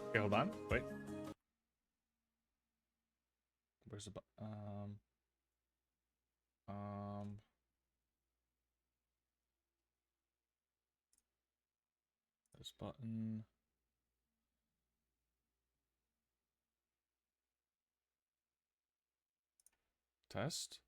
Okay, hold on. Wait. Where's the this button. Test.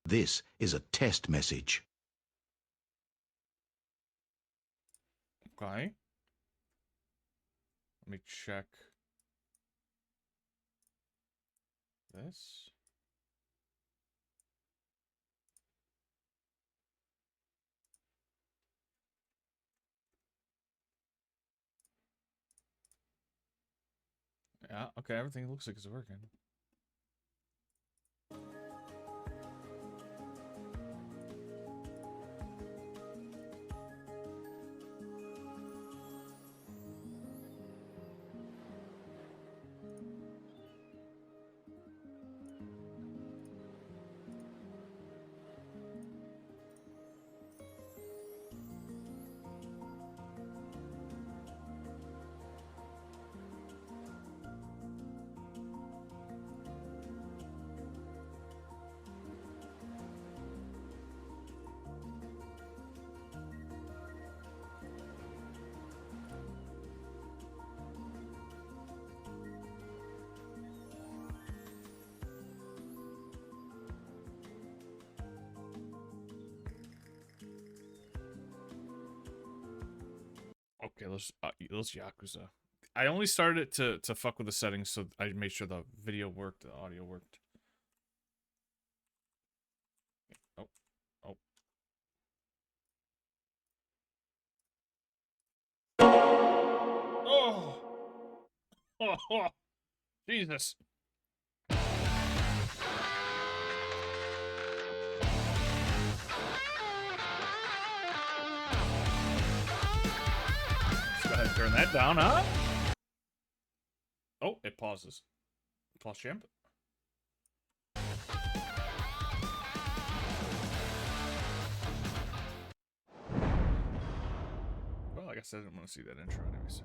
This is a test message. Okay. Let me check this. Yeah, okay, everything looks like it's working. Okay, let's Yakuza. I only started it to fuck with the settings, so I made sure the video worked, the audio worked. Oh, oh. Oh, oh, Jesus. Let's go ahead and turn that down, huh? Oh, it pauses. Pause champ. Well, I guess I didn't want to see that intro anyways.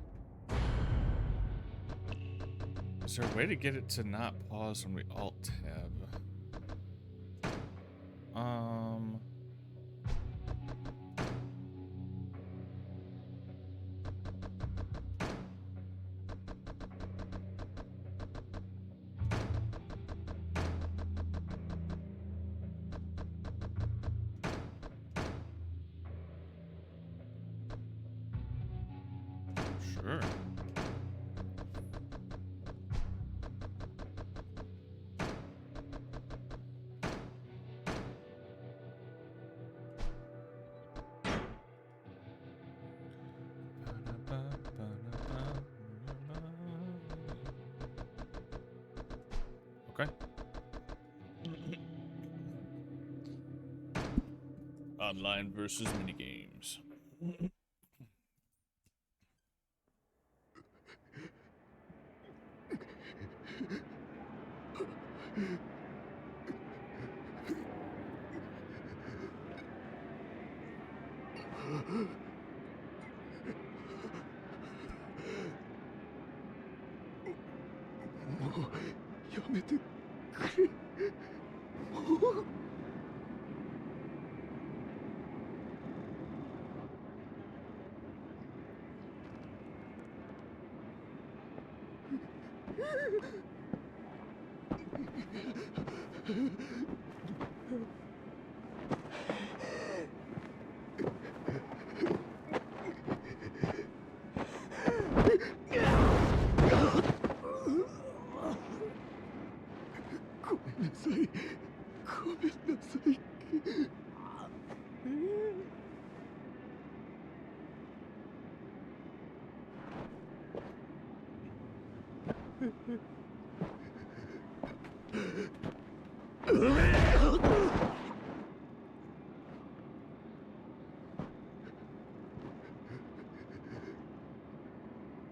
Is there a way to get it to not pause when we alt tab? Sure. Okay. Online versus minigames.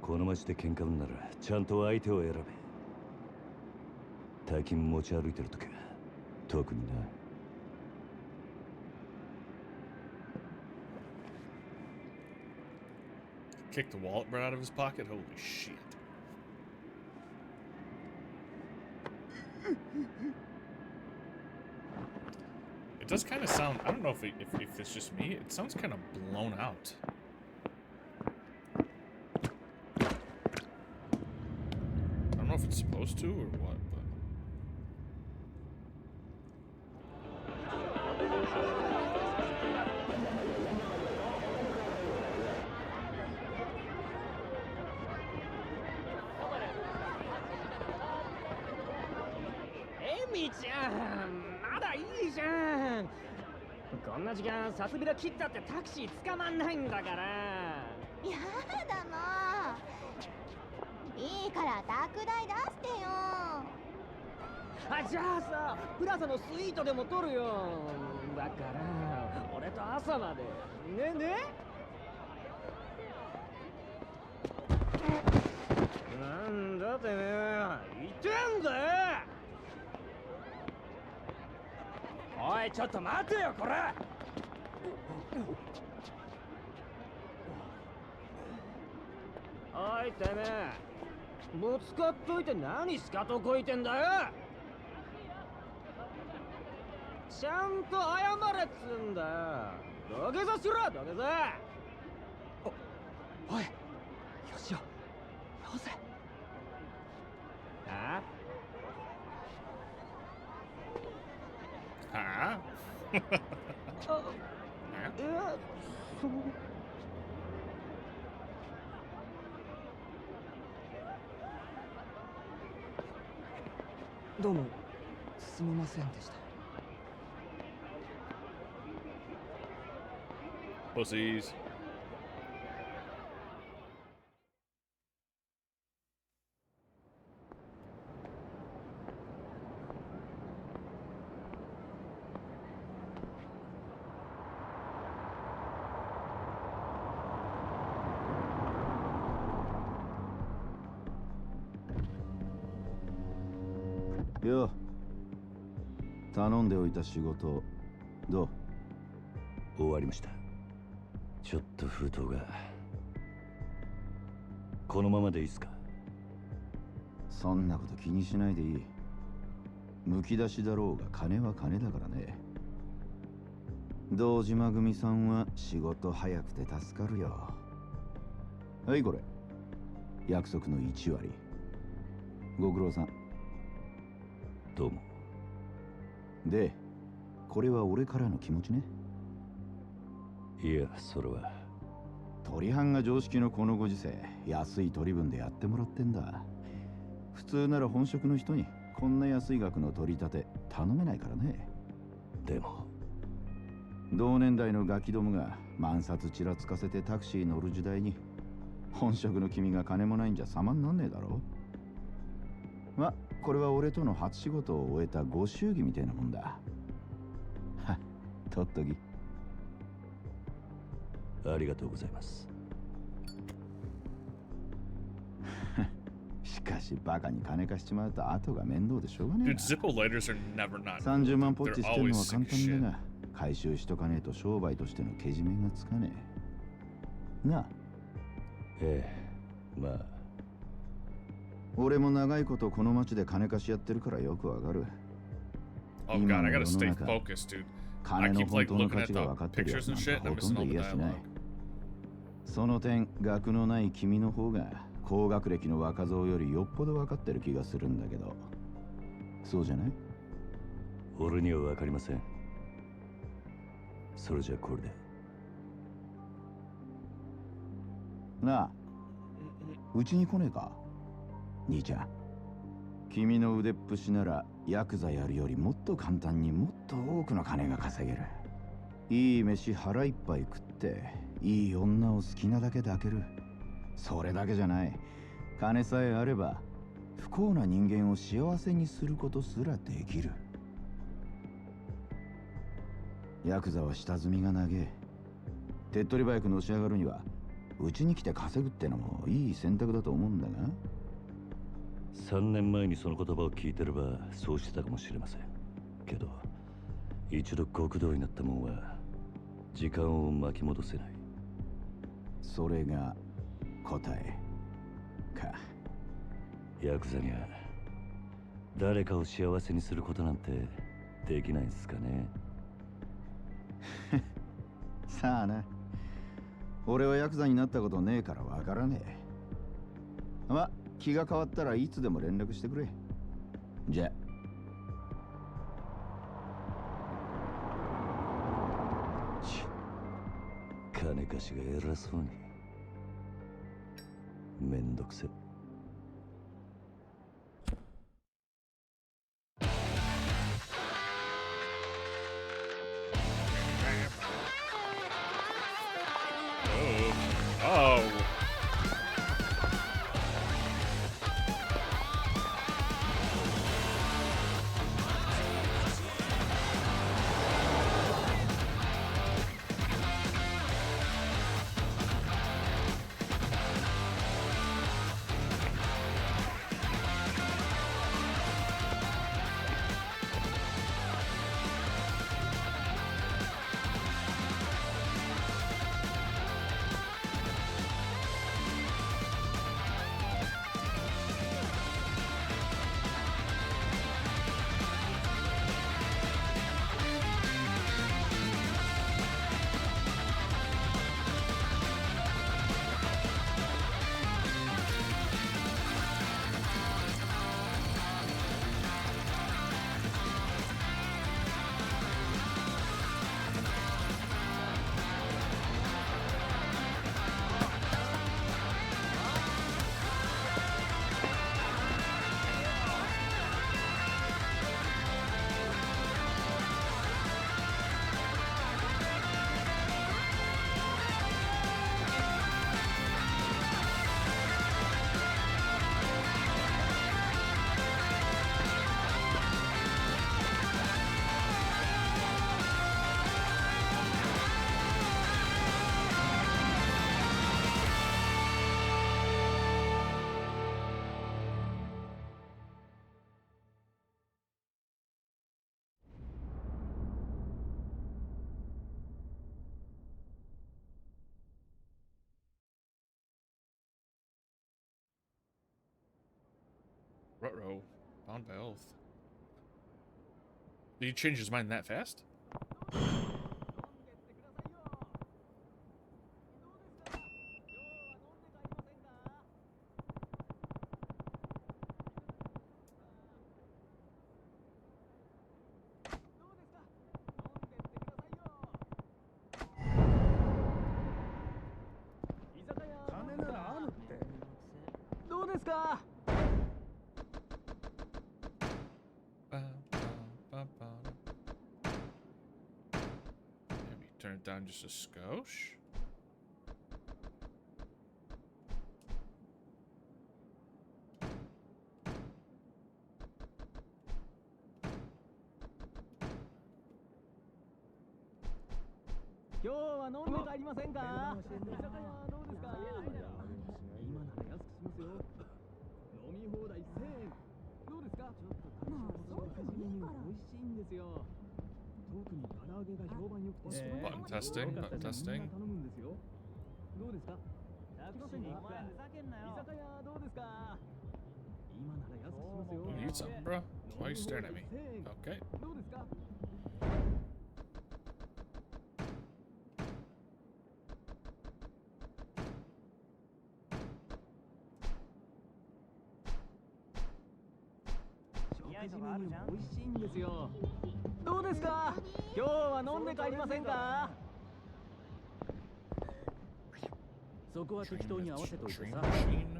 この町で喧嘩ならちゃんと相手を選べ。大金持ち歩いてるときは特にな。Kicked the wallet right out of his pocket? Holy shit. It does kind of sound, I don't know if it's just me, it sounds kind of blown out. I don't know if it's supposed to or what, but...エミちゃん、まだいいじゃん。こんな時間さすびら切ったってタクシー捕まんないんだから。やだもう。いいから宅代出してよ。あ、じゃあさ、プラザのスイートでも取るよ。だから俺と朝までねね。なんだてめえ、いてんだよ。おい、ちょっと待てよこれ。おいてめえ、ぶつかっといて何スカとこいてんだよ。ちゃんと謝れっつんだよ。土下座しろ、土下座。おい、よしよ、よせ。あはぁいや、どうもすみませんでした。Pussies.よ、頼んでおいた仕事どう？終わりました。ちょっと封筒が。このままでいいっすか？そんなこと気にしないでいい。むき出しだろうが金は金だからね。堂島組さんは仕事早くて助かるよ。はいこれ、約束の1割。ご苦労さん。どうも。で、これは俺からの気持ちね。いや、それは取り半が常識のこのご時世、安い取り分でやってもらってんだ。普通なら本職の人にこんな安い額の取り立て頼めないからね。でも同年代のガキどもが万札ちらつかせてタクシー乗る時代に、本職の君が金もないんじゃ様になんねえだろ。ま、これは俺との初仕事を終えたご祝儀みたいなもんだ。はっ、とっとき。ありがとうございます。しかしバカに金貸しちまうと後が面倒でしょうがねえ Dude, Zippo lighters are never not. 30万ポッチ They're 捨てるの always は sick 簡 as shit. 単だが、回収しとかねえと商売としてのけじめがつかねえ。なあ。ええ、まあ。俺も長いことこの町で金貸しやってるからよくわかる。 Oh god, I gotta stay focused, dude. I 金の keep 本 like 当の looking 価 at 値が the 分かってるや pictures つな and ん shit, か and ほ I'm とん missing ど all the 言いやしない。 dialogue. その点、学のない君の方が高学歴の若造よりよっぽど分かってる気がするんだけど、そうじゃない？俺には分かりません。それじゃこれで。なあ、うちに来ねえか？兄ちゃん。君の腕っぷしならヤクザやるよりもっと簡単にもっと多くの金が稼げる。いい飯腹いっぱい食っていい女を好きなだけ抱ける。それだけじゃない。金さえあれば不幸な人間を幸せにすることすらできる。ヤクザは下積みが長え。手っ取り早くのし上がるにはうちに来て稼ぐってのもいい選択だと思うんだが。3年前にその言葉を聞いてればそうしてたかもしれませんけど、一度極道になったもんは時間を巻き戻せない。それが答えか。ヤクザには誰かを幸せにすることなんてできないんすかね。さあな。俺はヤクザになったことねえからわからねえ。ま、気が変わったらいつでも連絡してくれ。じゃ。金貸しが偉そうに。めんどくせ。Oh. Ruh-roh. Bound by oath. Did he change his mind that fast? Maybe turn it down just a skosh. Button testing, button testing. You need something, bro? Why are you staring at me? Okay. Train machine.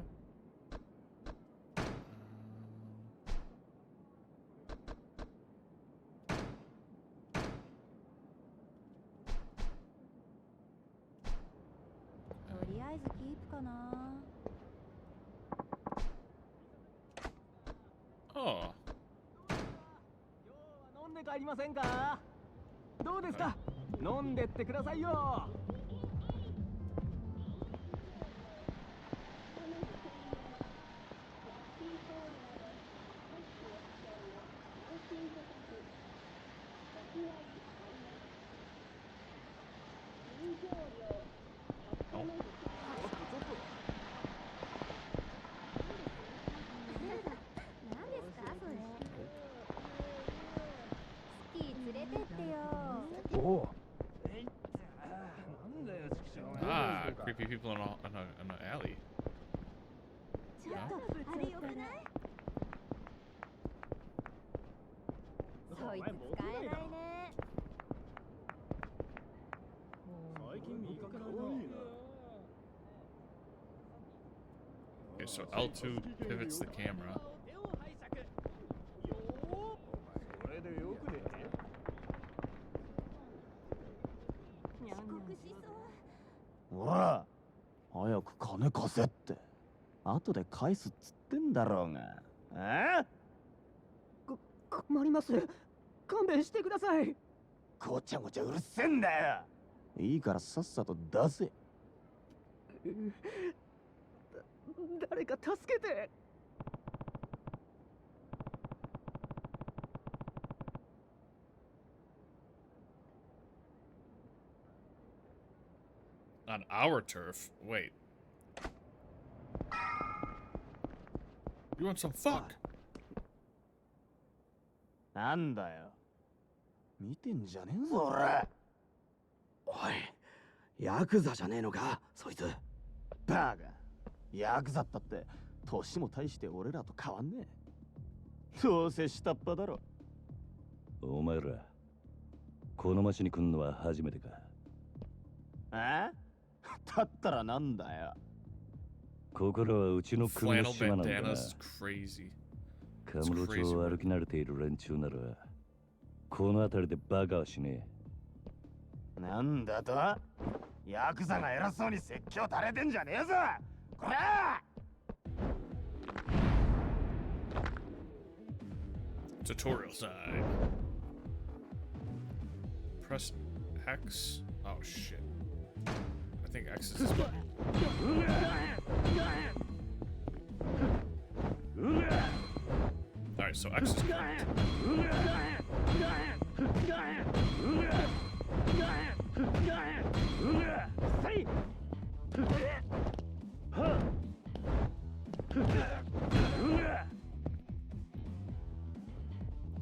Oh. 帰りませんか。どうですか。飲んでってくださいよ。creepy people in an alley. ちょっとあれよくない？そいつ使えないね。最近見かけないな。 Okay, so L2 pivots the camera. それでよくね？遅刻しそう。ほら早く金貸せって後で返すっつってんだろうが。困ります。勘弁してください。ごちゃごちゃうるせえんだよ。いいからさっさと出せ。誰か助けて。 On our turf? Wait. You want some fuck? なんだよ。見てんじゃねえぞ俺。おい、ヤクザじゃねえのか、そいつ。バカ。ヤクザったって年も大して俺らと変わんねえ。どうせ下っ端だろ。お前らこの町に来んのは初めてか。だったらなんだよ。ここらはうちの国の Flannel 島なんだな。 bandanas is crazy. カムロ町を歩き慣れている連中ならこの辺りでバカはしねなんだと？ヤクザが偉そうに説教垂れてんじゃねえぞ。こらTutorial side. Press X. Oh shit. I think X is his button. Alright, so X is correct.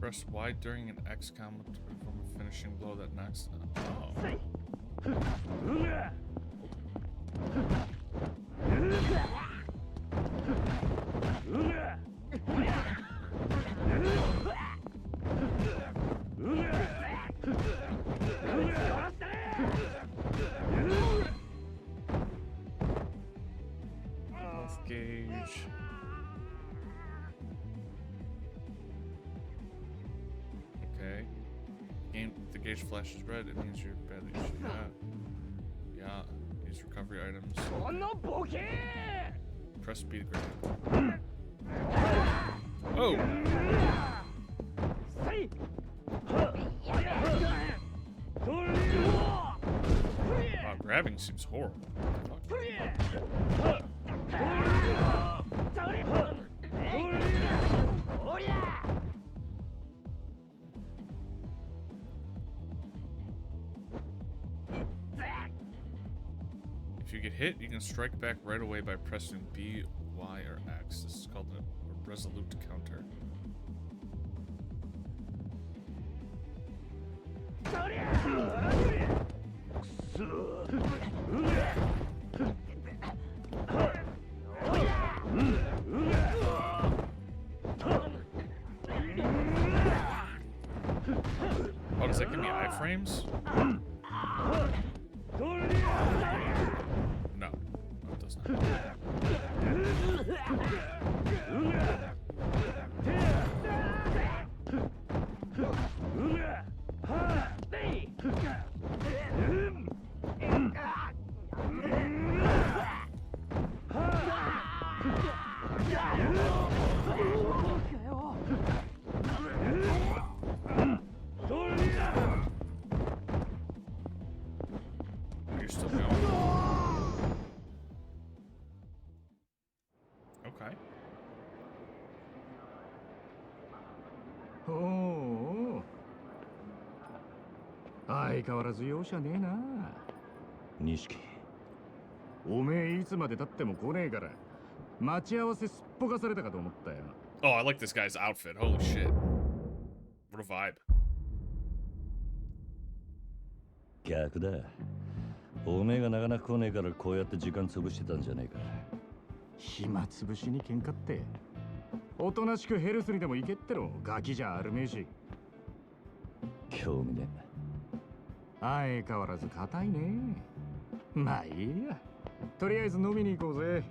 Press Y during an X combo to perform a finishing blow that knocks. Oh. Health gauge. Okay. Game, the gauge flashes red. It means you're badly shot. Yeah. Use recovery items. Press B to grab. Oh! Wow, grabbing seems horrible. Fuck. If you get hit, you can strike back right away by pressing B, Y, or X. This is called a resolute counter. Oh, does that give me iframes? No, it does not. You're still going. Okay. おお、相変わらず容赦ねえな。錦。おめえいつまで経っても来ねえから待ち合わせすっぽかされたかと思ったよ。 Oh, I like this guy's outfit. Holy shit. What a vibe. 逆だ。おめえがなかなか来ねえからこうやって時間潰してたんじゃねえか。暇つぶしに喧嘩って。おとなしくヘルスにでも行けってろ。ガキじゃあるめえし。興味ね。相変わらず硬いね。まあいいや。とりあえず飲みに行こうぜ。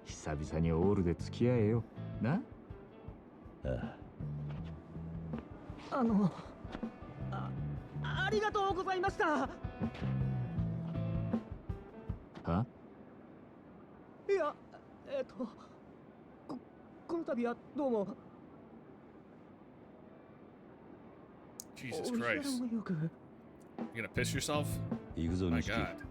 久々にオールで付き合えよ。な。ああのありがとうございました。はいや、この度はどうも。 Jesus お日柄 Christ. もよく。 You gonna piss yourself? 行くぞ My 錦。 God.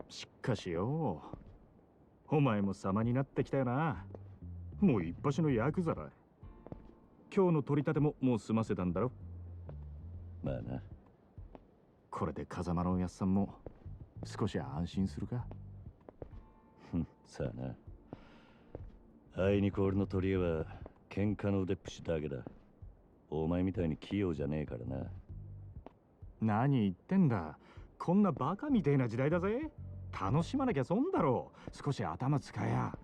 しかしよ、お前も様になってきたよな。もう一発のヤクザだ。今日の取り立てももう済ませたんだろ。まあな。これで風間のおやっさんも少し安心するか。さあな。あいにく俺の取り柄は喧嘩の腕っぷしだけだ。お前みたいに器用じゃねえからな。何言ってんだ。こんなバカみてえな時代だぜ。楽しまなきゃ損だろう。少し頭使えや。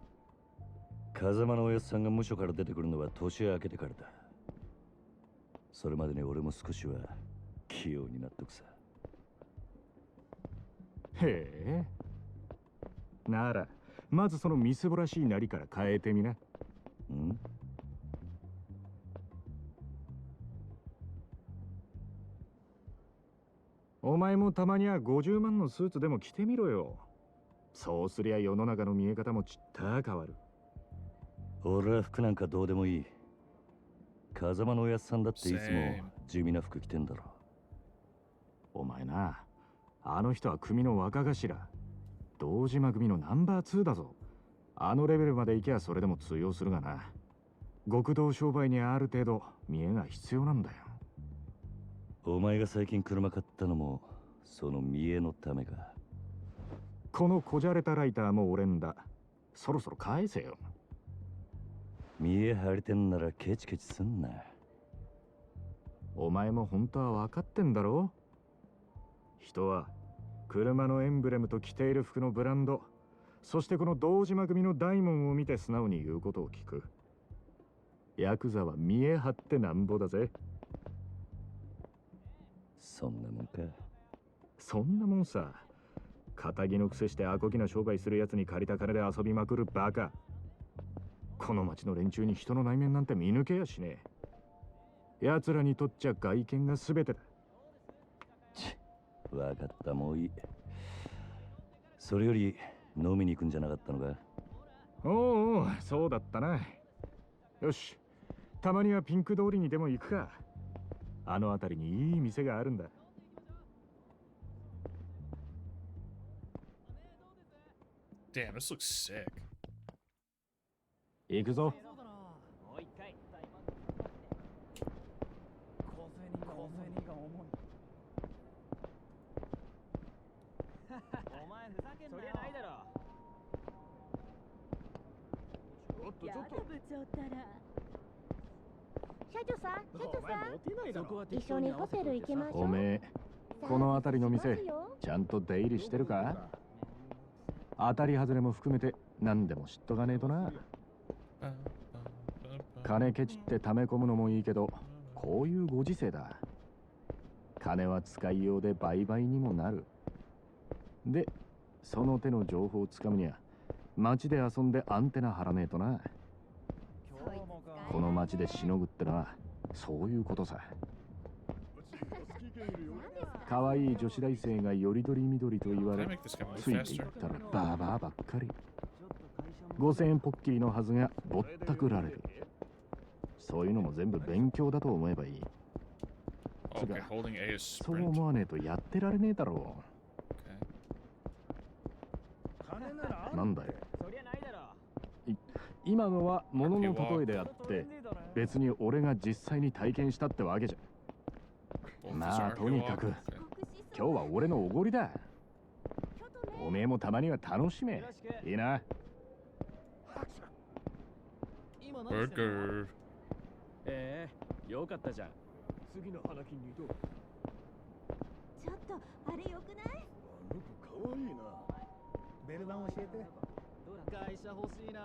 風間のおやっさんが無所から出てくるのは年明けてからだ。それまでに俺も少しは器用になっとくさ。へえ。ならまずそのみすぼらしいなりから変えてみな。お前もたまには50万のスーツでも着てみろよ。そうすりゃ世の中の見え方もちった変わる。俺は服なんかどうでもいい。風間のおやっさんだっていつも地味な服着てんだろ。お前な、あの人は組の若頭。堂島組のナンバー2だぞ。あのレベルまで行けばそれでも通用するがな。極道商売にある程度見栄が必要なんだよ。お前が最近車買ったのもその見栄のためか。このこじゃれたライターも俺んだ。そろそろ返せよ。見栄張りてんならケチケチすんな。お前も本当は分かってんだろ。人は車のエンブレムと着ている服のブランド、そしてこの堂島組の大門を見て素直に言うことを聞く。ヤクザは見栄張ってなんぼだぜ。そんなもんか。そんなもんさ。仇のくせしてアコギな商売するやつに借りた金で遊びまくるバカ。この町の連中に人の内面なんて見抜けやしねえ。奴らにとっちゃ外見が全てだ。わかった、もういい。それより飲みに行くんじゃなかったのか。おうおう、そうだったな。よし、たまにはピンク通りにでも行くか。あの辺りにいい店があるんだ。Damn, this looks sick. 行くぞ。お前ふざけんなよ。そりゃないだろ。やだ部長ったら。社長さん、社長さん、一緒にホテル行きましょう。おめえ、この辺りの店ちゃんと出入りしてるか。当たり外れも含めて何でも知っとかねえとな。金ケチって溜め込むのもいいけど、こういうご時世だ。金は使いようで売買にもなる。で、その手の情報をつかむには街で遊んでアンテナ張らねえとな。この街でしのぐってのはそういうことさ。可愛い女子大生がよりどりみどりと言わ Can I れ make this guy move ついてい faster? ったらバーバーばっかり。5000円ポッキリのはずがぼったくられる。そういうのも全部勉強だと思えばいい。 Okay, holding A is そう sprint. 思わねえとやってられねえだろ Okay. う。なんだよ。そりゃないだろ。今のは物の例えであって、別に俺が実際に体験したってわけじゃ。Both まあ these are とにかく Hewog? Okay. 今日は俺のおごりだ。おめえもたまには楽しめ。いいな。Burger. よかったじゃん。次の花金にどう？ちょっとあれよくない？あの子かわいいな。ベル番教えて。会社欲しいな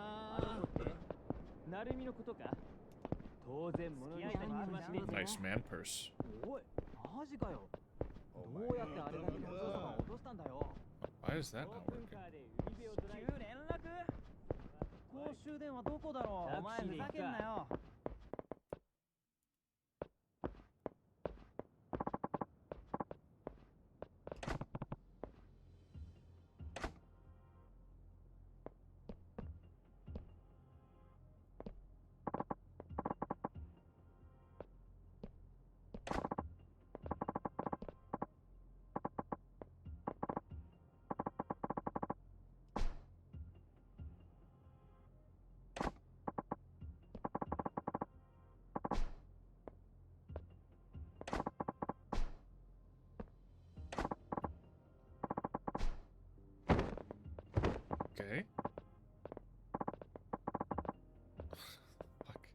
なるみのことか当然物にしてもあるまして Nice man purse. おいマジかよどうやってあれだけの調査を落としたんだよ Why is that not オープン working? カーで海辺をドライブ連絡公衆電話どこだろうお前ふざけんなよ Okay. Fuck.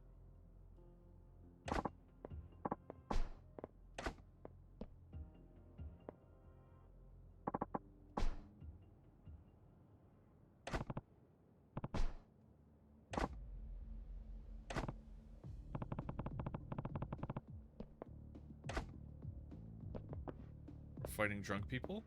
We're fighting drunk people?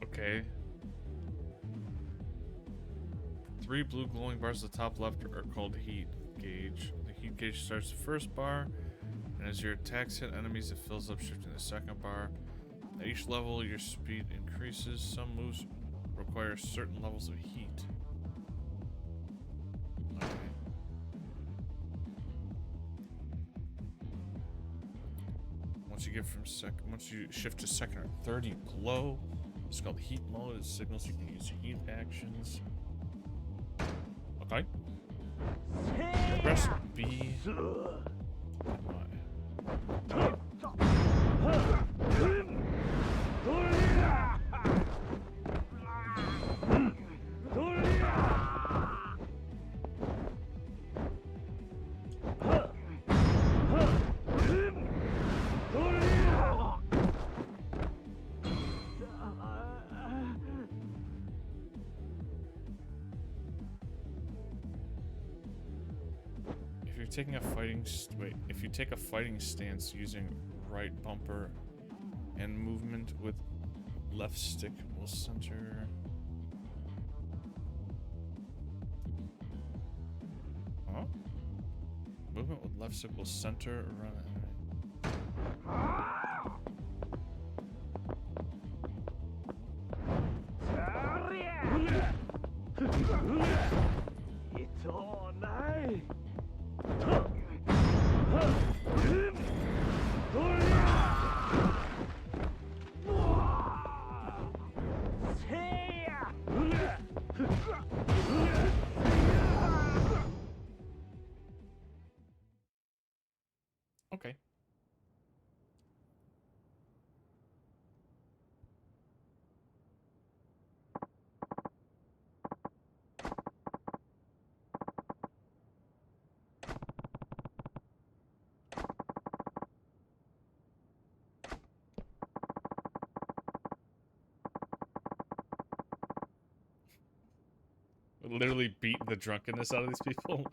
Okay. 3 blue glowing bars at the top left are called heat gauge. The heat gauge starts the first bar, and as your attacks hit enemies, it fills up, shifting the second bar. At each level, your speed increases. Some moves require certain levels of heat. Okay. Once you shift to second or third, you glow. It's called heat mode. It signals you can use heat actions. Okay. Press B. If you take a fighting stance using right bumper and movement with left stick will center. Huh? Movement with left stick will center around the enemy. Okay. Literally beat the drunkenness out of these people.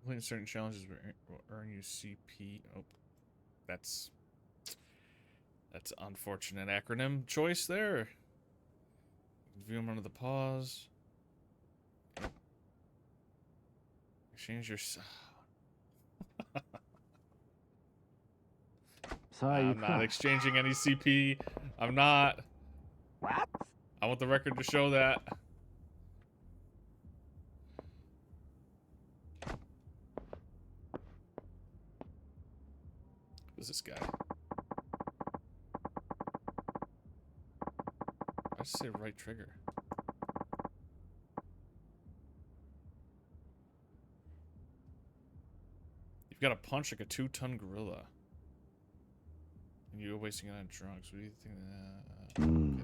Completing certain challenges will earn you CP. Oh, that's unfortunate acronym choice there. View them under the pause. Exchange your. I'm not exchanging any CP. I'm not. What? I want the record to show that. Who's this guy? I just say right trigger. You've got to punch like a 2-ton gorilla. And you're wasting it on drugs. What do you think?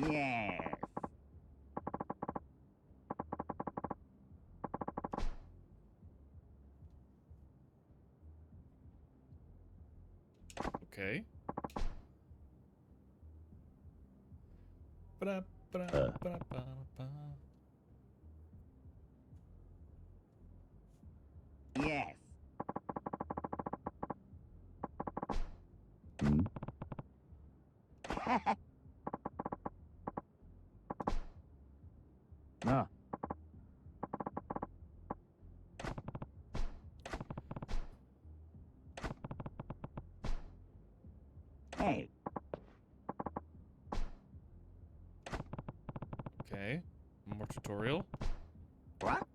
Okay. Yes. Okay. Yes. Ah. Hey. Okay. More tutorial. What?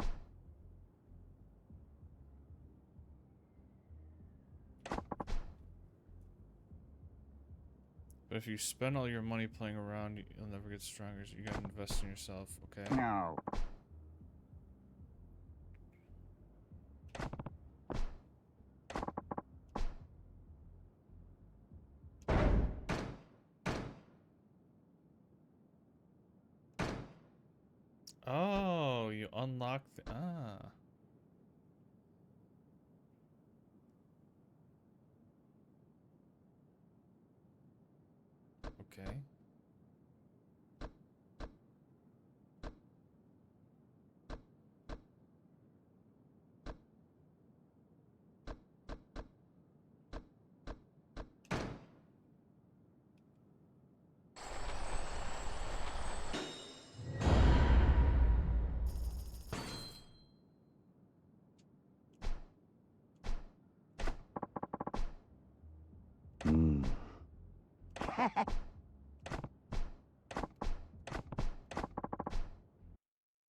But if you spend all your money playing around, you'll never get stronger. So you gotta invest in yourself. Okay. No. Oh, you unlock the Okay.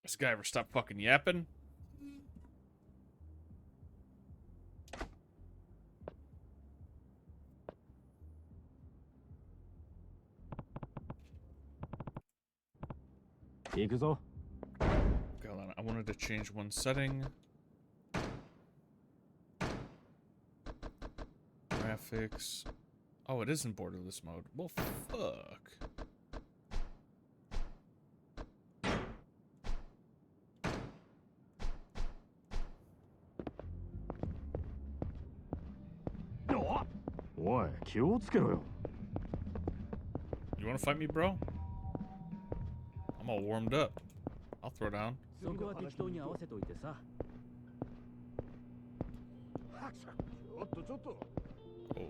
This guy ever stop fucking yapping? Yakuza? Hold on, I wanted to change one setting. Graphics. Oh, it is in borderless mode. Well, fuck. Oi, 気をつけろよ. You wanna fight me, bro? I'm all warmed up. I'll throw down. そこは適当に合わせといてさ。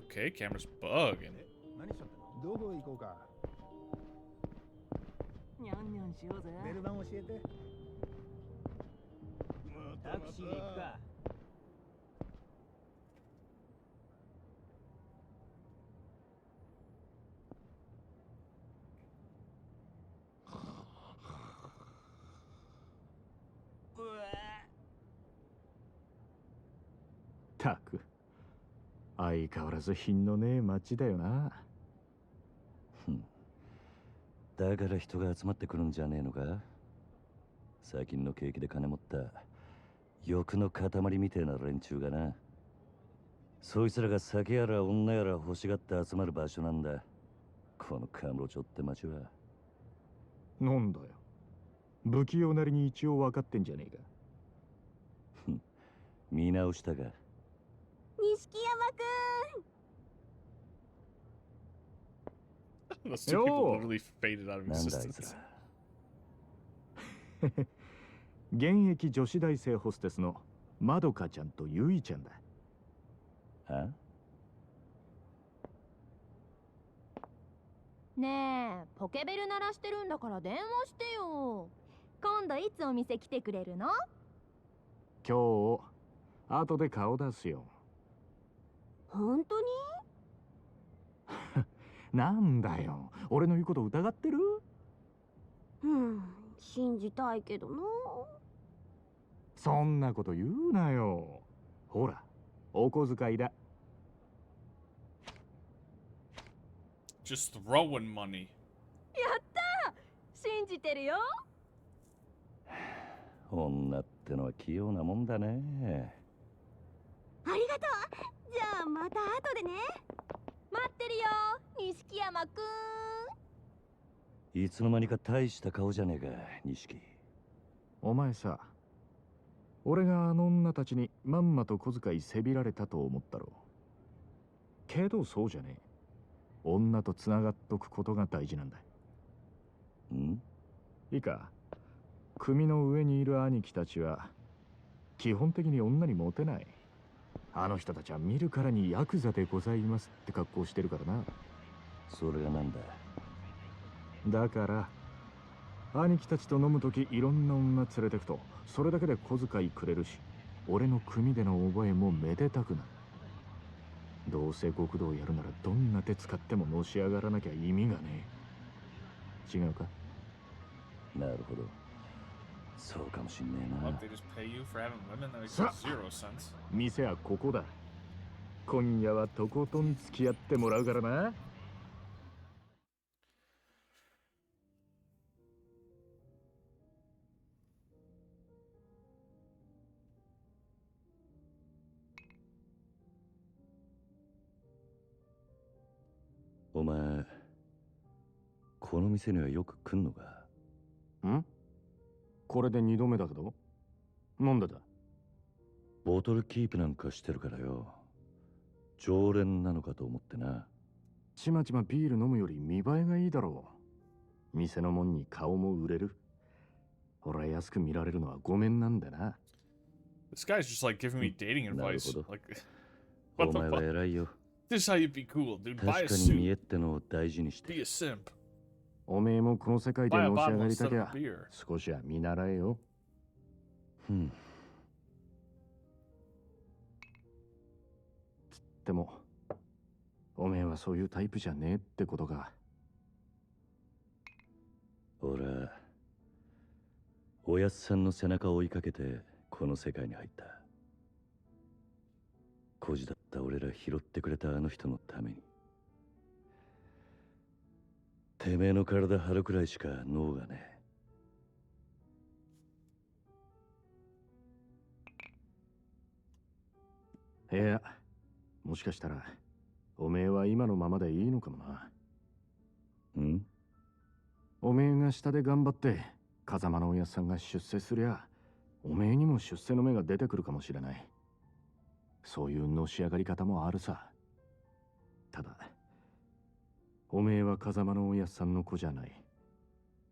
Okay, camera's bugging. どこ行こうか。にゃんにゃんしようぜ。ベル番教えて。タクシーで行くか。たく。相変わらず品のねえ街だよな。だから人が集まってくるんじゃねえのか。最近の景気で金持った欲の塊みてえな連中がな。そいつらが酒やら女やら欲しがって集まる場所なんだ。このカムロ町って町は。なんだよ。不器用なりに一応分かってんじゃねえか。見直したか。錦山くん。 Those two people literally faded out of existence. 現役女子大生ホステスのまどかちゃんとゆいちゃんだ。あ？ねえ、ポケベル鳴らしてるんだから電話してよ。今度いつお店来てくれるの？今日後で顔出すよ。本当に？なんだよ、俺の言うこと疑ってる？信じたいけどな。そんなこと言うなよ。ほら、お小遣いだ。Just throwing money. やったー！信じてるよ。女ってのは器用なもんだね。ありがとう。じゃあまた後でね。待ってるよ、錦山くん。いつの間にか大した顔じゃねえか、錦。お前さ、俺があの女たちにまんまと小遣いせびられたと思ったろ。けどそうじゃねえ。女とつながっとくことが大事なんだ。ん？いいか、組の上にいる兄貴たちは基本的に女にモテない。あの人たちは見るからにヤクザでございますって格好してるからな。それがなんだ？だから兄貴たちと飲むときいろんな女連れてくとそれだけで小遣いくれるし、俺の組での覚えもめでたくなる。どうせ極道やるならどんな手使ってものし上がらなきゃ意味がねえ。違うか？なるほど、そうかもしんねえ What, な。 they just pay you for having women? That makes さあ、 zero sense. 店はここだ。今夜はとことん付き合ってもらうからな。お前、この店にはよく来んのか？ん？これで2度目だけど。なんでだ？ボトルキープなんかしてるからよ。常連なのかと思ってな。ちまちまビール飲むより見栄えがいいだろう。店のもんに顔も売れる。俺は安く見られるのはごめんなんだな。This guy's just like giving me dating advice. Naruhodo. Like, お what the 前は fuck? 偉いよ。 This is how you be cool, dude. Buy 確 a かに見 suit. 栄ってのを大事にし Be て。 a simp. おめえもこの世界で Buy a のし上 bottle がりた instead き of ゃ a beer. 少しは見習えよ。でもおめえはそういうタイプじゃねえってことか。俺はおやっさんの背中を追いかけてこの世界に入った。孤児だった俺ら拾ってくれたあの人のために。てめえの体張るくらいしか脳がねえ。いや、もしかしたらおめえは今のままでいいのかもな。ん？おめえが下で頑張って風間のおやっさんが出世すりゃ、おめえにも出世の芽が出てくるかもしれない。そういうのし上がり方もあるさ。ただおめえは風間のおやっさんの子じゃない。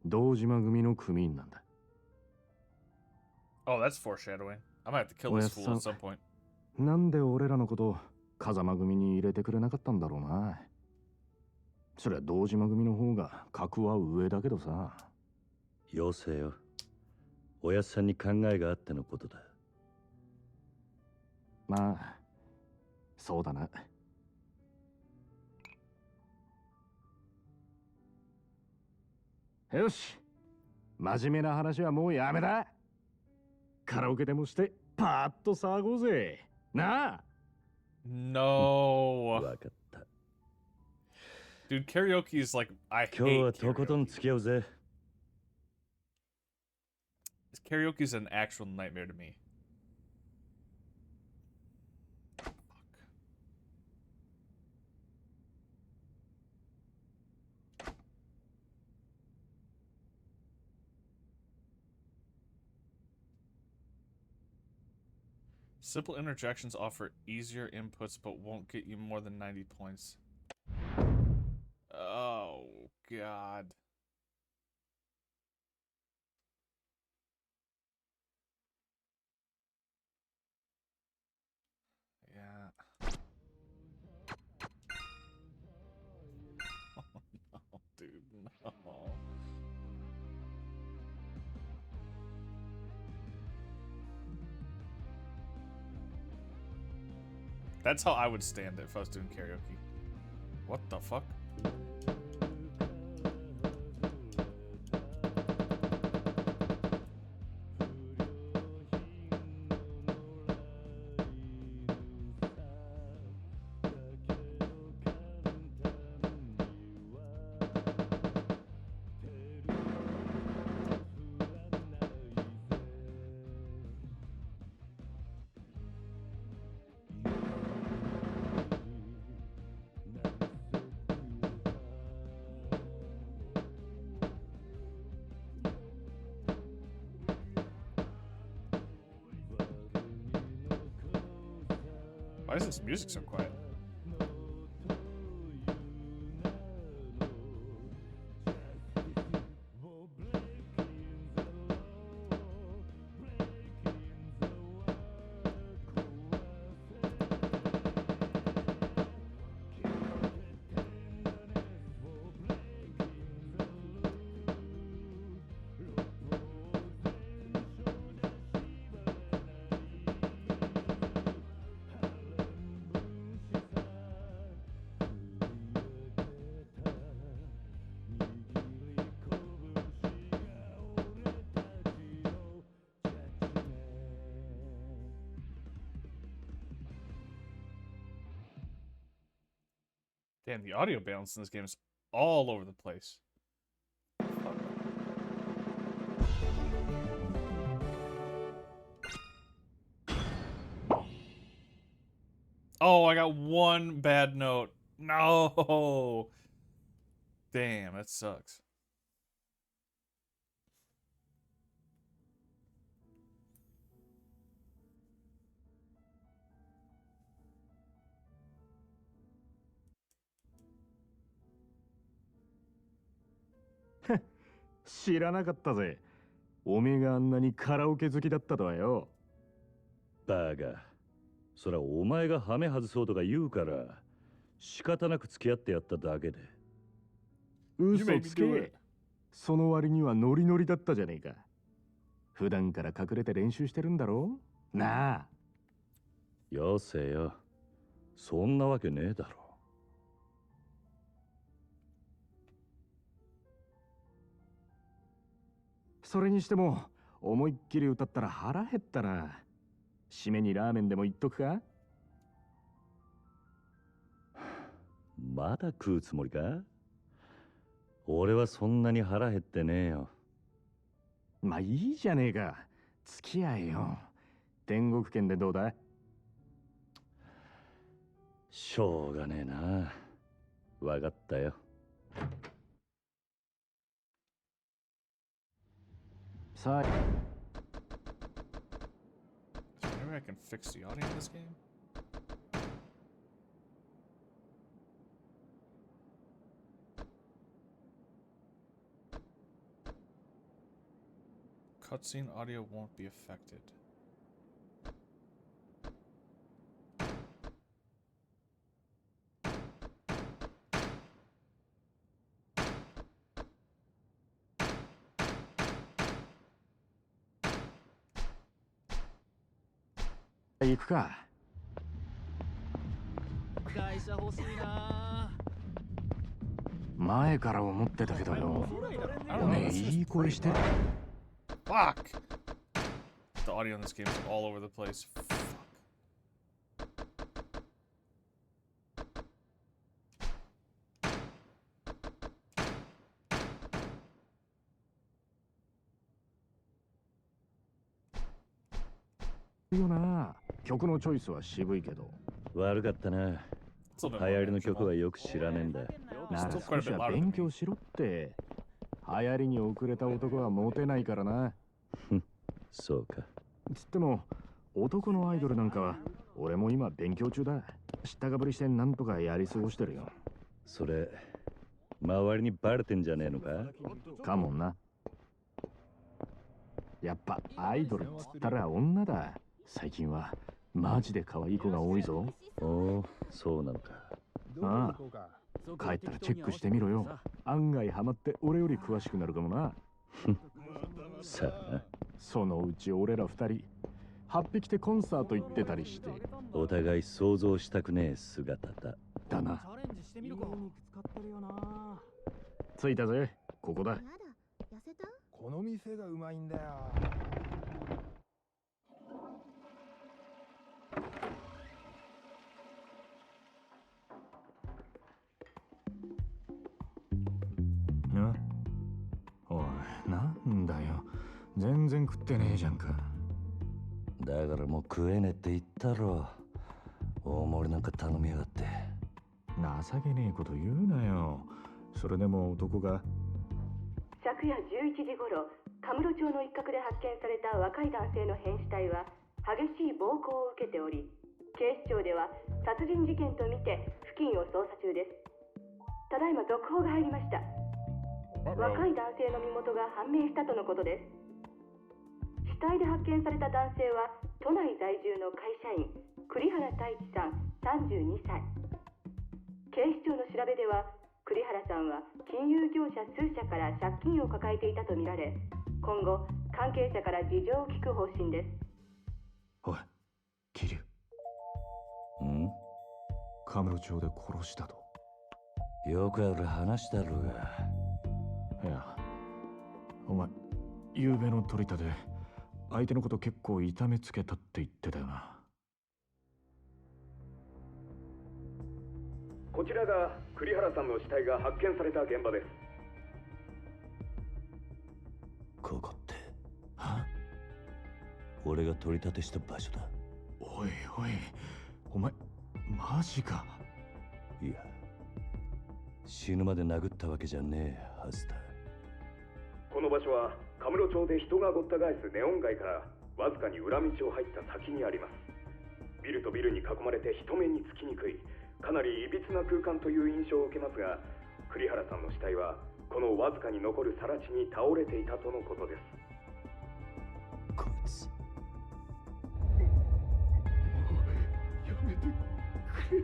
堂島組の組員なんだ。 Oh, that's foreshadowing. I might have to kill this fool at some point. なんで俺らのこと風間組に入れてくれなかったんだろうな。そりゃ堂島組の方が格は上だけどさ。よせよ。おやっさんに考えがあってのことだ。まあそうだな。よし、真面目な話はもうやめだ。カラオケでもしてパーッと騒ごうぜなあ。 No. わかった。 Dude, karaoke is like, I 今日 hate はとことん karaoke. 付き合うぜ。 Karaoke is an actual nightmare to me. Simple interjections offer easier inputs but won't get you more than 90 points. Oh, God. That's how I would stand it if I was doing karaoke. What the fuck? Why is this music so quiet? Damn, the audio balance in this game is all over the place. Oh, I got one bad note. No. Damn, that sucks.知らなかったぜ。おめえがあんなにカラオケ好きだったとはよ。バカ。そらお前がハメ外そうとか言うから仕方なく付き合ってやっただけで。嘘つけ。その割にはノリノリだったじゃねえか。普段から隠れて練習してるんだろなあ。よせよ。そんなわけねえだろ。それにしても思いっきり歌ったら腹減ったな。締めにラーメンでも言っとくか。まだ食うつもりか？俺はそんなに腹減ってねえよ。まあいいじゃねえか。付き合えよ。天国圏でどうだ？しょうがねえな。わかったよ。さあ。Maybe I can fix the audio in this game? Cutscene audio won't be affected. Yakuza 行くか。会社欲しいな。前から思ってたけどよ。おめえいい声してる。Fuck! The audio in this game is all over the place. Fuck.いいよな。曲のチョイスは渋いけど。悪かったな。流行りの曲はよく知らねえんだ。なら少しは勉強しろって。流行りに遅れた男はモテないからな。そうか。つっても男のアイドルなんかは俺も今勉強中だ。知ったかぶりしてなんとかやり過ごしてるよ。それ周りにバレてんじゃねえのか？かもな。やっぱアイドルっつったら女だ。最近はマジで可愛い子が多いぞ。おお、そうなのか。ああ、帰ったらチェックしてみろよ。案外ハマって俺より詳しくなるかもな。さあな。そのうち俺ら二人8匹でコンサート行ってたりして。お互い想像したくねえ姿だ。だな。チャレンジしてみるか。いい肉使ってるよな。着いたぜ。ここだ。やだ、痩せた？この店がうまいんだよ。な、おい、なんだよ。全然食ってねえじゃんか。だからもう食えねえって言ったろ。大盛りなんか頼みやがって。情けねえこと言うなよ。それでも男が。昨夜11時頃、カムロ町の一角で発見された若い男性の変死体は激しい暴行を受けており、警視庁では殺人事件とみて付近を捜査中です。ただいま続報が入りました。若い男性の身元が判明したとのことです。死体で発見された男性は都内在住の会社員栗原太一さん32歳。警視庁の調べでは栗原さんは金融業者数社から借金を抱えていたとみられ、今後関係者から事情を聞く方針です。おい、桐生。ん？カムロ町で殺したと。よくある話だろうが。いや、お前、昨べの取り立て、相手のこと結構痛めつけたって言ってたよな。こちらが栗原さんの死体が発見された現場です。ここって、は？俺が取り立てした場所だ。おいおい、お前、マジか。いや、死ぬまで殴ったわけじゃねえはずだ。この場所はカムロ町で人がごった返すネオン街からわずかに裏道を入った先にあります。ビルとビルに囲まれて人目につきにくい、かなりいびつな空間という印象を受けますが、栗原さんの死体はこのわずかに残る更地に倒れていたとのことです。こいつ、やめてくれ。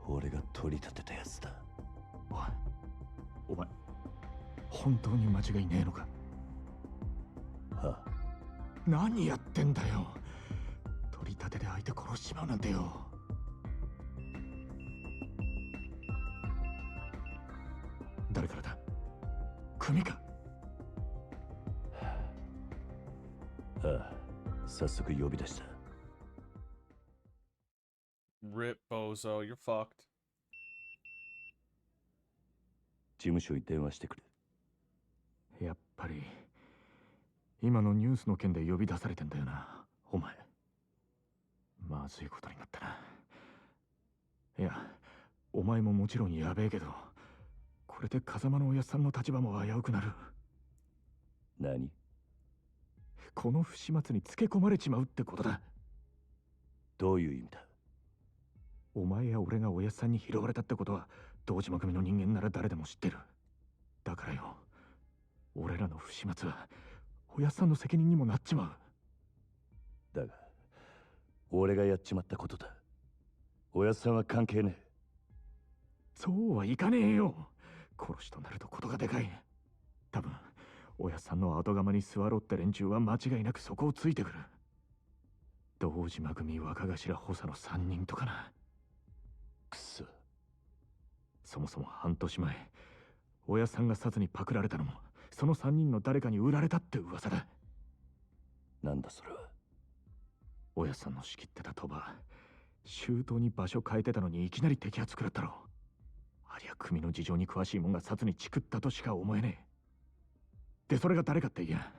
俺が取り立てたやつだ。お前、本当に間違いねえのか？はあ、何やってんだよ。取り立てで相手殺しちまうなんてよ。誰からだ？組か？ああ、早速呼び出した。Rip bozo, you're fucked. 事務所に電話してくれ。やっぱり今のニュースの件で呼び出されてんだよな、お前。まずいことになったな。いや、お前ももちろんやべえけど、これで風間のおやっさんの立場も危うくなる。何？この不始末につけ込まれちまうってことだ。どういう意味だ？お前や俺がおやっさんに拾われたってことは堂島組の人間なら誰でも知ってる。だからよ、俺らの不始末はおやっさんの責任にもなっちまう。だが俺がやっちまったことだ。おやっさんは関係ねえ。そうはいかねえよ。殺しとなるとことがでかい。多分おやっさんの後釜に座ろうって連中は間違いなくそこをついてくる。堂島組若頭補佐の3人とかな。くそ。そもそも半年前、おやっさんが殺にパクられたのもその3人の誰かに売られたって噂だ。なんだそれは。おやっさんの仕切ってた鳥羽、周到に場所変えてたのにいきなり摘発食らったろ。ありゃ組の事情に詳しいもんが殺にチクったとしか思えねえ。でそれが誰かっていや、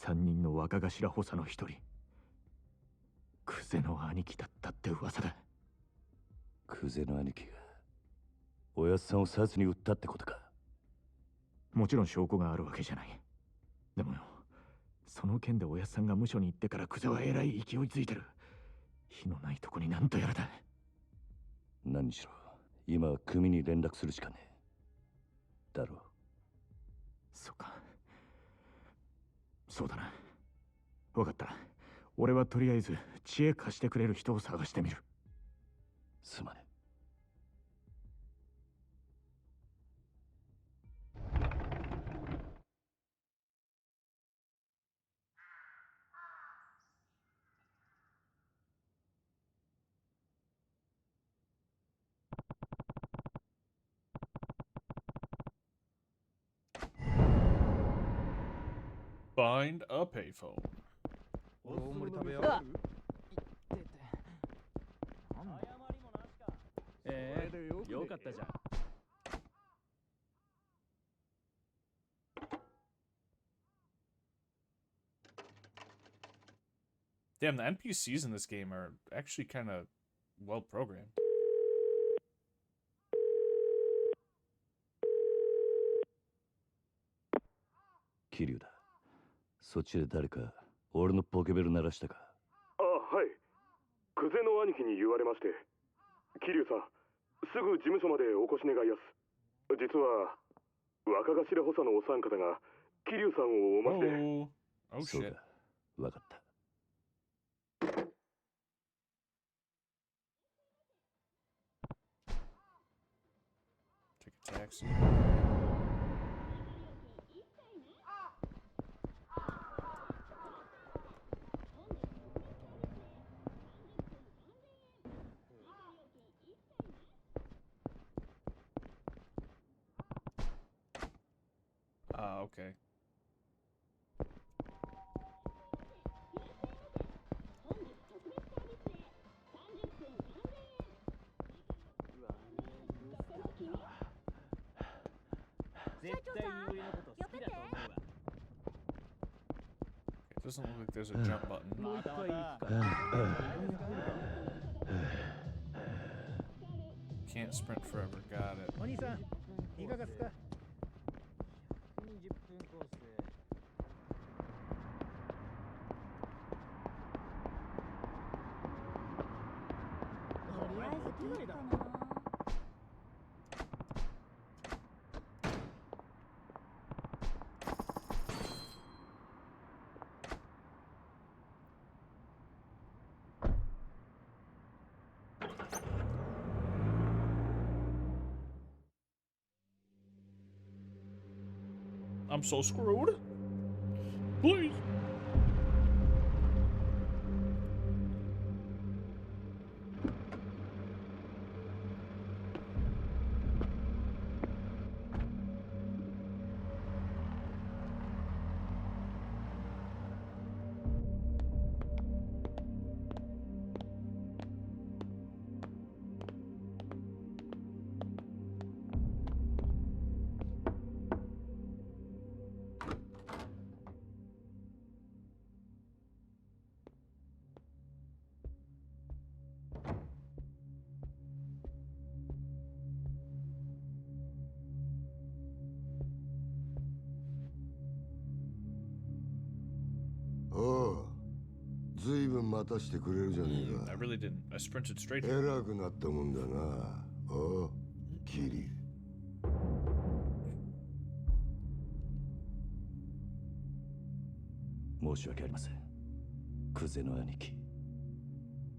3人の若頭補佐の一人、クゼの兄貴だったって噂だ。クゼの兄貴がおやっさんを殺に撃ったってことか？もちろん証拠があるわけじゃない。でもよ、その件でおやっさんが無所に行ってからクゼはえらい勢いついてる。火のないとこになんとやらだ。何しろ今は組に連絡するしかねえ。だろう。そっか。そうだな。分かった。俺はとりあえず知恵貸してくれる人を探してみる。すまねえ。Find a payphone. 大盛り食べよう。よかったじゃん。Damn, the NPCs in this game are actually kind of well programmed. 桐生だ。そっちで誰か俺のポケベル鳴らしたか？あ、はい。久世の兄貴に言われまして。桐生さん、すぐ事務所までお越し願いやす。実は若頭補佐のお三方が桐生さんをお待ちで。Oh そう shit. か、わかった。Take a taxi. Okay. It doesn't look like there's a jump button. Can't sprint forever. Got it. お兄さん、いかがですか？とりあえずピーかな。I'm so screwed. Please.ずいぶん待たしてくれるじゃねえか。 I really didn't. I sprinted straight 偉 here. くなったもんだな。おう、キリ。申し訳ありません。久世の兄貴。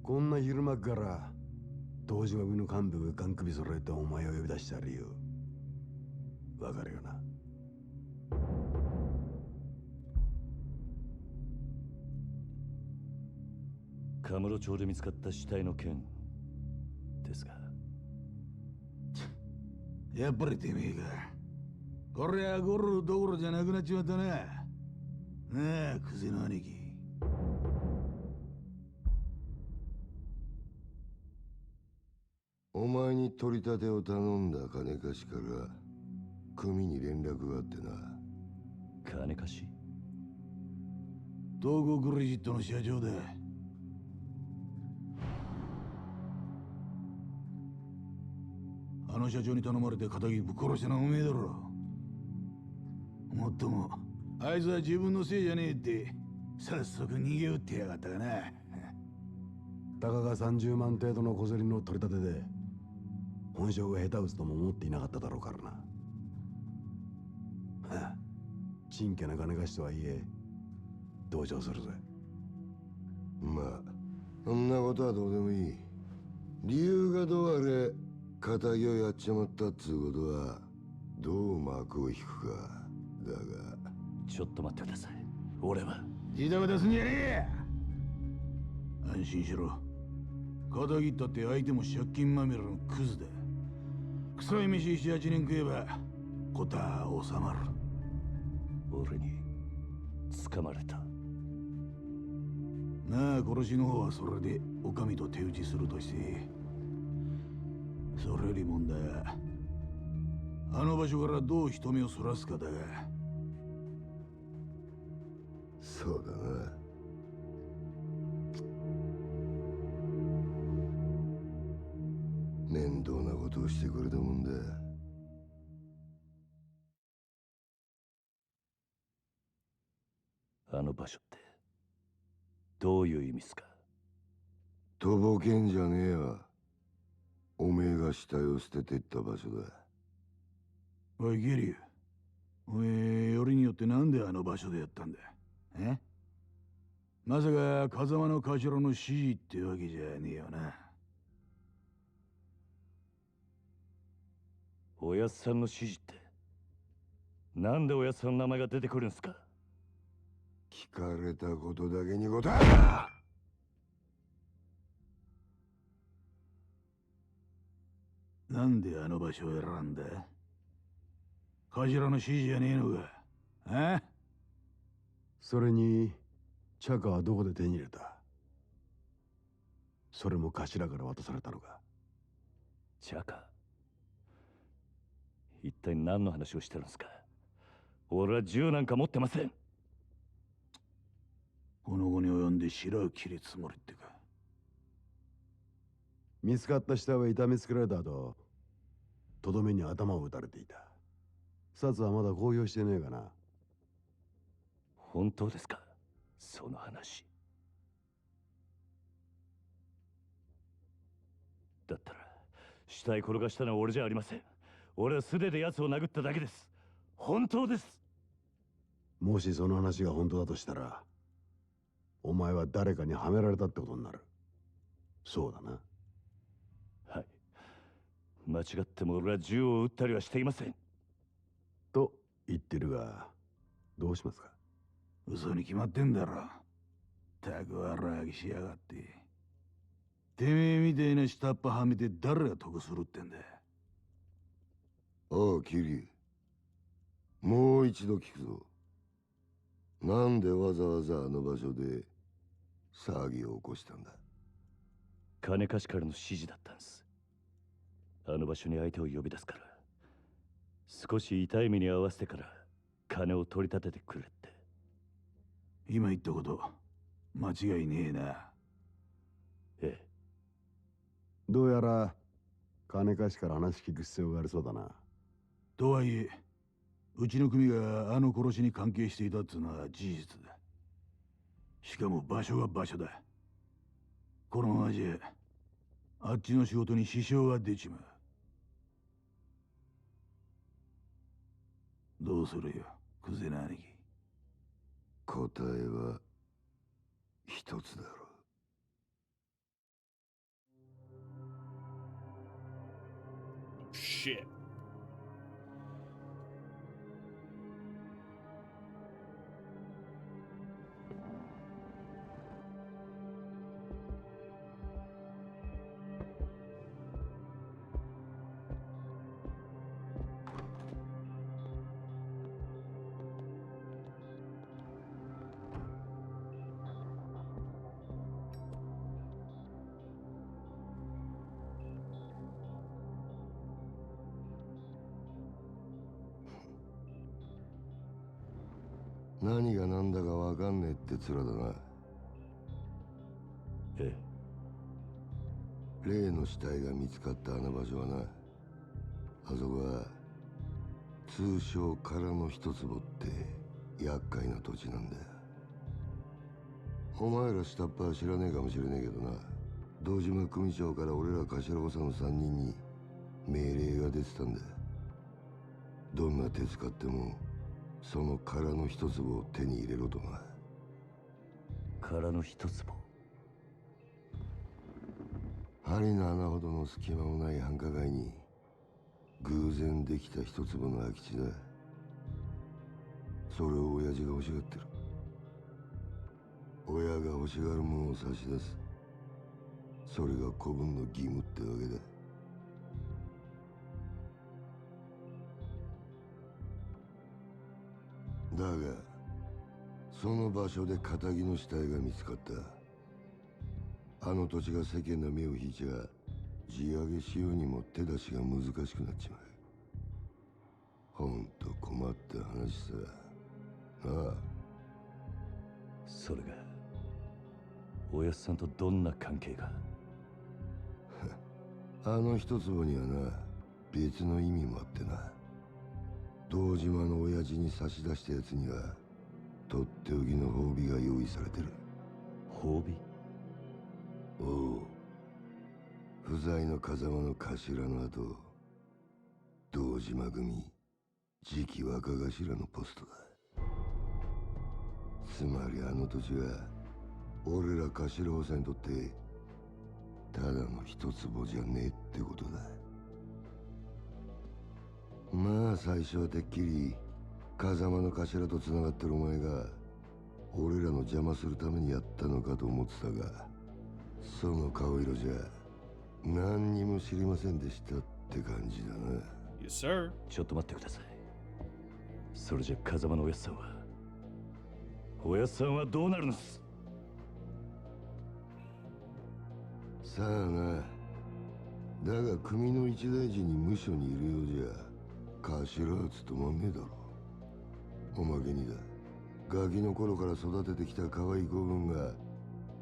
こんな昼間から東島組の幹部がガン首揃えてお前を呼び出した理由わかるよな。カムロ町で見つかった死体の件ですが。やっぱりてめえか。こりゃゴルどころじゃなくなっちまったな。なあ、クゼの兄貴。お前に取り立てを頼んだ金貸しから組に連絡があってな。金貸し？東郷クレジットの社長だ。あの社長に頼まれて仇ぶっ殺したのはおめえだろ。もっともあいつは自分のせいじゃねえって早速逃げ打ってやがったかな。たかが30万程度の小競りの取り立てで本性が下手打つとも思っていなかっただろうからな。はあ、ちんけな金貸しとはいえ同情するぜ。まあそんなことはどうでもいい。理由がどうあれ仇をやっちまったっつうことはどう幕を引くかだが。ちょっと待ってください。俺はジタバタすんじゃねえ。安心しろ。仇ったって相手も借金まみれのクズだ。臭い飯7、8年食えば事は収まる。俺に掴まれた。まあ殺しの方はそれでお上と手打ちするとして、それより問題はあの場所からどう人目をそらすかだが。そうだな。面倒なことをしてくれたもんだ。あの場所ってどういう意味っすか？とぼけんじゃねえわ。おめえが死体を捨ててった場所だ。おいゲリュウ、おめえよりによってなんであの場所でやったんだ？え？まさか風間の頭の指示ってわけじゃねえよな。おやっさんの指示って、なんでおやっさんの名前が出てくるんすか？聞かれたことだけに答えろ。なんであの場所を選んだ？頭の指示じゃねえのか？あ？それにチャカはどこで手に入れた？それも頭から渡されたのか？チャカ、一体何の話をしてるんすか？俺は銃なんか持ってません。この後に及んで白を切るつもりってか？見つかった死体は痛めつけられた後、とどめに頭を撃たれていた。殺はまだ公表してねえかな。本当ですか、その話？だったら死体転がしたのは俺じゃありません。俺は素手で奴を殴っただけです。本当です。もしその話が本当だとしたら、お前は誰かにはめられたってことになる。そうだな。はい。間違っても俺は銃を撃ったりはしていません。と言ってるが、どうしますか？嘘に決まってんだろ。たくわらぎしやがって。てめえみてえな下っ端はめて誰が得するってんだ。おうキリ、もう一度聞くぞ。なんでわざわざあの場所で騒ぎを起こしたんだ？金貸しからの指示だったんです。あの場所に相手を呼び出すから、少し痛い目に合わせてから金を取り立ててくれって。今言ったこと間違いねえな。ええ。どうやら金貸しから話聞く必要がありそうだな。とはいえ、うちの組があの殺しに関係していたっていうのは事実だ。しかも場所が場所だ。このままじゃあっちの仕事に支障が出ちまう。どうするよ、クゼな兄貴。答えは一つだろう。Shit.何が何だかわかんねえって面だな。ええ。例の死体が見つかったあの場所はな、あそこは通称空の一坪って厄介な土地なんだよ。お前ら下っ端は知らねえかもしれねえけどな、堂島組長から俺ら頭補佐の3人に命令が出てたんだ。どんな手使ってもその空の一坪を手に入れろとな。空の一坪？針の穴ほどの隙間もない繁華街に偶然できた一坪の空き地だ。それを親父が欲しがってる。親が欲しがるものを差し出す。それが子分の義務ってわけだ。だがその場所で仇の死体が見つかった。あの土地が世間の目を引いちゃ地上げしようにも手出しが難しくなっちまう。ほんと困った話さ。なあ。それがおやっさんとどんな関係が？あの一坪にはな、別の意味もあってな。堂島の親父に差し出したやつにはとっておきの褒美が用意されてる。褒美？おう。不在の風間の頭の後、堂島組次期若頭のポストだ。つまりあの土地は俺ら頭補佐にとってただの一坪じゃねえってことだ。まあ最初はてっきり風間の頭と繋がってるお前が俺らの邪魔するためにやったのかと思ってたが、その顔色じゃ何にも知りませんでしたって感じだな。Yes, sir. ちょっと待ってください。それじゃ風間のおやっさんはどうなるんです？さあな。だが組の一大臣に無所にいるようじゃ頭は務まんねえだろ。おまけにだ、ガキの頃から育ててきた可愛い子分が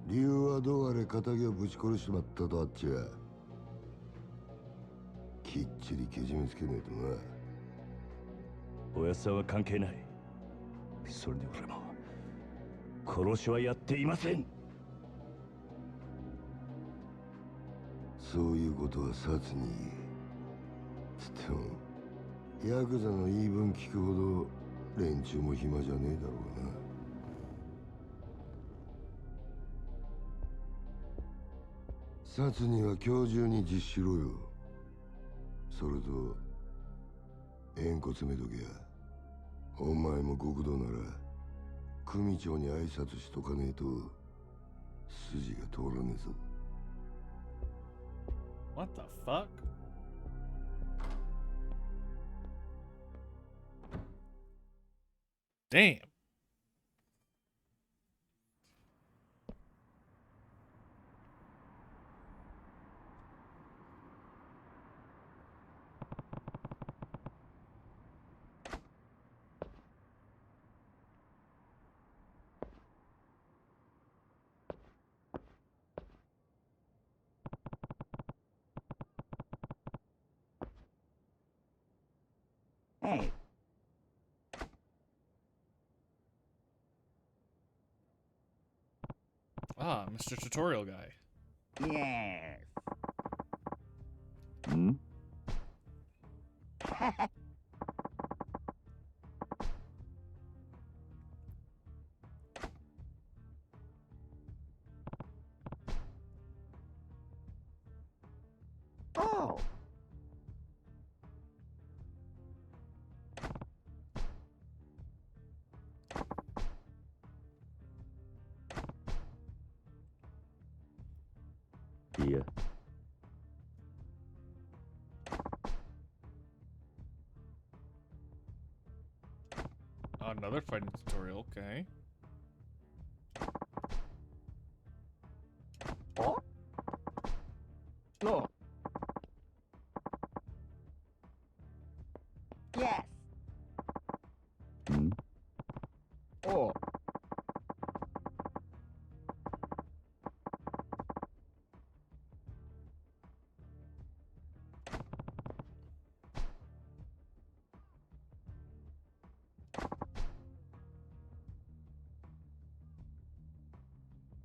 理由はどうあれ仇をぶち殺しちまったとあっちゃきっちりけじめつけねえとな。おやっさんは関係ない。それに俺も殺しはやっていません。そういうことは殺につってもヤクザの言い分聞くほど連中も暇じゃねえだろうな。殺には今日中に実しろよ。それと縁故詰めとけや。お前も極道なら組長に挨拶しとかねえと筋が通らねえぞ。What the fuck? Damn. Hey. Ah, Mr. Tutorial Guy. Yes. Hmm? Oh. Yeah. Another fighting tutorial, okay. Oh? No. Yes. Hmm? Oh.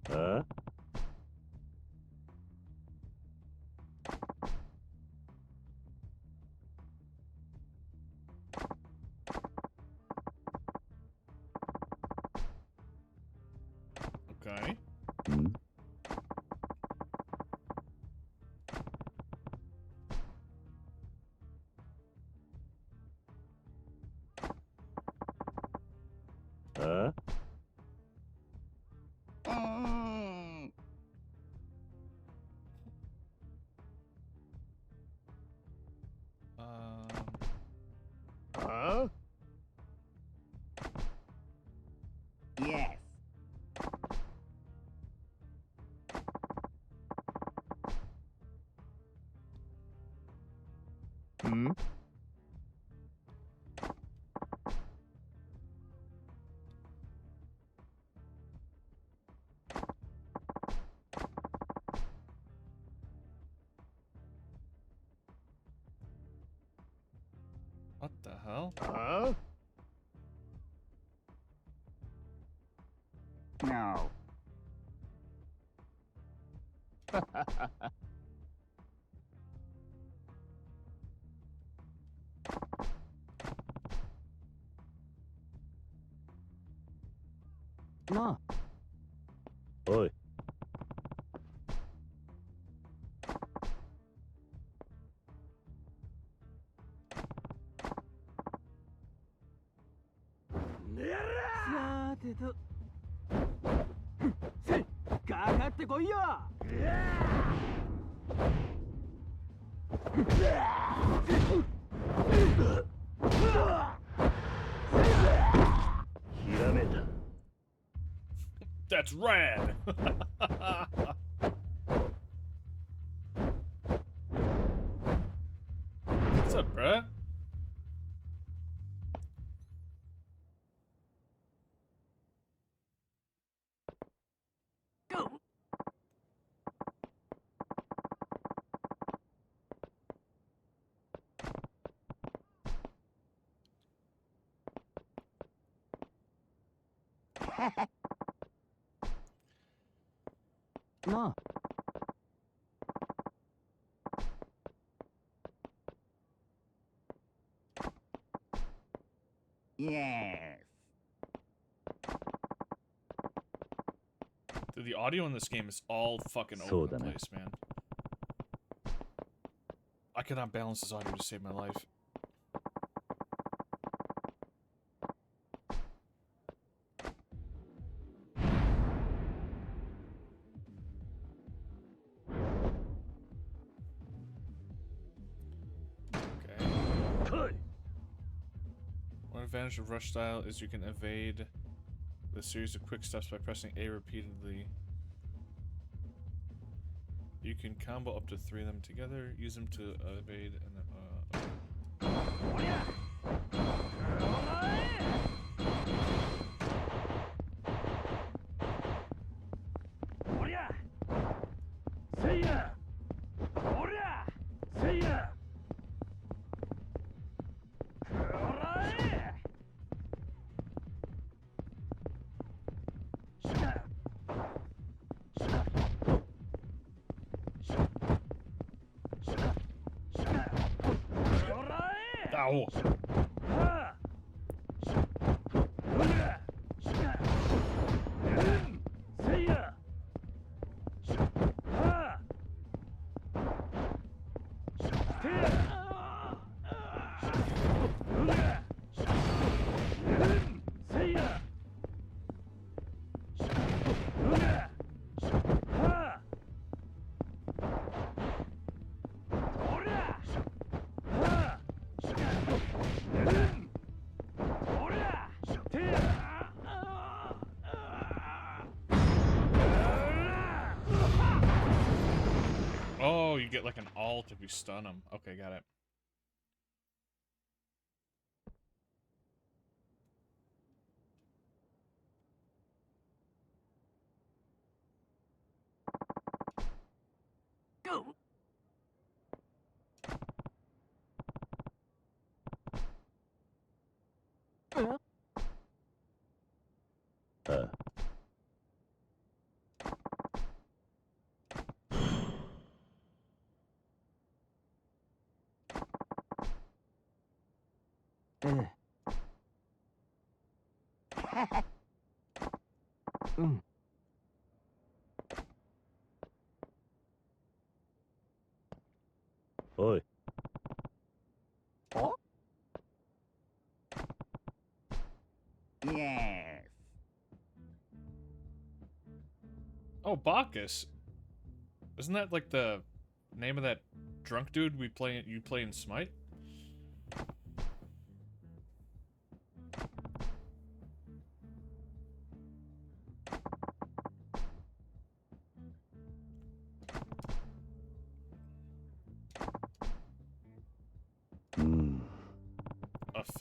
Huh? Okay. Hmm? Huh? Mm. Um, Huh? Yes. Hmm? What the hell? No. Na. おい。さてとせいかかってこいよひらめいた。 That's rad! What's up, bruh? Go. Na. Yes. Dude, the audio in this game is all fucking So over the then. place, man. I cannot balance this audio to save my life. Okay. One advantage of rush style is you can evade the series of quick steps by pressing A repeatedly. You can combo up to 3 of them together, use them to evade, and Ow! Oh, you get like an alt if you stun them. Okay, got it. Go. Oi. Oh? Yes. Oh, Bacchus. Isn't that like the name of that drunk dude you play in Smite?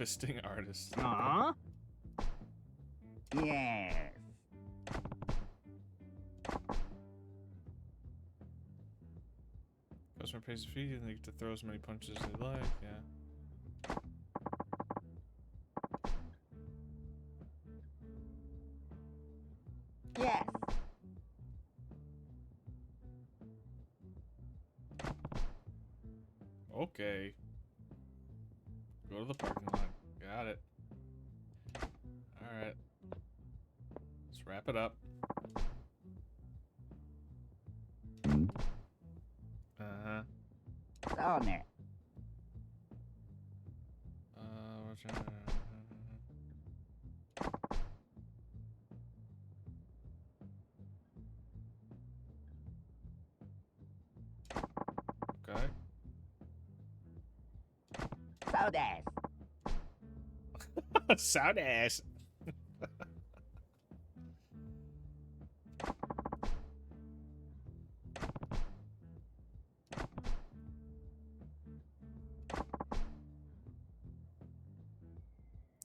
Fisting artist. Huh? Yes. Customer pays a fee and they get to throw as many punches as they like, yeah. Yes. Okay. Go to the parking lot. Got it. Alright. Let's wrap it up. Uh-huh. So ne. Okay. So des. Sound ass.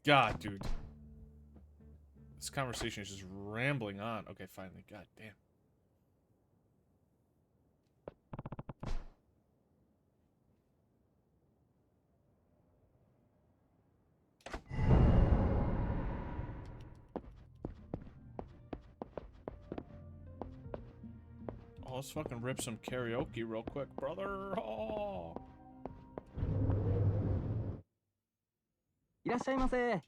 God, dude. This conversation is just rambling on. Okay, finally. God damn. Oh, let's fucking rip some karaoke real quick, brother. Oh. いらっしゃいませ。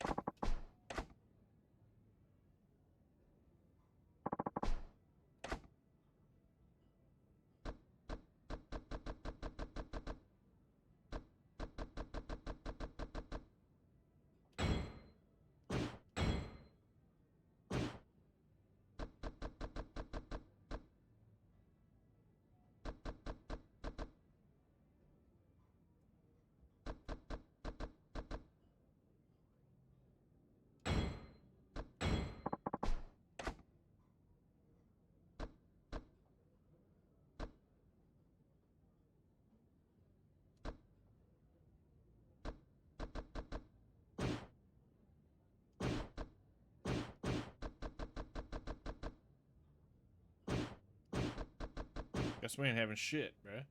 Guess we ain't having shit, bruh.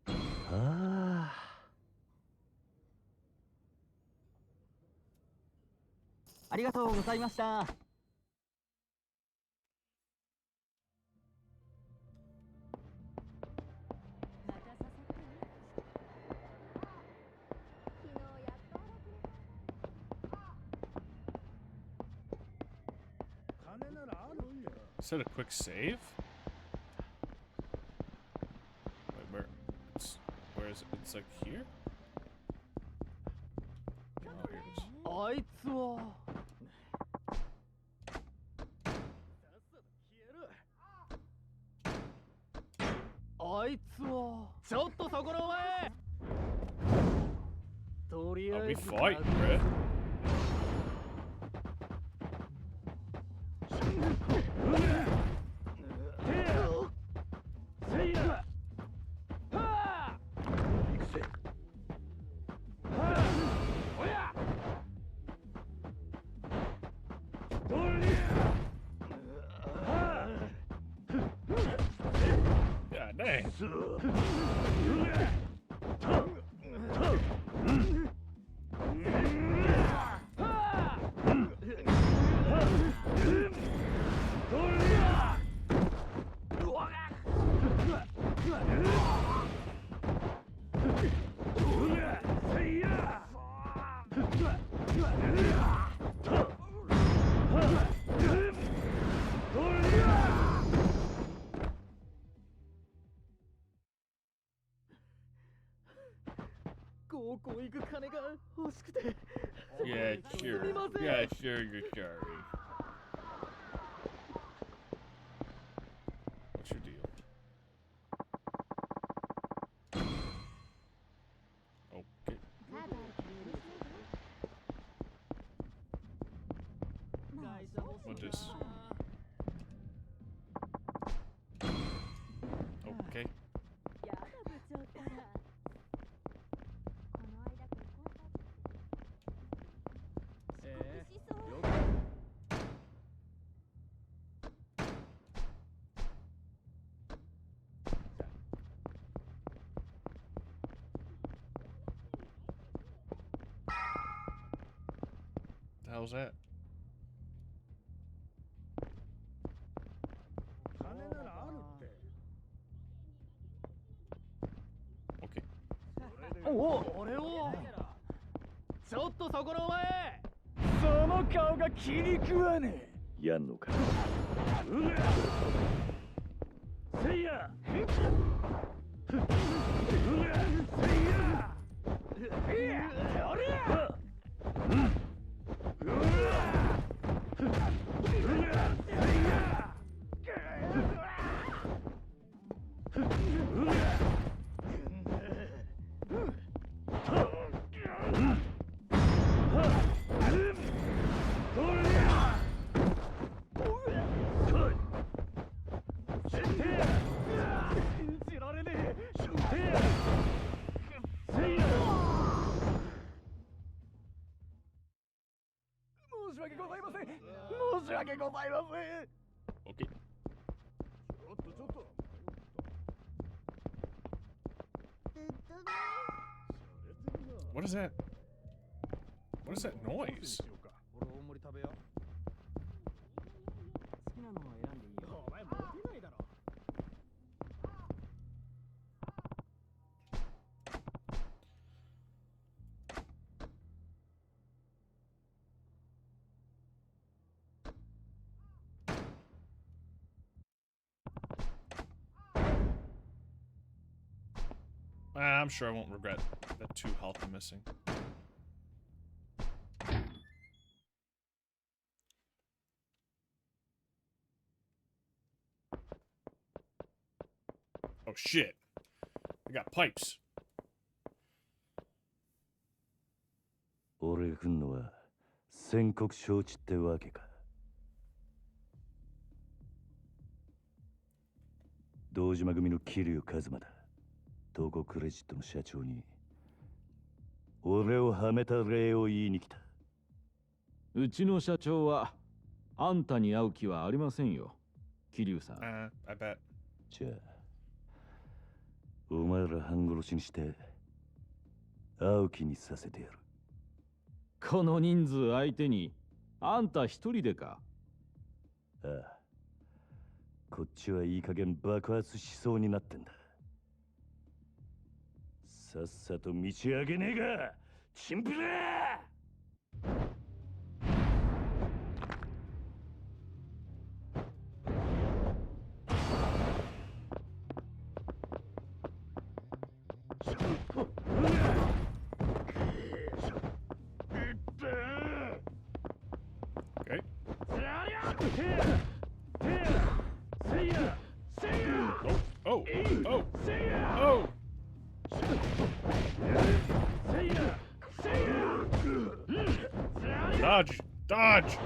Ah. ありがとうございました。Is that a quick save? Wait, where is it? It's like here? Oh, here it is. あいつは。あいつは。ちょっとそこのお前。とりあ Oh, え we ず。 fight, bruh. God dang. Yeah, sure. Yeah, sure, you're sorry. What's your deal? Okay. What is? Okay. hell's that? Okay. おお、俺をちょっとそこのお前、その顔が気に食わねえ。やんのか。せいや。申し訳ございません。申し訳ございません。 Okay. What is that? What is that noise? 俺大盛り食べよう。好きなのを選んでいいよ。お前モテないだろ。 I'm sure I won't regret the 2 health I'm missing. Oh shit. I got pipes. 俺が来んのは宣告承知ってわけか。堂島組の桐生一馬だ。東国クレジットの社長に俺をはめた礼を言いに来た。うちの社長はあんたに会う気はありませんよ、桐生さん。I bet. じゃあお前ら半殺しにして会う気にさせてやる。この人数相手にあんた一人でか。ああ、こっちはいい加減爆発しそうになってんだ。さっさと道上げねえがチンピラOkay. Oh, oh, oh, oh! Dodge! Dodge!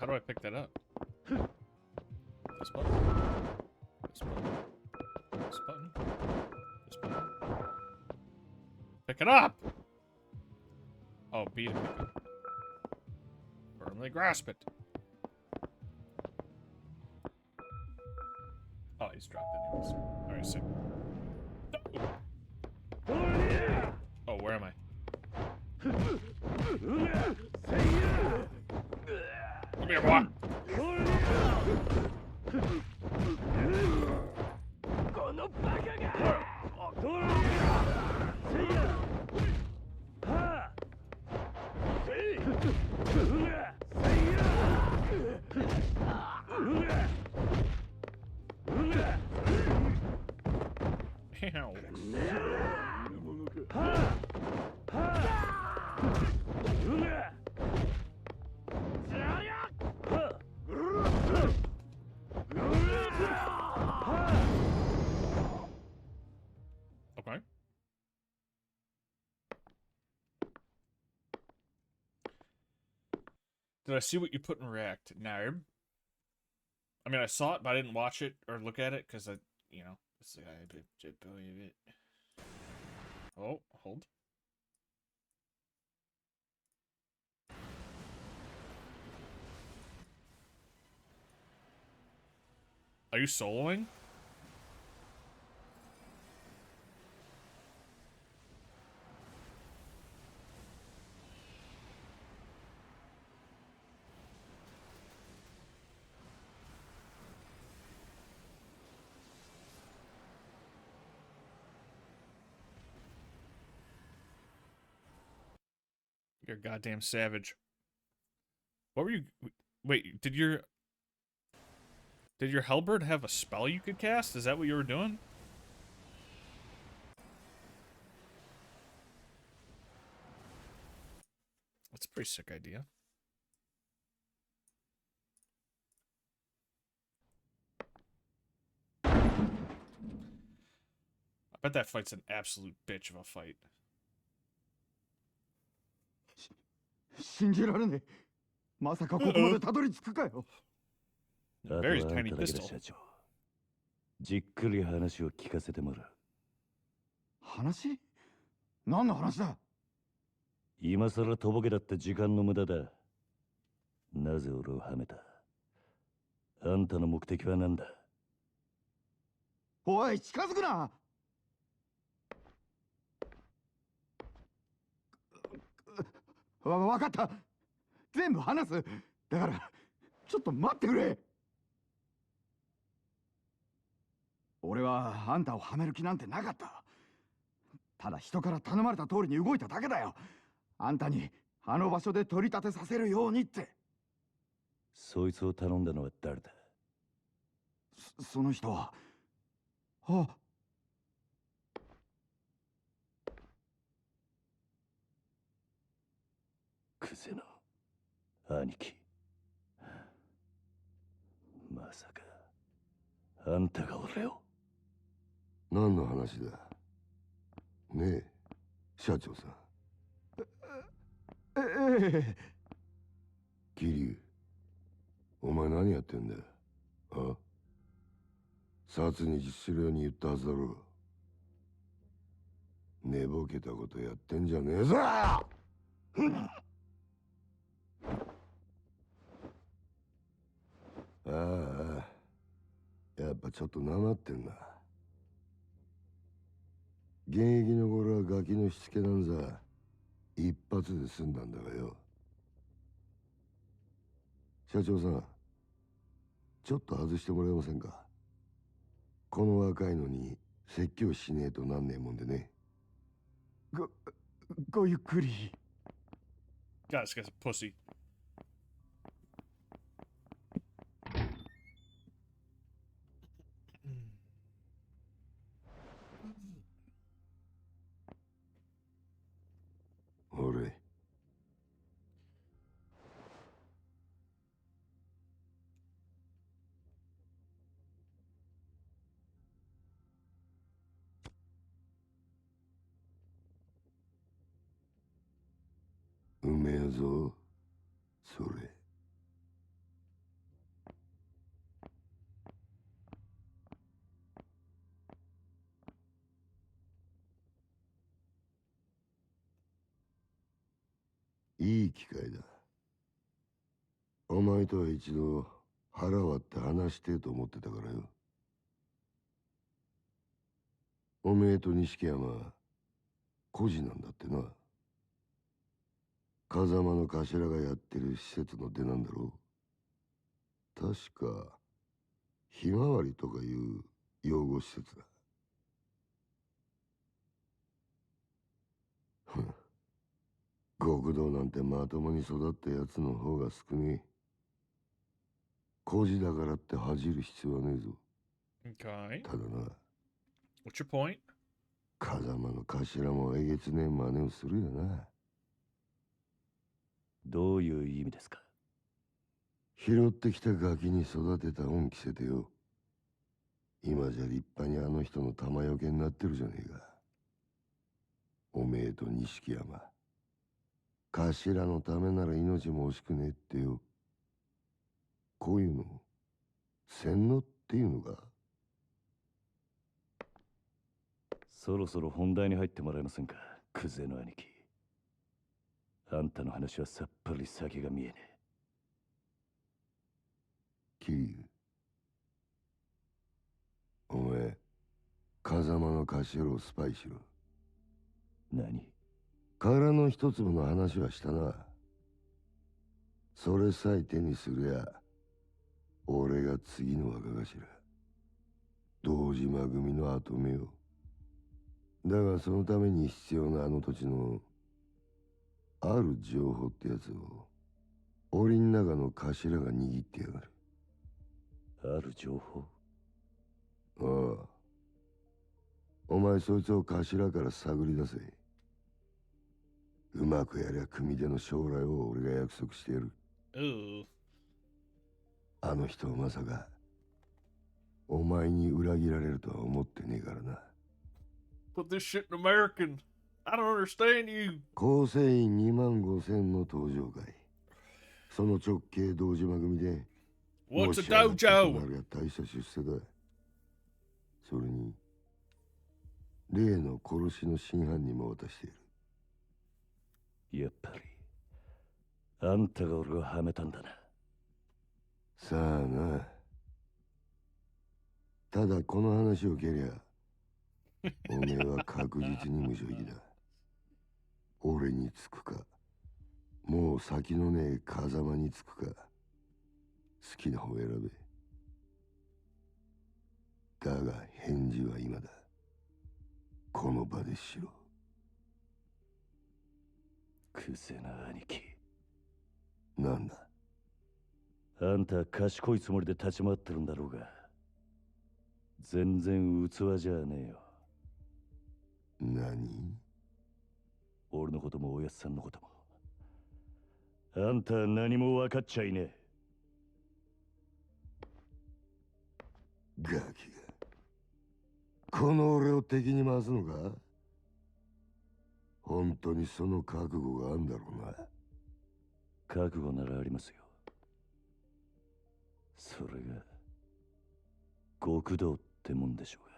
How do I pick that up? This button? This button? This button? This button? Pick it up! Oh, B to pick it up. Firmly grasp it. Oh, he's dropped it anyways. Alright, sick. Oh, where am I? Come here, boy! Ow. Okay. Did I see what you put in React? No. I mean, I saw it, but I didn't watch it or look at it because it's the guy I did believe it. Oh, hold. Are you soloing? You're a goddamn savage. What were you? Wait, did your halberd have a spell you could cast? Is that what you were doing? That's a pretty sick idea. I bet that fight's an absolute bitch of a fight. 信じられねえ。まさかここまでたどり着くかよ。あとはあんただけだ社長。じっくり話を聞かせてもらう。話？何の話だ？今さらとぼけだって時間の無駄だ。なぜ俺をはめた？あんたの目的は何だ？おい、近づくな！わかった。全部話す。だから、ちょっと待ってくれ。俺はあんたをはめる気なんてなかった。ただ人から頼まれた通りに動いただけだよ。あんたにあの場所で取り立てさせるようにって。そいつを頼んだのは誰だ？その人は。あ。クゼの兄貴。まさかあんたが俺を。何の話だねえ社長さん。桐生、お前何やってんだ？あ？殺に実するように言ったはずだろう。寝ぼけたことやってんじゃねえぞ！ああ、やっぱちょっとなまってんな。現役の頃はガキのしつけなんざ一発で済んだんだがよ。社長さん、ちょっと外してもらえませんか？この若いのに説教しねえとなんねえもんでね。ごゆっくり。God, this guy's a pussy. 俺。うめえぞ、それ。いい機会だ。お前とは一度腹割って話してえと思ってたからよ。おめえと錦山、孤児なんだってな。風間の頭がやってる施設の出なんだろう。確か、ひまわりとかいう養護施設だ。極道なんてまともに育ったやつの方が少ねえ。孤児だからって恥じる必要はねえぞ。Okay. ただな。What's your point? 風間の頭もえげつねえ真似をするよな。どういう意味ですか？拾ってきたガキに育てた恩着せてよ。今じゃ立派にあの人の玉よけになってるじゃねえか。おめえと錦山。頭のためなら命も惜しくねえってよ。こういうの洗脳っていうのか？そろそろ本題に入ってもらえませんか、クゼの兄貴。あんたの話はさっぱり先が見えねえ。桐生、お前風間の頭をスパイしろ。何？殻の一粒の話はしたな。それさえ手にすりゃ俺が次の若頭、堂島組の跡目よ。だがそのために必要なあの土地のある情報ってやつを檻の中の頭が握ってやがる。ある情報？ああ、お前そいつを頭から探り出せ。うまくやりゃ組手の将来を俺が約束してやる。あの人はまさかお前に裏切られるとは思ってねえからな。 Put this shit in American. I don't understand you. 構成員25000の登場会。その直系堂島組で What's a もしあったと dojo? なりゃ大した出世だ。それに例の殺しの真犯人も渡している。やっぱりあんたが俺をはめたんだな。さあな。ただこの話を蹴りゃおめえは確実に無所行きだ。俺につくか、もう先のねえ風間につくか、好きな方選べ。だが返事は今だ。この場でしろ。クゼな兄貴。なんだ？あんた賢いつもりで立ち回ってるんだろうが、全然器じゃねえよ。何？俺のこともおやっさんのことも。あんたは何も分かっちゃいねえ。ガキがこの俺を敵に回すのか？本当にその覚悟があんだろうな。覚悟ならありますよ。それが極道ってもんでしょうが。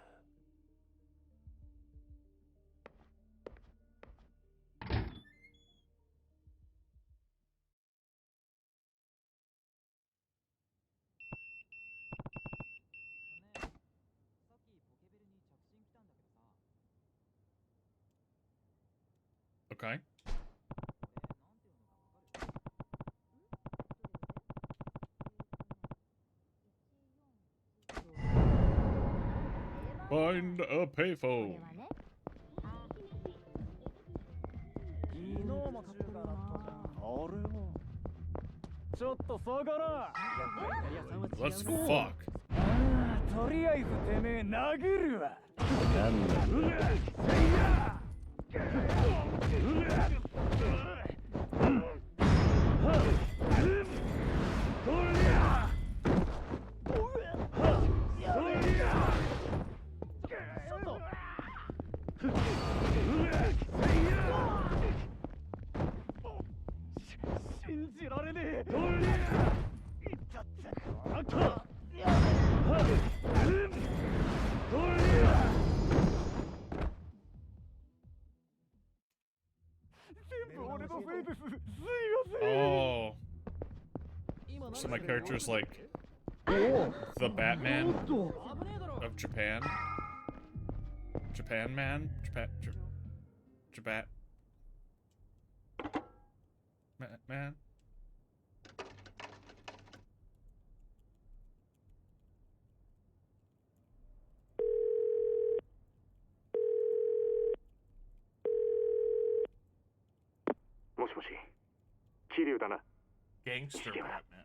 Okay. Find a payphone. ちょっと下がら。 Let's fuck. とりあえずてめえ殴るわ。なんだ。信じられねえ。Oh. So my character is like the Batman of Japan. Japan man? Japan man? もしもし、桐生だな。 Gangster Batman.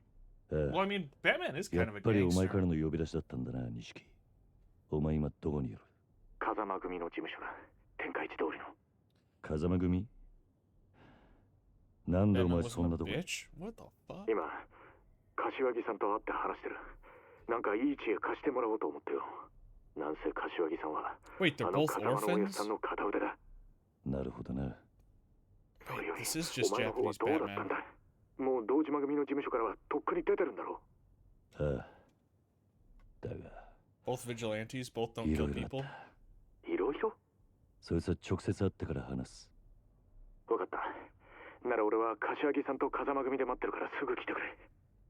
あ Well, I mean, Batman is や kind っ of a ぱりお前から gangster. の呼び出しだったんだな、錦。お前今どこにいる？風間組の事務所だ。天下一通りの。風間組？なんでお Batman 前 wasn't そん a なとこ？ bitch? What the fuck? 今、柏木さんと会って話してる。なんかいい知恵貸してもらおうと思ってよ。なんせ柏木さんは Wait, they're あの both 風間のおや orphans? さんの片腕だ。なるほどな。それよ Wait, り this is just お前の方は Japanese どうだったん Batman. だ。もう堂島組の事務所からはとっくに出てるんだろああ。だが Both vigilantes, both don't い kill ろいろあっ people. た。いろいろ？そいつは直接会ってから話す。分かった。なら俺は柏木さんと風間組で待ってるからすぐ来てくれ。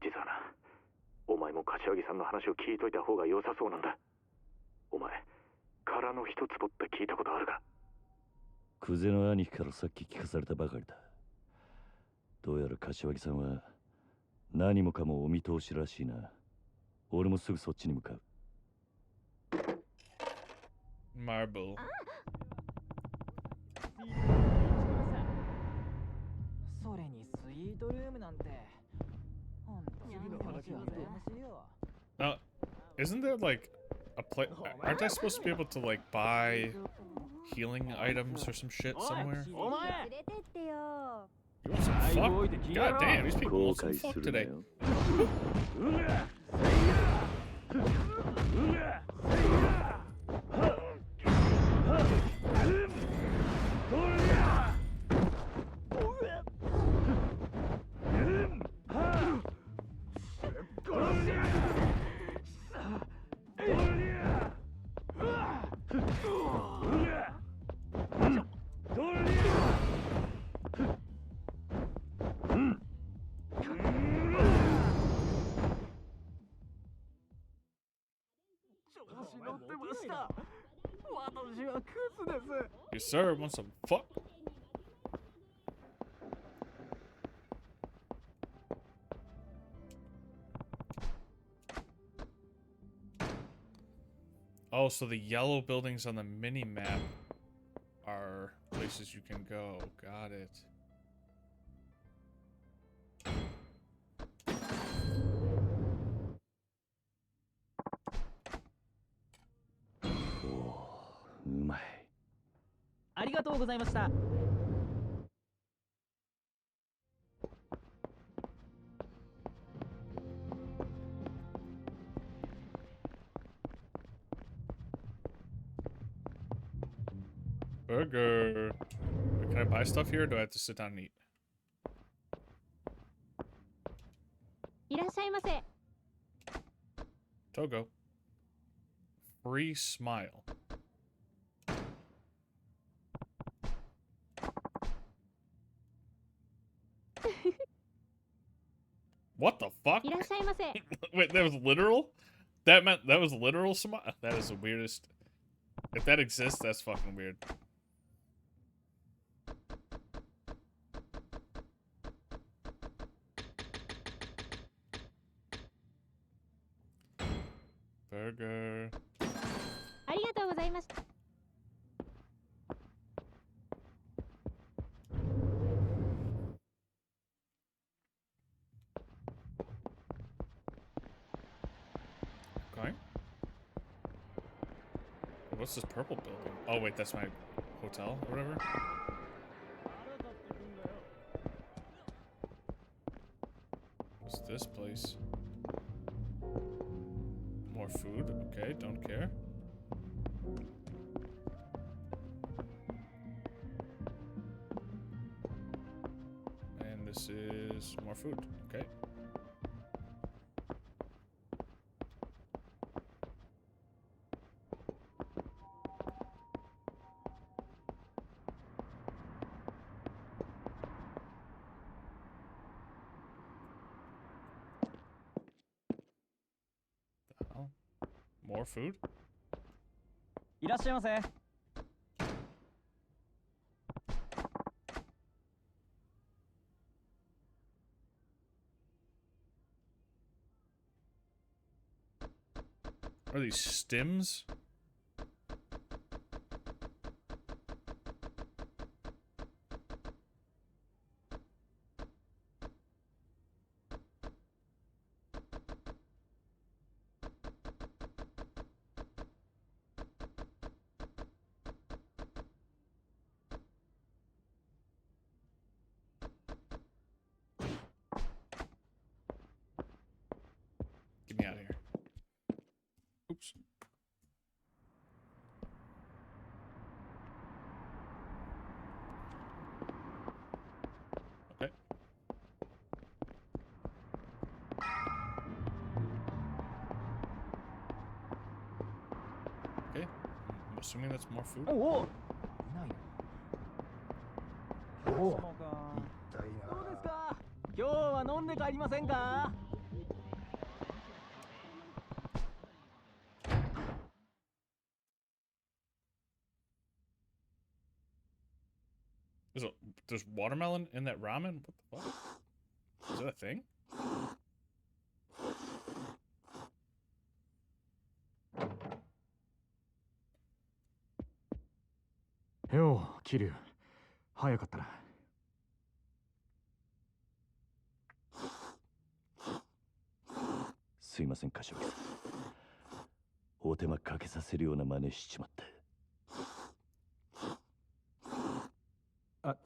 実はな、お前も柏木さんの話を聞いといた方が良さそうなんだ。お前、殻の一坪って聞いたことあるか？クゼの兄貴からさっき聞かされたばかりだ。どうやら柏木さんは何もかもお見通しらしいな。俺もすぐそっちに向かう。Marble. それにスイートルームなんて。Now, isn't there like a place? Aren't I supposed to be able to like buy healing items or some shit somewhere? You want some fuck? God damn, these people want some fuck today. Yes, sir. Want some fuck? Oh, so the yellow buildings on the mini map are places you can go. Got it. Oh, うまい。ありがとうございました。Burger. Can I buy stuff here or do I have to sit down and eat? いらっしゃいませ。 Togo. Free smile. What the fuck? いらっしゃいませ。 Wait, that was literal? That meant that was literal smile? That is the weirdest. If that exists, that's fucking weird. Burger. ありがとうございました。 Okay. What's this purple building? Oh wait, that's my hotel or whatever. What's this place? More food. Okay, don't care. And this is more food. Okay. More food? いらっしゃいませ。 Are these stims? Get me out of here. Oops. Okay. assuming that's more food. おお、そうか。どうですか、今日は飲んで帰りませんか。There's watermelon in that ramen? What the fuck? Is that a thing?よう、桐生。早かったな。すいません、柏木さん。お手間かけさせるような真似しちまって。は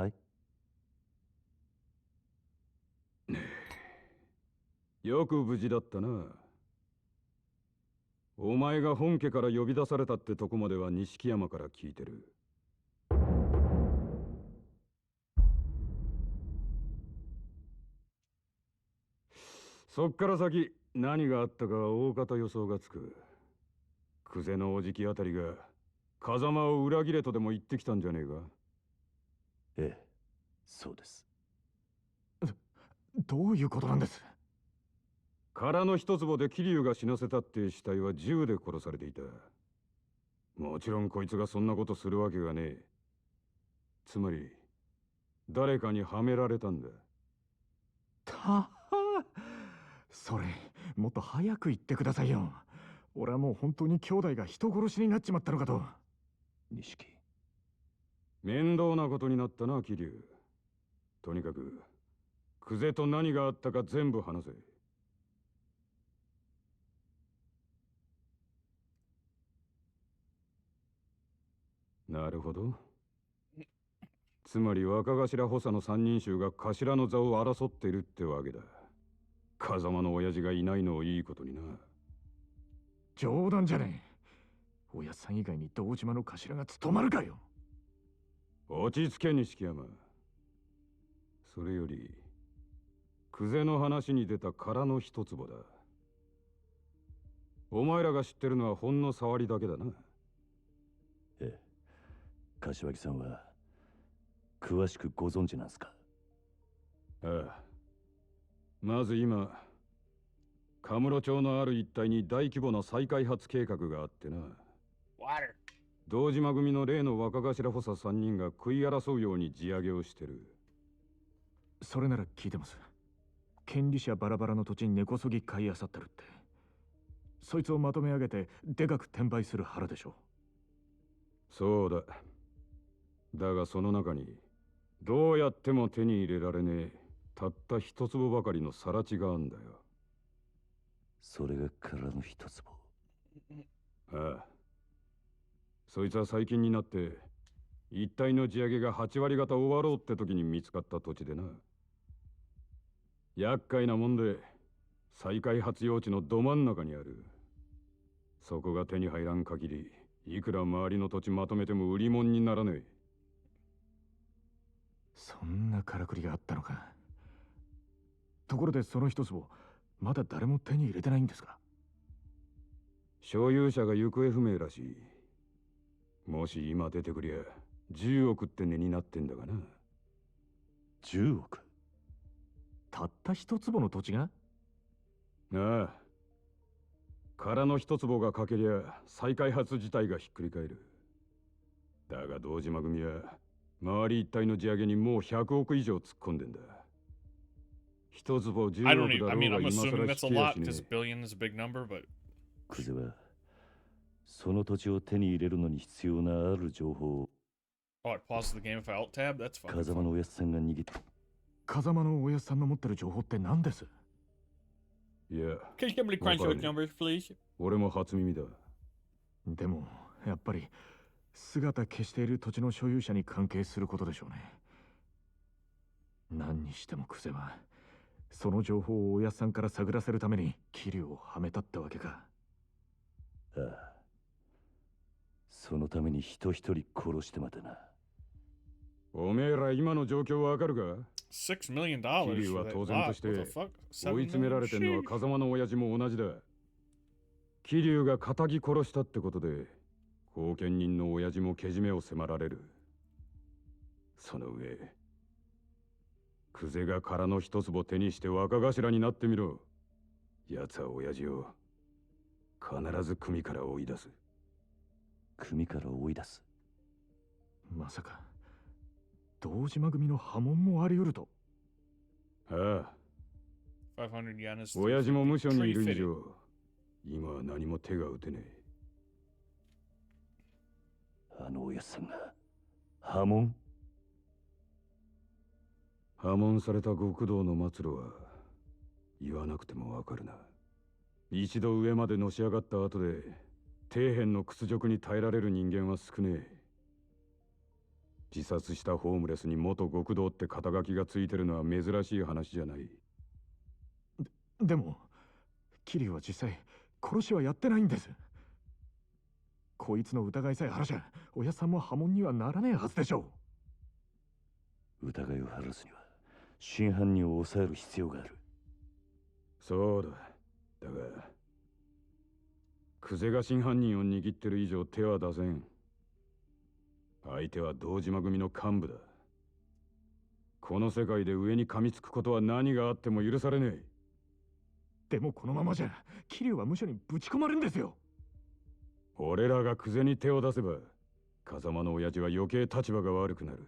い。よく無事だったな。お前が本家から呼び出されたってとこまでは錦山から聞いてる。そっから先何があったかは大方予想がつく。久世のおじきあたりが風間を裏切れとでも言ってきたんじゃねえか。ええ、そうです。どういうことなんです？殻の一坪で桐生が死なせたって死体は銃で殺されていた。もちろんこいつがそんなことするわけがねえ。つまり誰かにはめられたんだ。それもっと早く言ってくださいよ。俺はもう本当に兄弟が人殺しになっちまったのかと。錦、面倒なことになったな桐生。とにかく久世と何があったか全部話せ。なるほど。つまり若頭補佐の三人衆が頭の座を争っているってわけだ。風間の親父がいないのをいいことにな。冗談じゃねえ。親さん以外に堂島の頭が務まるかよ。落ち着け錦山。それより久世の話に出た殻の一坪だ。お前らが知ってるのはほんの触りだけだな。ええ、柏木さんは詳しくご存知なんすか？ああ。まず今カムロ町のある一帯に大規模な再開発計画があってな。堂島組の例の若頭補佐3人が食い争うように地上げをしてる。それなら聞いてます。権利者バラバラの土地に根こそぎ買い漁ってるって。そいつをまとめ上げてでかく転売する腹でしょ。そうだ。だがその中にどうやっても手に入れられねえたった一坪ばかりの更地があんだよ。それが殻の一坪。ああ。そいつは最近になって一帯の地上げが8割方終わろうって時に見つかった土地でな。厄介なもんで再開発用地のど真ん中にある。そこが手に入らん限りいくら周りの土地まとめても売り物にならねえ。そんなからくりがあったのか。ところでその一坪まだ誰も手に入れてないんですか？所有者が行方不明らしい。もし今出てくりゃ10億って値になってんだがな。10億？たった一坪の土地が？ああ。殻の一坪が欠けりゃ再開発自体がひっくり返る。だが堂島組は周り一帯の地上げにもう100億以上突っ込んでんだ。一坪10億だろうが今更引きやしねえ。久世はその土地を手に入れるのに必要なある情報を風間のおやっさんが握って。風間のおやっさんの持ってる情報って何です？いや、please? 俺も初耳だ。でもやっぱり姿消している土地の所有者に関係することでしょうね。何にしても久世はその情報をおやっさんから探らせるために桐生をはめたってわけか。ああ。そのために人一人殺してまでな。おめえら今の状況わかるか？ $6 million 桐生 for は that 当然 lot. として What the fuck? 追い $7 詰めら million? れてるのは Sheesh. 風間の親父も同じだ。桐生が仇殺したってことで後見人の親父もけじめを迫られる。その上久世が殻の一坪手にして若頭になってみろ。奴は親父を必ず組から追い出す。組から追い出す。まさか堂島組の波紋もあり得ると。ああ、500 yen is 親父も無所にいる pretty 以 fitting. 上今は何も手が打てねえ。あのおやっさんが波紋？破門された極道の末路は言わなくてもわかるな。一度上までのし上がった後で底辺の屈辱に耐えられる人間は少ねえ。自殺したホームレスに元極道って肩書きがついてるのは珍しい話じゃない。でも桐生は実際殺しはやってないんです。こいつの疑いさえ晴らしゃおやっさんも波紋にはならねえはずでしょう。疑いを晴らすには真犯人を抑える必要がある。そうだ。だが久世が真犯人を握ってる以上手は出せん。相手は堂島組の幹部だ。この世界で上に噛みつくことは何があっても許されねえ。でもこのままじゃ桐生は無所にぶち込まれるんですよ。俺らが久世に手を出せば風間の親父は余計立場が悪くなる。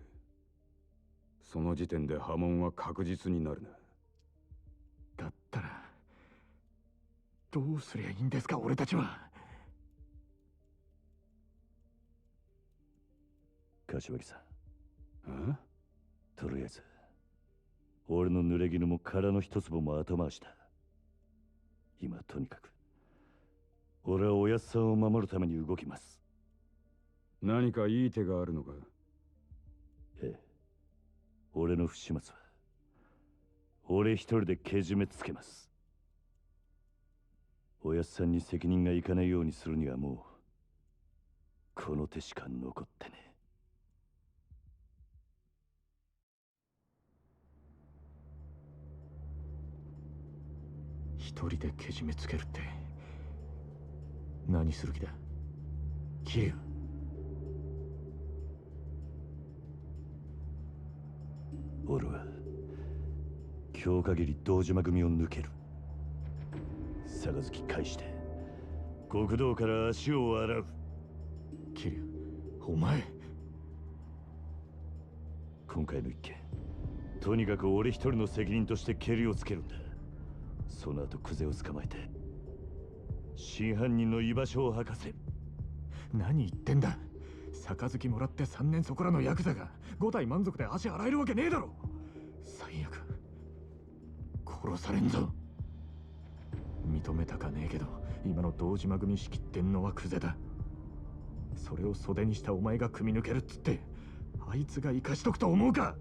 その時点で波紋は確実になるな。だったらどうすりゃいいんですか俺たちは。柏木さん。あ？とりあえず俺の濡れ衣も殻の一粒も後回しだ。今とにかく俺はおやっさんを守るために動きます。何かいい手があるのか？ええ。俺の不始末は俺一人でけじめつけます。おやっさんに責任がいかないようにするにはもうこの手しか残ってね。一人でけじめつけるって何する気だ桐生。俺は今日限り堂島組を抜ける。杯返して極道から足を洗う。桐生、お前。今回の一件とにかく俺一人の責任としてケリをつけるんだ。その後久世を捕まえて真犯人の居場所を吐かせる。何言ってんだ。杯もらって3年そこらのヤクザが5体満足で足洗えるわけねえだろ。最悪殺されんぞ。認めたかねえけど今の堂島組仕切ってんのは久世だ。それを袖にしたお前が組み抜けるっつってあいつが生かしとくと思うか。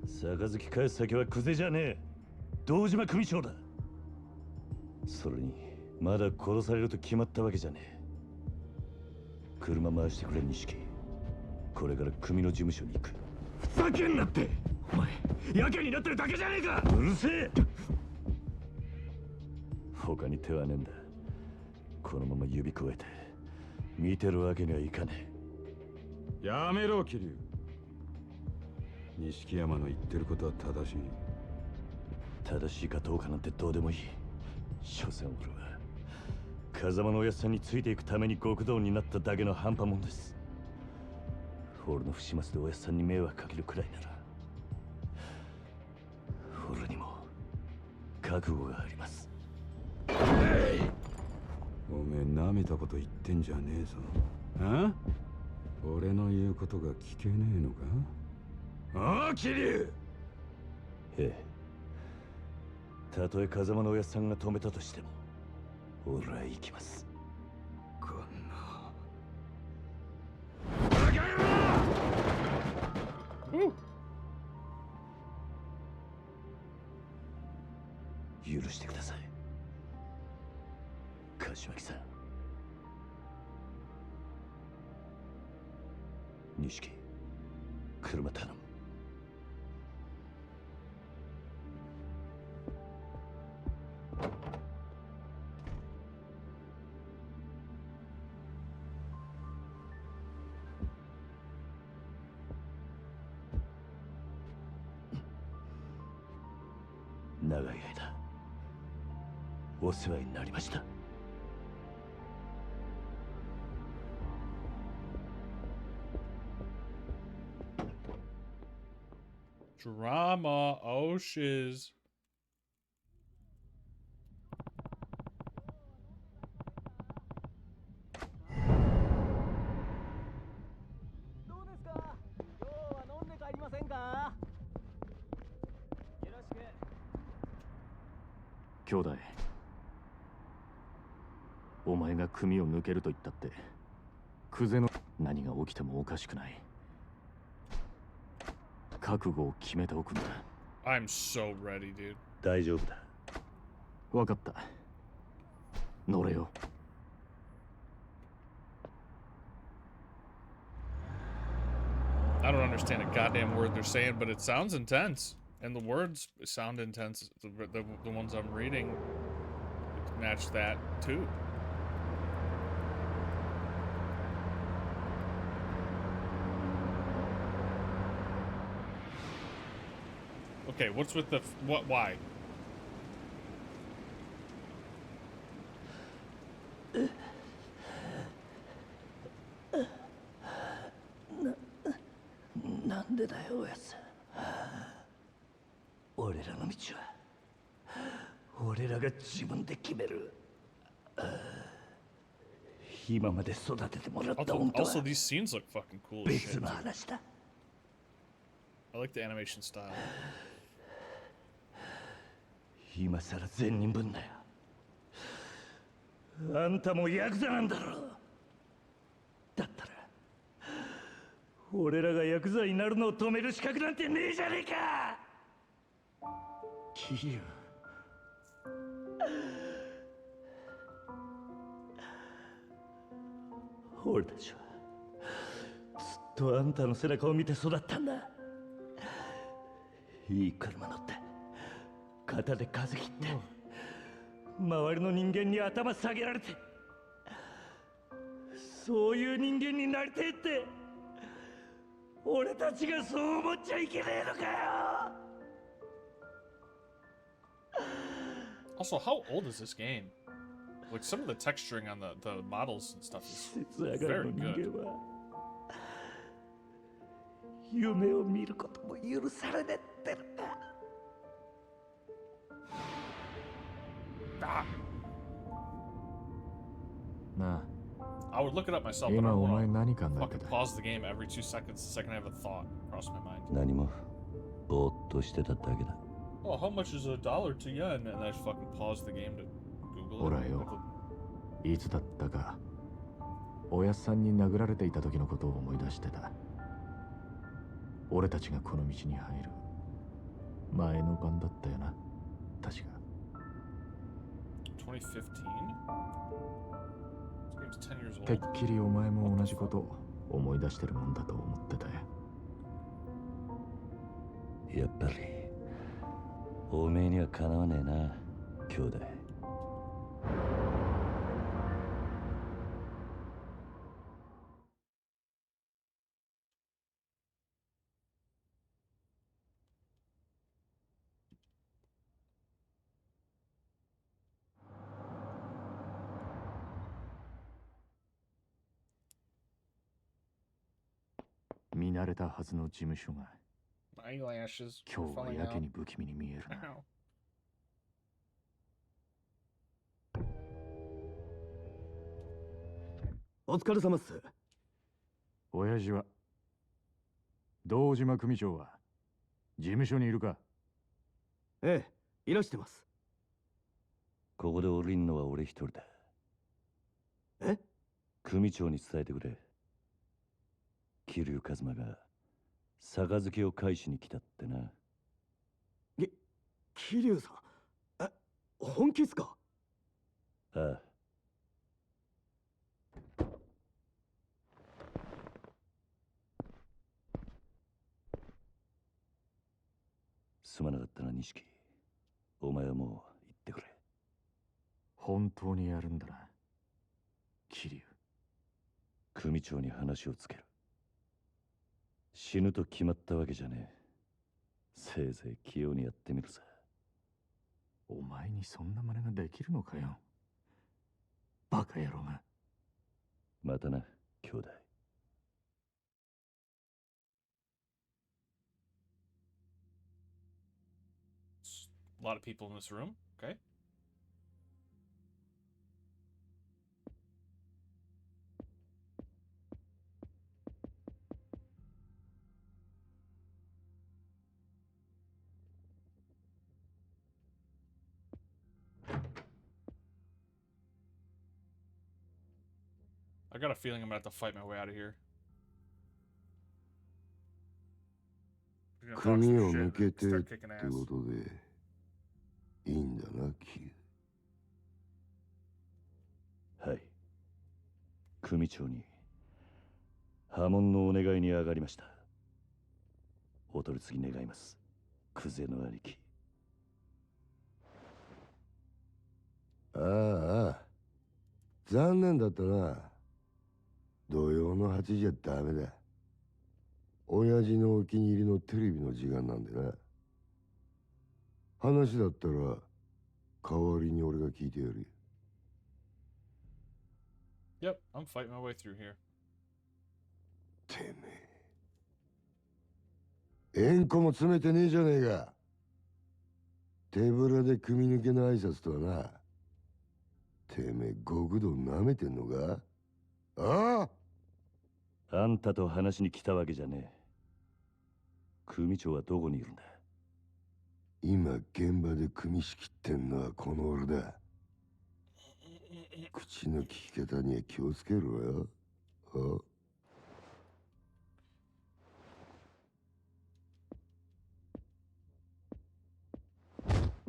杯返す先は久世じゃねえ、堂島組長だ。それにまだ殺されると決まったわけじゃねえ。車回してくれ錦。これから組の事務所に行く。ふざけんなって。お前やけになってるだけじゃねえか。うるせえ。他に手はねえんだ。このまま指くわえて見てるわけにはいかねえ。やめろ桐生。錦山の言ってることは正しい。正しいかどうかなんてどうでもいい。所詮俺は風間のおやっさんについていくために極道になっただけの半端もんです。俺の不始末でおやっさんに迷惑かけるくらいなら俺にも覚悟があります。おめえ舐めたこと言ってんじゃねえぞ。あ？俺の言うことが聞けねえのか？ああ桐生。ええ。たとえ風間のおやっさんが止めたとしても俺は行きます。こんなバカ野郎！許してください柏木さん。錦、車頼む。長い間お世話になりました。Drama. Oh shiz. どうですか？今日は飲んで帰りませんか？よろしく。兄弟、お前が組を抜けると言ったってクゼの何が起きてもおかしくない。覚悟を決めておくんだ。 I'm so ready, dude. 大丈夫だ。分かった。乗れよ。I don't understand a goddamn word they're saying, but it sounds intense. And the words sound intense. The ones I'm reading match that too. Okay, what's with the what? Why?なんでだよ、おやつ。俺らの道は俺らが自分で決める。今まで育ててもらった本当は Also, these scenes look fucking cool as 別 shit. の話だ。 I like the animation style. 今さら善人ぶんなよ。あんたもヤクザなんだろ。だったら俺らがヤクザになるのを止める資格なんてねえじゃねえか。桐生、俺たちはずっとあんたの背中を見て育ったんだ。いい車乗って肩で風切って、周りの人間に頭下げられて、そういう人間になりてえって俺たちがそう思っちゃいけねえのかよ。 Also, how old is this game? Like, some of the texturing on the models and stuff is very good. 夢を見ることも許されねってる。なあ、 I would look it up myself, but I 今 don't お前 want 何考 to え fucking てた？ pause the game every 2 seconds the second I have a thought cross my mind. 何もぼーっとしてただけだ。 Oh, how much is $1 to yen? And I just fucking pause the game to Google ほら it. よ、いつだったかおやっさんに殴られていた時のことを思い出してた。俺たちがこの道に入る前の晩だったよな、確か。 2015? This game's 10 years てっ old. きりお前も同じことを思い出してるもんだと思ってたよ。やっぱりおめえにはかなわねえな、兄弟。見慣れたはずの事務所が My eyelashes 今 are 日は falling やけ out. に不気味に見えるな。 Ow. お疲れ様っす。親父は堂島組長は事務所にいるか？ええ、いらしてます。ここで降りんのは俺一人だ。え？組長に伝えてくれ。桐生一馬が杯を返しに来たってな。桐生さん、え、本気っすか？ああ。すまなかったな、錦。お前はもう行ってくれ。本当にやるんだな、桐生。組長に話をつける。死ぬと決まったわけじゃねえ。せいぜい器用にやってみるさ。お前にそんな真似ができるのかよ。バカ野郎が。またな、兄弟。A lot of people in this room. Okay. I got a feeling I'm gonna have to fight my way out of here. 組を抜けてってことでいいんだな、キはい。組長に破門のお願いに上がりました。お取り次ぎ願います。クゼの兄貴。ああ、残念だったな。土曜の8時じゃダメだ。親父のお気に入りのテレビの時間なんでな。話だったら代わりに俺が聞いてやる。Yep, I'm fighting my way through here. てめえ。縁故も詰めてねえじゃねえか。手ぶらで組抜けの挨拶とはな。てめえ極道舐めてんのか？ああ？あんたと話に来たわけじゃねえ。組長はどこにいるんだ？今現場で組み仕切ってんのはこの俺だ。口の利き方には気をつけろよ。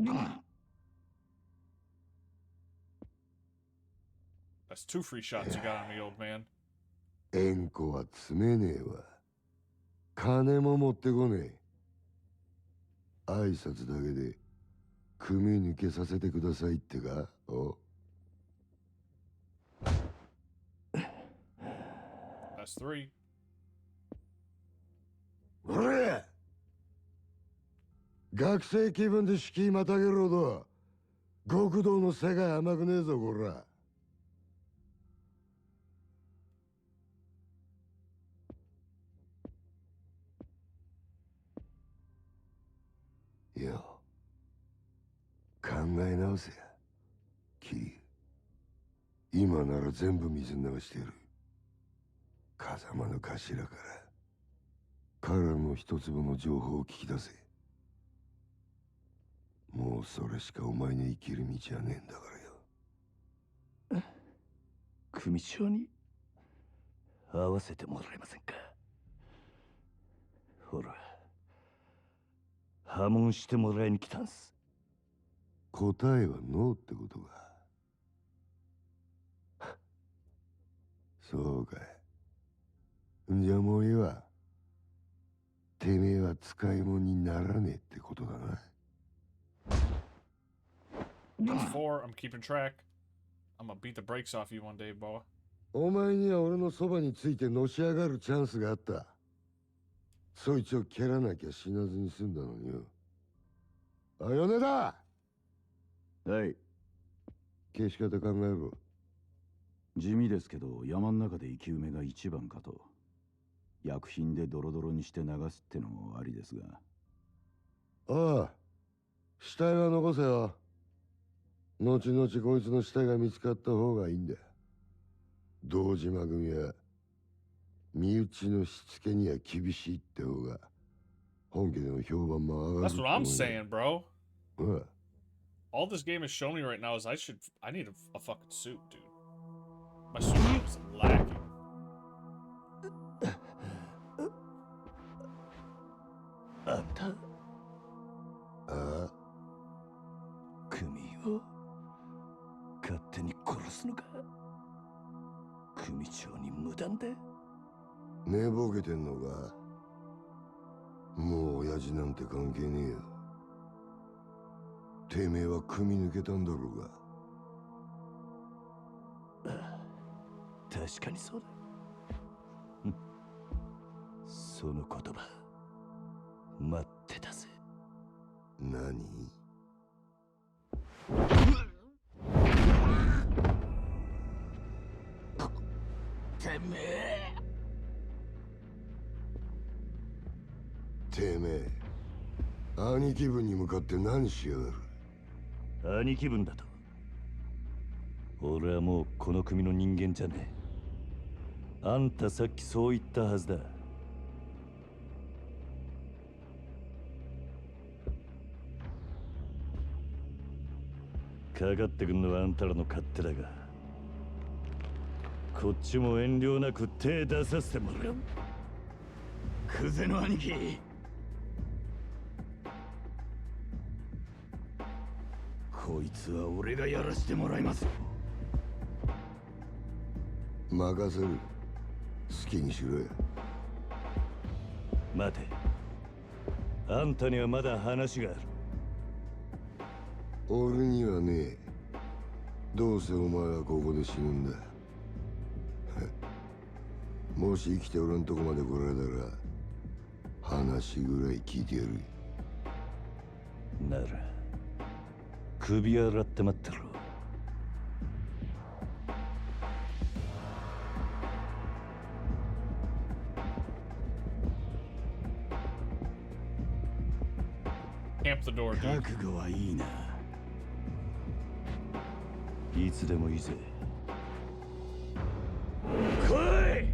あThat's 2 free shots you got on me, old man. 縁故は詰めねえわ。金も持ってこねえ。挨拶だけで組抜けさせてくださいってか？おThat's 3. おれ！学生気分で敷居またげるほど極道の世界甘くねえぞ、こら。よ、考え直せや、キリ。今なら全部水流してやる。風間の頭から彼の一粒の情報を聞き出せ。もうそれしかお前の生きる道はねえんだからよ。組長に会わせてもらえませんか？ほら、破門してもらいに来たんす。答えはノーってことか。そうかい。じゃあもういいわ。てめえは使い物にならねえってことだな。That's 4. I'm keeping track. I'm gonna beat the brakes off you one day, boy. お前には俺のそばについてのし上がるチャンスがあった。そいつを蹴らなきゃ死なずに済んだのによ。あ、米田！はい。消し方考えろ。地味ですけど、山の中で生き埋めが一番かと。薬品でドロドロにして流すってのもありですが。ああ、死体は残せよ。後々こいつの死体が見つかった方がいいんだ。堂島組は身内のしつけには厳しいって方が本家での評判も上がる。 That's what I'm saying, bro. What? All this game is showing me right now is I need a fucking suit, dude. My suit game is lacking. あんた、ああ、組を勝手に殺すのか？組長に無断で？寝ぼけてんのか？もう親父なんて関係ねえよ。てめえは組抜けたんだろうが。ああ、確かにそうだ。その言葉待ってたぜ。何？てめえ、兄貴分に向かって何しやがる。兄貴分だと。俺はもうこの組の人間じゃねえ。あんたさっきそう言ったはずだ。かかってくんのはあんたらの勝手だが、こっちも遠慮なく手出させてもらう。クゼの兄貴、こいつは俺がやらせてもらいます。任せる。好きにしろよ。待て、あんたにはまだ話がある。俺にはねえ。どうせお前はここで死ぬんだ。もし生きて俺んとこまで来られたら話ぐらい聞いてやる。なら首洗って待ってろ。Amp the door, dude. 覚悟はいいな。いつでもいいぜ。来い。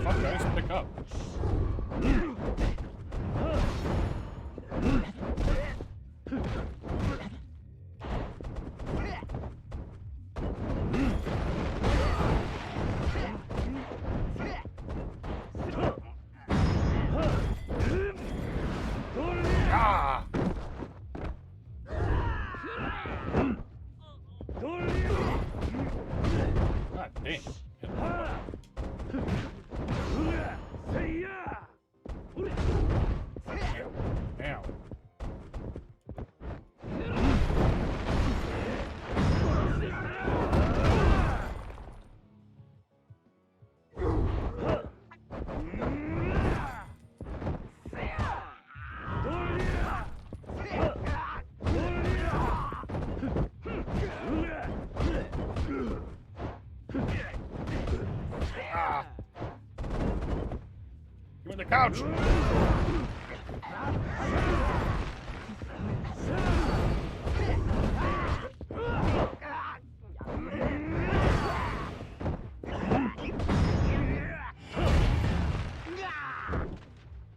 Fuck, guys, pick up. Ah! God damn. Ow. Ah. You're in the couch.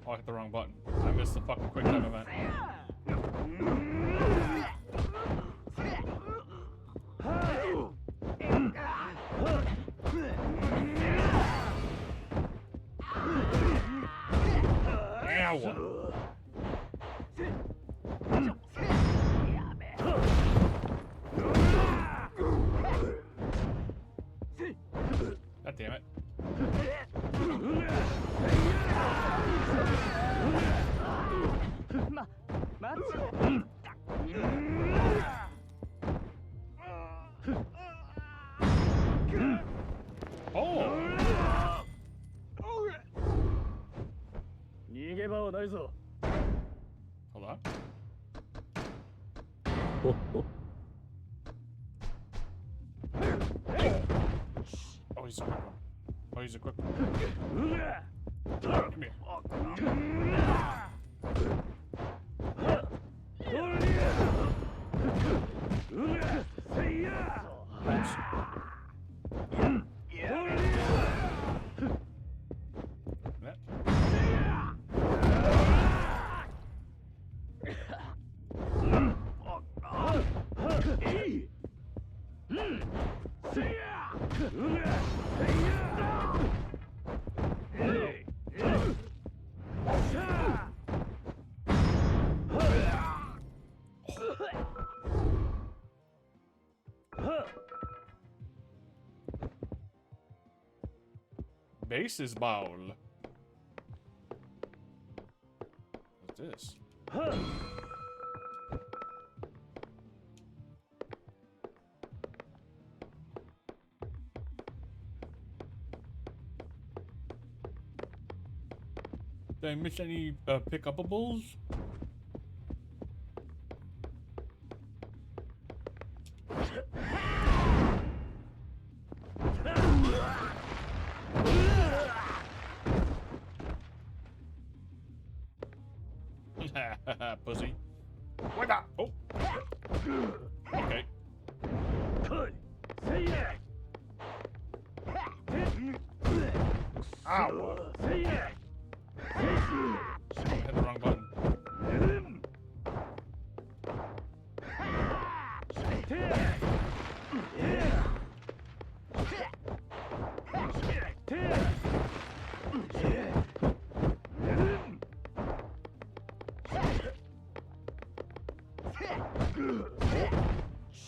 Oh, I hit the wrong button. I missed the fucking quick time event. Ow! God damn it. Oh! 逃げ場はないぞ。 Hold on. Oh, he's a quick one. Oh, he's a quick one. Come here. Baseball. What's this? Did I miss any pick-upables? Pussy. What the? Oh. Okay. Ow. I hit the wrong button.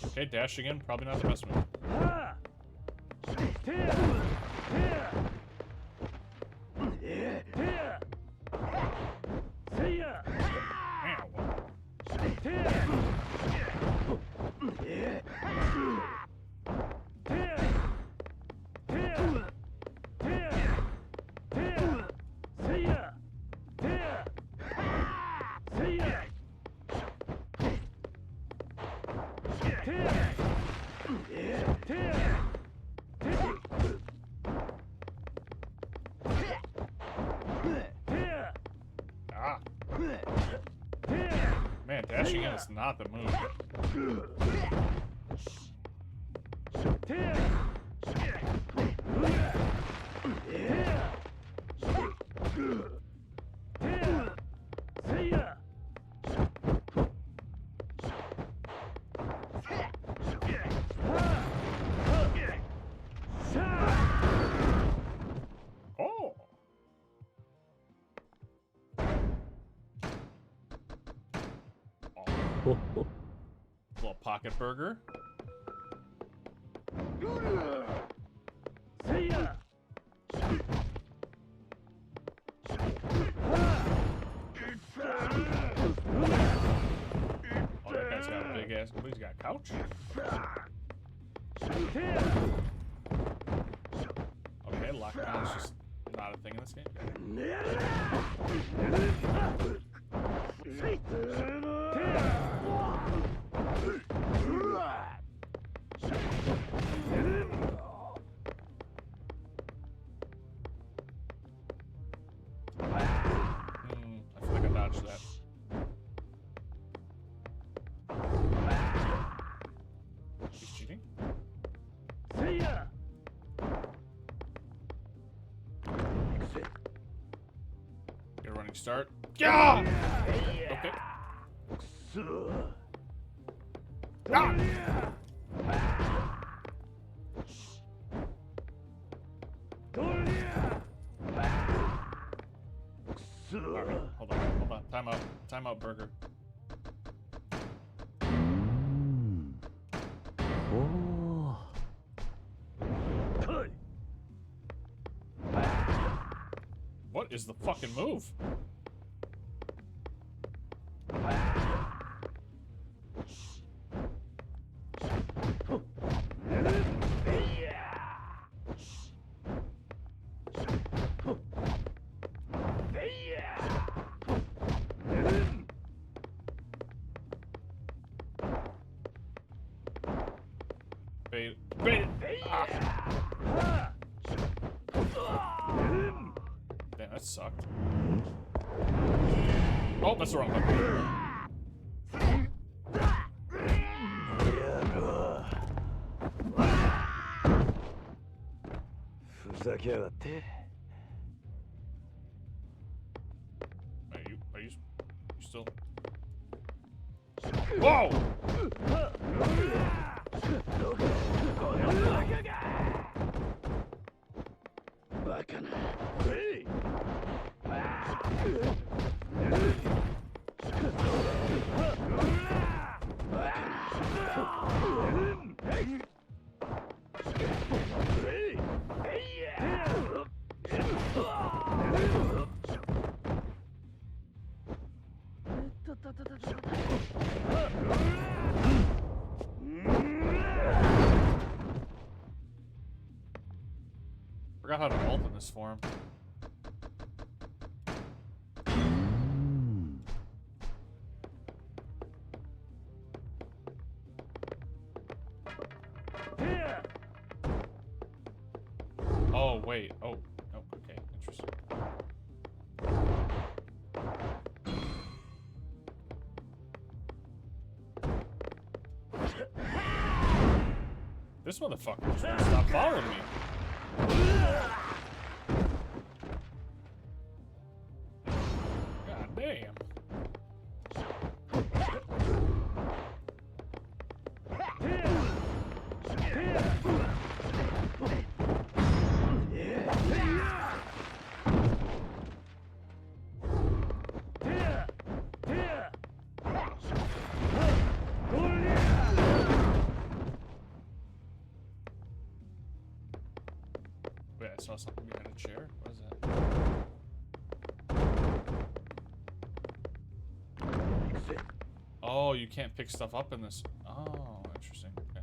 Okay, dashing in, probably not the best move. Ah. Man, dashing in is not the move. Oh. Little pocket burger. Oh, that guy's got a big ass. What, he's got a couch? Okay, lockdown is just not a thing in this game. I feel like I dodged that. He's cheating? Get a running start. Yeah! Okay. Ah! Alright, hold on. Time out, burger. Oh. What is the fucking move? Bait it! Ah. Damn, that sucked. Oh, that's the wrong button. Are you still? Whoa! Forgot how to ult in this form. Oh, wait. Oh, okay. Interesting. This motherfucker just won't stop following me. God damn. Wait, I saw something behind a chair. What is that? Oh, you can't pick stuff up in this. Oh, interesting. Okay.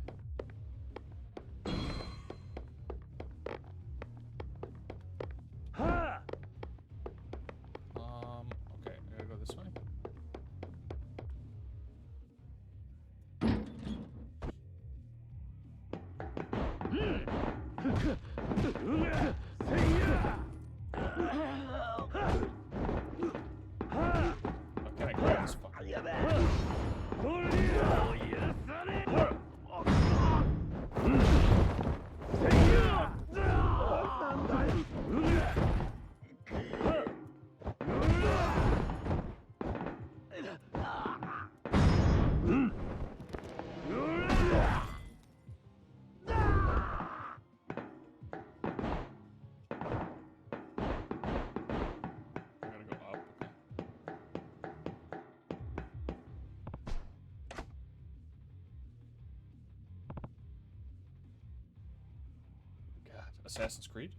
Okay, I gotta go this way. How can I grab this fucker? Assassin's Creed?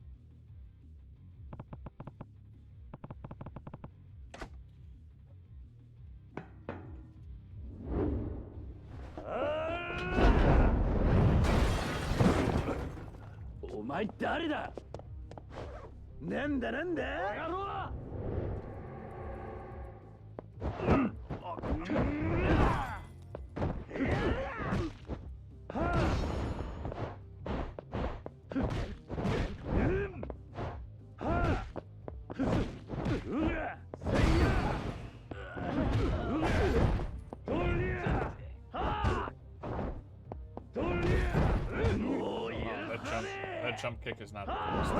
That jump kick is not the greatest.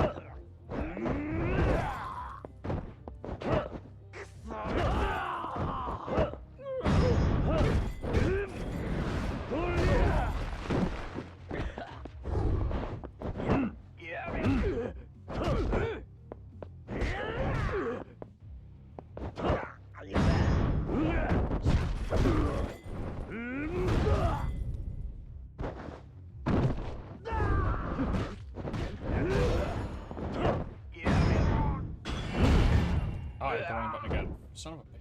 I hit the wrong button again. Son of a bitch.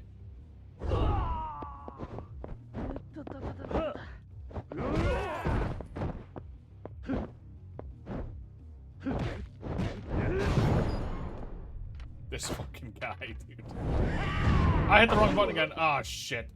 This fucking guy, dude. I hit the wrong button again. Ah, oh, shit.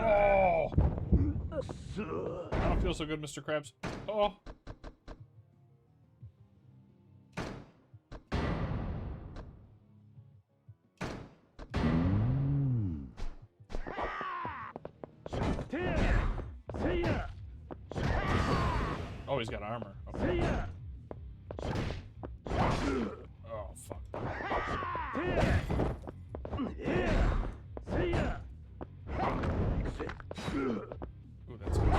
Oh! I don't feel so good, Mr. Krabs. Oh. Oh, he's got armor. Okay. Oh, fuck. Ooh, that's good.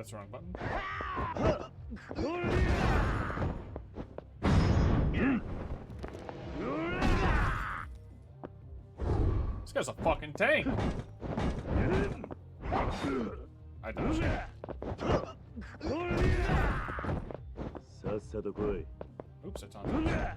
that's the wrong button. This guy's a fucking tank. I dodged it. さっさと来い。 Oops, I taunted him.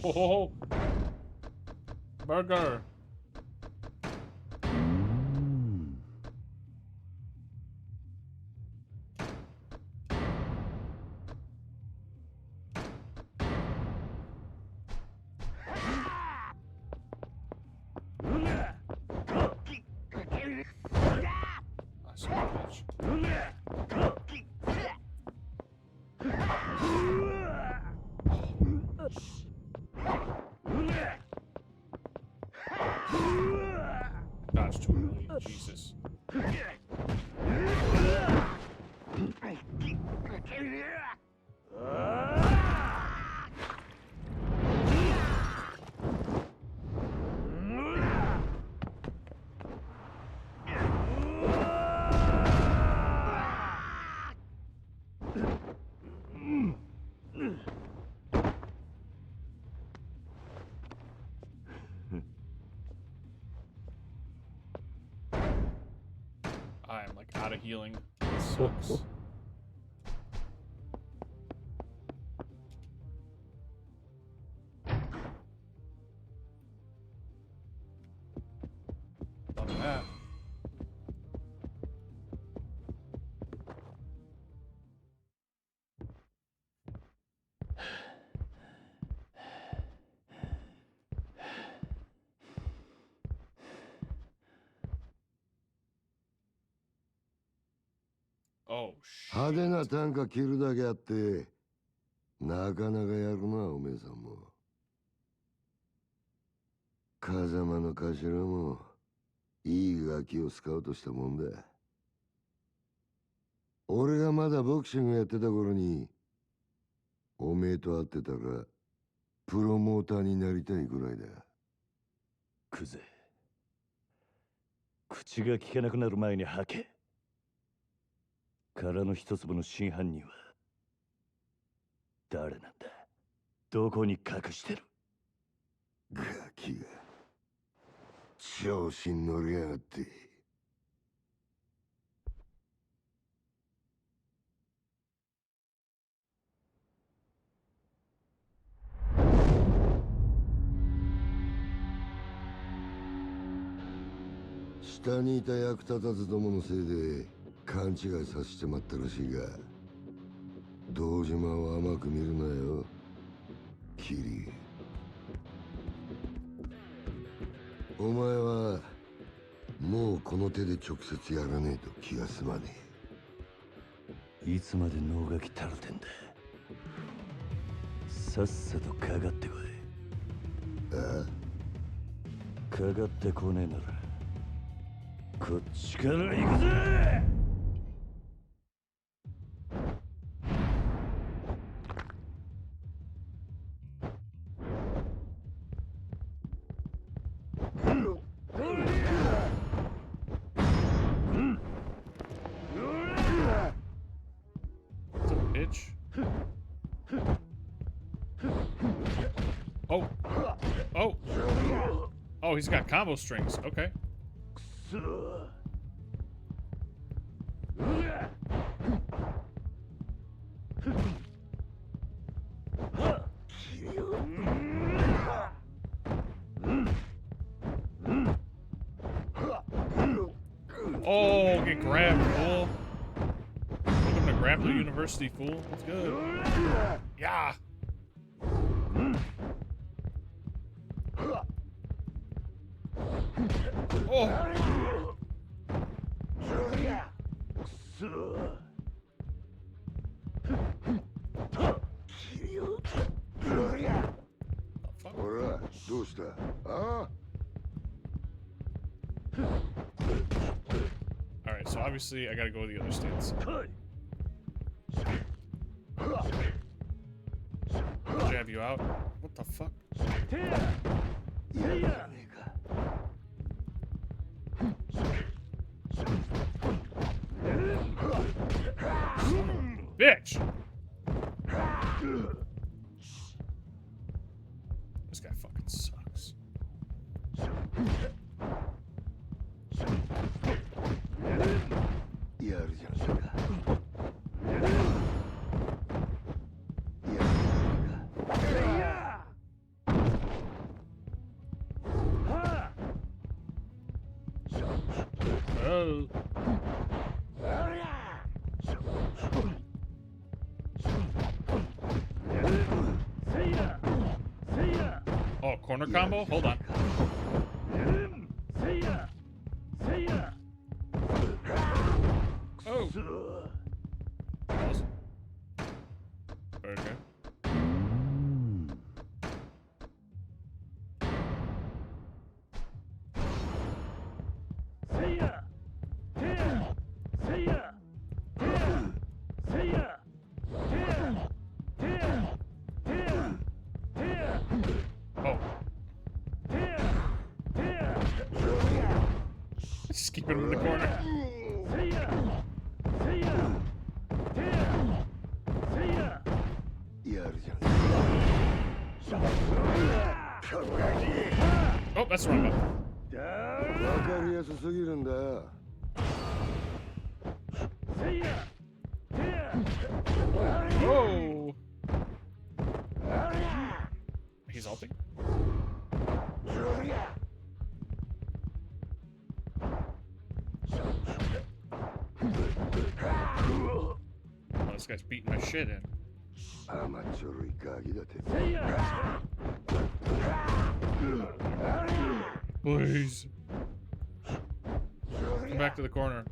Oh, burger. Dodge 2 million, Jesus. I am like out of healing. This sucks. Love that. Oh, 派手な短歌切るだけあってなかなかやるなおめえさんも。風間の頭もいいガキをスカウトしたもんだ。俺がまだボクシングやってた頃におめえと会ってたらプロモーターになりたいぐらいだ。クゼ、口が聞けなくなる前に吐け。殻の一粒の真犯人は誰なんだ？どこに隠してる？ガキが調子に乗りやがって。下にいた役立たずどものせいで勘違いさせてまったらしいが、堂島を甘く見るなよ、キリ。お前はもうこの手で直接やらねえと気が済まねえ。いつまで脳がきたるてんだ。さっさとかかってこい。ああ？かかってこねえならこっちから行くぜ。Oh. Oh. Oh, he's got combo strings. Okay. Oh, get grabbed, fool. Welcome to Grappler University, fool. That's good. Yeah. Oh! Alright, どうした？あ? Alright, so obviously I gotta go to the other stance. Jab you out. What the fuck? Bitch! This guy fucking sucks. Oh. Oh, corner combo? Hold on. Oh. Pause. Okay. Oh. Just keep him in the corner. Oh, that's the wrong button. わかりやすすぎるんだよ。Whoa! He's ulting. Oh, this guy's beating my shit in. Please. Come back to the corner.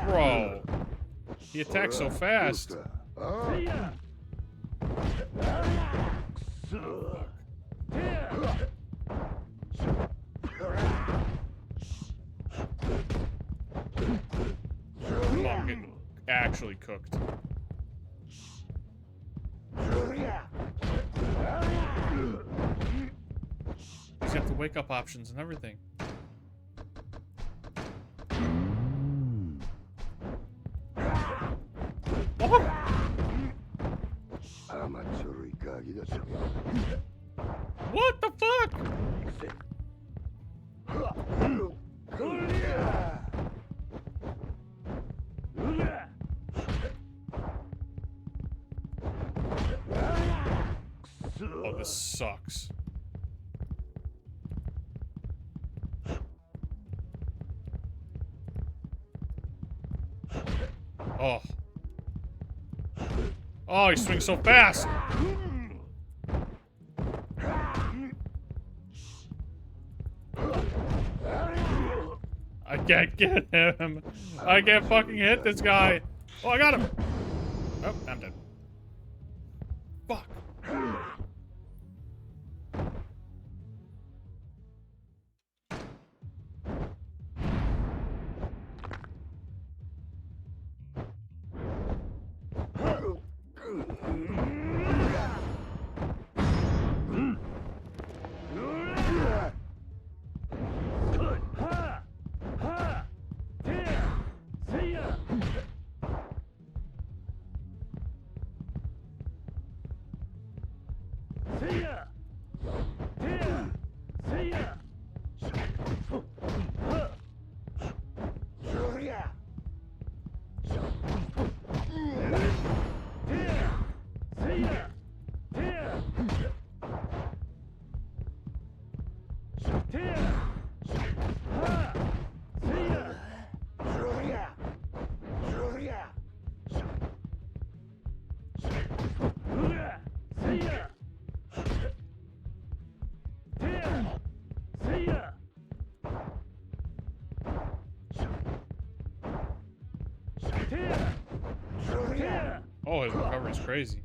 Bro. He attacks so fast. Come on, get actually cooked. He's got the wake up options and everything. What the fuck? Oh, this sucks. Oh. Oh, he swings so fast. I can't get him. I can't fucking hit this guy. Oh, I got him. Oh, I'm dead. Fuck. Oh, his recovery's crazy.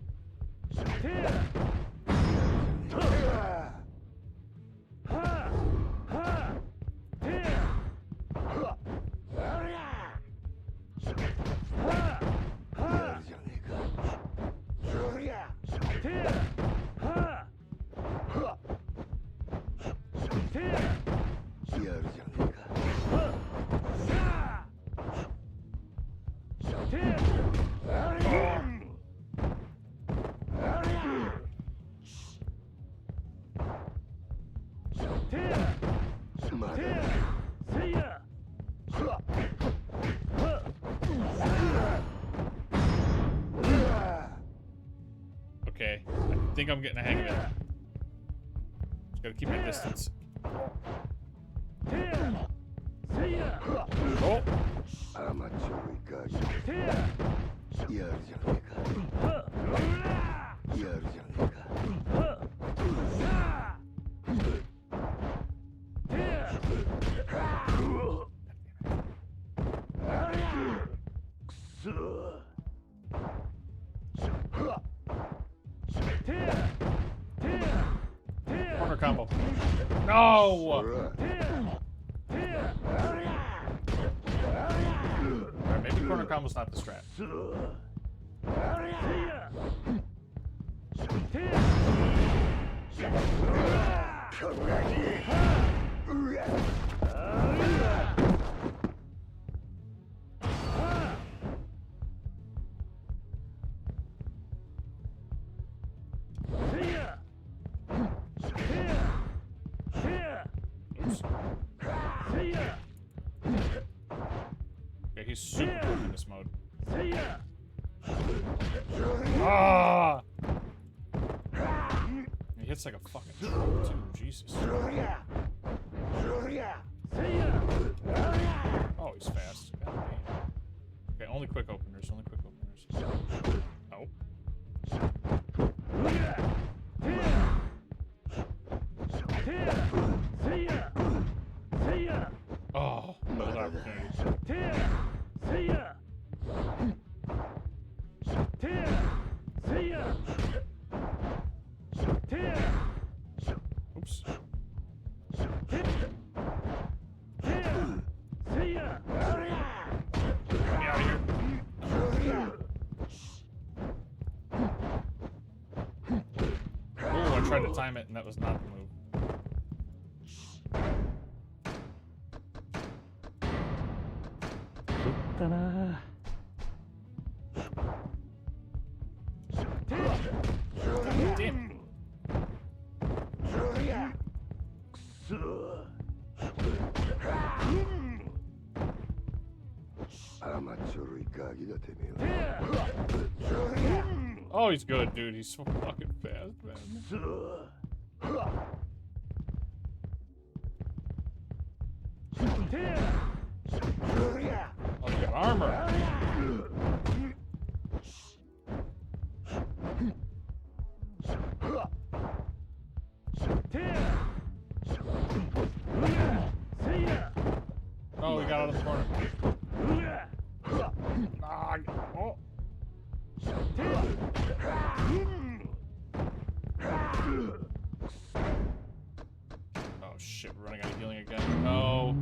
Okay, I think I'm getting a hang of it. Just gotta keep my distance. Oh! Corner combo. No! Alright, maybe corner combo's not the strat. Okay, he's super good in this mode. Ah! He hits like a fucking truck too, Jesus. Oh, he's fast. God damn. Okay, only quick openers, only quick openers. Oh. Oh, another opportunity. Oops. Get me out of here. Oh, I tried to time it and that was not the move. Damn. Oh, he's good, dude. He's so fucking fast, man. Oh, you got armor. Oh, we got out of the corner. Ah, oh. Oh shit, we're running out of healing again. No.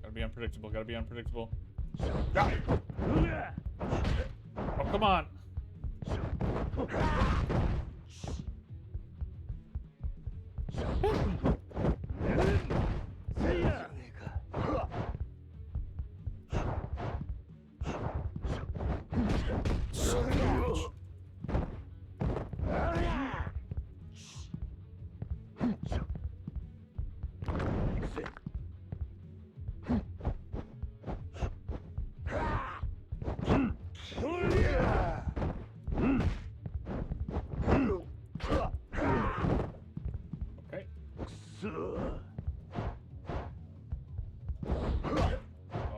Gotta be unpredictable, gotta be unpredictable. Ah. Oh, come on.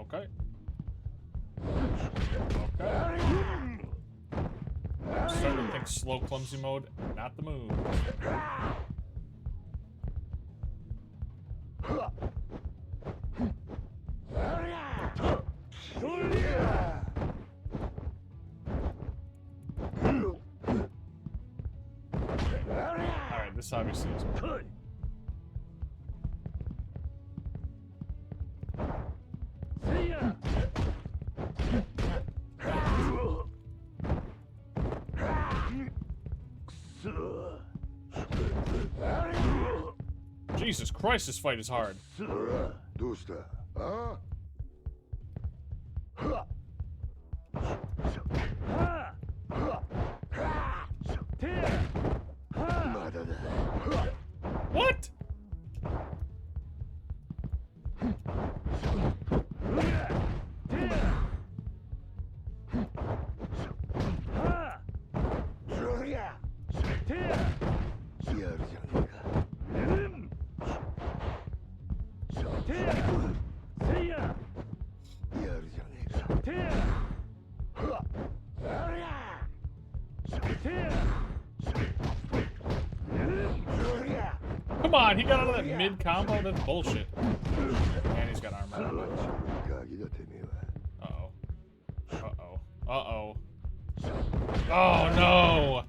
Okay. I'm starting to think slow, clumsy mode, not the move. This obviously is. Jesus Christ, this fight is hard. どうしたあまだだ What? Come on, he got out of that mid combo? That's bullshit. And he's got armor. Uh-oh. Uh-oh. Uh-oh. Oh no!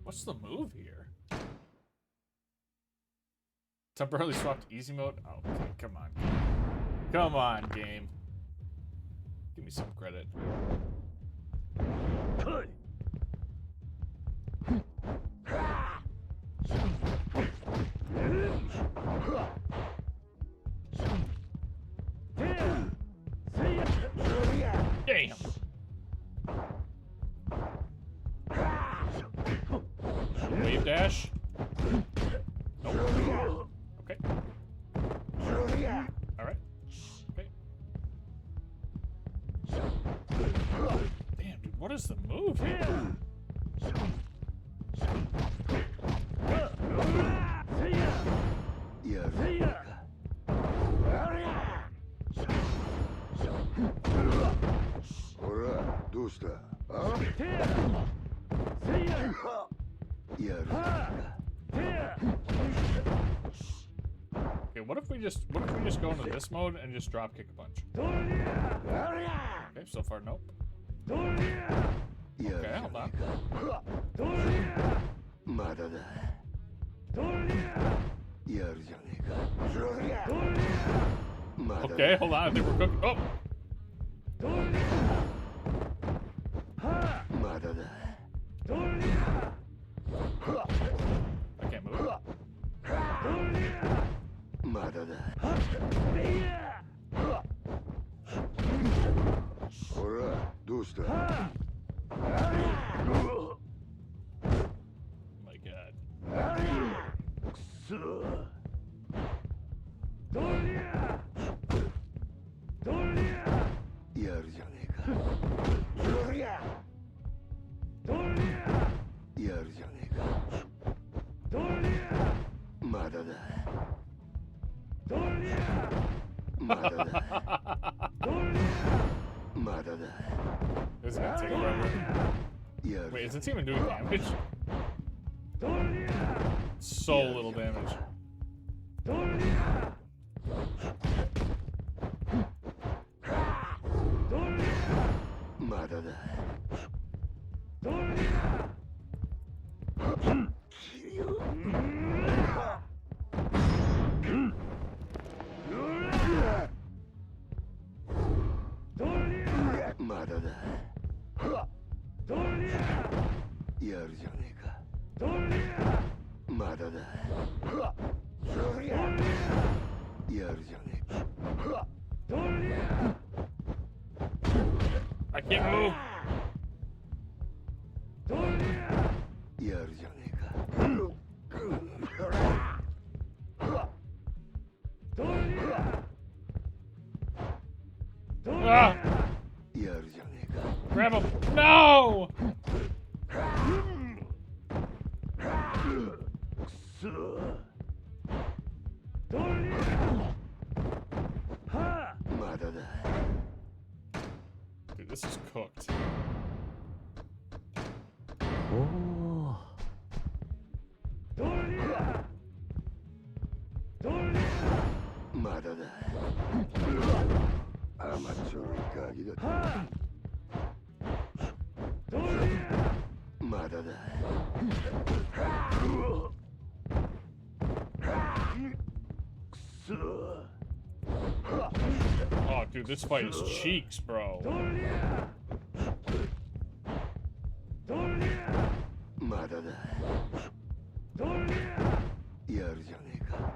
What's the move here? Temporarily swapped easy mode? Oh, okay, come on. Come on, game. Give me some credit. Damn! Wave dash? Nope. Okay. Alright. Okay. Damn, dude, what is the move here? Okay, what if we just go into this mode and just drop kick a bunch? Okay, so far nope. Okay, hold on. Okay, hold on, I think we're cooking. Oh! I can't move. My god. This is gonna take forever. Wait, is this even doing damage? So little damage. I can't move. Ah! Grab him. No! Dude, this is cooked. Oh. 아마추어를 가기가 마다다. Oh, dude, this fight is cheeks, bro. 마다다. 야르자네가.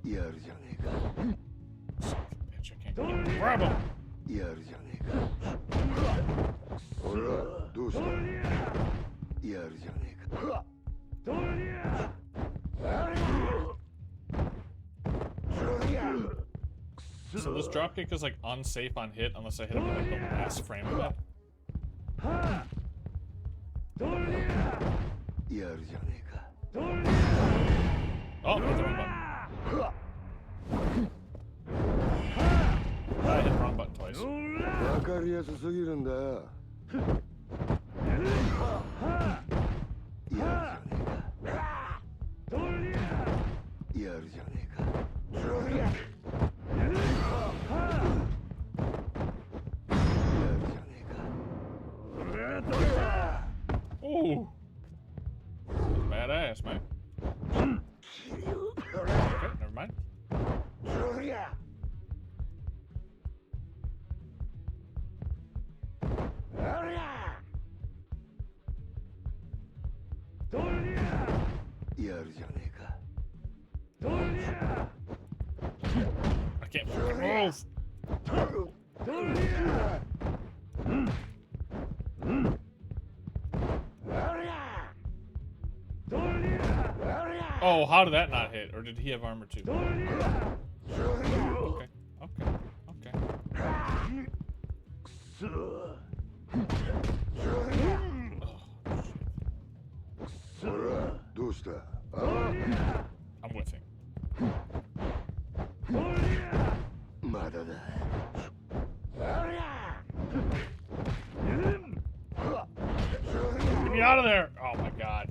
야르자네가. Bitch, I can't even grab him. 야르자네가. 오라, 도시다. 야르자네가. So this dropkick is like unsafe on hit unless I hit him in like the last frame of it. Oh, hit the wrong button. I hit the wrong button twice. わかりやすすぎるんだよ。やるじゃねえか。Ooh. Badass, man. Okay, never mind. I can't fucking move. Oh, how did that not hit? Or did he have armor too? Okay, okay, okay. I'm with him. Get me out of there! Oh my god.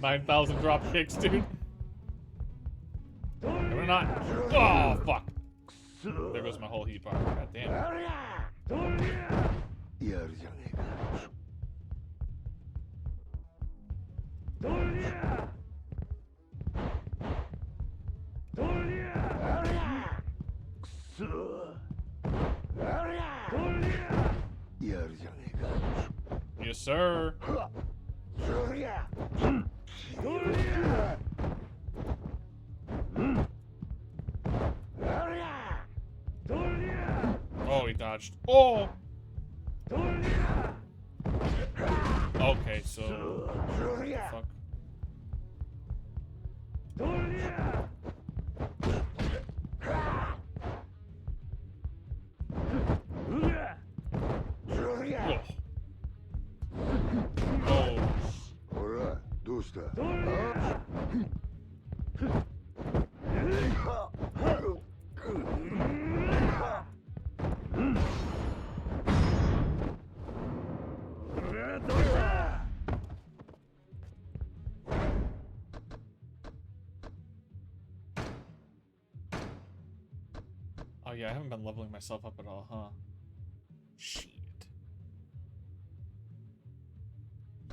Nine 9,000 drop kicks, dude. We're not. Oh, fuck. There goes my whole heat bar. God damn. Yes, sir. Oh, he dodged. Oh! Okay, so... Fuck. Oh yeah, I haven't been leveling myself up at all, huh? Shit.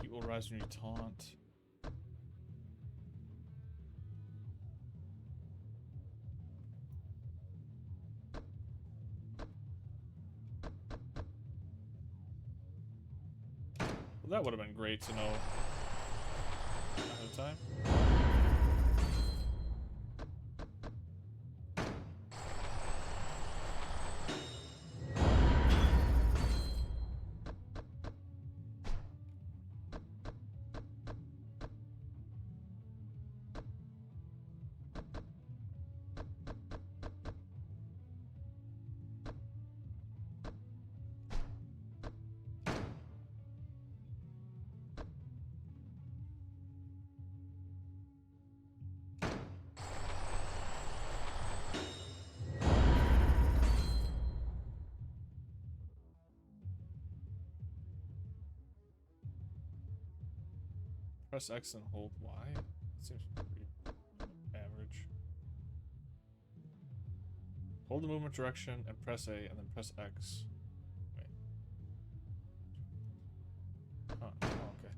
Heat will rise when you taunt. Well, that would have been great to know ahead of time. Press X and hold Y. That seems pretty average. Hold the movement direction and press A, and then press X. Wait. Oh, okay.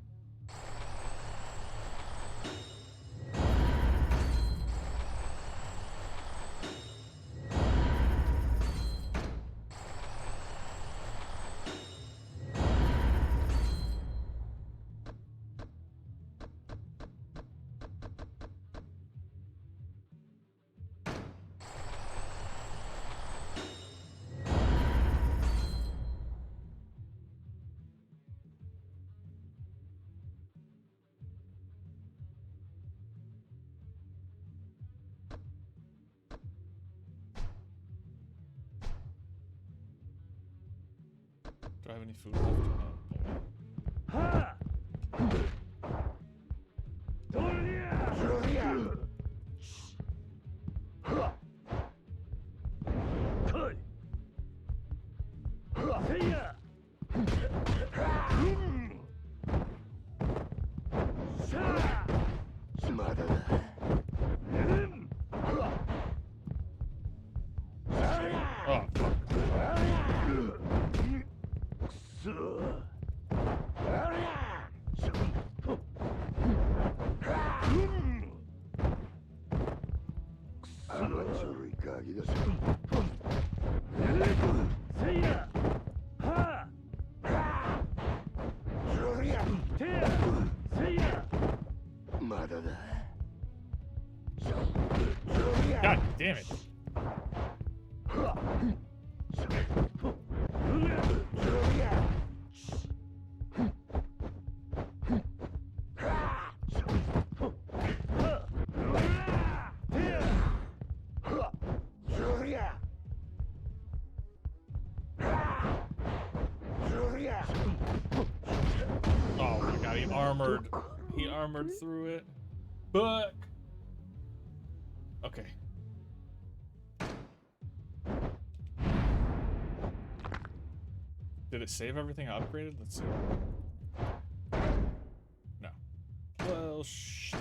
Do I have any food left? God damn it. Oh my god, he armored through it. But okay. Did it save everything I upgraded? Let's see. No. Well, shit.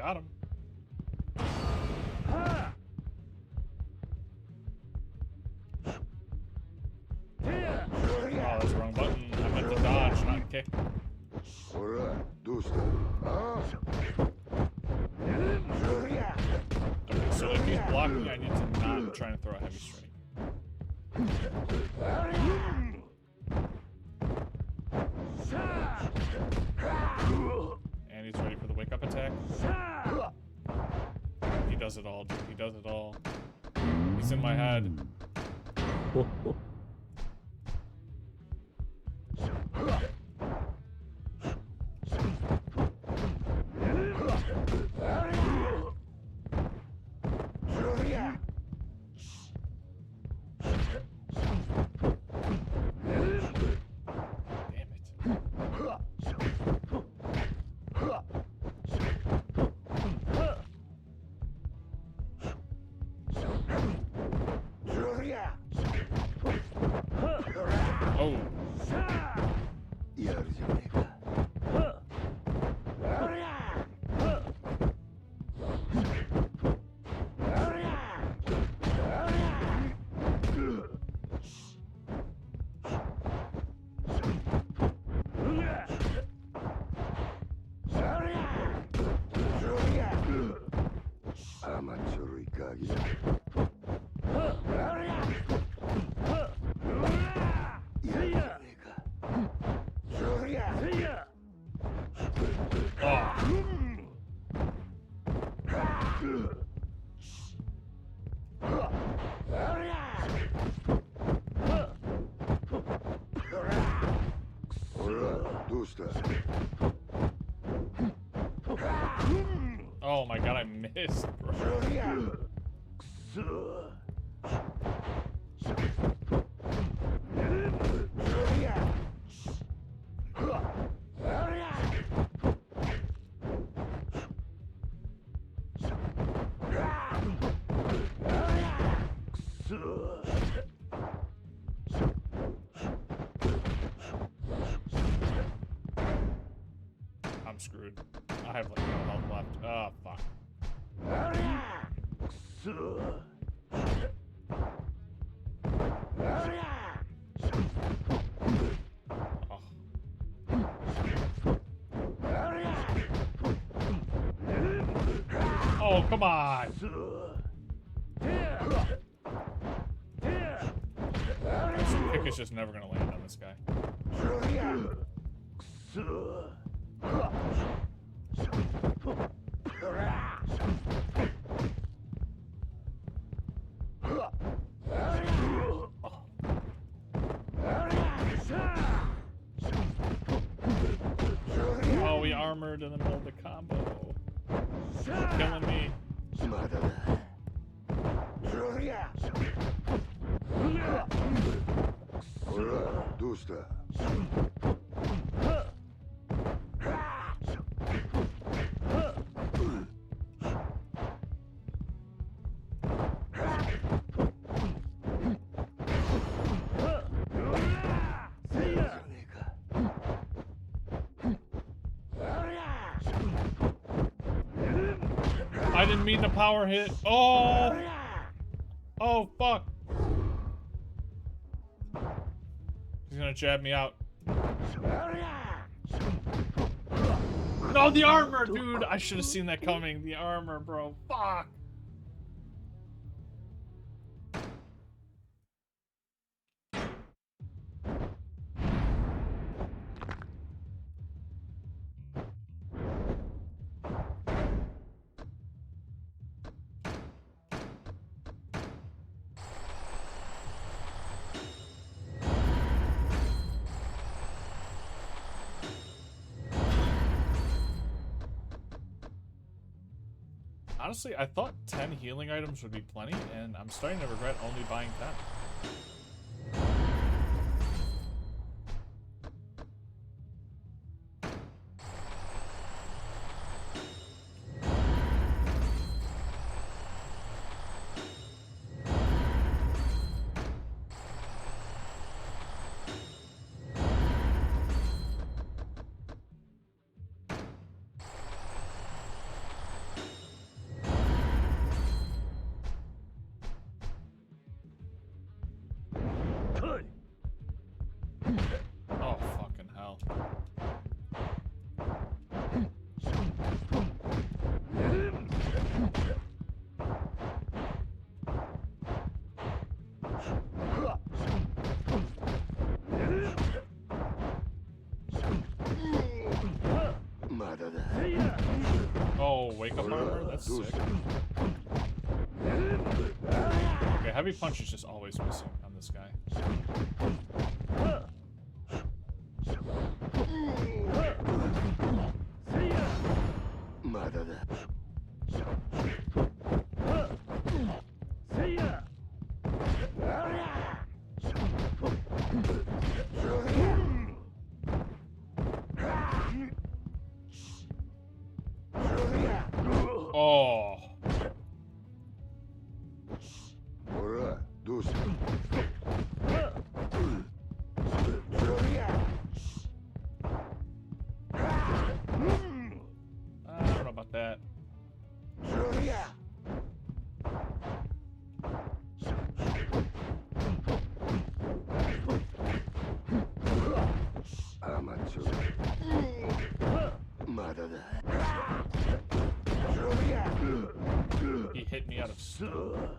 Got him. Oh, that's the wrong button. I meant to dodge, not kick. Ora, dosta. Okay, so if he's blocking, I need to not try and throw a heavy strike. And he's ready for the wake up attack. He does it all, dude. He does it all. He's in my head. Oh. Oh my god, I missed, bro. I'm screwed. I have like no health left. Oh, fuck. Oh, come on. This kick is just never gonna land on this guy. Oh, we armored in the middle of the combo. You're killing me. I didn't mean to power hit. Oh! Oh, fuck. He's gonna jab me out. No, the armor, dude! I should have seen that coming. The armor, bro. Fuck! Honestly, I thought 10 healing items would be plenty, and I'm starting to regret only buying 10. Oh, fucking hell. Oh, wake up armor? That's sick. Okay, heavy punch is just always missing on this guy. Oh. I don't know about that. He hit me out of stun.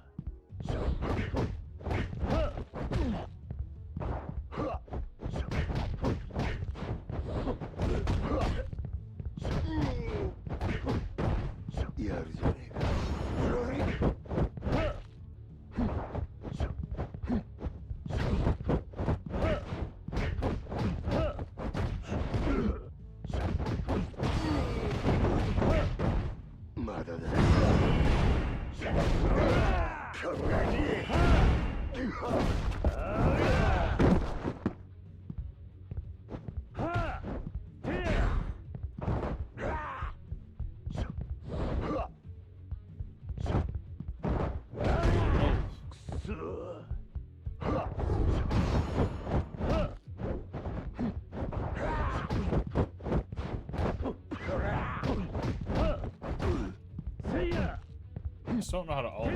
I just don't know how to ult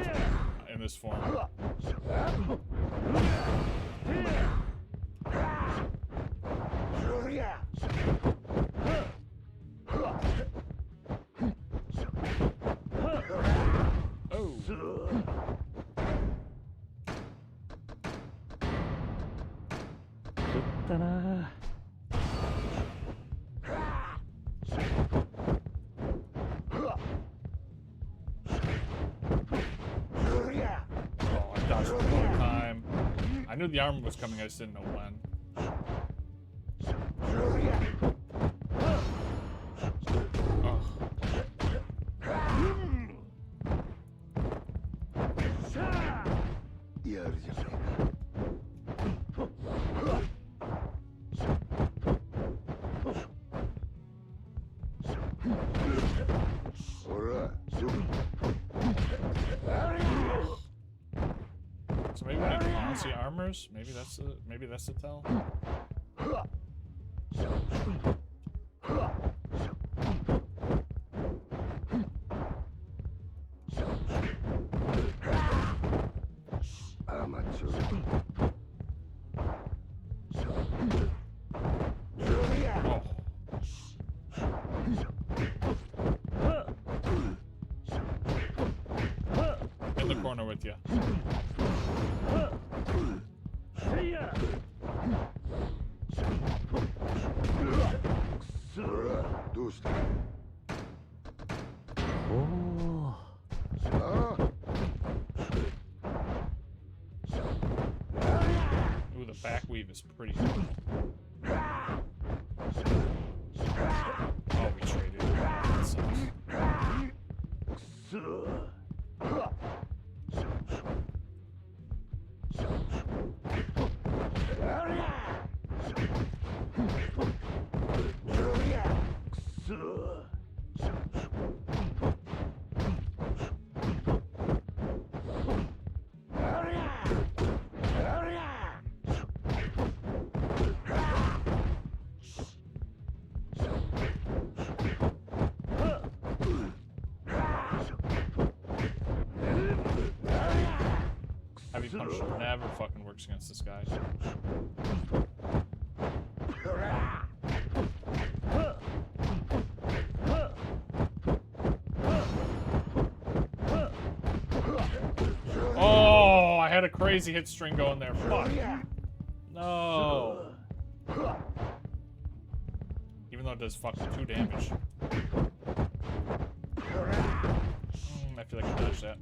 in this form. I knew the armor was coming, I just didn't know when. So maybe when he taunts the armors, maybe that's the tell. In the corner with you. Ooh, the back weave is pretty good. Oh, we traded. That sucks. Heavy punch never fucking works against this guy. had a crazy hit string going there. Fuck. No. Even though it does fucking 2 damage. I feel like I dodged that.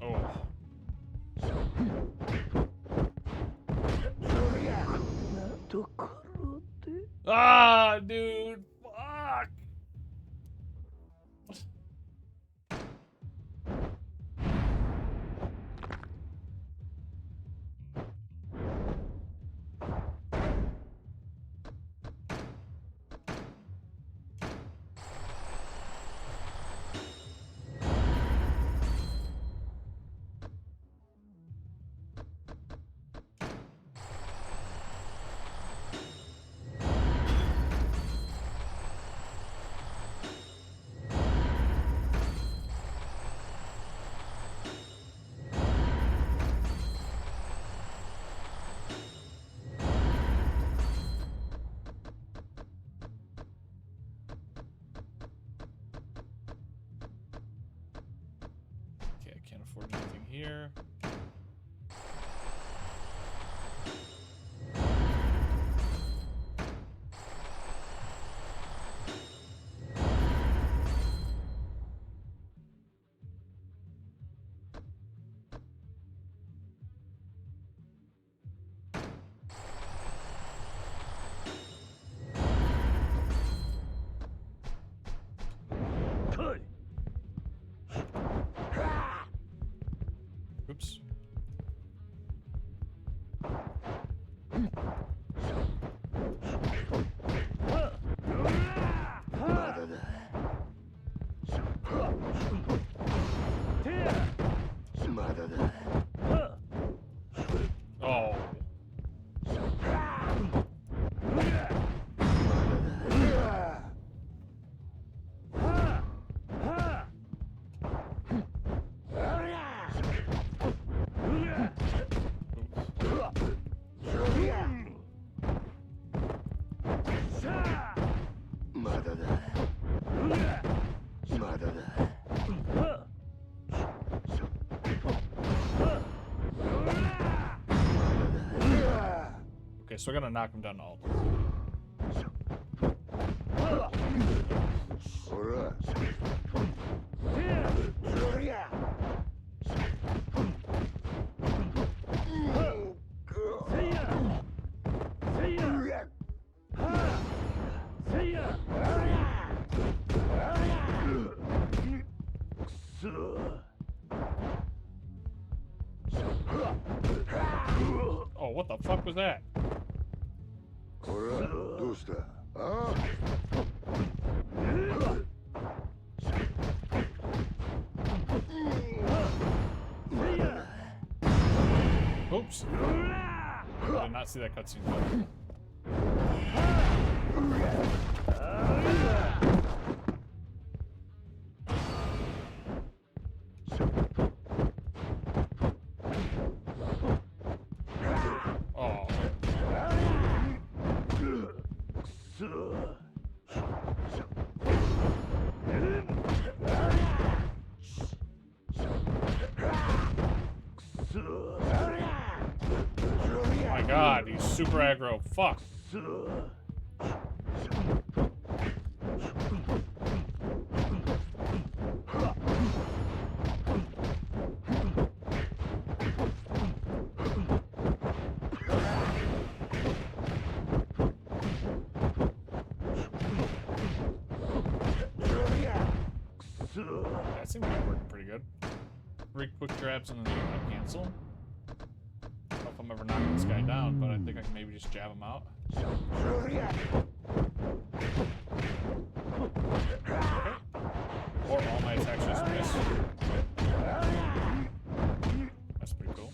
Oh. Ah, dude. Fuck. Can't afford anything here. Oops. Oh. Okay, so I gotta knock him down to all. Oh, what the fuck was that? Oops. I did not see that cutscene coming. Oh. Oh my god, he's super aggro. Fuck. That seems to be working pretty good. 3 quick grabs and then cancel. I don't know if I'm ever knocking this guy down, but I think I can maybe just jab him out. Okay. Or all my attacks just miss. That's pretty cool.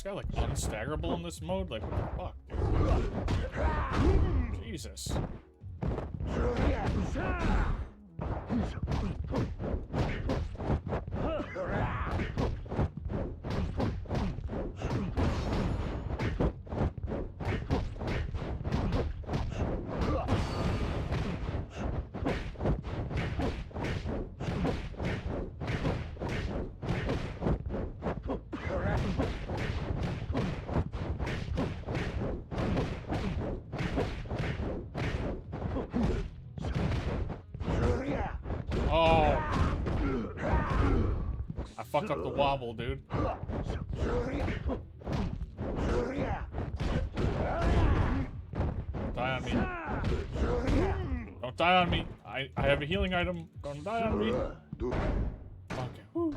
guy like unstaggerable in this mode? Like, what the fuck, dude? Jesus. Oh. I fucked up the wobble, dude. Don't die on me. Don't die on me. I have a healing item. Don't die on me. Okay. Whew.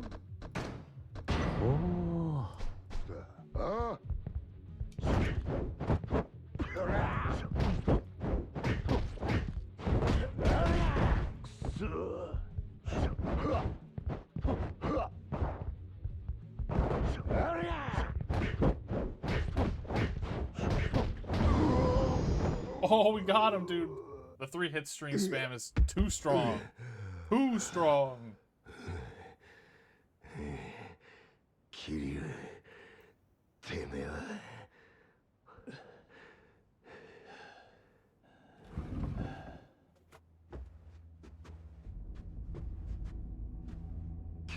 Oh, we got him, dude. The 3-hit string spam is too strong. Too strong. Kiryu, てめえは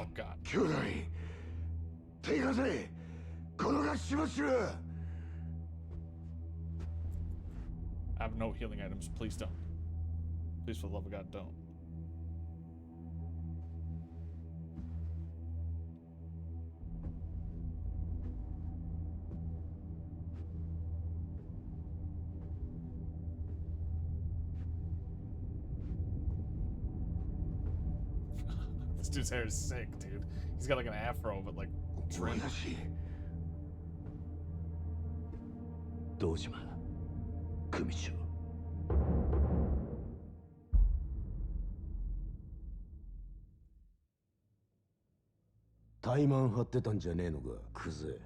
Oh god. 兄弟手貸せこのがしばしろ I have no healing items. Please don't. Please, for the love of God, don't. This dude's hair is sick, dude. He's got like an afro, but like trimmed. 堂島組長怠慢張ってたんじゃねえのかクゼ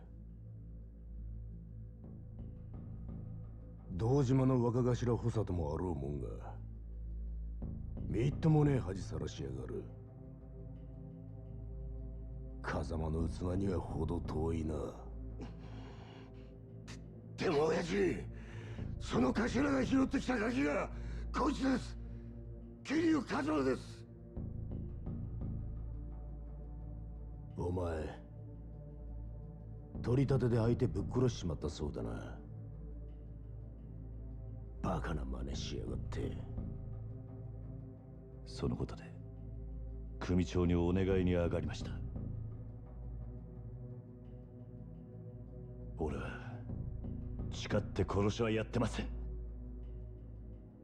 堂島の若頭補佐ともあろうもんがみっともねえ恥さらしやがる風間の器にはほど遠いなでも親父その頭が拾ってきた鍵がこいつです桐生一馬ですお前取り立てで相手ぶっ殺しちまったそうだなバカな真似しやがってそのことで組長にお願いに上がりました俺は誓って殺しはやってません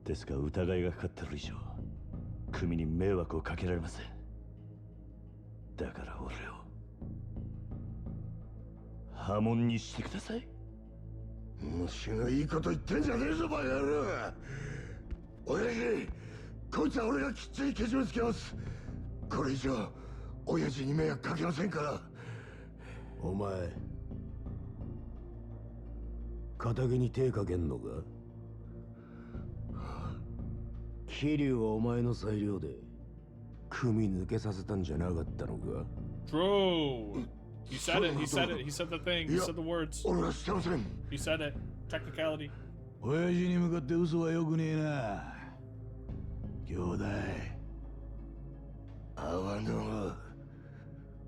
ですが疑いがかかってる以上組に迷惑をかけられませんだから俺を破門にしてください虫がいいこと言ってんじゃねえぞバカ野郎親父こいつは俺がきっちりけじめつけますこれ以上親父に迷惑かけませんからお前仇に手かけんのか桐生はお前の裁量で組抜けさせたんじゃなかったのか True. He said it. He said it. He said the thing. He said the words. He said it. Technicality. 親父に向かって嘘はよくねえな兄弟あわの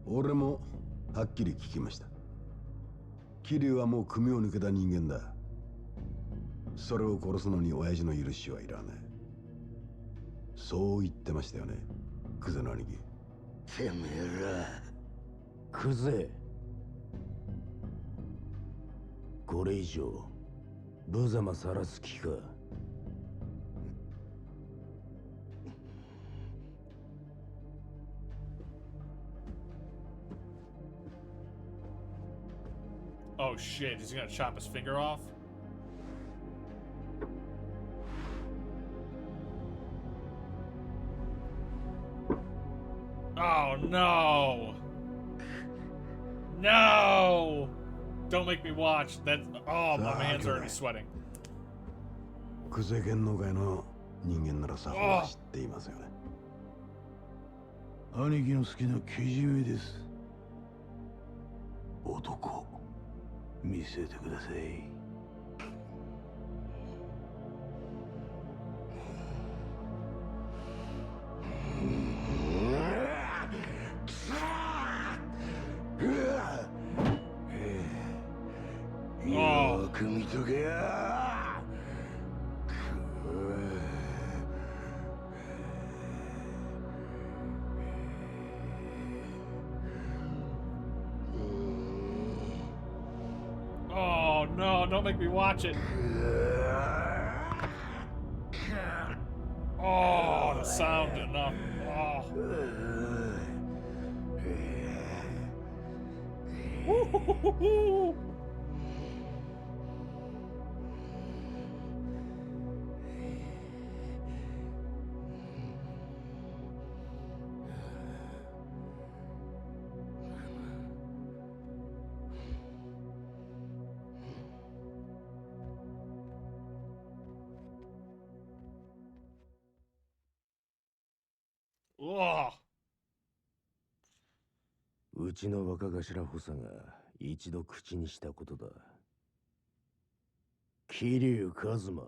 俺もはっきり聞きました桐生はもう組を抜けた人間だそれを殺すのに親父の許しはいらないそう言ってましたよねクゼの兄貴てめえらクゼこれ以上無様さらす気かOh shit, is he gonna chop his finger off? Oh no! No! Don't make me watch. That's oh, my hands are already sweating. 久世剣能界の人間ならさほど知っていますよね。兄貴の好きなけじめです。男、見せてください。よく見とけや。Oh no, don't make me watch it. Oh, the sound enough. Oh. Woo-hoo-hoo-hoo-hoo. Ugh. うちの若頭補佐が一度口にしたことだ。桐生一馬、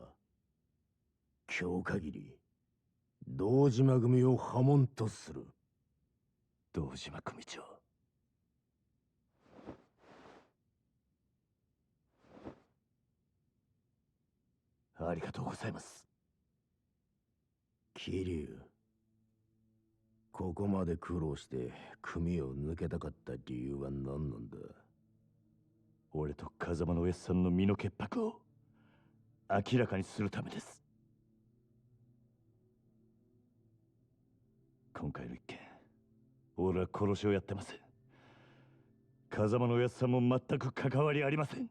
今日限り堂島組を破門とする。堂島組長。ありがとうございます。桐生、ここまで苦労して組を抜けたかった理由は何なんだ？俺と風間のおやっさんの身の潔白を明らかにするためです。今回の一件、俺は殺しをやってません。風間のおやっさんも全く関わりありません。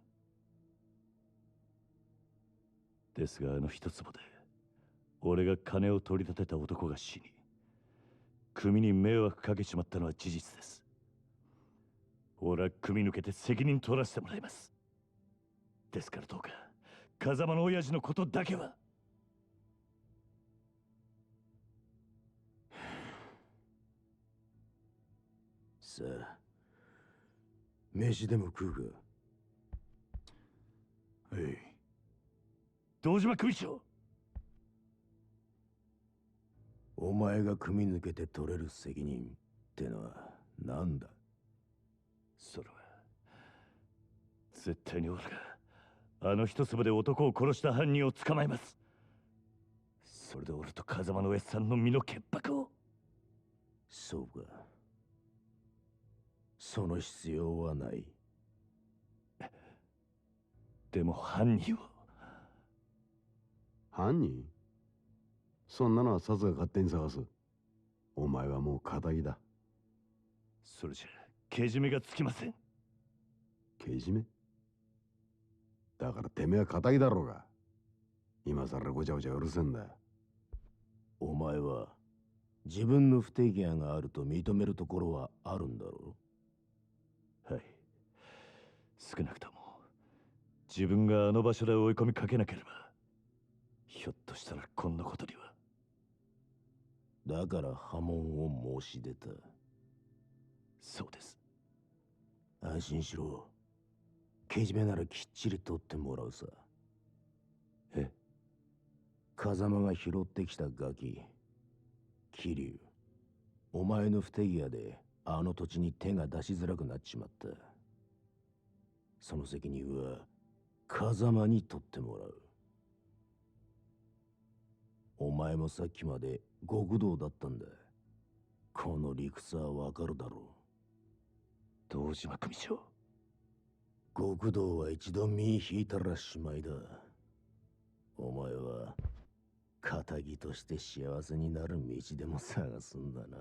ですが一坪で俺が金を取り立てた男が死に、組に迷惑かけちまったのは事実です。俺は組抜けて責任取らせてもらいます。ですからどうか風間の親父のことだけは。さあ、飯でも食うか。はい。堂島組長。お前が組抜けて取れる責任ってのは何だ？それは絶対に俺があの一粒で男を殺した犯人を捕まえます。それで俺と風間のおやっさんの身の潔白を。そうか。その必要はない。でも犯人を。犯人？そんなのはサツが勝手に探す。お前はもう仇だ。それじゃけじめがつきません。けじめ？だからてめえは仇だろうが。今さらごちゃごちゃうるせえんだ。お前は自分の不手際があると認めるところはあるんだろう？はい。少なくとも自分があの場所で追い込みかけなければ、ひょっとしたらこんなことには。だから破門を申し出た。そうです。安心しろ。けじめならきっちり取ってもらうさ。え？風間が拾ってきたガキ、桐生、お前の不手際であの土地に手が出しづらくなっちまった。その責任は風間に取ってもらう。お前もさっきまで極道だったんだ。この理屈はわかるだろう。堂島組長。極道は一度身引いたらしまいだ。お前は仇として幸せになる道でも探すんだな。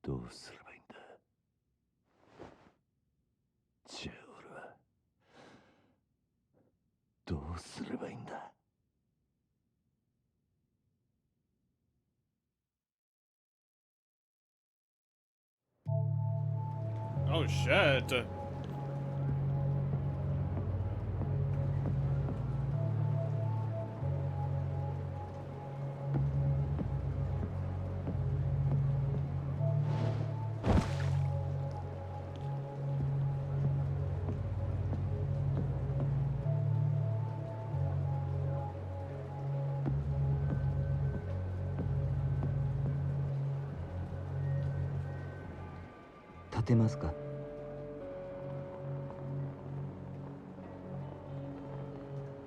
どうすればいいんだ。じゃあ俺はどうすればいいんだ。Oh shit. 立てますか？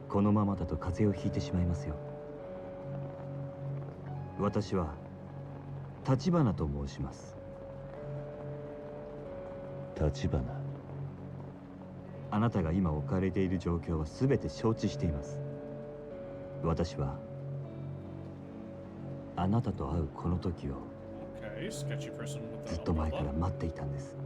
このままだと風邪をひいてしまいますよ。私は立花と申します。立花。あなたが今置かれている状況は全て承知しています。私はあなたと会うこの時をずっと前から待っていたんです。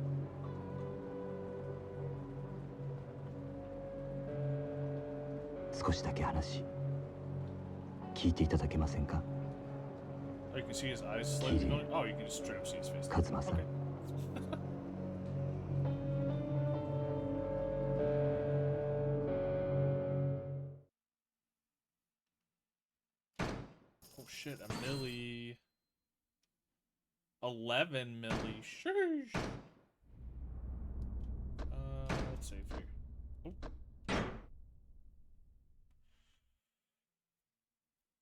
少しだけ話聞いていただけませんか？カズマさん。Oh shit, a milli. 11 milli. Sheesh. Let's save here. Oh.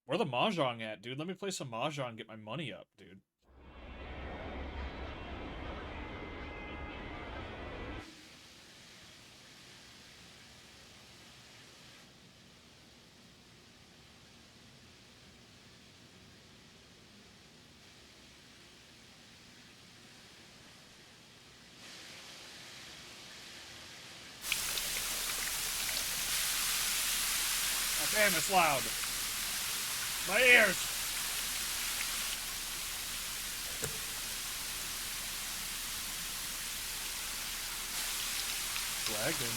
Where the mahjong at, dude? Let me play some mahjong and get my money up, dude. Oh, damn, it's loud. My ears! Dragon.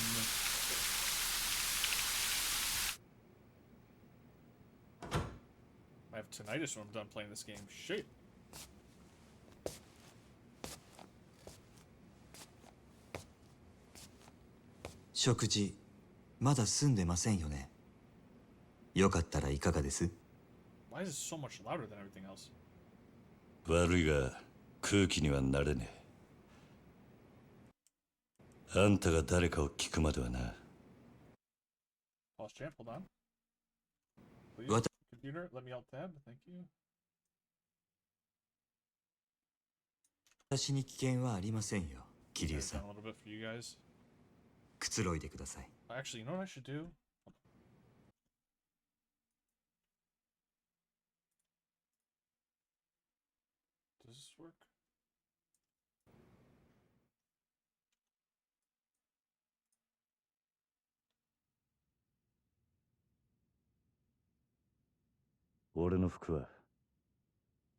I have tinnitus when I'm done playing this game. Shit. 食事まだ済んでませんよね。よかったらいかがです？ Why is it so much louder than everything else? 悪いが空気にはなれねえ。あんたが誰かを聞くまではな。Pause champ, hold on. Please, computer, let me alt tab. Thank you. 私に危険はありませんよ、桐生さん。A little bit for you guys. くつろいでください。Actually, you know what I should do? Does this work? 俺の服は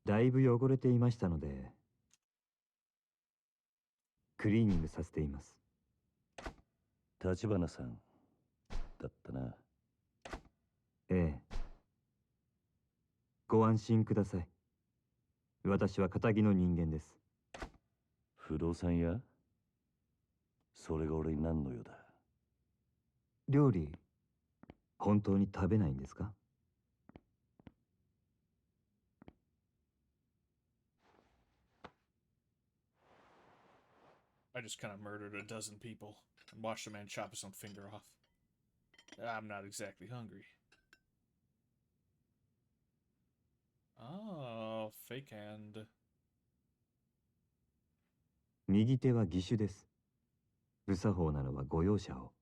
だいぶ汚れていましたのでクリーニングさせています。立花さんだったな。ええ。ご安心ください。私は堅気の人間です。不動産屋？それが俺に何の用だ？料理本当に食べないんですか？I just kind of murdered a dozen people and watched a man chop his own finger off. I'm not exactly hungry. Oh, fake hand. 右手は義手です。不作法なのはご容赦を。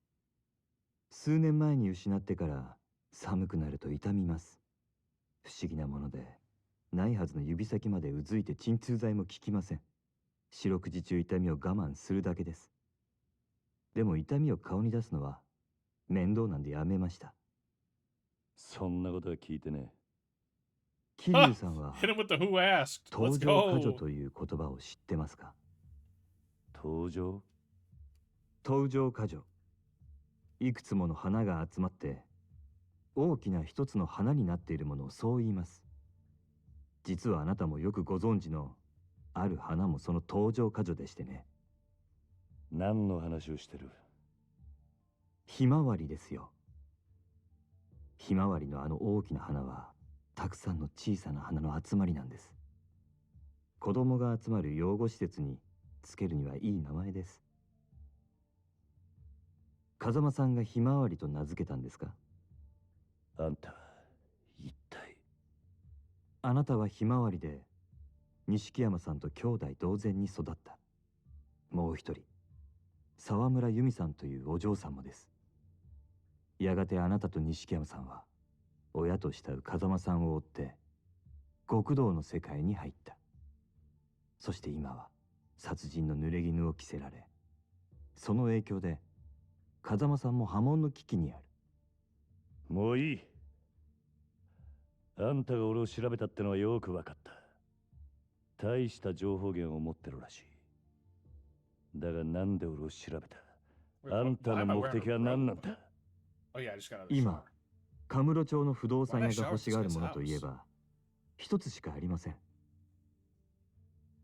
数年前に失ってから寒くなると痛みます。不思議なもので、ないはずの指先までうずいて鎮痛剤も効きません。四六時中痛みを我慢するだけです。でも痛みを顔に出すのは面倒なんでやめました。そんなことは聞いてねえ。桐生さんは登場過剰という言葉を知ってますか？登場過剰。いくつもの花が集まって大きな一つの花になっているものをそう言います。実はあなたもよくご存知のある花もその登場過剰でしてね。何の話をしてる？ひまわりですよ。ひまわりのあの大きな花はたくさんの小さな花の集まりなんです。子供が集まる養護施設につけるにはいい名前です。風間さんがひまわりと名付けたんですか？あんた一体。あなたはひまわりで錦山さんと兄弟同然に育った。もう一人沢村由美さんというお嬢さんもです。やがてあなたと錦山さんは親と慕う風間さんを追って極道の世界に入った。そして今は殺人の濡れ衣を着せられ、その影響で風間さんも破門の危機にある。もういい。あんたが俺を調べたってのはよく分かった。大した情報源を持ってるらしい。だがなんで俺を調べた？あんたの目的は何なんだ？今、カムロ町の不動産屋が欲しがるものといえば、一つしかありません。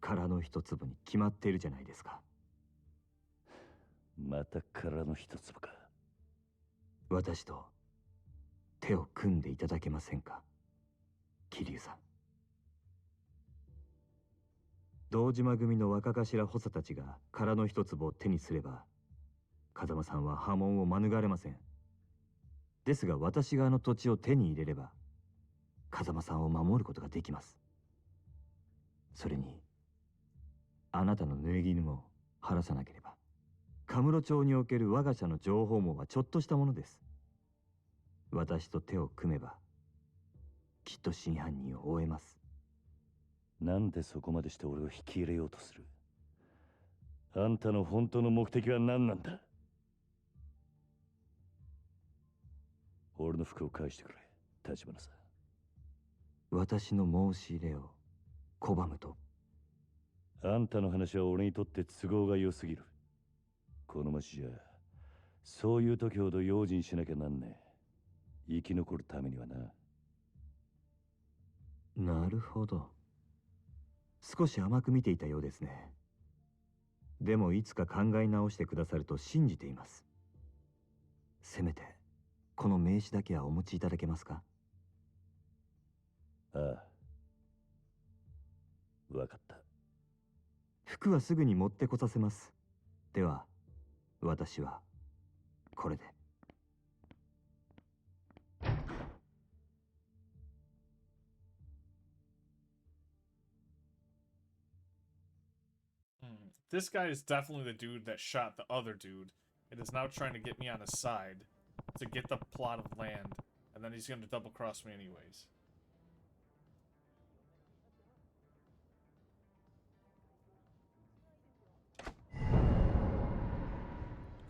殻の一粒に決まっているじゃないですか。また殻の一粒か。私と手を組んでいただけませんか、桐生さん。堂島組の若頭補佐たちが殻の一粒を手にすれば、風間さんは破門を免れません。ですが私があの土地を手に入れれば、風間さんを守ることができます。それに、あなたの縫い衣も晴らさなければ、カムロ町における我が社の情報網はちょっとしたものです。私と手を組めば、きっと真犯人を追えます。なんでそこまでして俺を引き入れようとする？あんたの本当の目的は何なんだ？俺の服を返してくれ、立花さん。私の申し入れを拒むと？あんたの話は俺にとって都合が良すぎる。この町じゃそういう時ほど用心しなきゃなんねえ。生き残るためにはな。なるほど。少し甘く見ていたようですね。でもいつか考え直してくださると信じています。せめてこの名刺だけはお持ちいただけますか？ああ、分かった。服はすぐに持ってこさせます。では私はこれで。This guy is definitely the dude that shot the other dude and is now trying to get me on his side to get the plot of land, and then he's going to double cross me anyways.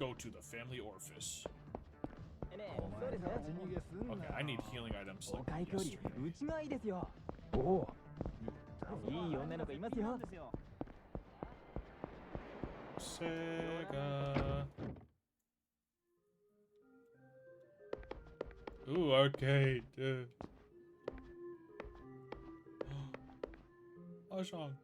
Go to the family orifice. Okay, I need healing items like yesterday. Sega. Ooh, arcade, dude. Oh, Sean.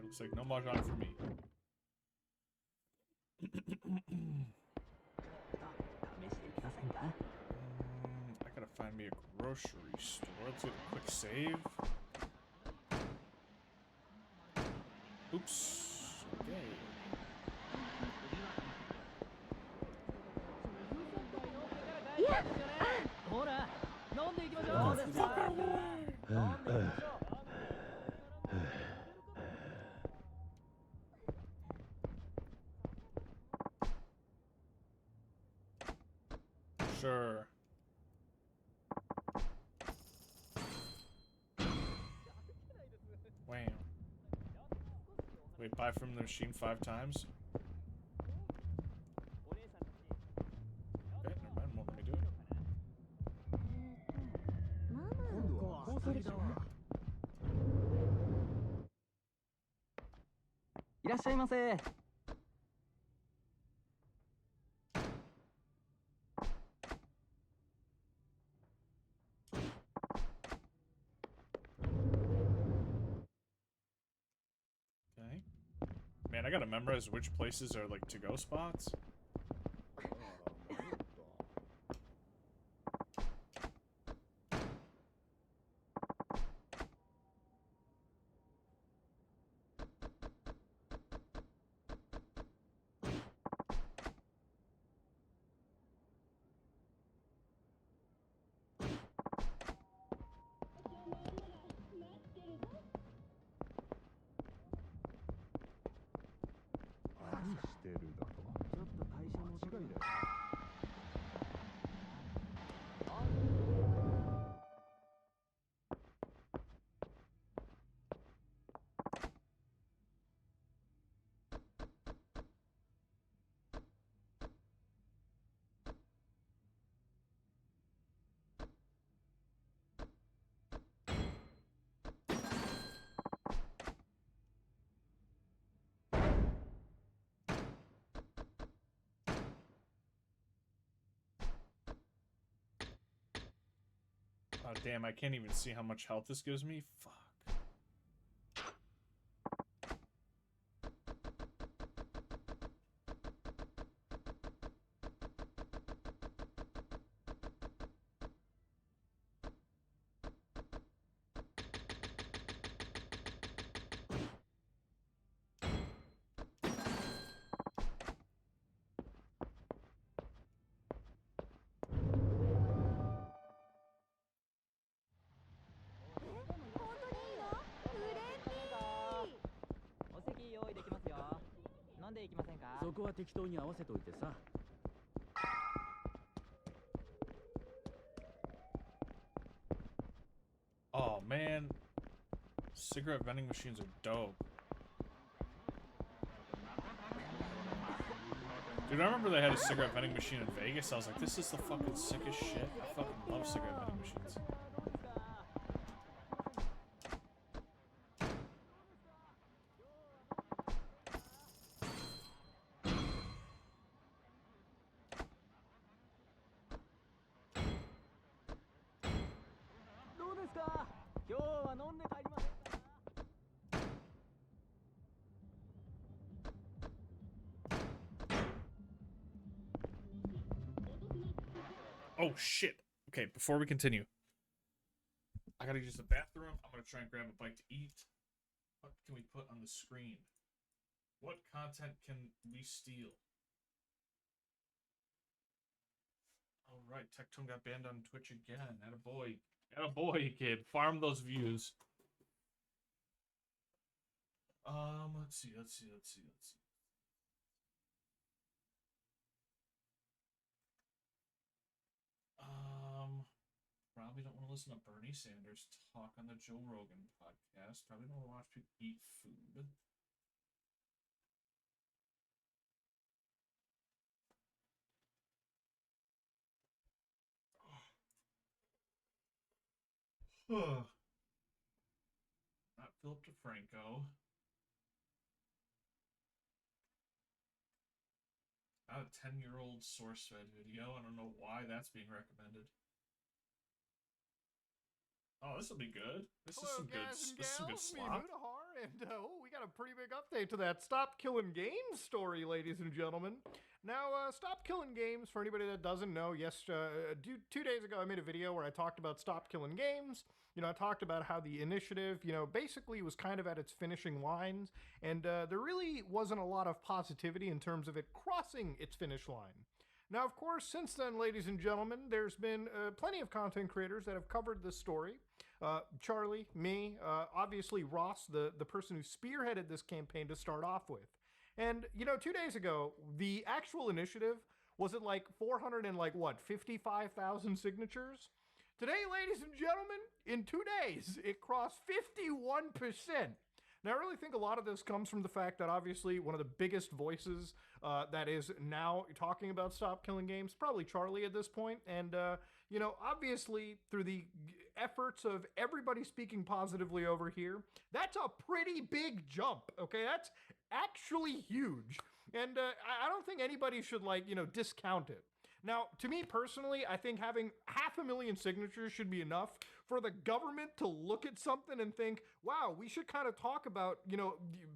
Looks like no mahjong for me. I gotta find me a grocery store. Let's get a quick save. Oops. Okay. Yeah. ほら、飲んでいきましょう。そうですか。飲んでいきましょう。Sure. Wham. Wait, buy from the machine 5 times? Okay, never mind, won't let me do it. いらっしゃいませ。Okay. Man, I gotta memorize which places are like to-go spots. Oh damn, I can't even see how much health this gives me. Fuck. Oh man, cigarette vending machines are dope. Dude, I remember they had a cigarette vending machine in Vegas. I was like, this is the fucking sickest shit. I fucking love cigarette vending machines. Oh shit. Okay, before we continue, I gotta use the bathroom. I'm gonna try and grab a bite to eat. What can we put on the screen? What content can we steal? Alright, Tectone got banned on Twitch again. Attaboy. Attaboy, kid. Farm those views. Let's see. Probably don't want to listen to Bernie Sanders talk on the Joe Rogan podcast. Probably don't want to watch people eat food. Not Philip DeFranco. Not a 10-year-old source-fed video. I don't know why that's being recommended. Oh, this will be good. This is some good. This is some good slop. and we got a pretty big update to that Stop Killing Games story, ladies and gentlemen. Now, Stop Killing Games, for anybody that doesn't know, 2 days ago I made a video where I talked about Stop Killing Games. I talked about how the initiative, basically was kind of at its finishing lines, and there really wasn't a lot of positivity in terms of it crossing its finish line. Now, of course, since then, ladies and gentlemen, there's been plenty of content creators that have covered this story. Charlie, me, obviously Ross, the person who spearheaded this campaign to start off with. And, 2 days ago, the actual initiative was at like 55,000 signatures? Today, ladies and gentlemen, in 2 days, it crossed 51%. Now, I really think a lot of this comes from the fact that obviously one of the biggest voices that is now talking about Stop Killing Games, probably Charlie at this point. And, obviously through the efforts of everybody speaking positively over here, that's a pretty big jump, okay? That's actually huge. And I don't think anybody should, discount it. Now, to me personally, I think having 500,000 signatures should be enough for the government to look at something and think, wow, we should kind of talk about,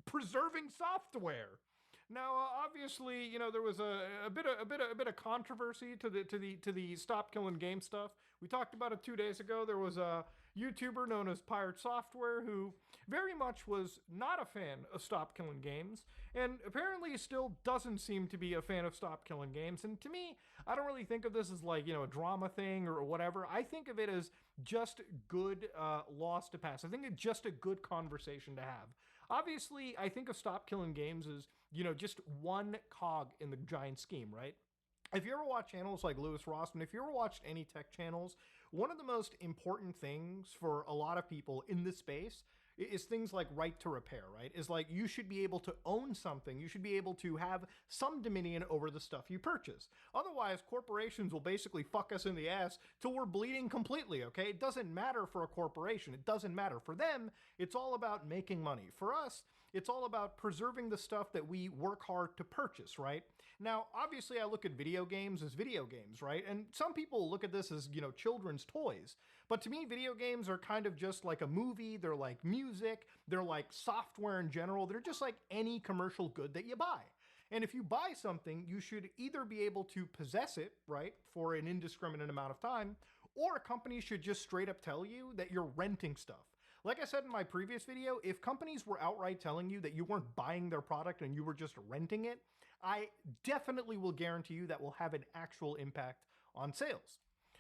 preserving software. Now, obviously, there was a bit of controversy to the Stop Killing Game stuff. We talked about it 2 days ago. There was a YouTuber known as Pirate Software who very much was not a fan of Stop Killing Games, and apparently still doesn't seem to be a fan of Stop Killing Games. And to me, I don't really think of this as like, a drama thing or whatever. I think of it as just good loss to pass. I think it's just a good conversation to have. Obviously, I think of Stop Killing Games as, just one cog in the giant scheme, right? If you ever watch channels like Lewis Ross, and if you ever watched any tech channels, one of the most important things for a lot of people in this space is things like right to repair, right? Is like you should be able to own something. You should be able to have some dominion over the stuff you purchase. Otherwise, corporations will basically fuck us in the ass till we're bleeding completely, okay? It doesn't matter for a corporation. It doesn't matter. For them, it's all about making money. For us, it's all about preserving the stuff that we work hard to purchase, right? Now, obviously, I look at video games as video games, right? And some people look at this as, children's toys. But to me, video games are kind of just like a movie. They're like music. They're like software in general. They're just like any commercial good that you buy. And if you buy something, you should either be able to possess it, right, for an indiscriminate amount of time, or a company should just straight up tell you that you're renting stuff. Like I said in my previous video, if companies were outright telling you that you weren't buying their product and you were just renting it, I definitely will guarantee you that will have an actual impact on sales.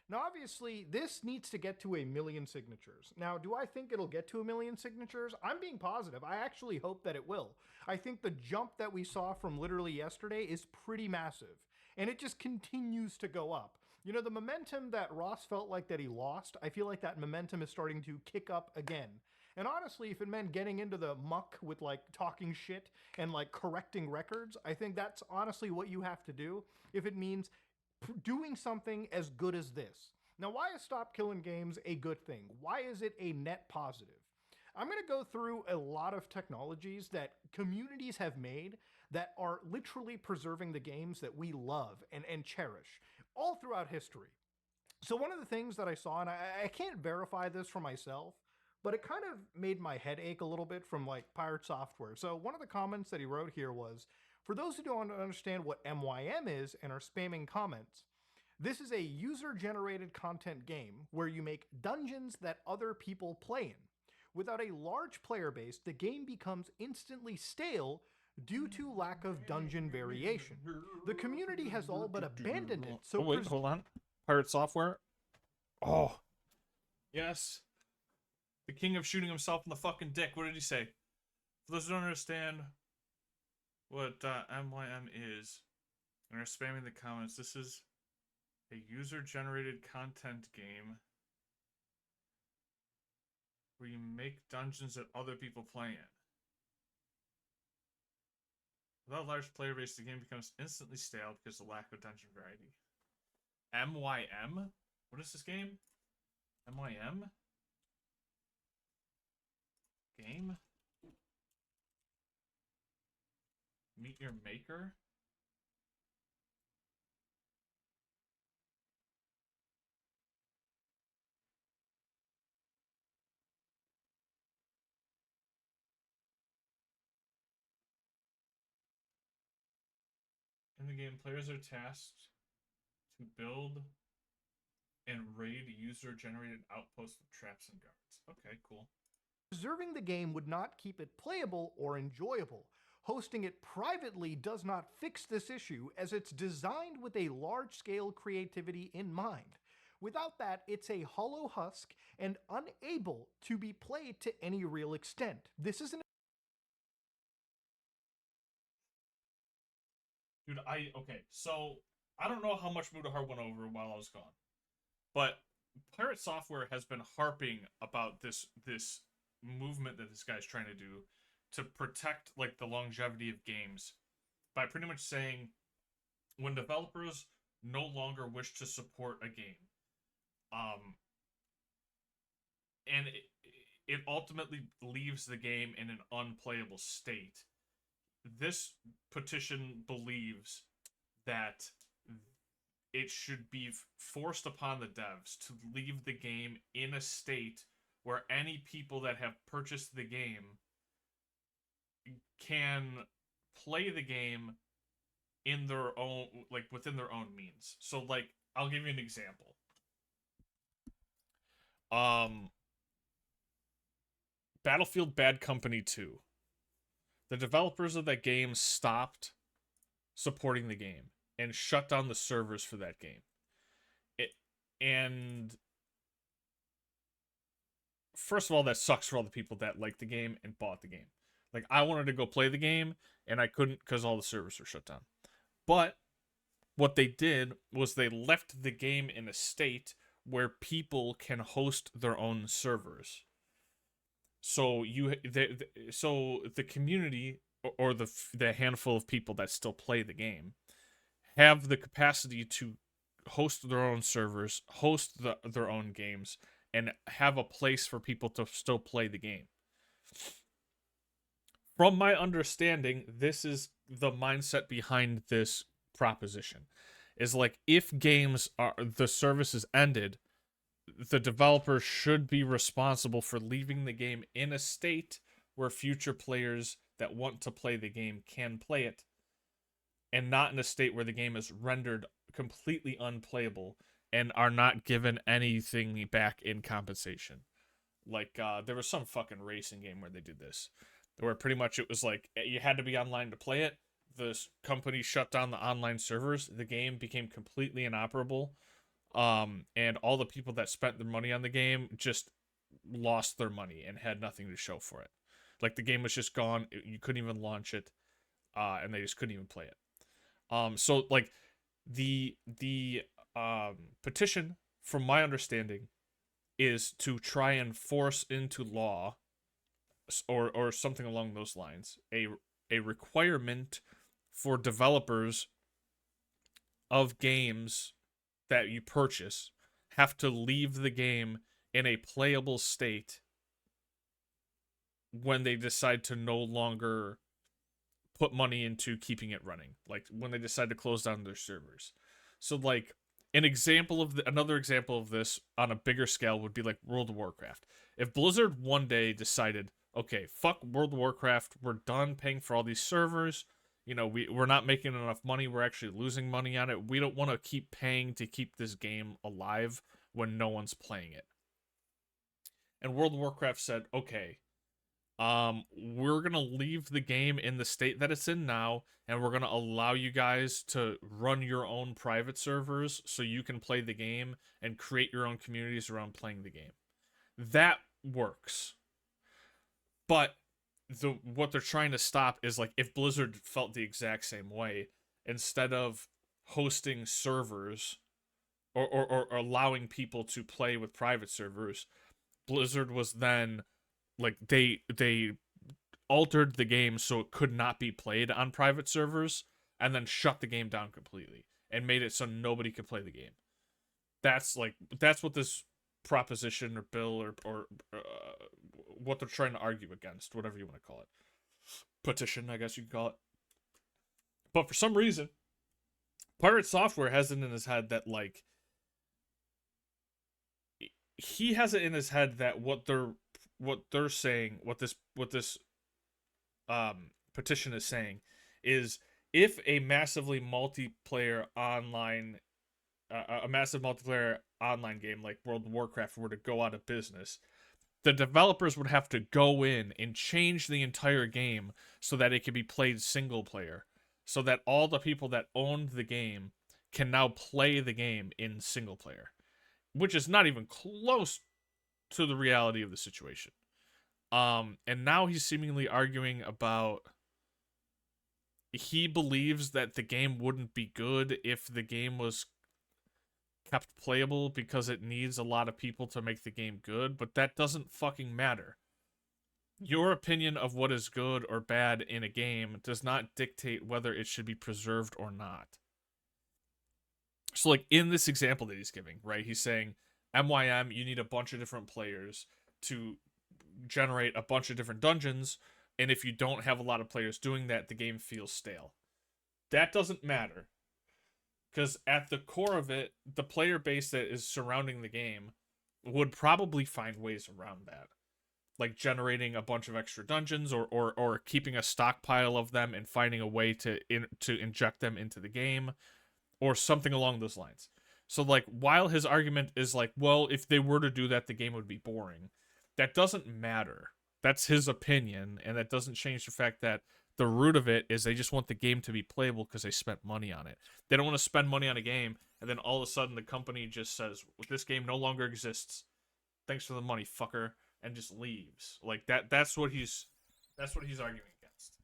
Now, obviously, this needs to get to 1 million signatures. Now, do I think it'll get to 1 million signatures? I'm being positive. I actually hope that it will. I think the jump that we saw from literally yesterday is pretty massive, and it just continues to go up. The momentum that Ross felt like that he lost, I feel like that momentum is starting to kick up again. And honestly, if it meant getting into the muck with like talking shit and like correcting records, I think that's honestly what you have to do if it means doing something as good as this. Now, why is Stop Killing Games a good thing? Why is it a net positive? I'm going to go through a lot of technologies that communities have made that are literally preserving the games that we love and cherish all throughout history. So one of the things that I saw, and I can't verify this for myself, but it kind of made my head ache a little bit from like Pirate Software. So one of the comments that he wrote here was, for those who don't understand what MYM is and are spamming comments, this is a user-generated content game where you make dungeons that other people play in. Without a large player base, the game becomes instantly stale due to lack of dungeon variation. The community has all but abandoned it. So wait, hold on. Pirate Software? Oh. Yes. The king of shooting himself in the fucking dick. What did he say? For those who don't understand what MYM is, and are spamming the comments, this is a user-generated content game where you make dungeons that other people play in. Without a large player base, the game becomes instantly stale because of the lack of dungeon variety. MYM? What is this game? MYM? Game? Meet your maker? In the game, players are tasked to build and raid user-generated outposts with traps and guards. Okay, cool. Preserving the game would not keep it playable or enjoyable. Hosting it privately does not fix this issue, as it's designed with a large-scale creativity in mind. Without that, it's a hollow husk and unable to be played to any real extent. This is an Dude, okay, so I don't know how much Mutahar went over while I was gone, but Pirate Software has been harping about this movement that this guy's trying to do to protect like the longevity of games by pretty much saying when developers no longer wish to support a game, and it ultimately leaves the game in an unplayable state. This petition believes that it should be forced upon the devs to leave the game in a state where any people that have purchased the game can play the game in their own, like within their own means. So like, I'll give you an example. Battlefield Bad Company 2. The developers of that game stopped supporting the game and shut down the servers for that game. And first of all, that sucks for all the people that liked the game and bought the game. Like, I wanted to go play the game, and I couldn't because all the servers were shut down. But what they did was they left the game in a state where people can host their own servers. So the community or the handful of people that still play the game have the capacity to host their own servers, host their own games, and have a place for people to still play the game. From my understanding, this is the mindset behind this proposition. Is like, if games are, the service is ended, the developer should be responsible for leaving the game in a state where future players that want to play the game can play it, and not in a state where the game is rendered completely unplayable and are not given anything back in compensation. Like, there was some fucking racing game where they did this, where pretty much it was like, you had to be online to play it. The company shut down the online servers. The game became completely inoperable. And all the people that spent their money on the game just lost their money and had nothing to show for it. Like, the game was just gone. You couldn't even launch it. And they just couldn't even play it. So like the petition, from my understanding, is to try and force into law or something along those lines, a requirement for developers of games that you purchase have to leave the game in a playable state when they decide to no longer put money into keeping it running, like when they decide to close down their servers. So like another example of this on a bigger scale would be like World of Warcraft. If Blizzard one day decided, okay, fuck World of Warcraft, we're done paying for all these servers, you know, we're not making enough money, we're actually losing money on it, we don't want to keep paying to keep this game alive when no one's playing it. And World of Warcraft said, okay, we're gonna leave the game in the state that it's in now, and we're gonna allow you guys to run your own private servers so you can play the game and create your own communities around playing the game. That works. But what they're trying to stop is, like, if Blizzard felt the exact same way, instead of hosting servers or allowing people to play with private servers, Blizzard was then, like, they altered the game so it could not be played on private servers, and then shut the game down completely and made it so nobody could play the game. That's what this proposition or bill or what they're trying to argue against, whatever you want to call it. Petition, I guess you could call it. But for some reason, Pirate Software has it in his head that, like, he has it in his head that what they're saying, what this petition is saying, is if a massively multiplayer online, a massive multiplayer online game like World of Warcraft were to go out of business, the developers would have to go in and change the entire game so that it could be played single player, so that all the people that owned the game can now play the game in single player, which is not even close to the reality of the situation. And now he's seemingly arguing about he believes that the game wouldn't be good if the game was kept playable because it needs a lot of people to make the game good, but that doesn't fucking matter. Your opinion of what is good or bad in a game does not dictate whether it should be preserved or not. So, like, in this example that he's giving, right, he's saying, MYM, you need a bunch of different players to generate a bunch of different dungeons, and if you don't have a lot of players doing that, the game feels stale. That doesn't matter. Because at the core of it, the player base that is surrounding the game would probably find ways around that. Like generating a bunch of extra dungeons or keeping a stockpile of them and finding a way to inject them into the game or something along those lines. So, like, while his argument is like, well, if they were to do that, the game would be boring. That doesn't matter. That's his opinion, and that doesn't change the fact that the root of it is they just want the game to be playable because they spent money on it. They don't want to spend money on a game, and then all of a sudden the company just says, this game no longer exists. Thanks for the money, fucker, and just leaves. Like, that's what he's arguing against.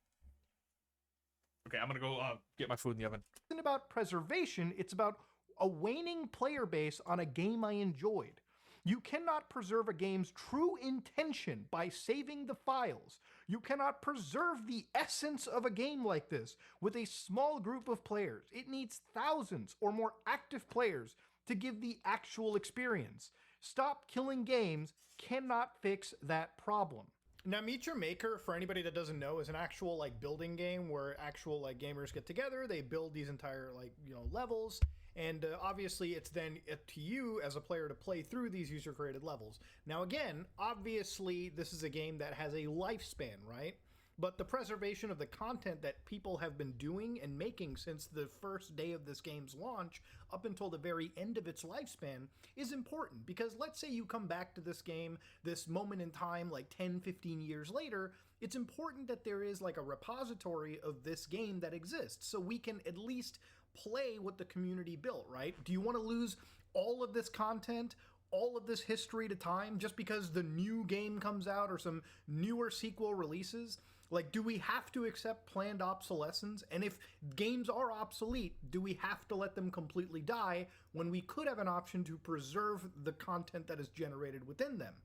Okay, I'm gonna go get my food in the oven. It's not about preservation, it's about a waning player base on a game I enjoyed. You cannot preserve a game's true intention by saving the files. You cannot preserve the essence of a game like this with a small group of players. It needs thousands or more active players to give the actual experience. Stop killing games cannot fix that problem. Now, Meet Your Maker, for anybody that doesn't know, is an actual like building game where actual like gamers get together, they build these entire like, you know, levels. And obviously, it's then up to you as a player to play through these user-created levels. Now, again, obviously, this is a game that has a lifespan, right? But the preservation of the content that people have been doing and making since the first day of this game's launch up until the very end of its lifespan is important. Because let's say you come back to this game, this moment in time, like 10, 15 years later, it's important that there is like a repository of this game that exists. So we can at least play what the community built, right? Do you want to lose all of this content, all of this history to time just because the new game comes out or some newer sequel releases? Like, do we have to accept planned obsolescence? And if games are obsolete, do we have to let them completely die when we could have an option to preserve the content that is generated within them?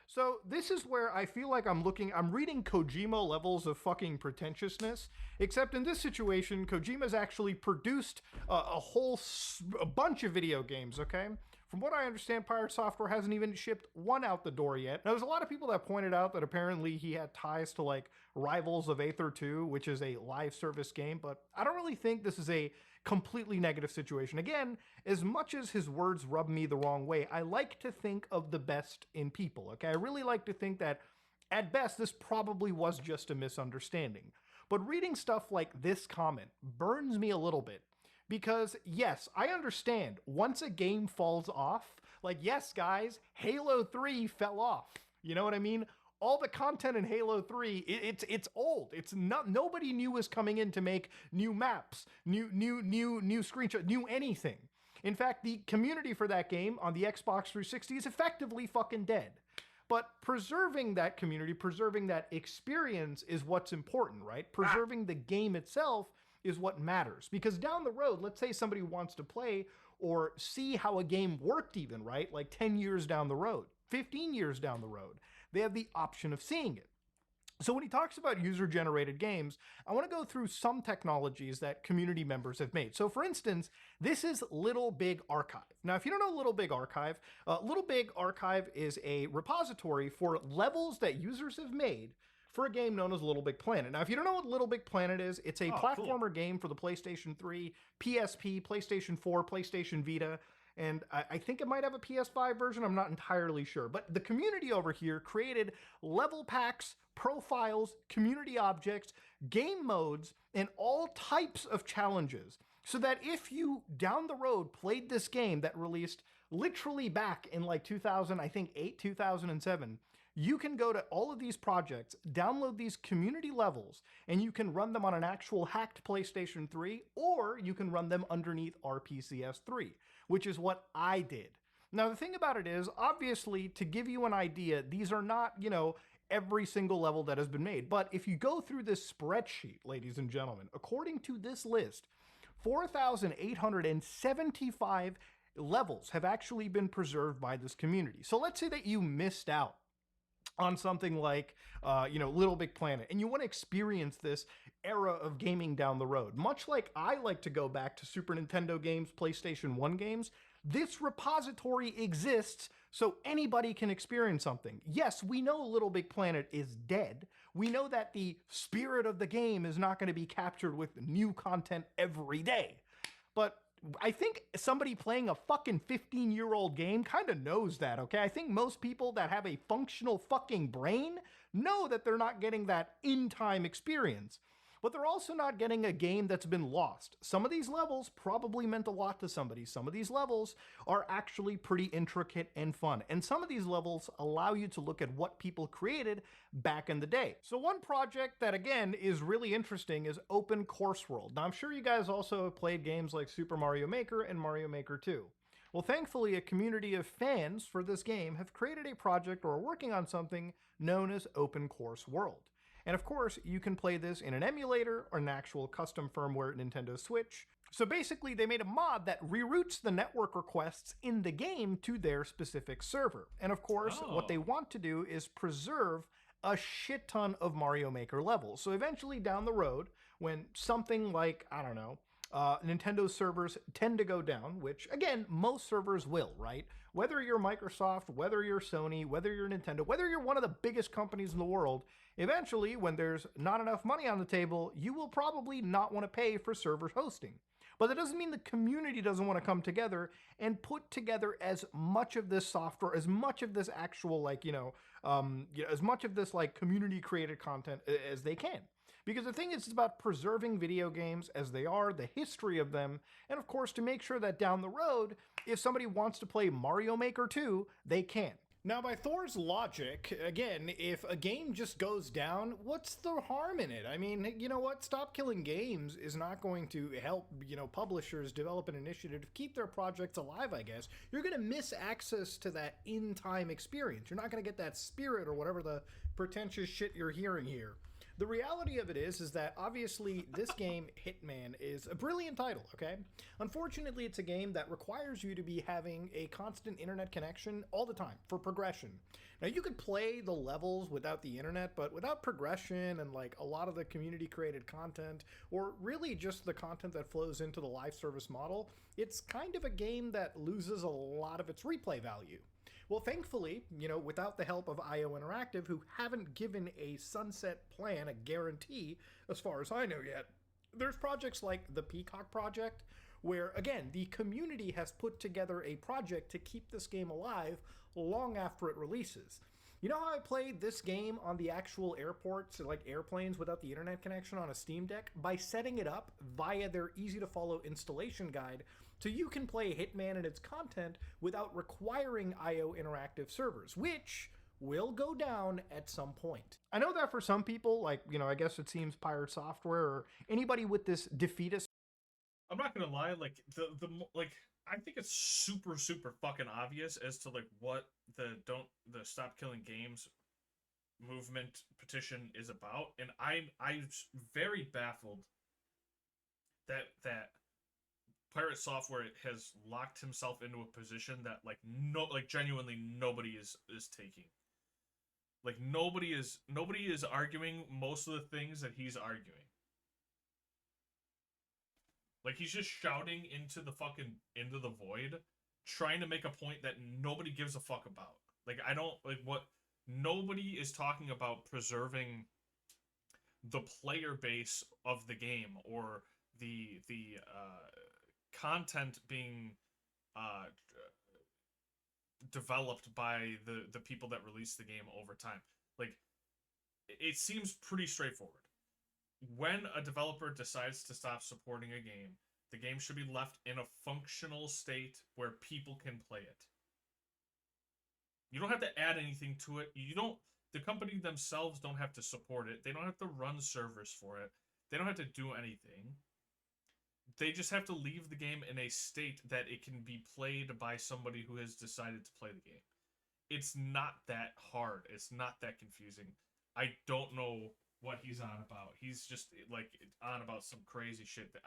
So this is where I feel like I'm reading Kojima levels of fucking pretentiousness, except in this situation, Kojima's actually produced a bunch of video games, okay? From what I understand, Pirate Software hasn't even shipped one out the door yet. Now, there's a lot of people that pointed out that apparently he had ties to like Rivals of Aether 2, which is a live service game, but I don't really think this is a completely negative situation. Again, as much as his words rub me the wrong way, I like to think of the best in people, okay? I really like to think that, at best, this probably was just a misunderstanding. But reading stuff like this comment burns me a little bit. Because, yes, I understand, once a game falls off, like, yes, guys, Halo 3 fell off. You know what I mean? All the content in Halo 3, it's old. It's not, nobody new was coming in to make new maps, new screenshots, new anything. In fact, the community for that game on the Xbox 360 is effectively fucking dead. But preserving that community, preserving that experience is what's important, right? Preserving the game itself is what matters. Because down the road, let's say somebody wants to play or see how a game worked even, right? Like 10 years down the road, 15 years down the road, they have the option of seeing it. So when he talks about user-generated games, I want to go through some technologies that community members have made. So for instance, this is Little Big Archive. Now, if you don't know Little Big Archive is a repository for levels that users have made for a game known as Little Big Planet. Now, if you don't know what Little Big Planet is, it's a platformer game for the PlayStation 3, PSP, PlayStation 4, PlayStation Vita, and I think it might have a PS5 version. I'm not entirely sure. But the community over here created level packs, profiles, community objects, game modes, and all types of challenges. So that if you down the road played this game that released literally back in like 2000, I think 8, 2007, you can go to all of these projects, download these community levels, and you can run them on an actual hacked PlayStation 3, or you can run them underneath RPCS 3, which is what I did. Now, the thing about it is, obviously, to give you an idea, these are not, you know, every single level that has been made. But if you go through this spreadsheet, ladies and gentlemen, according to this list, 4,875 levels have actually been preserved by this community. So let's say that you missed out on something like, Little Big Planet, and you want to experience this era of gaming down the road. Much like I like to go back to Super Nintendo games, PlayStation 1 games, this repository exists so anybody can experience something. Yes, we know Little Big Planet is dead. We know that the spirit of the game is not going to be captured with new content every day. But I think somebody playing a fucking 15-year-old game kind of knows that, okay? I think most people that have a functional fucking brain know that they're not getting that in-time experience. But they're also not getting a game that's been lost. Some of these levels probably meant a lot to somebody. Some of these levels are actually pretty intricate and fun. And some of these levels allow you to look at what people created back in the day. So one project that, again, is really interesting is Open Course World. Now, I'm sure you guys also have played games like Super Mario Maker and Mario Maker 2. Well, thankfully, a community of fans for this game have created a project or are working on something known as Open Course World. And of course, you can play this in an emulator or an actual custom firmware Nintendo Switch. So basically, they made a mod that reroutes the network requests in the game to their specific server. And of course, what they want to do is preserve a shit ton of Mario Maker levels. So eventually down the road, when something like, I don't know, Nintendo servers tend to go down, which again, most servers will, right? Whether you're Microsoft, whether you're Sony, whether you're Nintendo, whether you're one of the biggest companies in the world, eventually, when there's not enough money on the table, you will probably not want to pay for server hosting. But that doesn't mean the community doesn't want to come together and put together as much of this software, as much of this actual, as much of this community created content as they can. Because the thing is, it's about preserving video games as they are, the history of them, and of course to make sure that down the road, if somebody wants to play Mario Maker 2, they can. Now, by Thor's logic, again, if a game just goes down, what's the harm in it? I mean, you know what? Stop Killing Games is not going to help, publishers develop an initiative to keep their projects alive, I guess. You're going to miss access to that in-time experience. You're not going to get that spirit or whatever the pretentious shit you're hearing here. The reality of it is that obviously this game, Hitman, is a brilliant title, okay? Unfortunately, it's a game that requires you to be having a constant internet connection all the time for progression. Now, you could play the levels without the internet, but without progression and a lot of the community created content, or really just the content that flows into the live service model, it's kind of a game that loses a lot of its replay value. Well, thankfully, without the help of IO Interactive, who haven't given a sunset plan, a guarantee, as far as I know yet, there's projects like the Peacock Project, where, again, the community has put together a project to keep this game alive long after it releases. You know how I played this game on the actual airports, like airplanes without the internet connection on a Steam Deck? By setting it up via their easy-to-follow installation guide, so you can play Hitman and its content without requiring IO Interactive servers, which will go down at some point. I know that for some people, I guess it seems Pirate Software or anybody with this defeatist. I'm not gonna lie, I think it's super, super fucking obvious as to what the Stop Killing Games movement petition is about, and I'm very baffled that Pirate Software has locked himself into a position that genuinely nobody is taking. Nobody is arguing most of the things that he's arguing. He's just shouting into the void, trying to make a point that nobody gives a fuck about. Nobody is talking about preserving the player base of the game or the content being developed by the people that released the game over time. Like, it seems pretty straightforward. When a developer decides to stop supporting a game, the game should be left in a functional state where people can play it. You don't have to add anything to it. The company themselves don't have to support it. They don't have to run servers for it. They don't have to do anything. They just have to leave the game in a state that it can be played by somebody who has decided to play the game. It's not that hard. It's not that confusing. I don't know what he's on about. He's just like on about some crazy shit that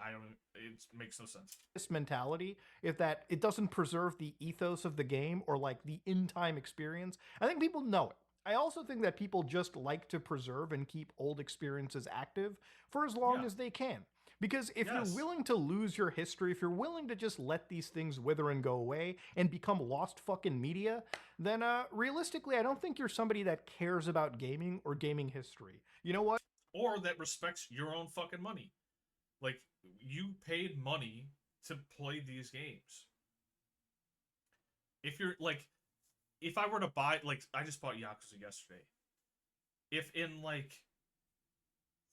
it makes no sense. This mentality, if that it doesn't preserve the ethos of the game or like the in-time experience, I think people know it. I also think that people just like to preserve and keep old experiences active for as long as they can. Because if you're willing to lose your history, if you're willing to just let these things wither and go away and become lost fucking media, then realistically, I don't think you're somebody that cares about gaming or gaming history. You know what? Or that respects your own fucking money. Like, you paid money to play these games. If you're like, if I were to buy, like, I just bought Yakuza yesterday. If in like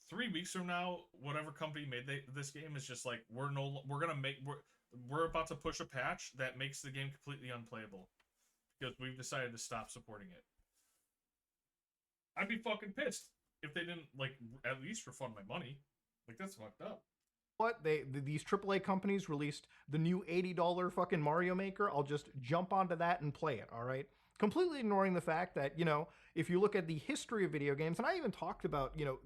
3 weeks from now, whatever company made this game is just like, we're about to push a patch that makes the game completely unplayable because we've decided to stop supporting it. I'd be fucking pissed if they didn't like at least refund my money. Like, that's fucked up. What these AAA companies released the new $80 fucking Mario Maker. I'll just jump onto that and play it. All right. Completely ignoring the fact that, you know, if you look at the history of video games, and I even talked about, you know,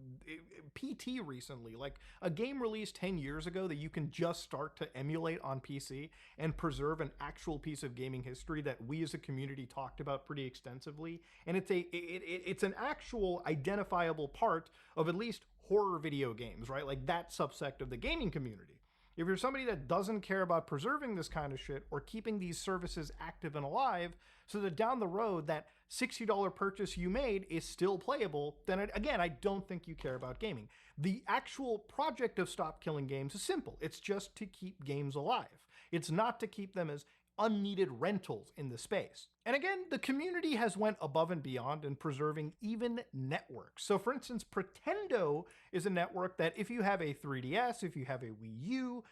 PT recently, like a game released 10 years ago that you can just start to emulate on PC and preserve an actual piece of gaming history that we as a community talked about pretty extensively. And it's an actual identifiable part of at least horror video games, right? Like that subsect of the gaming community. If you're somebody that doesn't care about preserving this kind of shit or keeping these services active and alive so that down the road that $60 purchase you made is still playable, then again, I don't think you care about gaming. The actual project of Stop Killing Games is simple. It's just to keep games alive. It's not to keep them as unneeded rentals in the space. And again, the community has went above and beyond in preserving even networks. So for instance, Pretendo is a network that if you have a 3DS, if you have a Wii U,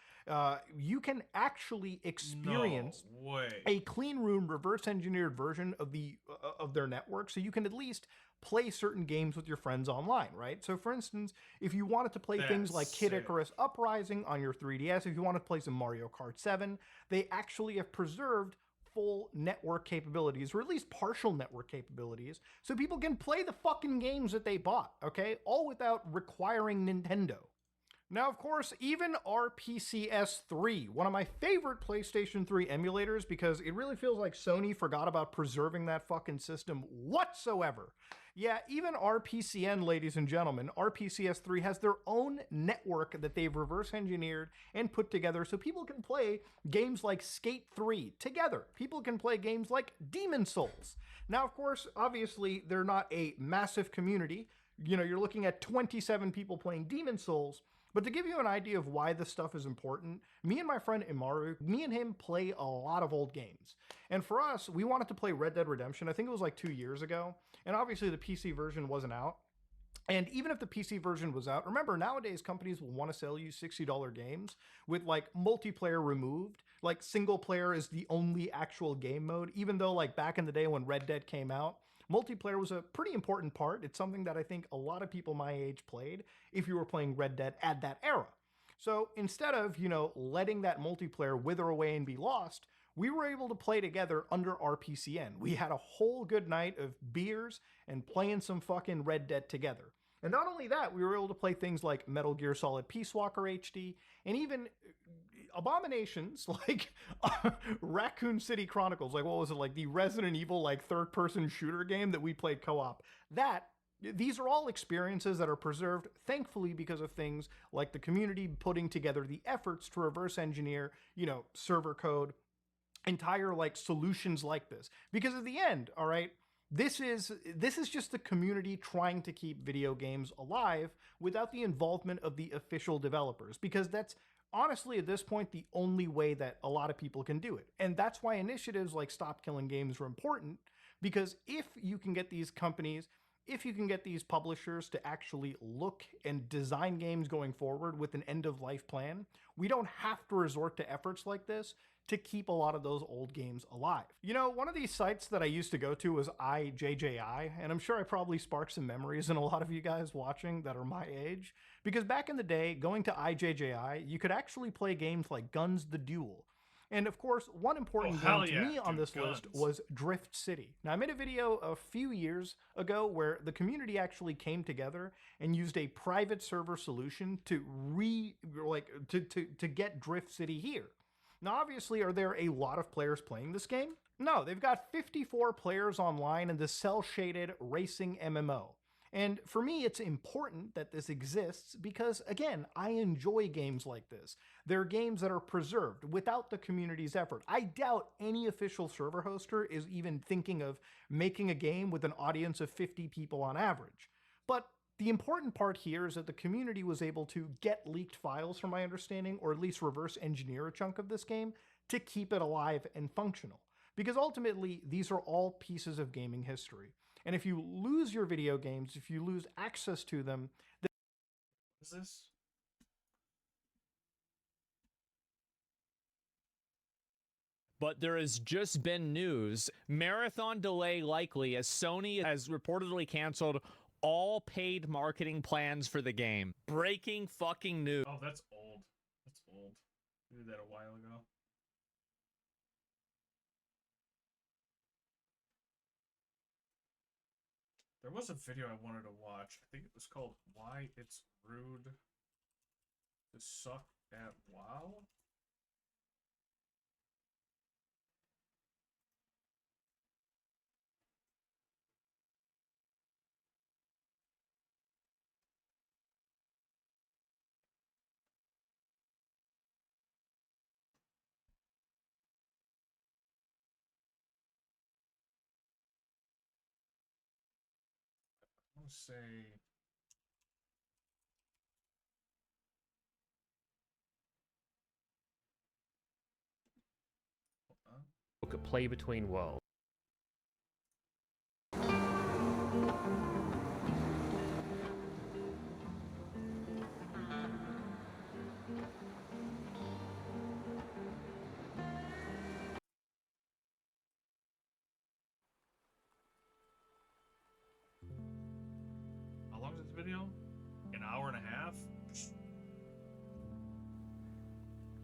you can actually experience a clean room reverse engineered version of their network. So you can at least play certain games with your friends online, right? So for instance, if you wanted to play things like Kid Icarus Uprising on your 3DS, if you want to play some Mario Kart 7, they actually have preserved full network capabilities, or at least partial network capabilities, so people can play the fucking games that they bought, okay? All without requiring Nintendo. Now, of course, even RPCS3, one of my favorite PlayStation 3 emulators, because it really feels like Sony forgot about preserving that fucking system whatsoever. Yeah, even RPCN, ladies and gentlemen, RPCS3 has their own network that they've reverse engineered and put together so people can play games like Skate 3 together. People can play games like Demon Souls. Now, of course, obviously, they're not a massive community. You know, you're looking at 27 people playing Demon Souls. But to give you an idea of why this stuff is important, me and my friend Imaru, me and him play a lot of old games. And for us, we wanted to play Red Dead Redemption. I think it was like 2 years ago. And obviously the PC version wasn't out. And even if the PC version was out, remember nowadays companies will want to sell you $60 games with like multiplayer removed. Like single player is the only actual game mode, even though like back in the day when Red Dead came out, multiplayer was a pretty important part. It's something that I think a lot of people my age played if you were playing Red Dead at that era. So instead of, you know, letting that multiplayer wither away and be lost, we were able to play together under RPCN. We had a whole good night of beers and playing some fucking Red Dead together. And not only that, we were able to play things like Metal Gear Solid Peace Walker HD and even abominations like Raccoon City Chronicles, like what was it, like the Resident Evil like third-person shooter game that we played co-op. These are all experiences that are preserved, thankfully, because of things like the community putting together the efforts to reverse engineer, you know, server code, entire like solutions like this. Because at the end, all right, this is just the community trying to keep video games alive without the involvement of the official developers, because that's honestly, at this point, the only way that a lot of people can do it. And that's why initiatives like Stop Killing Games are important, because if you can get these companies, if you can get these publishers to actually look and design games going forward with an end-of-life plan, we don't have to resort to efforts like this to keep a lot of those old games alive. You know, one of these sites that I used to go to was IJJI, and I'm sure I probably sparked some memories in a lot of you guys watching that are my age, because back in the day, going to IJJI, you could actually play games like Guns the Duel. And of course, one important game to me on this list was Drift City. Now, I made a video a few years ago where the community actually came together and used a private server solution to to get Drift City here. Now, obviously, are there a lot of players playing this game? No, they've got 54 players online in the cel-shaded racing MMO. And for me, it's important that this exists because, again, I enjoy games like this. They're games that are preserved without the community's effort. I doubt any official server hoster is even thinking of making a game with an audience of 50 people on average. But the important part here is that the community was able to get leaked files, from my understanding, or at least reverse engineer a chunk of this game to keep it alive and functional. Because ultimately, these are all pieces of gaming history. And if you lose your video games, if you lose access to them, then is this? But there has just been news. Marathon delay likely, as Sony has reportedly canceled all paid marketing plans for the game. Breaking fucking news. Oh, that's old. That's old. We did that a while ago. There was a video I wanted to watch. I think it was called Why It's Rude to Suck at WoW? I want to say... Look at Play Between Worlds. How long is this video? An hour and a half?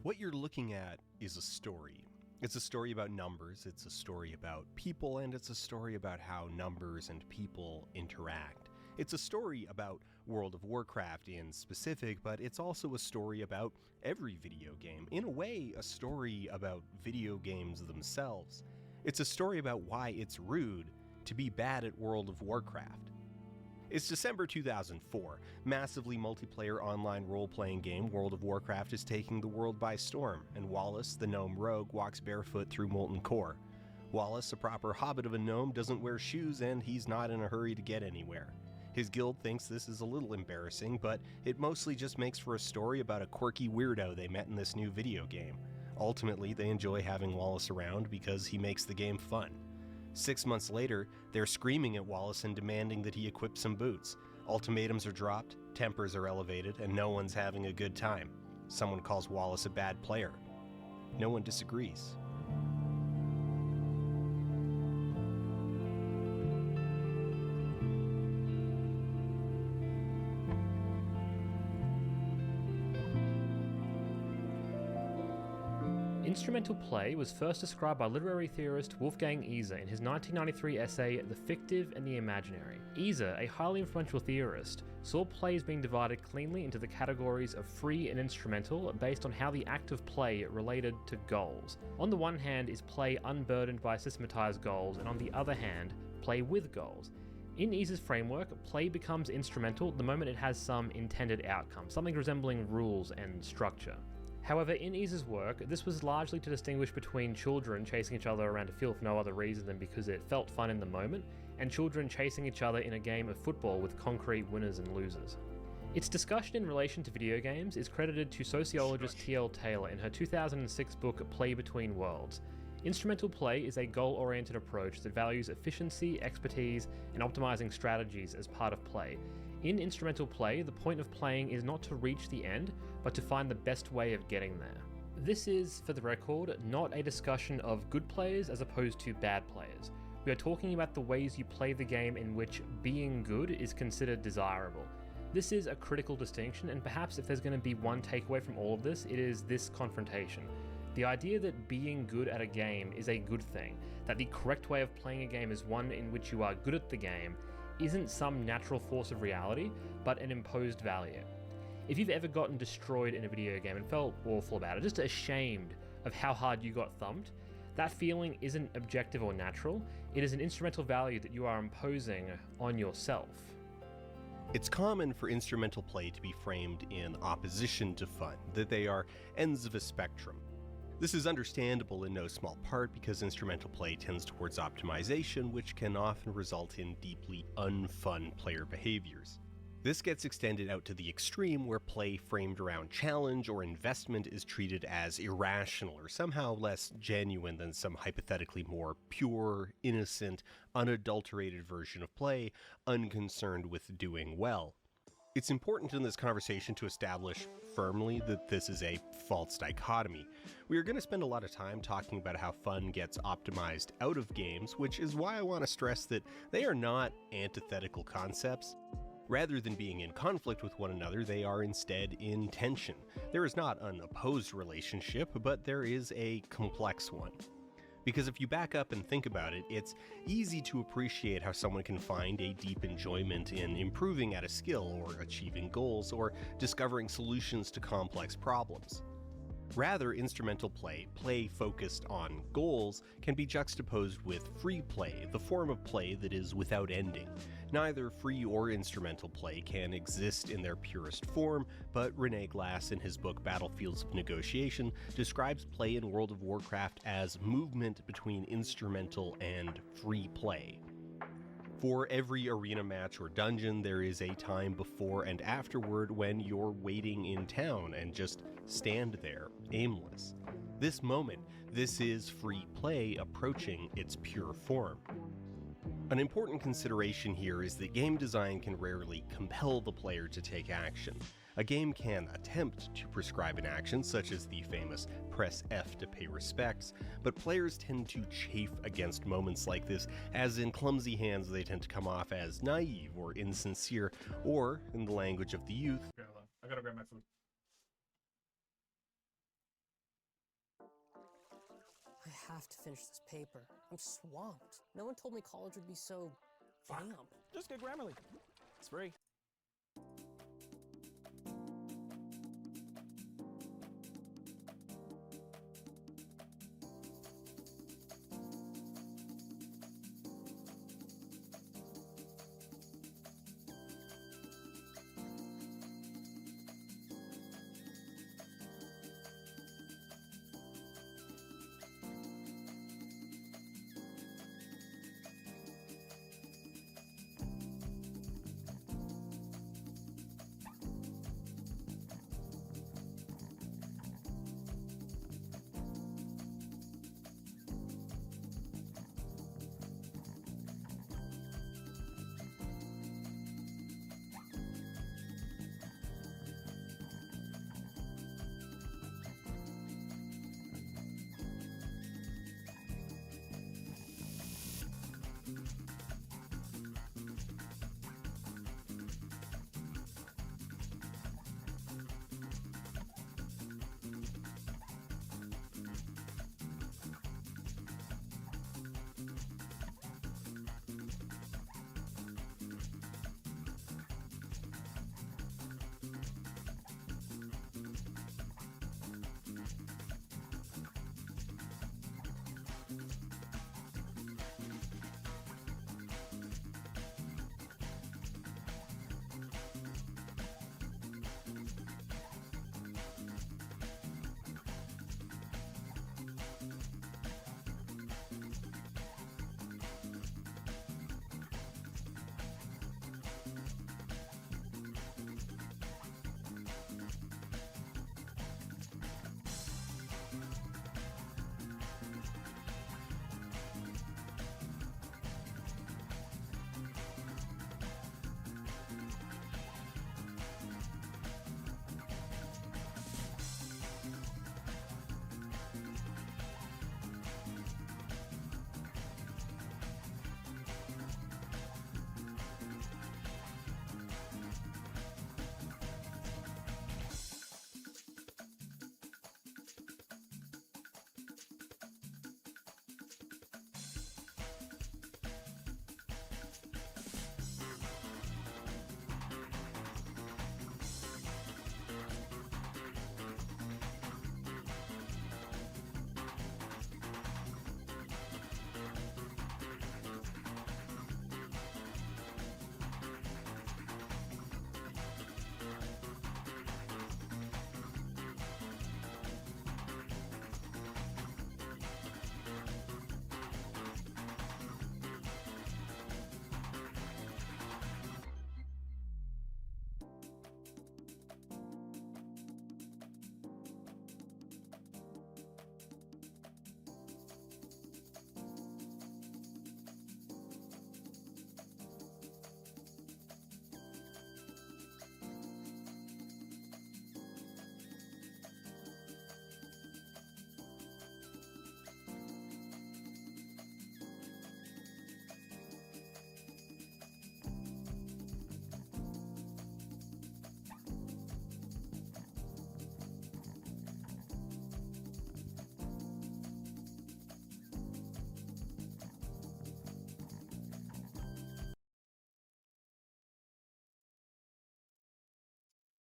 What you're looking at is a story. It's a story about numbers, it's a story about people, and it's a story about how numbers and people interact. It's a story about World of Warcraft in specific, but it's also a story about every video game. In a way, a story about video games themselves. It's a story about why it's rude to be bad at World of Warcraft. It's December 2004. Massively multiplayer online role-playing game World of Warcraft is taking the world by storm, and Wallace, the gnome rogue, walks barefoot through Molten Core. Wallace, a proper hobbit of a gnome, doesn't wear shoes, and he's not in a hurry to get anywhere. His guild thinks this is a little embarrassing, but it mostly just makes for a story about a quirky weirdo they met in this new video game. Ultimately, they enjoy having Wallace around because he makes the game fun. 6 months later, they're screaming at Wallace and demanding that he equip some boots. Ultimatums are dropped, tempers are elevated, and no one's having a good time. Someone calls Wallace a bad player. No one disagrees. Instrumental play was first described by literary theorist Wolfgang Iser in his 1993 essay The Fictive and the Imaginary. Iser, a highly influential theorist, saw plays being divided cleanly into the categories of free and instrumental based on how the act of play related to goals. On the one hand is play unburdened by systematized goals, and on the other hand, play with goals. In Iser's framework, play becomes instrumental the moment it has some intended outcome, something resembling rules and structure. However, in Iser's work, this was largely to distinguish between children chasing each other around a field for no other reason than because it felt fun in the moment, and children chasing each other in a game of football with concrete winners and losers. Its discussion in relation to video games is credited to sociologist T.L. Taylor in her 2006 book Play Between Worlds. Instrumental play is a goal-oriented approach that values efficiency, expertise, and optimizing strategies as part of play. In instrumental play, the point of playing is not to reach the end, but to find the best way of getting there. This is, for the record, not a discussion of good players as opposed to bad players. We are talking about the ways you play the game in which being good is considered desirable. This is a critical distinction, and perhaps if there's going to be one takeaway from all of this, it is this confrontation. The idea that being good at a game is a good thing, that the correct way of playing a game is one in which you are good at the game, isn't some natural force of reality, but an imposed value. If you've ever gotten destroyed in a video game and felt awful about it, just ashamed of how hard you got thumped, that feeling isn't objective or natural, it is an instrumental value that you are imposing on yourself. It's common for instrumental play to be framed in opposition to fun, that they are ends of a spectrum. This is understandable in no small part because instrumental play tends towards optimization, which can often result in deeply unfun player behaviors. This gets extended out to the extreme where play framed around challenge or investment is treated as irrational or somehow less genuine than some hypothetically more pure, innocent, unadulterated version of play, unconcerned with doing well. It's important in this conversation to establish firmly that this is a false dichotomy. We are going to spend a lot of time talking about how fun gets optimized out of games, which is why I want to stress that they are not antithetical concepts. Rather than being in conflict with one another, they are instead in tension. There is not an opposed relationship, but there is a complex one. Because if you back up and think about it, it's easy to appreciate how someone can find a deep enjoyment in improving at a skill or achieving goals or discovering solutions to complex problems. Rather, instrumental play, play focused on goals, can be juxtaposed with free play, the form of play that is without ending. Neither free or instrumental play can exist in their purest form, but René Glass in his book Battlefields of Negotiation describes play in World of Warcraft as movement between instrumental and free play. For every arena match or dungeon, there is a time before and afterward when you're waiting in town and just stand there, aimless. This moment, this is free play approaching its pure form. An important consideration here is that game design can rarely compel the player to take action. A game can attempt to prescribe an action, such as the famous press F to pay respects, but players tend to chafe against moments like this, as in clumsy hands they tend to come off as naive or insincere, or, in the language of the youth, I gotta grab my food. I have to finish this paper. I'm swamped. No one told me college would be so damp. Just get Grammarly. It's free.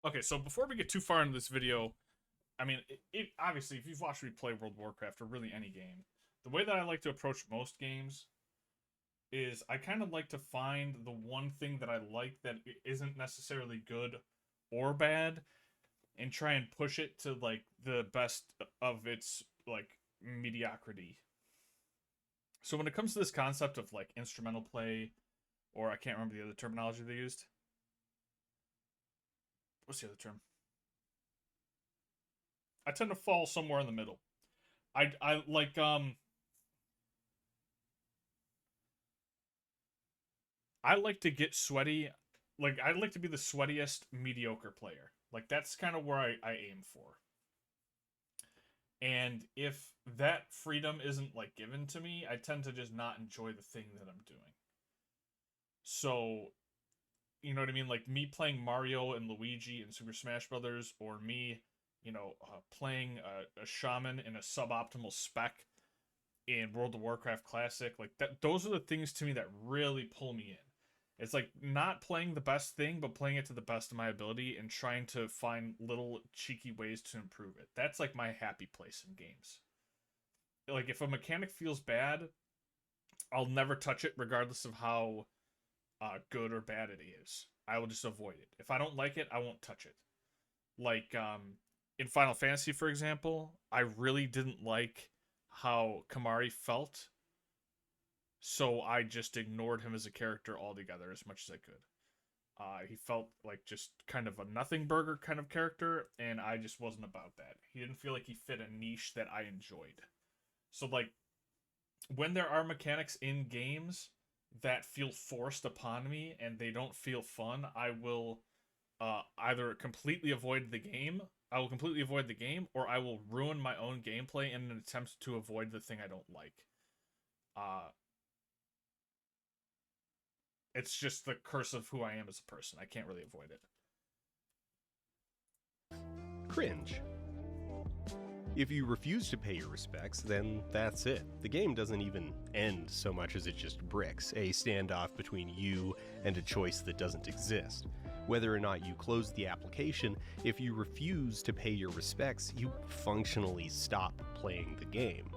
Okay, so before we get too far into this video, I mean, obviously, if you've watched me play World of Warcraft or really any game, the way that I like to approach most games is I kind of like to find the one thing that I like that isn't necessarily good or bad, and try and push it to like the best of its like mediocrity. So when it comes to this concept of like instrumental play, or I can't remember the other terminology they used. What's the other term? I tend to fall somewhere in the middle. I like I like to get sweaty. Like I like to be the sweatiest mediocre player. Like that's kind of where I aim for. And if that freedom isn't like given to me, I tend to just not enjoy the thing that I'm doing. So, you know what I mean? Like me playing Mario and Luigi in Super Smash Brothers, or me, playing a shaman in a suboptimal spec in World of Warcraft Classic. Like that, those are the things to me that really pull me in. It's like not playing the best thing, but playing it to the best of my ability and trying to find little cheeky ways to improve it. That's like my happy place in games. Like if a mechanic feels bad, I'll never touch it regardless of how good or bad it is. I will just avoid it. If I don't like it, I won't touch it. Like in Final Fantasy, for example, I really didn't like how Kamari felt, so I just ignored him as a character altogether as much as I could. He felt like just kind of a nothing burger kind of character, and I just wasn't about that. He didn't feel like he fit a niche that I enjoyed. So like, when there are mechanics in games that feel forced upon me and they don't feel fun, I will either completely avoid the game. I will completely avoid the game, or I will ruin my own gameplay in an attempt to avoid the thing I don't like. It's just the curse of who I am as a person. I can't really avoid it. Cringe. If you refuse to pay your respects, then that's it. The game doesn't even end so much as it just bricks, a standoff between you and a choice that doesn't exist. Whether or not you close the application, if you refuse to pay your respects, you functionally stop playing the game.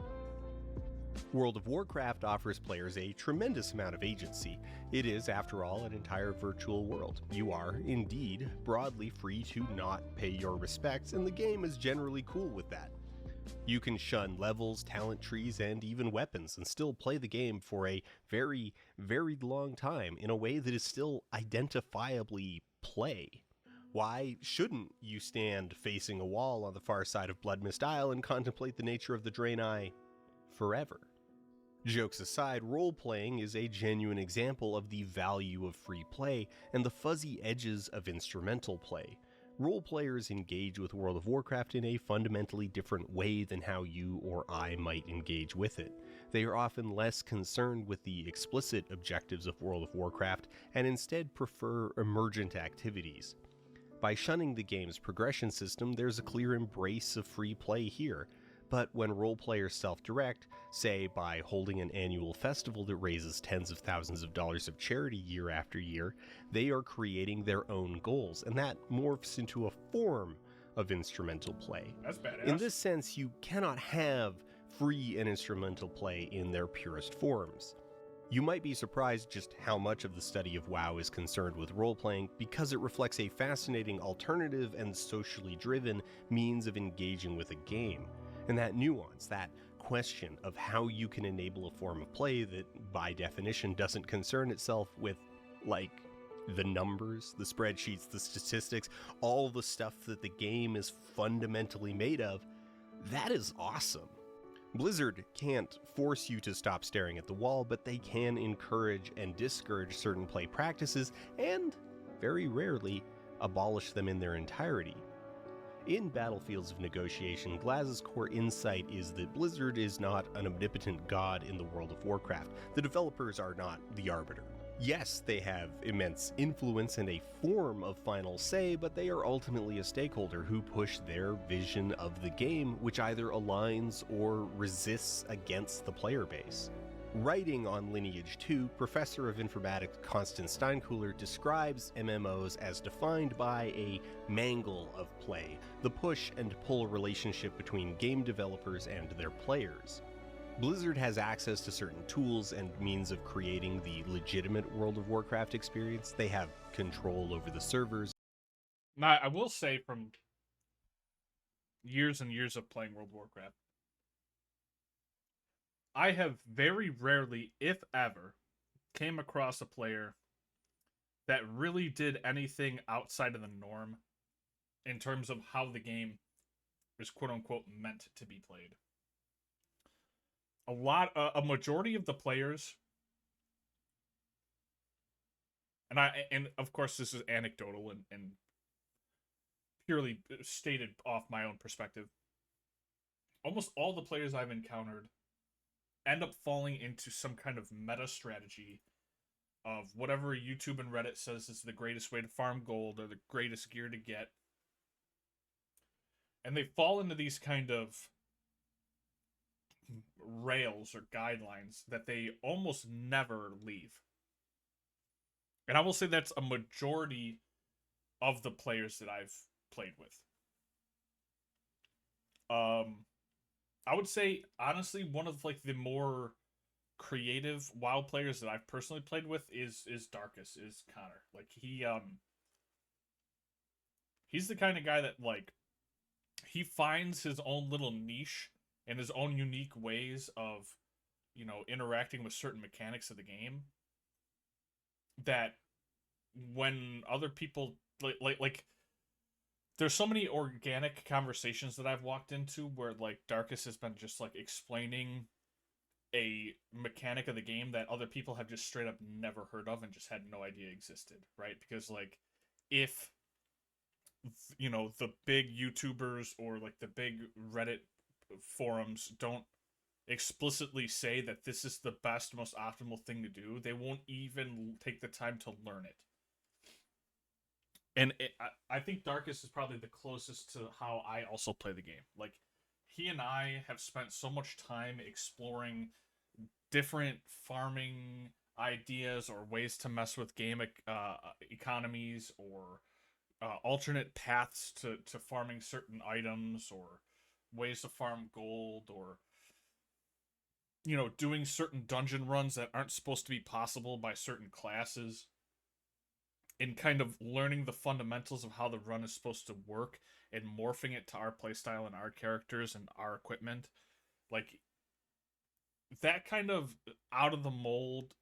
World of Warcraft offers players a tremendous amount of agency. It is, after all, an entire virtual world. You are, indeed, broadly free to not pay your respects, and the game is generally cool with that. You can shun levels, talent trees, and even weapons, and still play the game for a very, very long time in a way that is still identifiably play. Why shouldn't you stand facing a wall on the far side of Bloodmist Isle and contemplate the nature of the Draenei forever? Jokes aside, role-playing is a genuine example of the value of free play and the fuzzy edges of instrumental play. Role-players engage with World of Warcraft in a fundamentally different way than how you or I might engage with it. They are often less concerned with the explicit objectives of World of Warcraft and instead prefer emergent activities. By shunning the game's progression system, there's a clear embrace of free play here. But when role-players self-direct, say by holding an annual festival that raises tens of thousands of dollars of charity year after year, they are creating their own goals, and that morphs into a form of instrumental play. That's badass. In this sense, you cannot have free and instrumental play in their purest forms. You might be surprised just how much of the study of WoW is concerned with role-playing because it reflects a fascinating alternative and socially driven means of engaging with a game. And that nuance, that question of how you can enable a form of play that, by definition, doesn't concern itself with, like, the numbers, the spreadsheets, the statistics, all the stuff that the game is fundamentally made of, that is awesome. Blizzard can't force you to stop staring at the wall, but they can encourage and discourage certain play practices, and, very rarely, abolish them in their entirety. In Battlefields of Negotiation, Glaz's core insight is that Blizzard is not an omnipotent god in the World of Warcraft. The developers are not the arbiter. Yes, they have immense influence and a form of final say, but they are ultimately a stakeholder who push their vision of the game, which either aligns or resists against the player base. Writing on Lineage 2, Professor of Informatics Konstantin Steinkuhler describes MMOs as defined by a mangle of play, the push and pull relationship between game developers and their players. Blizzard has access to certain tools and means of creating the legitimate World of Warcraft experience. They have control over the servers. Now, I will say from years and years of playing World of Warcraft, I have very rarely, if ever, came across a player that really did anything outside of the norm in terms of how the game is quote-unquote meant to be played. A majority of the players, and of course this is anecdotal and purely stated off my own perspective, almost all the players I've encountered end up falling into some kind of meta strategy of whatever YouTube and Reddit says is the greatest way to farm gold or the greatest gear to get. And they fall into these kind of rails or guidelines that they almost never leave. And I will say that's a majority of the players that I've played with. I would say, honestly, one of like the more creative WoW players that I've personally played with is Darkus, is Connor. Like he's the kind of guy that like he finds his own little niche and his own unique ways of, you know, interacting with certain mechanics of the game that when other people like there's so many organic conversations that I've walked into where like Darkus has been just like explaining a mechanic of the game that other people have just straight up never heard of and just had no idea existed, right? Because like if, you know, the big YouTubers or like the big Reddit forums don't explicitly say that this is the best, most optimal thing to do, they won't even take the time to learn it. And I think Darkus is probably the closest to how I also play the game. Like, he and I have spent so much time exploring different farming ideas or ways to mess with game economies or alternate paths to farming certain items or ways to farm gold or, you know, doing certain dungeon runs that aren't supposed to be possible by certain classes. And kind of learning the fundamentals of how the run is supposed to work and morphing it to our playstyle and our characters and our equipment. Like, that kind of out of the mold,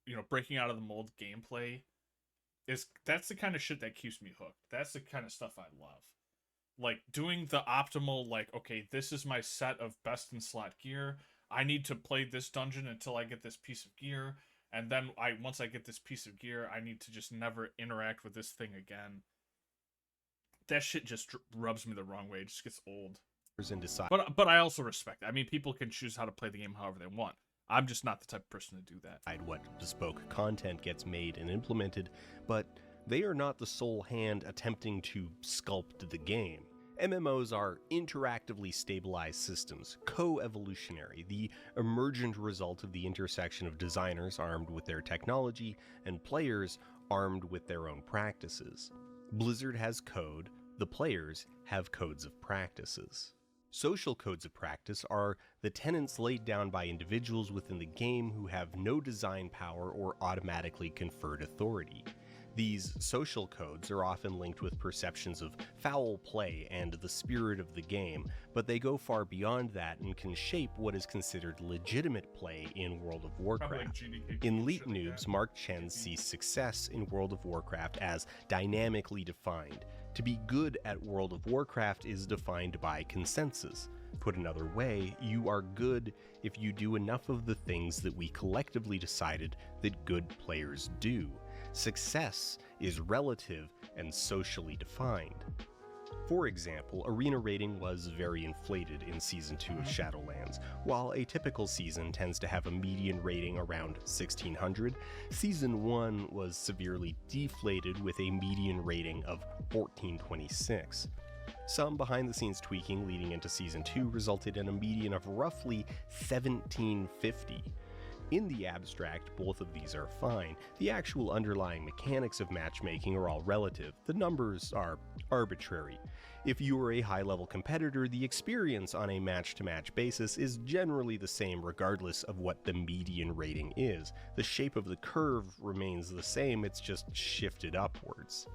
you know, breaking out of the mold gameplay that's the kind of shit that keeps me hooked. That's the kind of stuff I love. Like, doing the optimal, like, okay, this is my set of best in slot gear. I need to play this dungeon until I get this piece of gear. And then once I get this piece of gear, I need to just never interact with this thing again. That shit just rubs me the wrong way. It just gets old. But I also respect it. I mean, people can choose how to play the game however they want. I'm just not the type of person to do that. What bespoke content gets made and implemented, but they are not the sole hand attempting to sculpt the game. MMOs are interactively stabilized systems, co-evolutionary, the emergent result of the intersection of designers armed with their technology and players armed with their own practices. Blizzard has code, the players have codes of practices. Social codes of practice are the tenets laid down by individuals within the game who have no design power or automatically conferred authority. These social codes are often linked with perceptions of foul play and the spirit of the game, but they go far beyond that and can shape what is considered legitimate play in World of Warcraft. In Leet Noobs, Mark Chen sees success in World of Warcraft as dynamically defined. To be good at World of Warcraft is defined by consensus. Put another way, you are good if you do enough of the things that we collectively decided that good players do. Success is relative and socially defined. For example, arena rating was very inflated in Season 2 of Shadowlands. While a typical season tends to have a median rating around 1600, Season 1 was severely deflated with a median rating of 1426. Some behind-the-scenes tweaking leading into Season 2 resulted in a median of roughly 1750. In the abstract, both of these are fine. The actual underlying mechanics of matchmaking are all relative. The numbers are arbitrary. If you are a high-level competitor, the experience on a match-to-match basis is generally the same regardless of what the median rating is. The shape of the curve remains the same, it's just shifted upwards.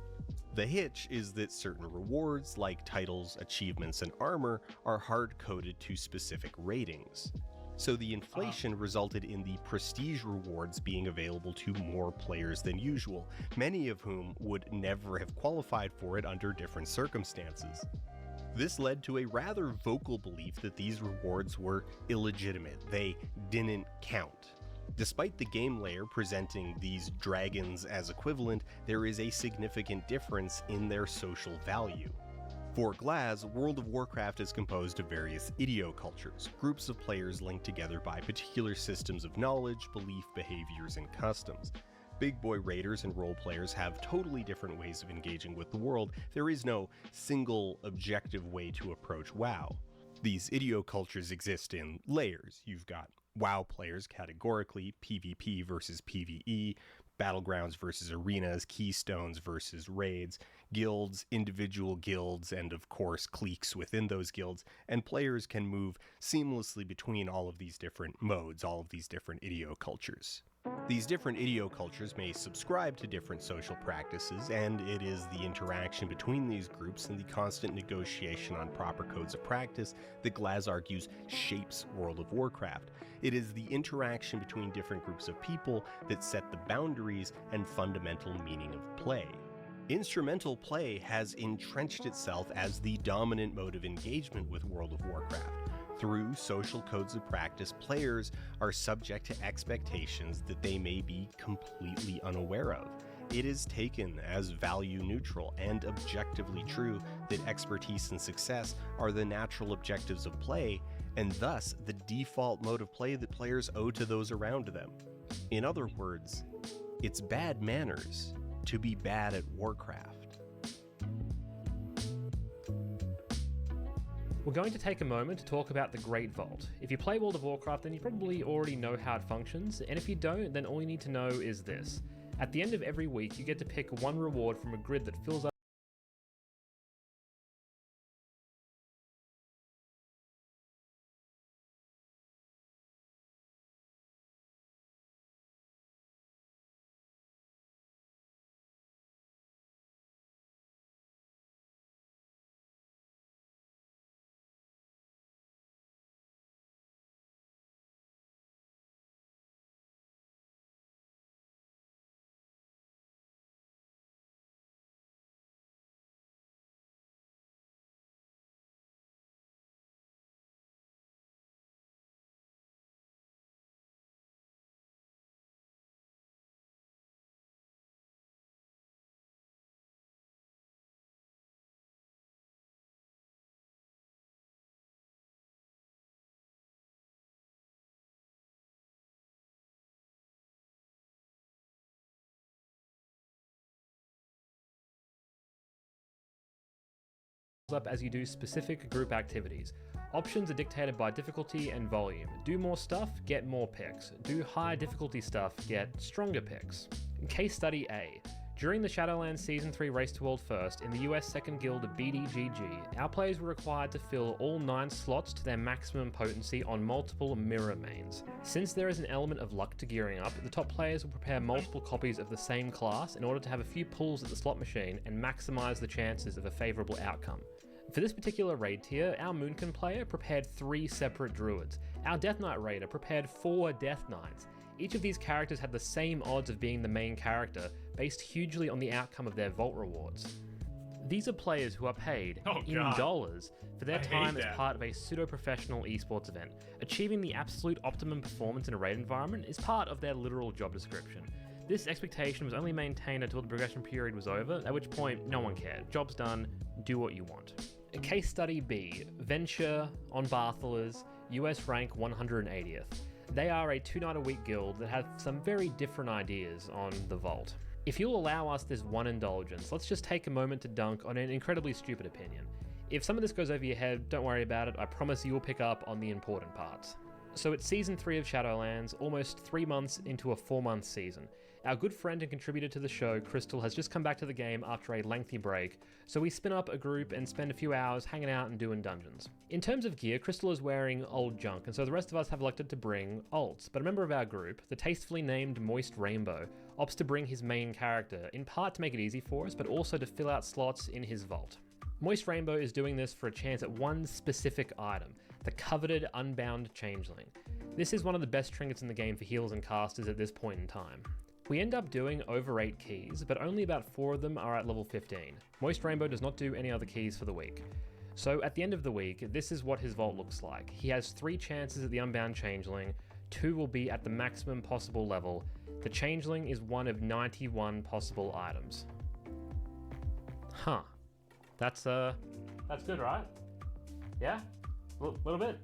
The hitch is that certain rewards, like titles, achievements, and armor, are hard-coded to specific ratings. So the inflation resulted in the prestige rewards being available to more players than usual, many of whom would never have qualified for it under different circumstances. This led to a rather vocal belief that these rewards were illegitimate, they didn't count. Despite the game layer presenting these dragons as equivalent, there is a significant difference in their social value. For Glaz, World of Warcraft is composed of various idiocultures, groups of players linked together by particular systems of knowledge, belief, behaviors, and customs. Big boy raiders and role players have totally different ways of engaging with the world. There is no single objective way to approach WoW. These idiocultures exist in layers. You've got WoW players categorically, PvP versus PvE, battlegrounds versus arenas, keystones versus raids, guilds, individual guilds, and of course cliques within those guilds, and players can move seamlessly between all of these different modes, all of these different idiocultures. These different idiocultures may subscribe to different social practices, and it is the interaction between these groups and the constant negotiation on proper codes of practice that Glaz argues shapes World of Warcraft. It is the interaction between different groups of people that set the boundaries and fundamental meaning of play. Instrumental play has entrenched itself as the dominant mode of engagement with World of Warcraft. Through social codes of practice, players are subject to expectations that they may be completely unaware of. It is taken as value neutral and objectively true that expertise and success are the natural objectives of play, and thus the default mode of play that players owe to those around them. In other words, it's bad manners to be bad at Warcraft. We're going to take a moment to talk about the Great Vault. If you play World of Warcraft, then you probably already know how it functions, and if you don't, then all you need to know is this. At the end of every week, you get to pick one reward from a grid that fills up up as you do specific group activities. Options are dictated by difficulty and volume. Do more stuff, get more picks. Do higher difficulty stuff, get stronger picks. Case study A. During the Shadowlands Season 3 Race to World First in the US 2nd Guild BDGG, our players were required to fill all 9 slots to their maximum potency on multiple mirror mains. Since there is an element of luck to gearing up, the top players will prepare multiple copies of the same class in order to have a few pulls at the slot machine and maximize the chances of a favorable outcome. For this particular raid tier, our Moonkin player prepared 3 separate druids. Our Death Knight raider prepared 4 Death Knights. Each of these characters had the same odds of being the main character, based hugely on the outcome of their vault rewards. These are players who are paid in dollars for their time as part of a pseudo-professional esports event. Achieving the absolute optimum performance in a raid environment is part of their literal job description. This expectation was only maintained until the progression period was over, at which point no one cared. Job's done, do what you want. Case study B, Venture on Barthelers, US rank 180th. They are a 2-night-a-week guild that have some very different ideas on the vault. If you'll allow us this one indulgence, let's just take a moment to dunk on an incredibly stupid opinion. If some of this goes over your head, don't worry about it, I promise you will pick up on the important parts. So it's season 3 of Shadowlands, almost 3 months into a 4-month season. Our good friend and contributor to the show, Crystal, has just come back to the game after a lengthy break, so we spin up a group and spend a few hours hanging out and doing dungeons. In terms of gear, Crystal is wearing old junk, and so the rest of us have elected to bring alts, but a member of our group, the tastefully named Moist Rainbow, opts to bring his main character, in part to make it easy for us, but also to fill out slots in his vault. Moist Rainbow is doing this for a chance at one specific item, the coveted Unbound Changeling. This is one of the best trinkets in the game for healers and casters at this point in time. We end up doing over 8 keys, but only about 4 of them are at level 15. Moist Rainbow does not do any other keys for the week. So at the end of the week, this is what his vault looks like. He has 3 chances at the Unbound Changeling, 2 will be at the maximum possible level. The Changeling is one of 91 possible items. Huh. That's good, right? Yeah? A little bit?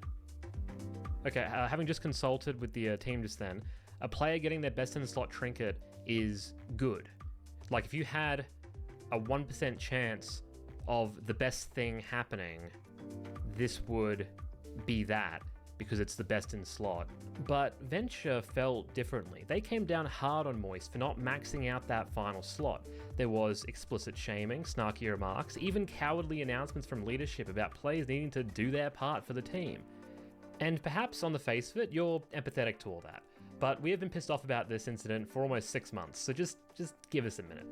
Okay, having just consulted with the team just then, a player getting their best in slot trinket is good. Like if you had a 1% chance of the best thing happening, this would be that because it's the best in slot. But Venture felt differently. They came down hard on Moist for not maxing out that final slot. There was explicit shaming, snarky remarks, even cowardly announcements from leadership about players needing to do their part for the team. And perhaps on the face of it, you're empathetic to all that. But we have been pissed off about this incident for almost 6 months, so just give us a minute.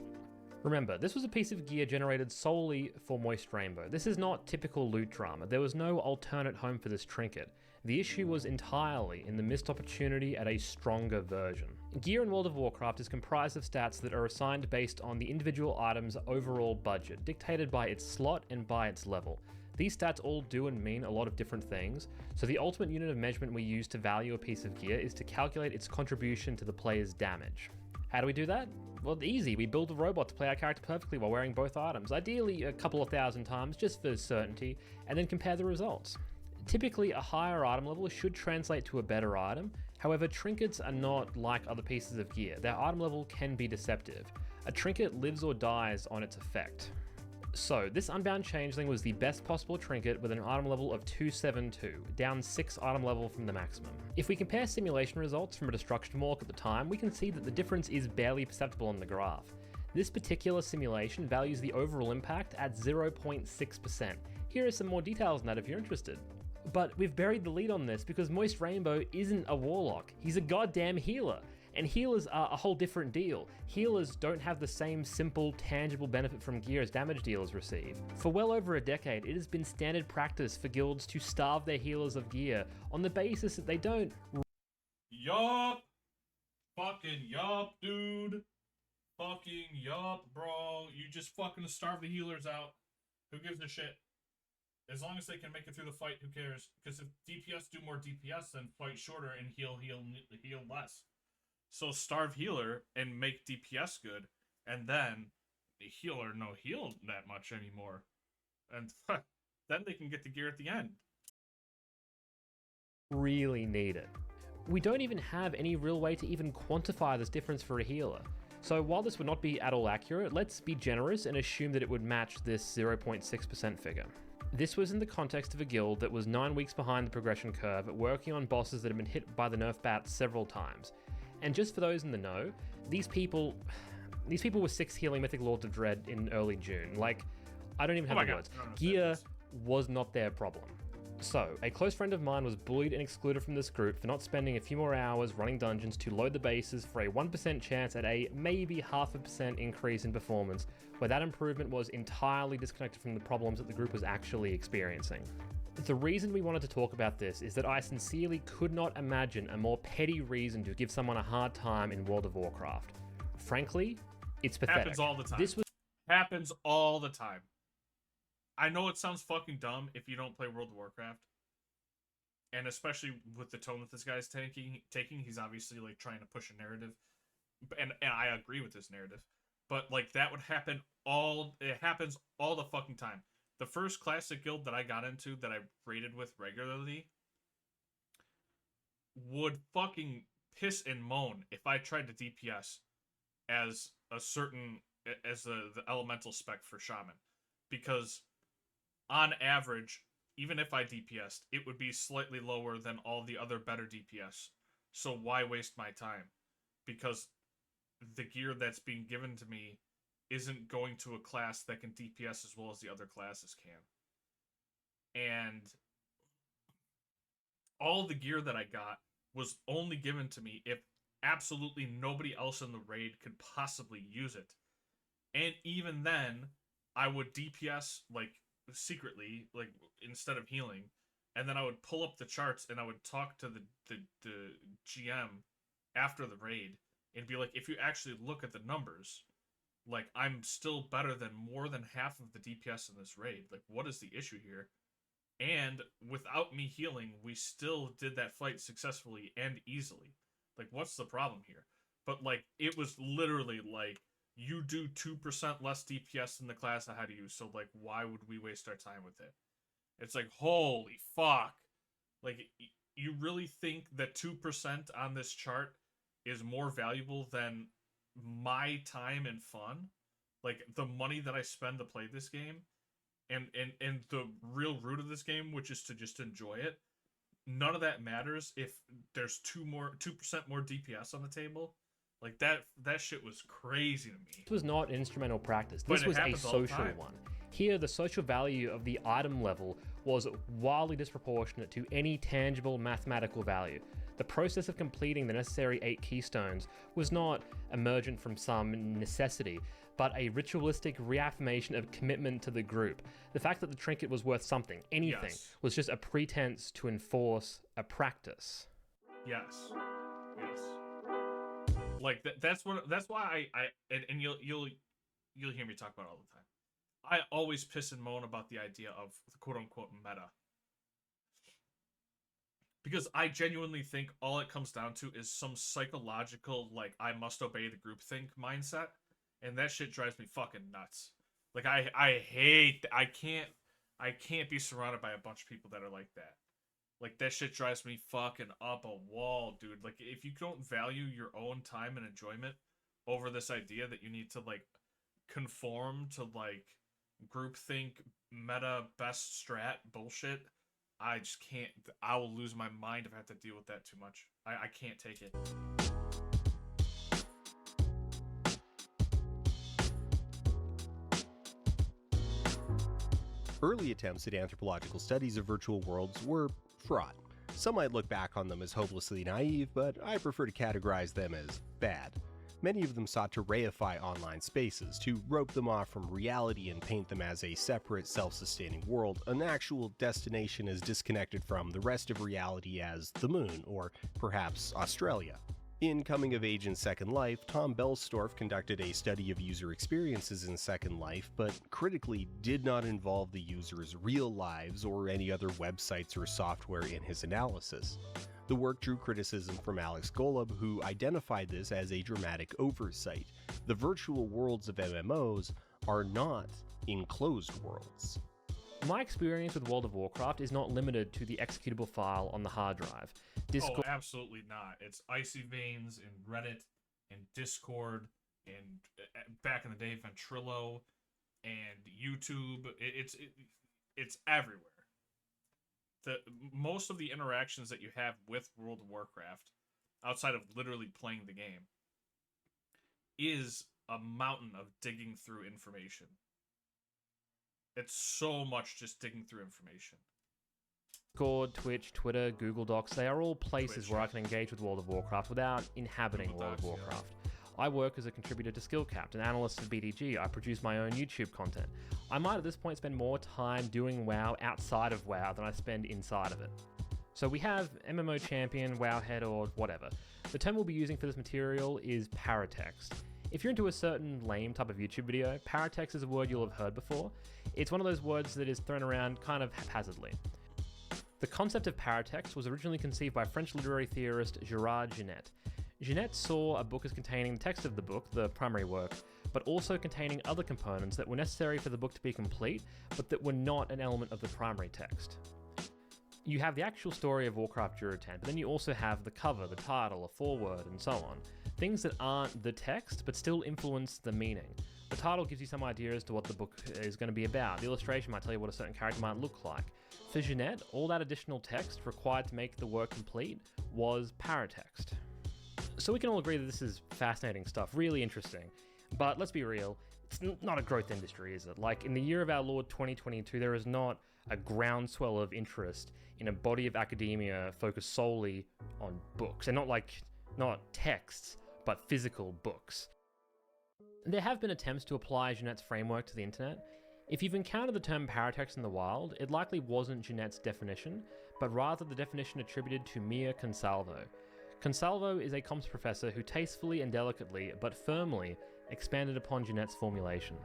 Remember, this was a piece of gear generated solely for Moist Rainbow. This is not typical loot drama. There was no alternate home for this trinket. The issue was entirely in the missed opportunity at a stronger version. Gear in World of Warcraft is comprised of stats that are assigned based on the individual item's overall budget, dictated by its slot and by its level. These stats all do and mean a lot of different things, so the ultimate unit of measurement we use to value a piece of gear is to calculate its contribution to the player's damage. How do we do that? Well, easy. We build a robot to play our character perfectly while wearing both items, ideally a couple of thousand times just for certainty, and then compare the results. Typically, a higher item level should translate to a better item. However, trinkets are not like other pieces of gear. Their item level can be deceptive. A trinket lives or dies on its effect. So, this Unbound Changeling was the best possible trinket with an item level of 272, down 6 item level from the maximum. If we compare simulation results from a destruction walk at the time, we can see that the difference is barely perceptible on the graph. This particular simulation values the overall impact at 0.6%. Here are some more details on that if you're interested. But we've buried the lead on this because Moist Rainbow isn't a warlock, he's a goddamn healer. And healers are a whole different deal. Healers don't have the same simple, tangible benefit from gear as damage dealers receive. For well over a decade, it has been standard practice for guilds to starve their healers of gear on the basis that they don't. Yup. Fucking yup, dude. Fucking yup, bro. You just fucking starve the healers out. Who gives a shit? As long as they can make it through the fight, who cares? Because if DPS do more DPS, then fight shorter and heal less. So starve healer and make DPS good, and then the healer no heal that much anymore. And then they can get the gear at the end. Really need it. We don't even have any real way to even quantify this difference for a healer. So while this would not be at all accurate, let's be generous and assume that it would match this 0.6% figure. This was in the context of a guild that was 9 weeks behind the progression curve, working on bosses that had been hit by the nerf bat several times. And just for those in the know, these people were 6 healing Mythic Lords of Dread in early June. Like, I don't even have the words. Gear was not their problem. So, a close friend of mine was bullied and excluded from this group for not spending a few more hours running dungeons to load the bases for a 1% chance at a maybe 0.5% increase in performance, where that improvement was entirely disconnected from the problems that the group was actually experiencing. The reason we wanted to talk about this is that I sincerely could not imagine a more petty reason to give someone a hard time in World of Warcraft. Frankly, it's pathetic. Happens all the time. This was Happens all the time. I know it sounds fucking dumb if you don't play World of Warcraft. And especially with the tone that this guy's taking, he's obviously like trying to push a narrative. And I agree with this narrative. But like that would happen it happens all the fucking time. The first classic guild that I got into that I raided with regularly would fucking piss and moan if I tried to DPS as the elemental spec for Shaman. Because on average, even if I DPS'd, it would be slightly lower than all the other better DPS. So why waste my time? Because the gear that's being given to me isn't going to a class that can DPS as well as the other classes can. And all the gear that I got was only given to me if absolutely nobody else in the raid could possibly use it. And even then, I would DPS, like, secretly, like, instead of healing, and then I would pull up the charts and I would talk to the GM after the raid and be like, if you actually look at the numbers, like, I'm still better than more than half of the DPS in this raid. Like, what is the issue here? And without me healing, we still did that fight successfully and easily. Like, what's the problem here? But, like, it was literally, like, you do 2% less DPS than the class ahead of you, so, like, why would we waste our time with it? It's like, holy fuck. Like, you really think that 2% on this chart is more valuable than my time and fun? Like, the money that I spend to play this game, and the real root of this game, which is to just enjoy it, none of that matters if there's 2% more DPS on the table. Like, that shit was crazy to me. This was not an instrumental practice. But This it was a happens all the social time. one. Here, the social value of the item level was wildly disproportionate to any tangible mathematical value. The process of completing the necessary 8 keystones was not emergent from some necessity, but a ritualistic reaffirmation of commitment to the group. The fact that the trinket was worth something, anything, Yes. was just a pretense to enforce a practice. Yes. Like, that's why I and you'll hear me talk about it all the time. I always piss and moan about the idea of the quote-unquote meta. Because I genuinely think all it comes down to is some psychological, like, I must obey the groupthink mindset, and that shit drives me fucking nuts. Like, I hate, I can't be surrounded by a bunch of people that are like that. Like, that shit drives me fucking up a wall, dude. Like, if you don't value your own time and enjoyment over this idea that you need to, like, conform to, like, groupthink, meta, best strat bullshit, I just can't. I will lose my mind if I have to deal with that too much. I can't take it. Early attempts at anthropological studies of virtual worlds were fraught. Some might look back on them as hopelessly naive, but I prefer to categorize them as bad. Many of them sought to reify online spaces, to rope them off from reality and paint them as a separate, self-sustaining world, an actual destination as disconnected from the rest of reality as the moon, or perhaps Australia. In Coming of Age in Second Life, Tom Belstorff conducted a study of user experiences in Second Life, but critically did not involve the users' real lives or any other websites or software in his analysis. The work drew criticism from Alex Golub, who identified this as a dramatic oversight. The virtual worlds of MMOs are not enclosed worlds. My experience with World of Warcraft is not limited to the executable file on the hard drive. Discord. Oh, absolutely not. It's Icy Veins and Reddit and Discord and back in the day Ventrilo and YouTube. It's everywhere. Most of the interactions that you have with World of Warcraft, outside of literally playing the game, is a mountain of digging through information. It's so much just digging through information. Discord, Twitch, Twitter, Google Docs, they are all places where I can engage with World of Warcraft without inhabiting Google World Docs, of Warcraft. I work as a contributor to Skillcapped, an analyst at BDG. I produce my own YouTube content. I might at this point spend more time doing WoW outside of WoW than I spend inside of it. So we have MMO Champion, Wowhead, or whatever. The term we'll be using for this material is paratext. If you're into a certain lame type of YouTube video, paratext is a word you'll have heard before. It's one of those words that is thrown around kind of haphazardly. The concept of paratext was originally conceived by French literary theorist Gérard Genette. Genette saw a book as containing the text of the book, the primary work, but also containing other components that were necessary for the book to be complete, but that were not an element of the primary text. You have the actual story of Warcraft Durotan, but then you also have the cover, the title, a foreword, and so on. Things that aren't the text, but still influence the meaning. The title gives you some idea as to what the book is going to be about. The illustration might tell you what a certain character might look like. For Jeanette, all that additional text required to make the work complete was paratext. So we can all agree that this is fascinating stuff, really interesting. But let's be real, it's not a growth industry, is it? Like, in the year of our Lord 2022, there is not a groundswell of interest in a body of academia focused solely on books. And not texts, but physical books. There have been attempts to apply Jeanette's framework to the internet. If you've encountered the term paratext in the wild, it likely wasn't Jeanette's definition, but rather the definition attributed to Mia Consalvo. Consalvo is a comps professor who tastefully and delicately, but firmly, expanded upon Jeanette's formulation.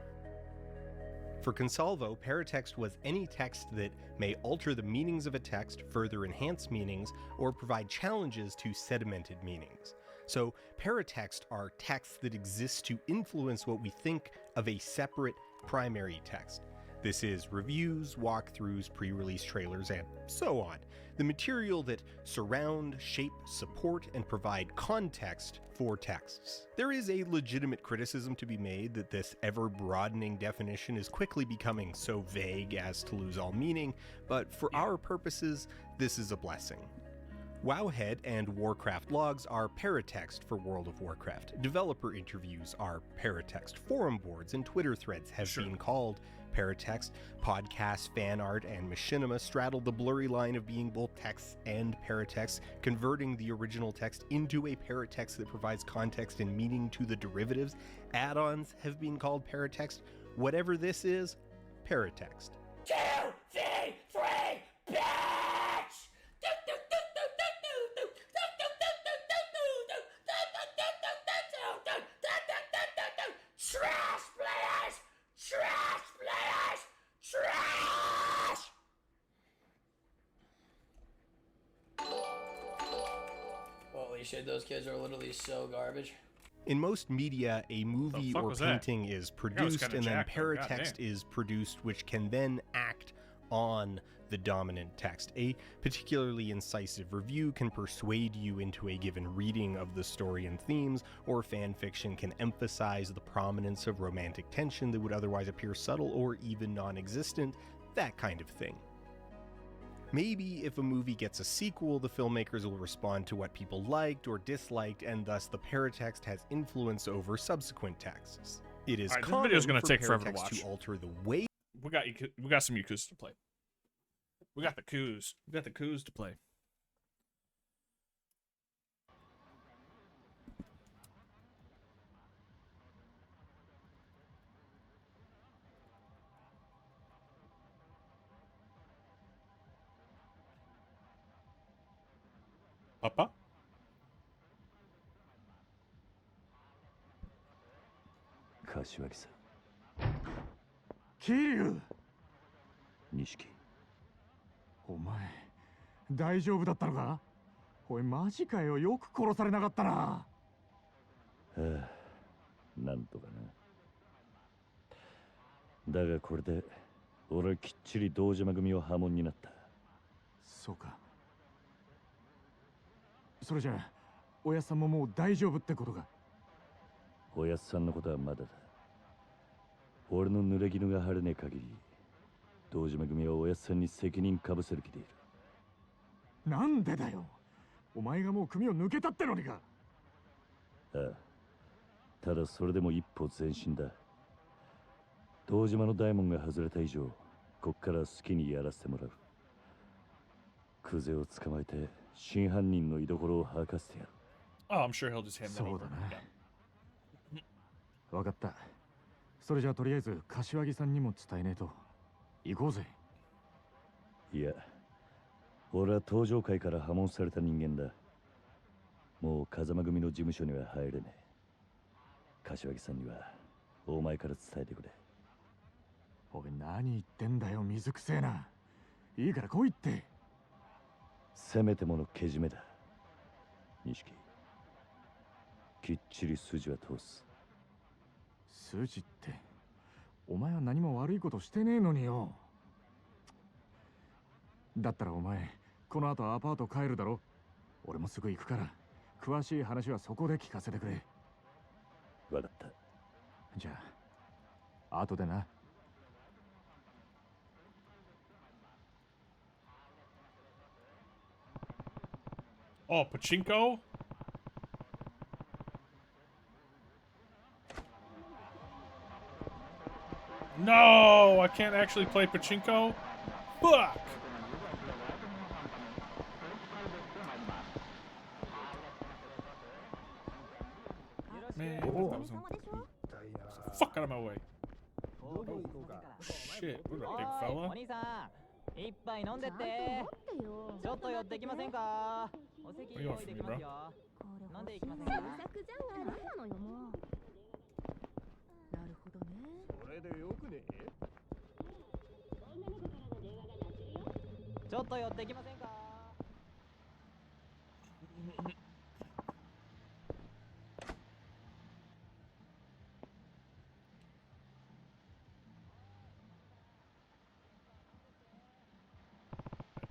For Consalvo, paratext was any text that may alter the meanings of a text, further enhance meanings, or provide challenges to sedimented meanings. So paratext are texts that exist to influence what we think of a separate primary text. This is reviews, walkthroughs, pre-release trailers, and so on. The material that surround, shape, support, and provide context for texts. There is a legitimate criticism to be made that this ever-broadening definition is quickly becoming so vague as to lose all meaning, but for our purposes, this is a blessing. Wowhead and Warcraft logs are paratext for World of Warcraft. Developer interviews are paratext. Forum boards and Twitter threads have been called paratext. Podcasts, fan art, and machinima straddle the blurry line of being both text and paratext, converting the original text into a paratext that provides context and meaning to the derivatives. Add-ons have been called paratext. Whatever this is, paratext. 2, 3, 3, bitch! Trash players! Trash players! Trash! Holy shit, those kids are literally so garbage. In most media, a movie or painting is produced and then paratext is produced, which can then act on the dominant text. A particularly incisive review can persuade you into a given reading of the story and themes, or fan fiction can emphasize the prominence of romantic tension that would otherwise appear subtle or even non-existent, that kind of thing. Maybe if a movie gets a sequel, the filmmakers will respond to what people liked or disliked, and thus the paratext has influence over subsequent texts. It is common this video's gonna for take forever to paratext watch. to alter the way We got some Yakuza to play. We got the coups. We got the coups to play. Papa? Kashiwagi-san. 桐生錦。お前大丈夫だったのか。おいマジかよ、よく殺されなかったな。ああ、なんとかな。だがこれで俺はきっちり堂島組を破門になった。そうか。それじゃあおやっさんももう大丈夫ってことか。おやっさんのことはまだだ。俺の濡れ衣が晴れねえ限り、堂島組はおやっさんに責任かぶせる気でいる。なんでだよ。お前がもう組を抜けたってのにか。ああ、ただそれでも一歩前進だ。堂島の大門が外れた以上、こっから好きにやらせてもらう。クゼを捕まえて真犯人の居所を吐かせてやる。Oh, I'm sure he'll just hand that そう over. だな。わかった。それじゃあとりあえず柏木さんにも伝えねえと。行こうぜ。いや、俺は登場会から破門された人間だ。もう風間組の事務所には入れねえ。柏木さんにはお前から伝えてくれ。おい何言ってんだよ、水くせえな。いいから来いって。せめてものけじめだ。錦、きっちり筋は通す。筋って、お前は何も悪いことしてねえのによ。だったらお前この後アパート帰るだろ。俺もすぐ行くから、詳しい話はそこで聞かせてくれ。わかった。じゃあ後でな。Oh, pachinko? No, I can't actually play pachinko? Fuck! Man, that was fuck out of my way. Oh, shit, what a big fella. 一杯飲んでってちょっと寄ってきませんかお席用意できますよ飲んでいきませんか作じゃん何なのよもうなるほどねそれでよくねちょっと寄ってきませんか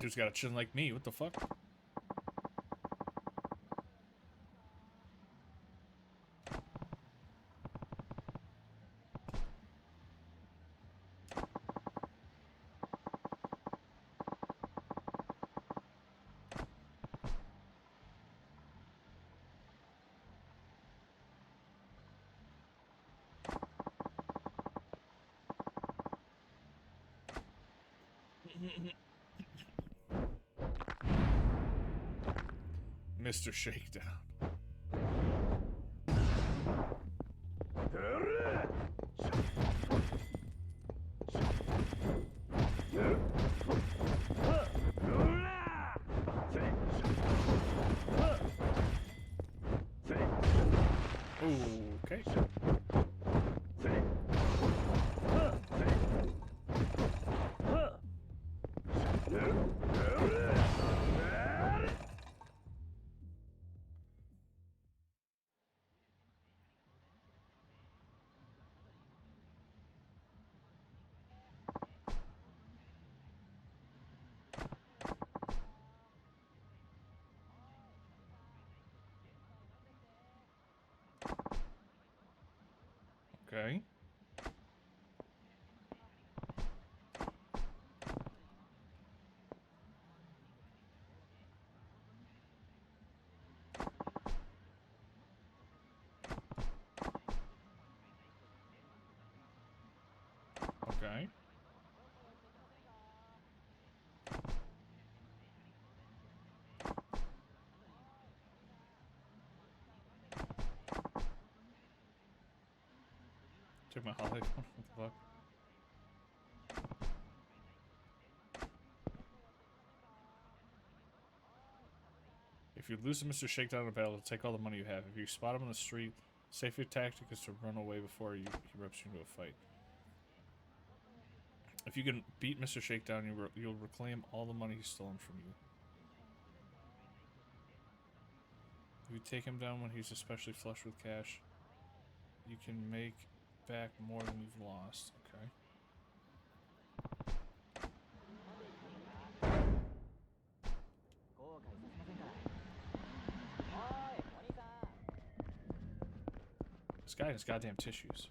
Dude's got a chin like me, what the fuck? Mr. Shakedown. Okay. Okay. Okay. Took my holiday phone. What the fuck? If you lose to Mr. Shakedown in a battle, take all the money you have. If you spot him on the street, safer tactic is to run away before he rips you into a fight. If you can beat Mr. Shakedown, you'll reclaim all the money he's stolen from you. If you take him down when he's especially flush with cash, you can make back more than you've lost. Okay. This guy has goddamn tissues.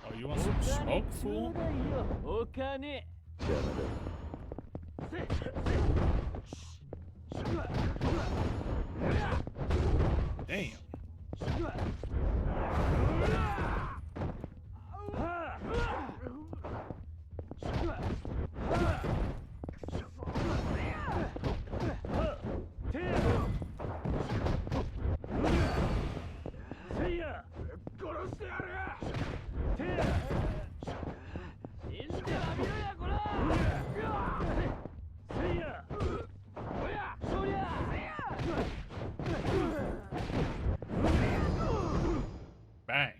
Oh, you want some smoke, fool? Damn. Bang.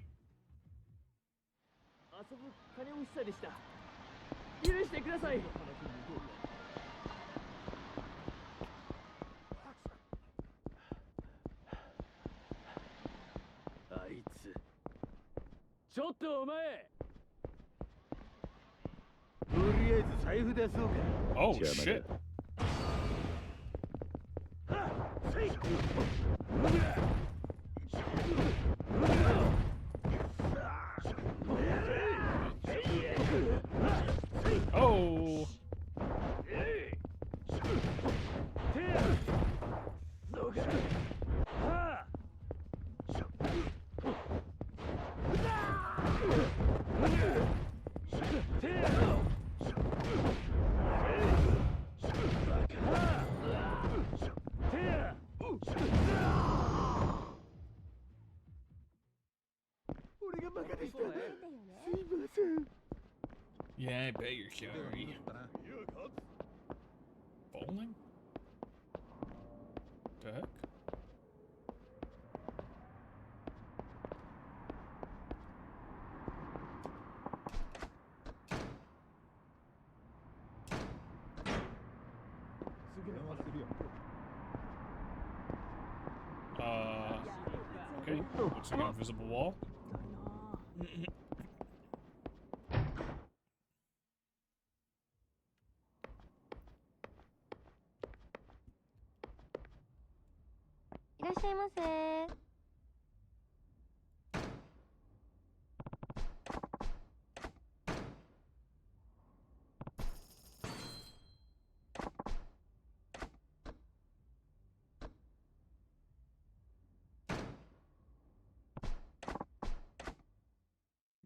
遊ぶ金欲しさでした許してくださいあいつちょっとお前とりあえず財布出そうか Oh shit. Yeah, I bet you're kidding me. Bowling? The heck? Okay. Looks like an invisible wall.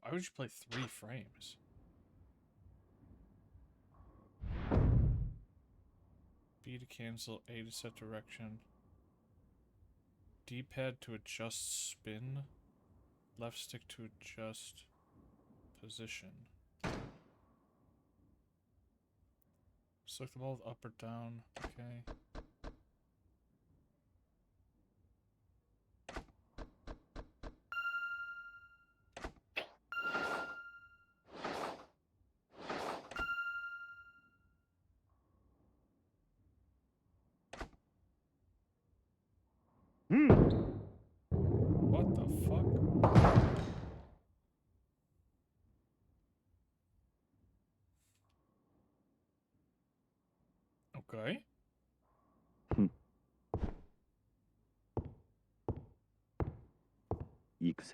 Why would you play 3 frames? B to cancel, A to set direction. D-pad to adjust spin. Left stick to adjust position. Select them all with up or down. Okay. What the fuck? Okay. Yakuza.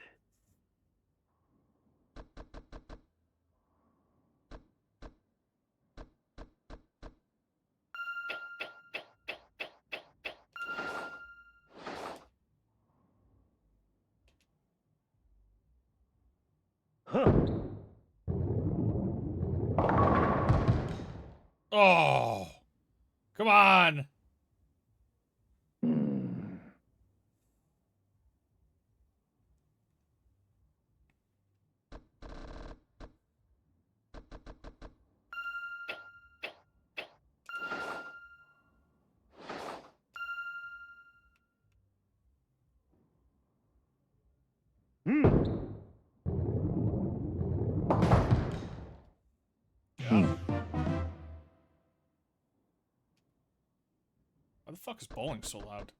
Oh, come on. Why the fuck is bowling so loud?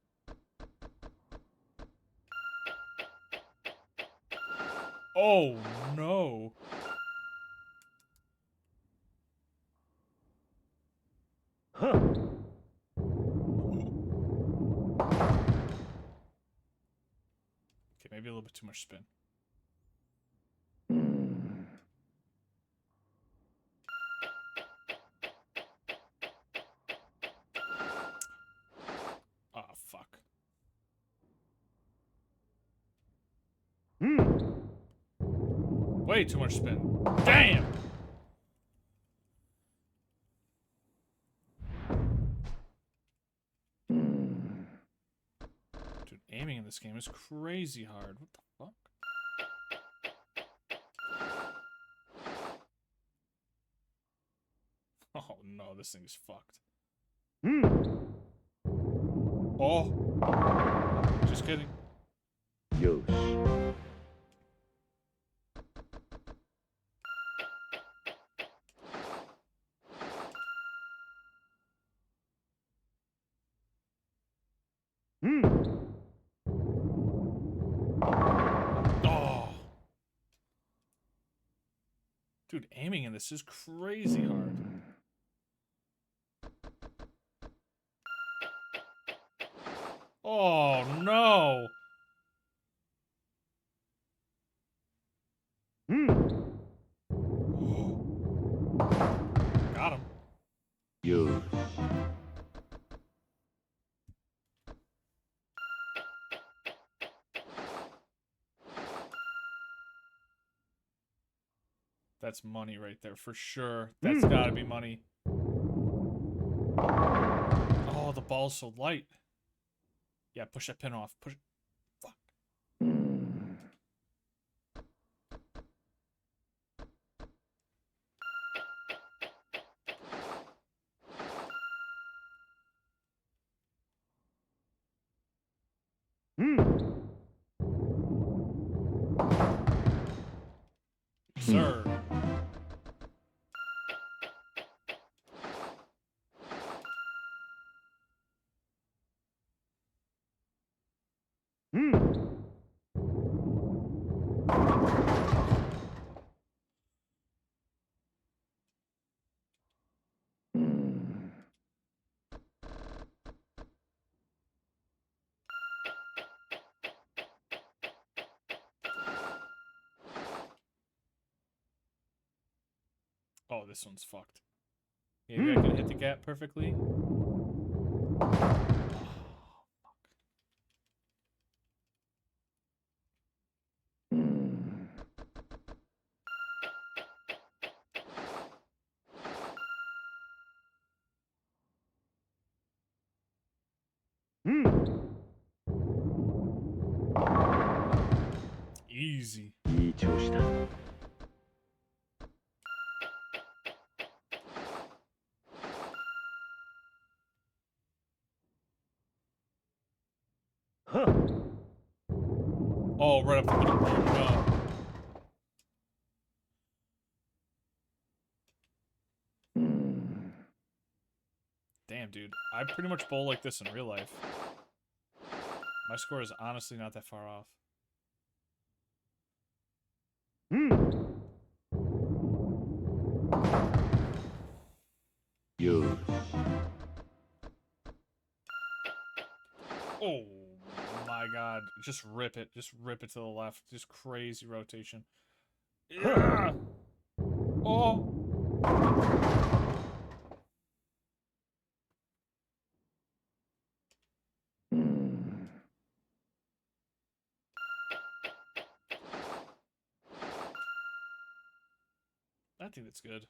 Oh no. Okay, maybe a little bit too much spin. Ah, fuck. Way too much spin. Damn! Dude, aiming in this game is crazy hard. What the fuck? Oh no, this thing is fucked. Oh! Just kidding. Oh! Dude, aiming in this is crazy hard. Oh no! Got him. That's money right there, for sure. That's gotta be money. Oh, the ball's so light. Yeah, push that pin off. Push it. Fuck. Sir. Oh, this one's fucked. Maybe I can hit the gap perfectly. Easy. いい調子だ。Oh, right up the middle. Oh, no. Damn, dude. I pretty much bowl like this in real life. My score is honestly not that far off. Yo. Oh my god. Just rip it. Just rip it to the left. Just crazy rotation. Yeah! Oh! I think that's good.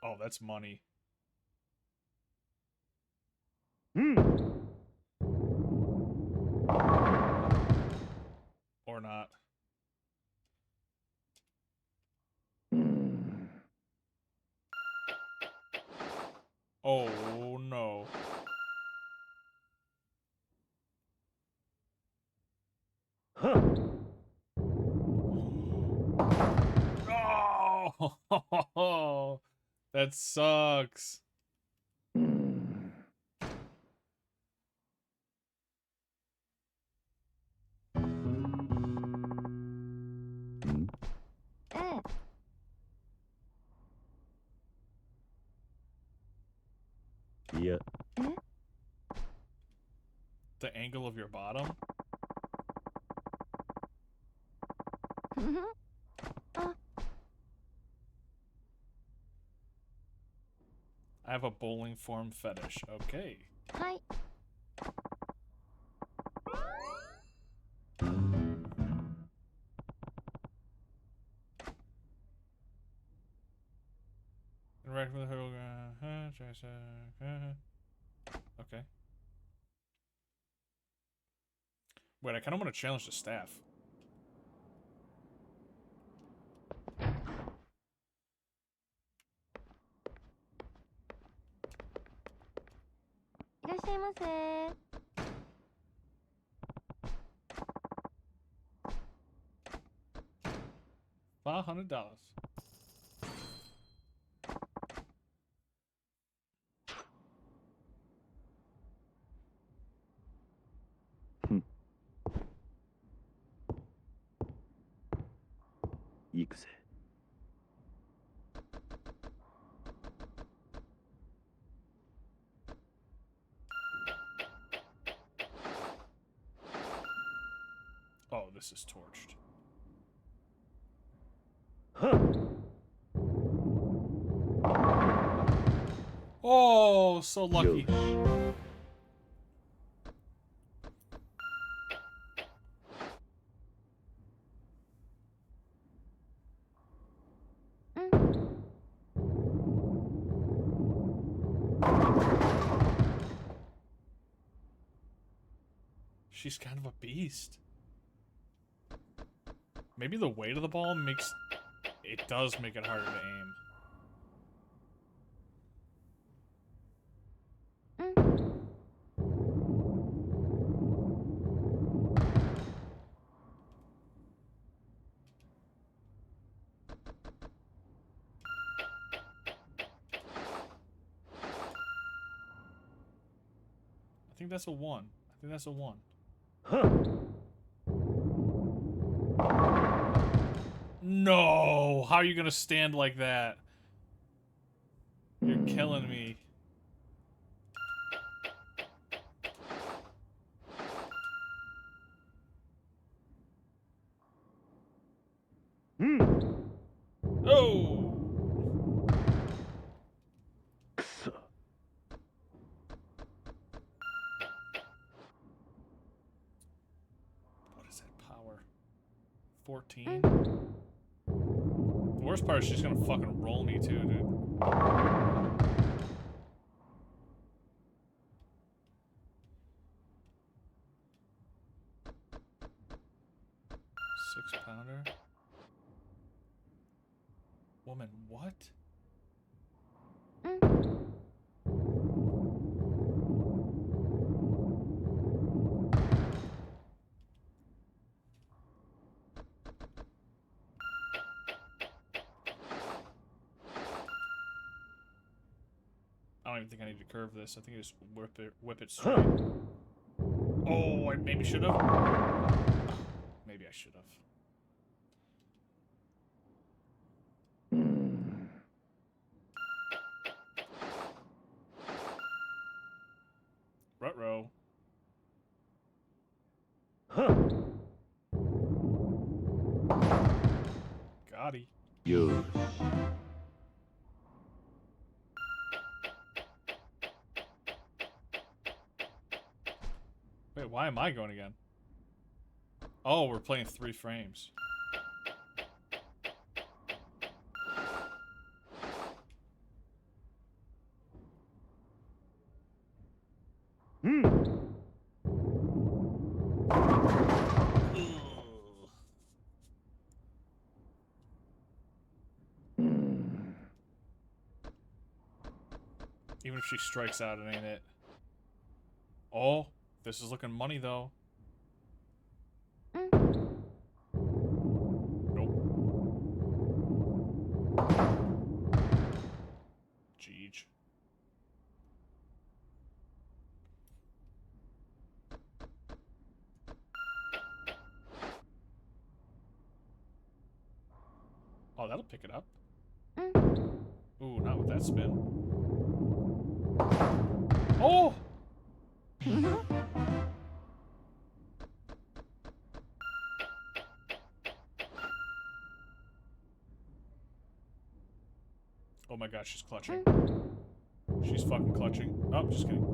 Oh, that's money. Or not. Oh, no. Oh! That sucks. Yeah. The angle of your bottom? I have a bowling form fetish. Okay. Hi. Interact with the hurdle. Okay. Wait, I kind of want to challenge the staff. $500. Yakuza. Oh, this is torched. Oh, so lucky. She's kind of a beast. Maybe the weight of the ball makes... It does make it harder to aim. I think that's a 1. I think that's a 1. No! How are you gonna stand like that? You're killing me. Oh! What is that power? 14? The worst part is she's gonna fucking roll me too, dude. $6-pounder. Woman, what? I don't even think I need to curve this. I think I just whip it straight. Oh, I maybe should have. Maybe I should have. Ruh-roh. Gotti. Yo. Wait, why am I going again? Oh, we're playing 3 frames. Even if she strikes out, it ain't it. Oh, this is looking money though. Nope. Jeej. Oh, that'll pick it up. Ooh, not with that spin. Oh! Oh my gosh, she's clutching. She's fucking clutching. Oh, just kidding.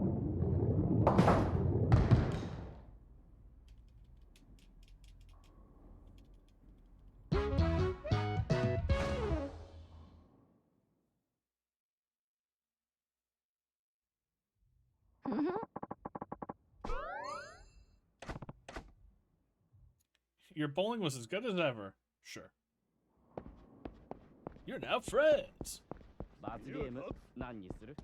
Your bowling was as good as ever. Sure. You're now friends. 罰ゲーム何にする？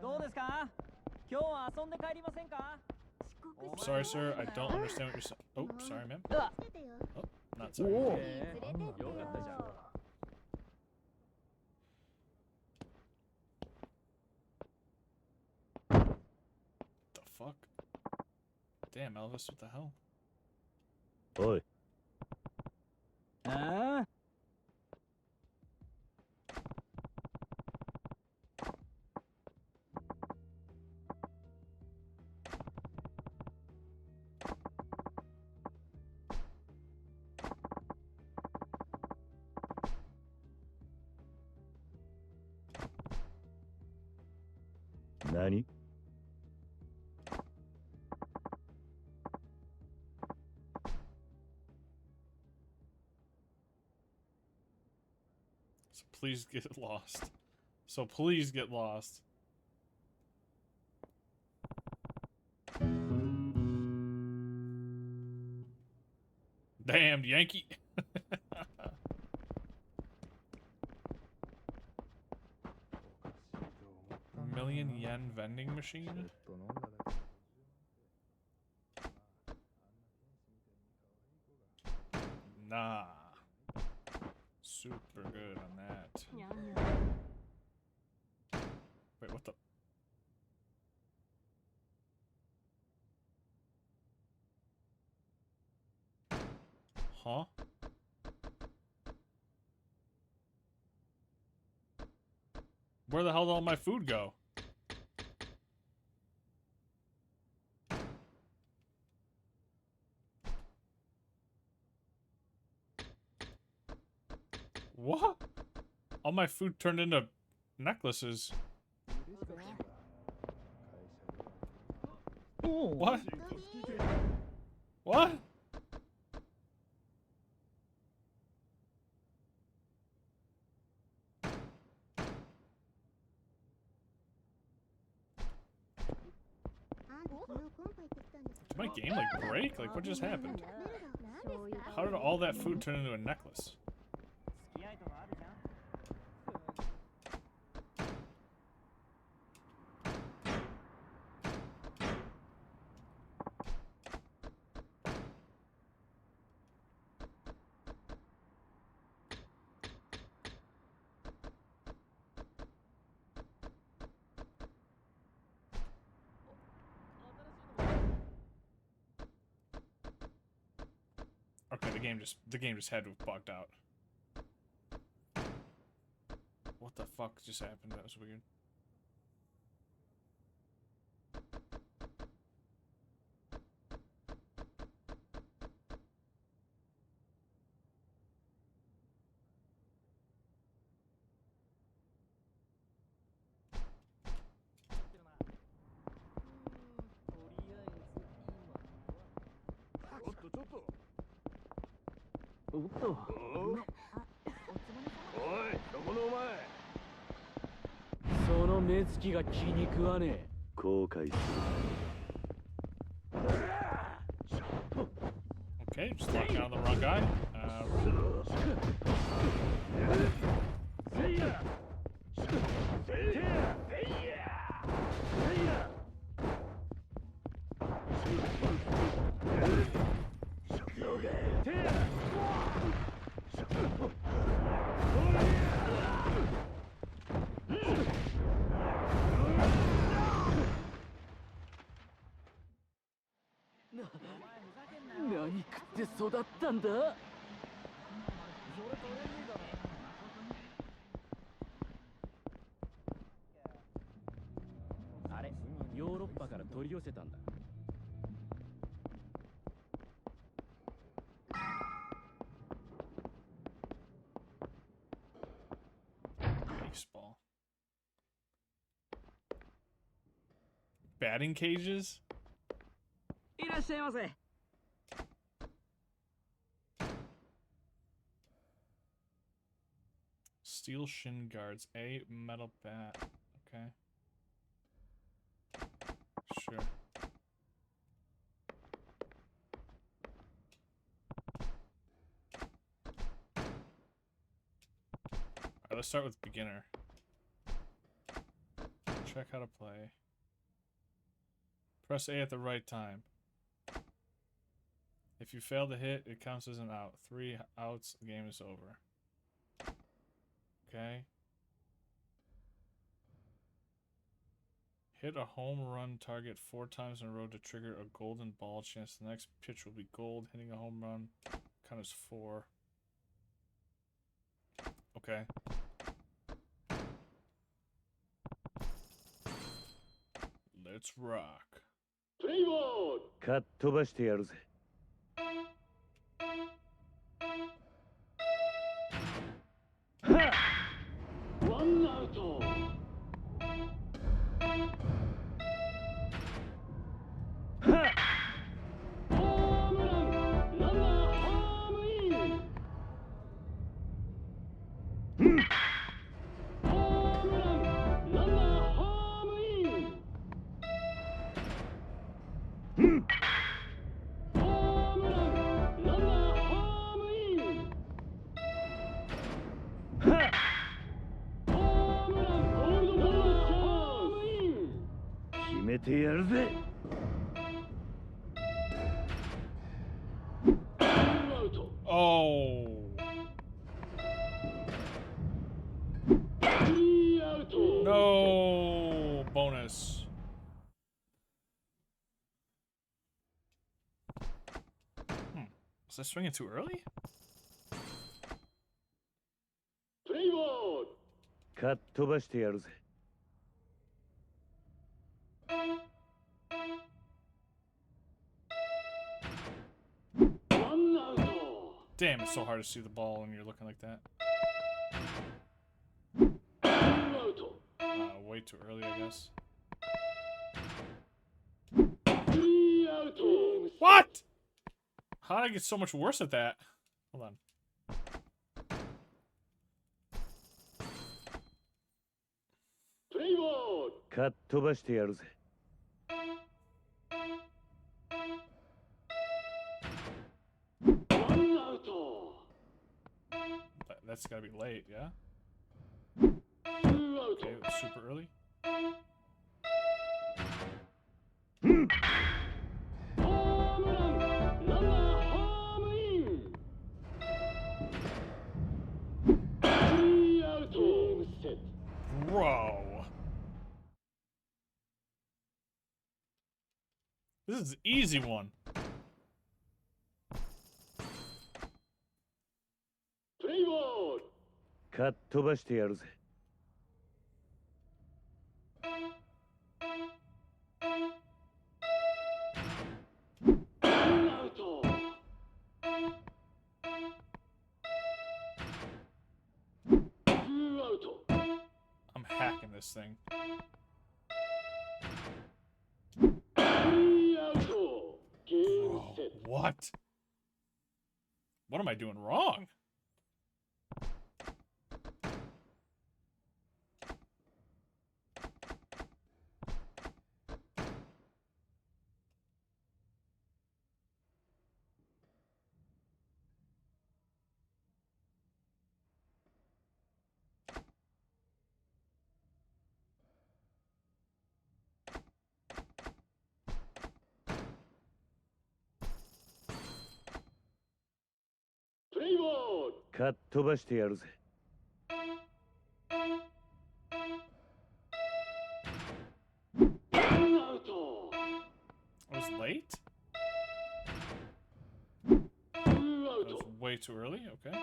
どうですか？今日は遊んで帰りませんか？ Sorry, sir. I don't understand what you're saying. Oh, sorry, ma'am. Oh, not sorry. The fuck? Damn, Elvis, what the hell? Oi. Nani? So please get lost. So please get lost. Damned Yankee. Million yen vending machine? Nah. Super good on that. Wait, what the? Huh? Where the hell did all my food go? What? All my food turned into necklaces. What? What? Did my game like break? Like what just happened? How did all that food turn into a necklace? Okay, the game just had to have bugged out. What the fuck just happened? That was weird. Okay, just locking out on the wrong guy. Baseball. Batting cages? Steel shin guards. A metal bat. Okay. Sure. Alright, let's start with beginner. Check how to play. Press A at the right time. If you fail to hit, it counts as an out. 3 outs, the game is over. Okay. Hit a home run target 4 times in a row to trigger a golden ball chance. The next pitch will be gold. Hitting a home run count as 4. Okay. Let's rock. かっ飛ばしてやるぜ。ワンアウト。ホームラン、ランナーホームイン。ホームラン、ランナーホームイン。ホームラン、ランナーホームイン。ぜ Oh. No bonus. Was I swinging too early? かっ飛ばしてやるぜ Damn, it's so hard to see the ball when you're looking like that. Way too early, I guess. What? How did I get so much worse at that? Hold on. かっ飛ばしてやるぜ That's gotta be late, yeah? Okay, it was super early. Bro. This is an easy one. Play かっ飛ばしてやるぜ I'm hacking this thing. Bro, what? What am I doing wrong? Play かっ飛ばしてやるぜ I was late? That was way too early? Okay.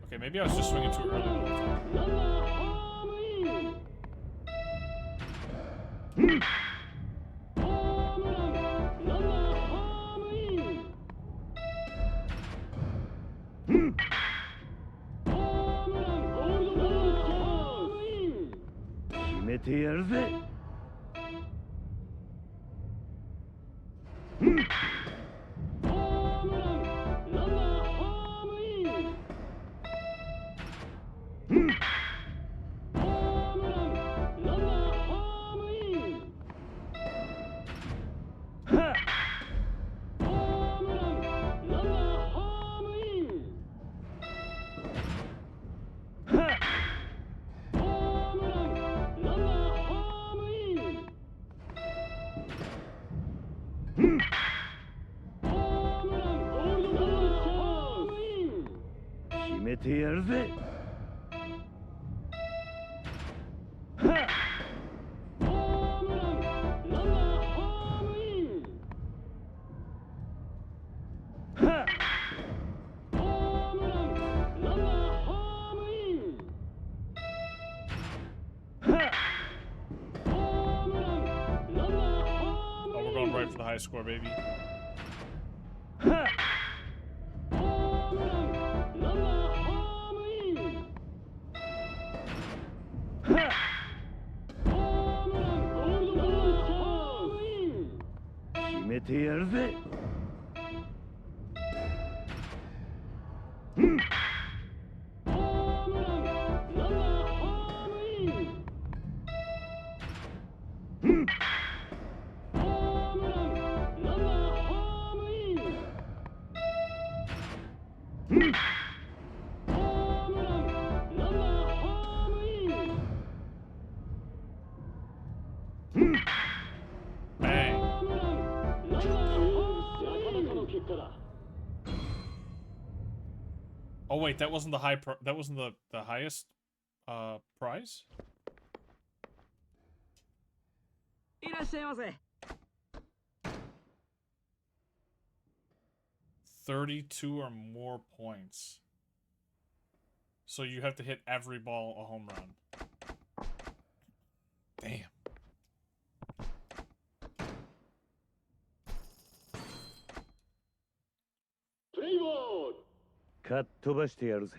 Okay, maybe I was just swinging too early the whole time. Right for the high score, baby. Oh wait, that wasn't the that wasn't the highest prize? いらっしゃいませ。32 or more points. So you have to hit every ball a home run. Damn. Play ball! かっ飛ばしてやるぜ。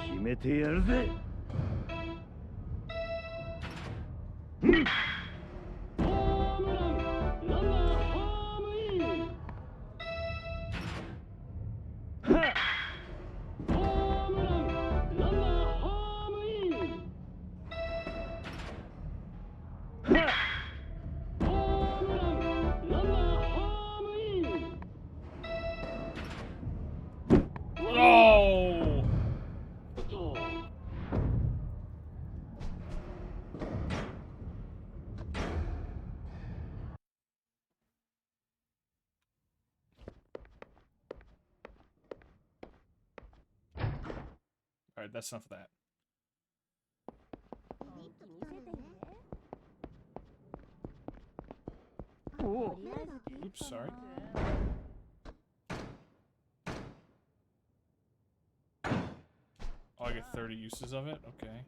決めてやるぜ。Oh! Alright, that's enough of that. Oops, sorry. Oh, I get 30 uses of it? Okay.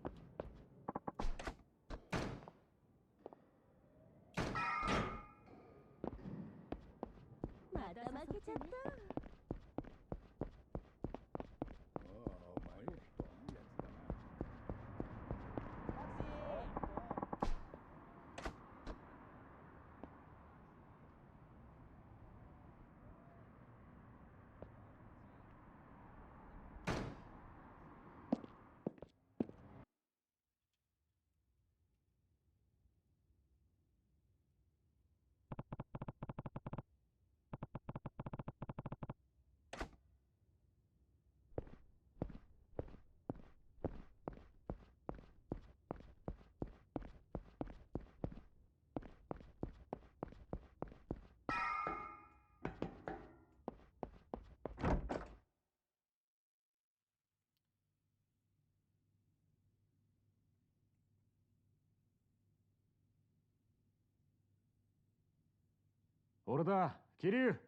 "俺だ、桐生。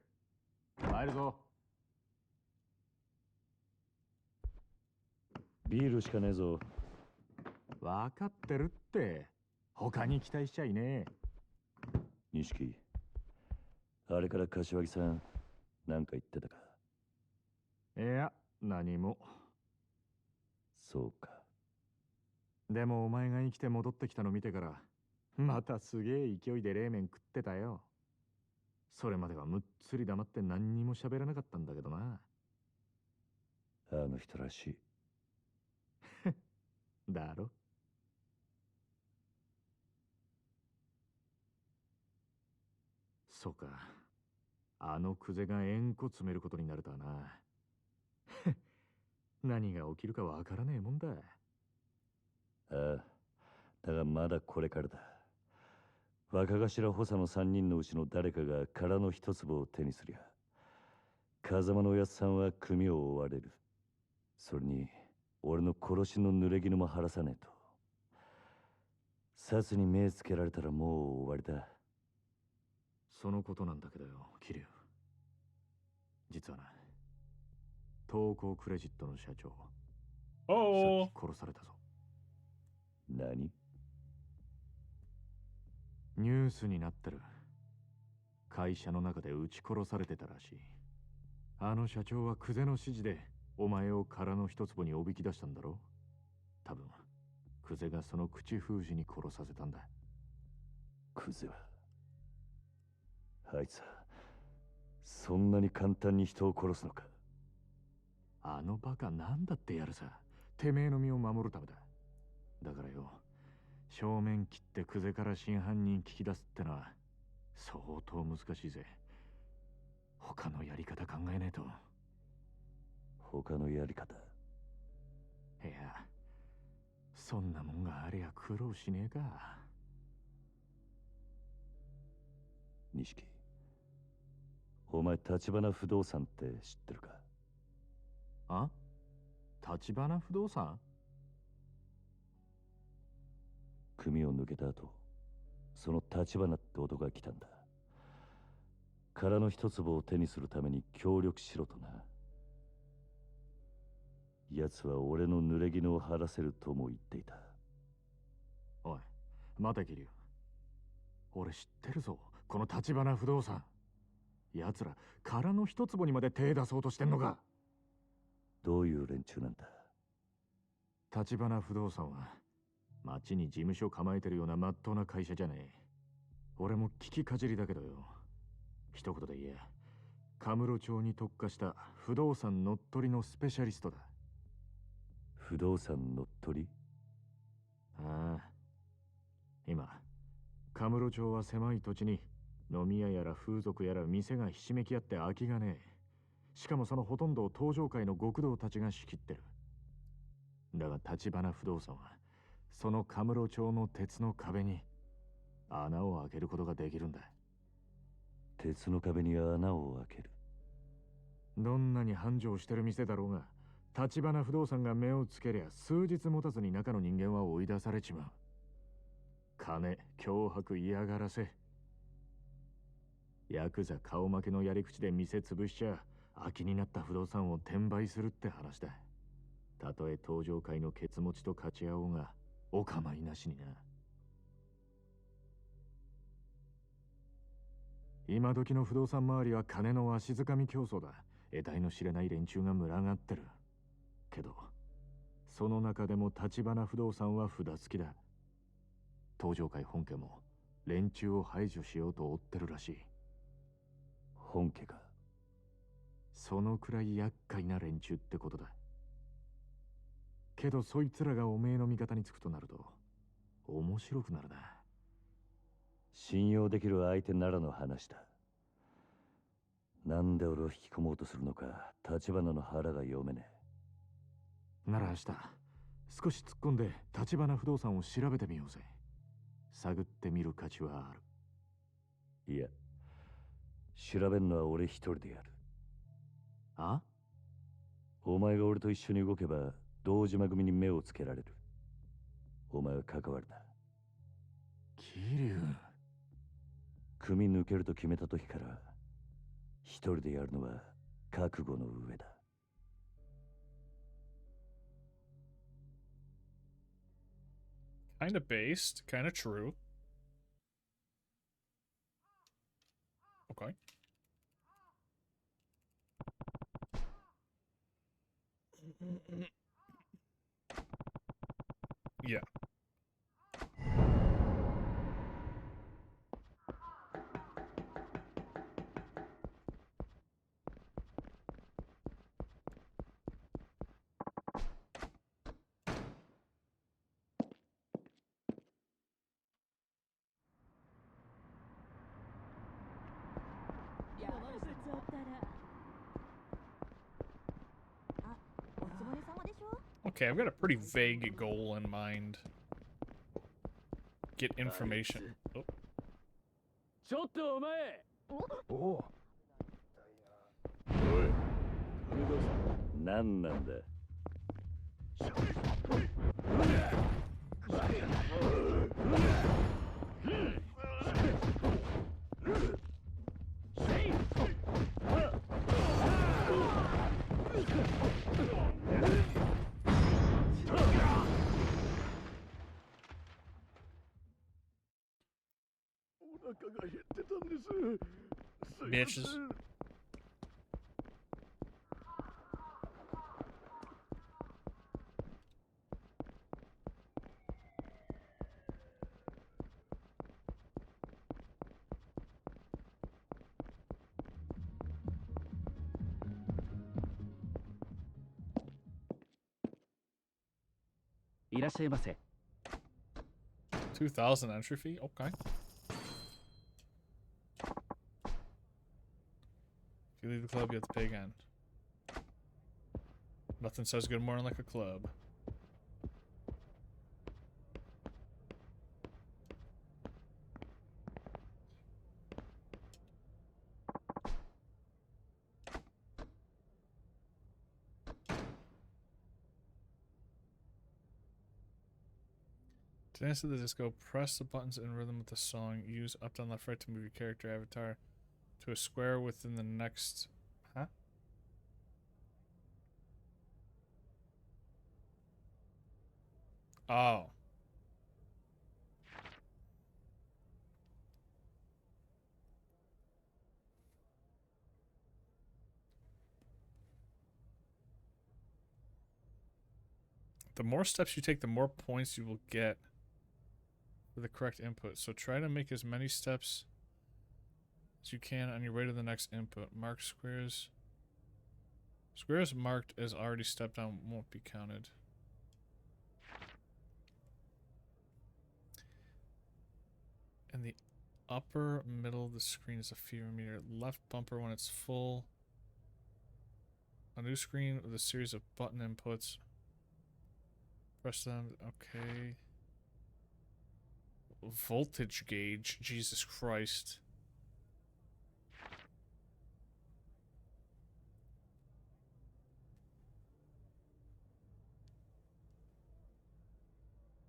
参るぞ。ビールしかねえぞ。分かってるって。他に期待しちゃいねえ。錦、あれから柏木さん、なんか言ってたか。いや、何も。そうか。でもお前が生きて戻ってきたの見てから、またすげえ勢いで冷麺食ってたよ。それまではむっつり黙って何にも喋らなかったんだけどな。あの人らしい。だろ。そうか。あのクゼが円弧詰めることになるとはな。何が起きるかわからねえもんだ。ああ、だがまだこれからだ。若頭補佐の3人のうちの誰かが殻の一粒を手にすりゃ、風間のおやつさんは組を追われる。それに俺の殺しの濡れ衣も晴らさねえと。殺に目つけられたらもう終わりだ。そのことなんだけどよ、桐生。実はな、東光クレジットの社長、さっき殺されたぞ。何？ニュースになってる。会社の中で撃ち殺されてたらしい。あの社長はクゼの指示でお前を殻の一坪におびき出したんだろ。多分クゼがその口封じに殺させたんだ。クゼはあいつはそんなに簡単に人を殺すのか。あのバカなんだってやるさ。てめえの身を守るためだ。だからよ、正面切ってクゼから真犯人聞き出すってのは相当難しいぜ。他のやり方考えねえと。他のやり方？いや、そんなもんがありゃ苦労しねえか。錦、お前橘不動産って知ってるか？あ？橘不動産？組を抜けた後、その橘って男が来たんだ。殻の一坪を手にするために協力しろとな。奴は俺の濡れ衣を晴らせるとも言っていた。おい、待て桐生。俺知ってるぞ、この橘不動産。奴ら殻の一坪にまで手出そうとしてんのか。どういう連中なんだ？橘不動産は町に事務所構えてるような真っ当な会社じゃねえ。俺も聞きかじりだけどよ、一言で言え、カムロ町に特化した不動産乗っ取りのスペシャリストだ。不動産乗っ取り？ああ、今カムロ町は狭い土地に飲み屋やら風俗やら店がひしめき合って空きがねえ。しかもそのほとんどを東上界の極道たちが仕切ってる。だが橘不動産はそのカムロ町の鉄の壁に穴を開けることができるんだ。鉄の壁に穴を開ける？どんなに繁盛してる店だろうが、橘不動産が目をつけりゃ数日持たずに中の人間は追い出されちまう。金、脅迫、嫌がらせ。ヤクザ顔負けのやり口で店潰しちゃ空きになった不動産を転売するって話だ。たとえ東上界のケツ持ちと勝ち合おうがお構いなしにな。今時の不動産周りは金の足づかみ競争だ。得体の知れない連中が群がってる。けどその中でも橘不動産は札付きだ。東上界本家も連中を排除しようと追ってるらしい。本家か？そのくらい厄介な連中ってことだ。けどそいつらがおめえの味方につくとなると面白くなるな。信用できる相手ならの話だ。なんで俺を引き込もうとするのか橘の腹が読めねえ。なら明日少し突っ込んで橘不動産を調べてみようぜ。探ってみる価値はある。いや、調べるのは俺一人でやる。あ？お前が俺と一緒に動けば堂島組に目をつけられる。お前は関わるな。桐生。組抜けると決めた時から一人でやるのは覚悟の上だ。Kinda based, kinda true. Okay. Yeah. Okay, I've got a pretty vague goal in mind. Get information. Oh. ちょっとお前。おい、何なんだ。お腹が減ってたんです。bitches. Irashaimase. 2,000 entry fee? Okay. If you leave the club, you have to pay again. Nothing says good morning like a club. To dance to the disco, press the buttons in rhythm with the song. Use up, down, left, right to move your character avatar to a square within the next... Huh? Oh. The more steps you take, the more points you will get for the correct input. So try to make as many steps as you can on your way to the next input. Mark squares. Squares marked as already stepped on won't be counted. In the upper middle of the screen is a fever meter. Left bumper when it's full. A new screen with a series of button inputs. Press them. Okay. Voltage gauge. Jesus Christ.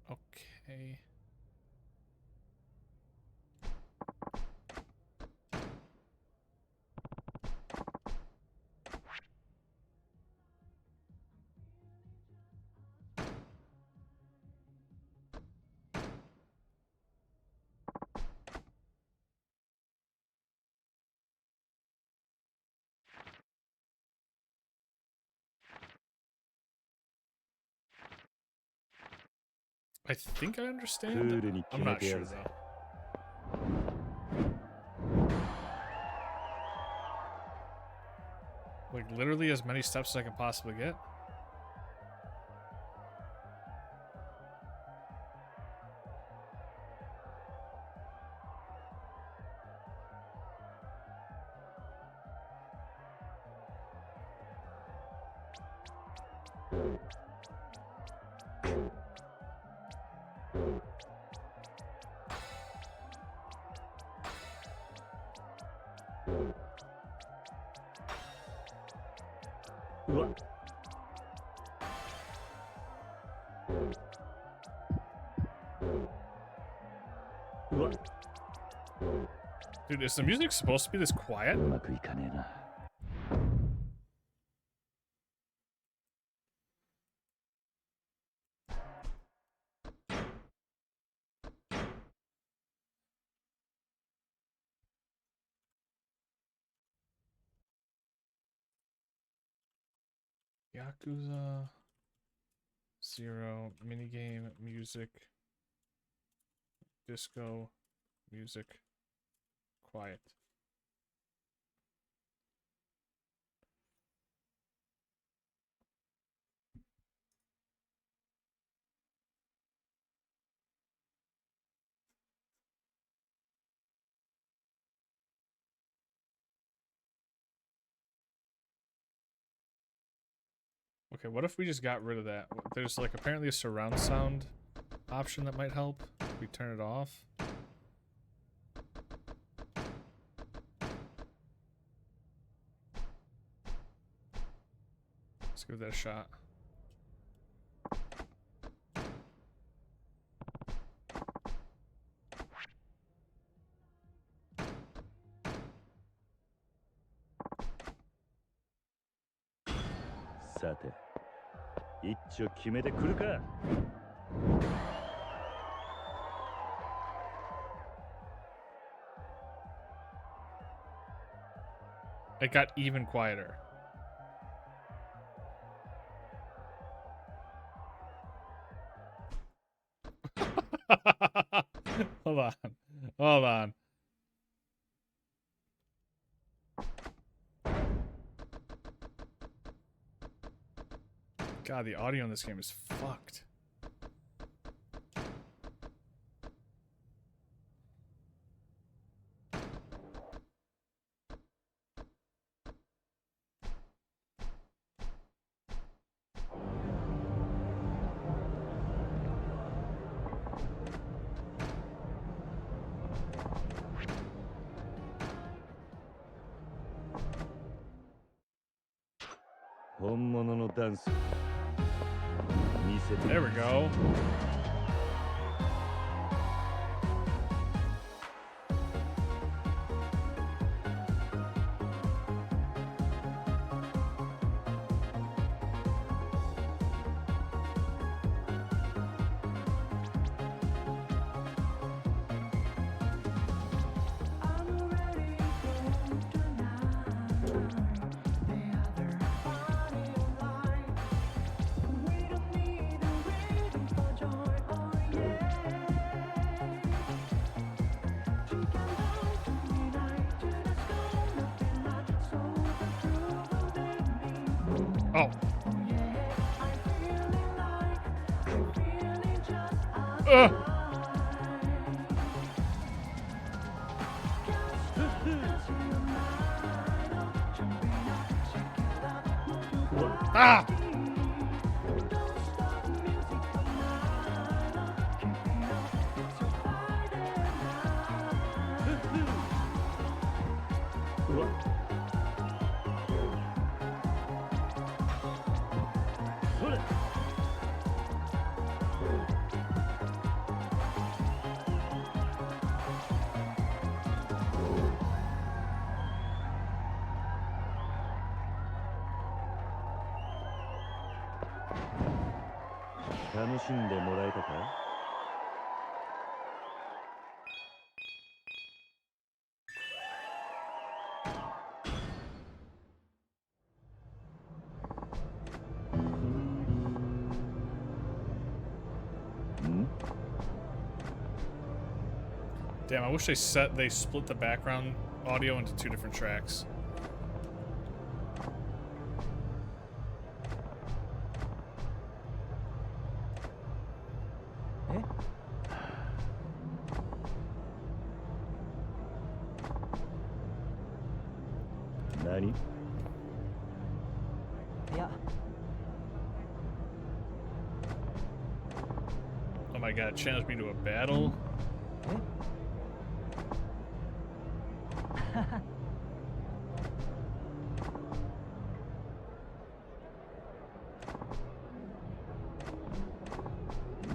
Okay. I think I understand. I'm not sure though. Like literally as many steps as I can possibly get. Dude, is the music supposed to be this quiet? Yakuza 0 minigame music disco music quiet. Okay, what if we just got rid of that? There's like apparently a surround sound option that might help. We turn it off. Let's give that a shot. Sate, 一丁決めてくるか。It got even quieter. Hold on. Hold on. God, the audio in this game is fucked. There we go. Oh. Ugh. Ah! Damn, I wish they split the background audio into 2 different tracks. Nani? Yeah. Oh my god, challenge me to a battle?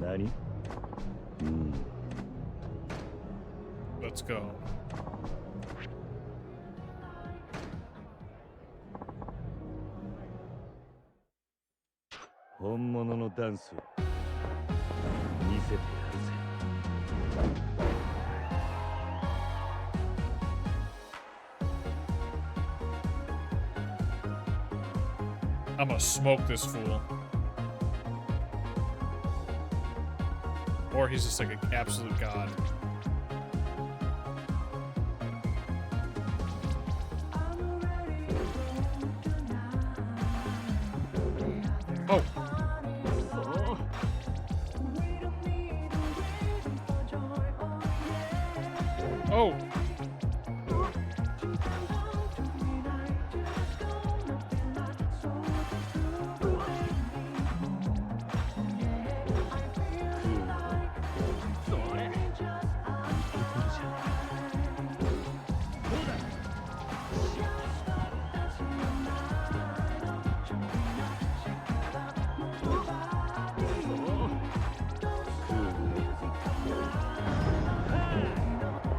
Nani? Let's go. Honmono no dansu. Misete yaru ze. I'm gonna smoke this fool. Or he's just like an absolute god. Oh! Oh!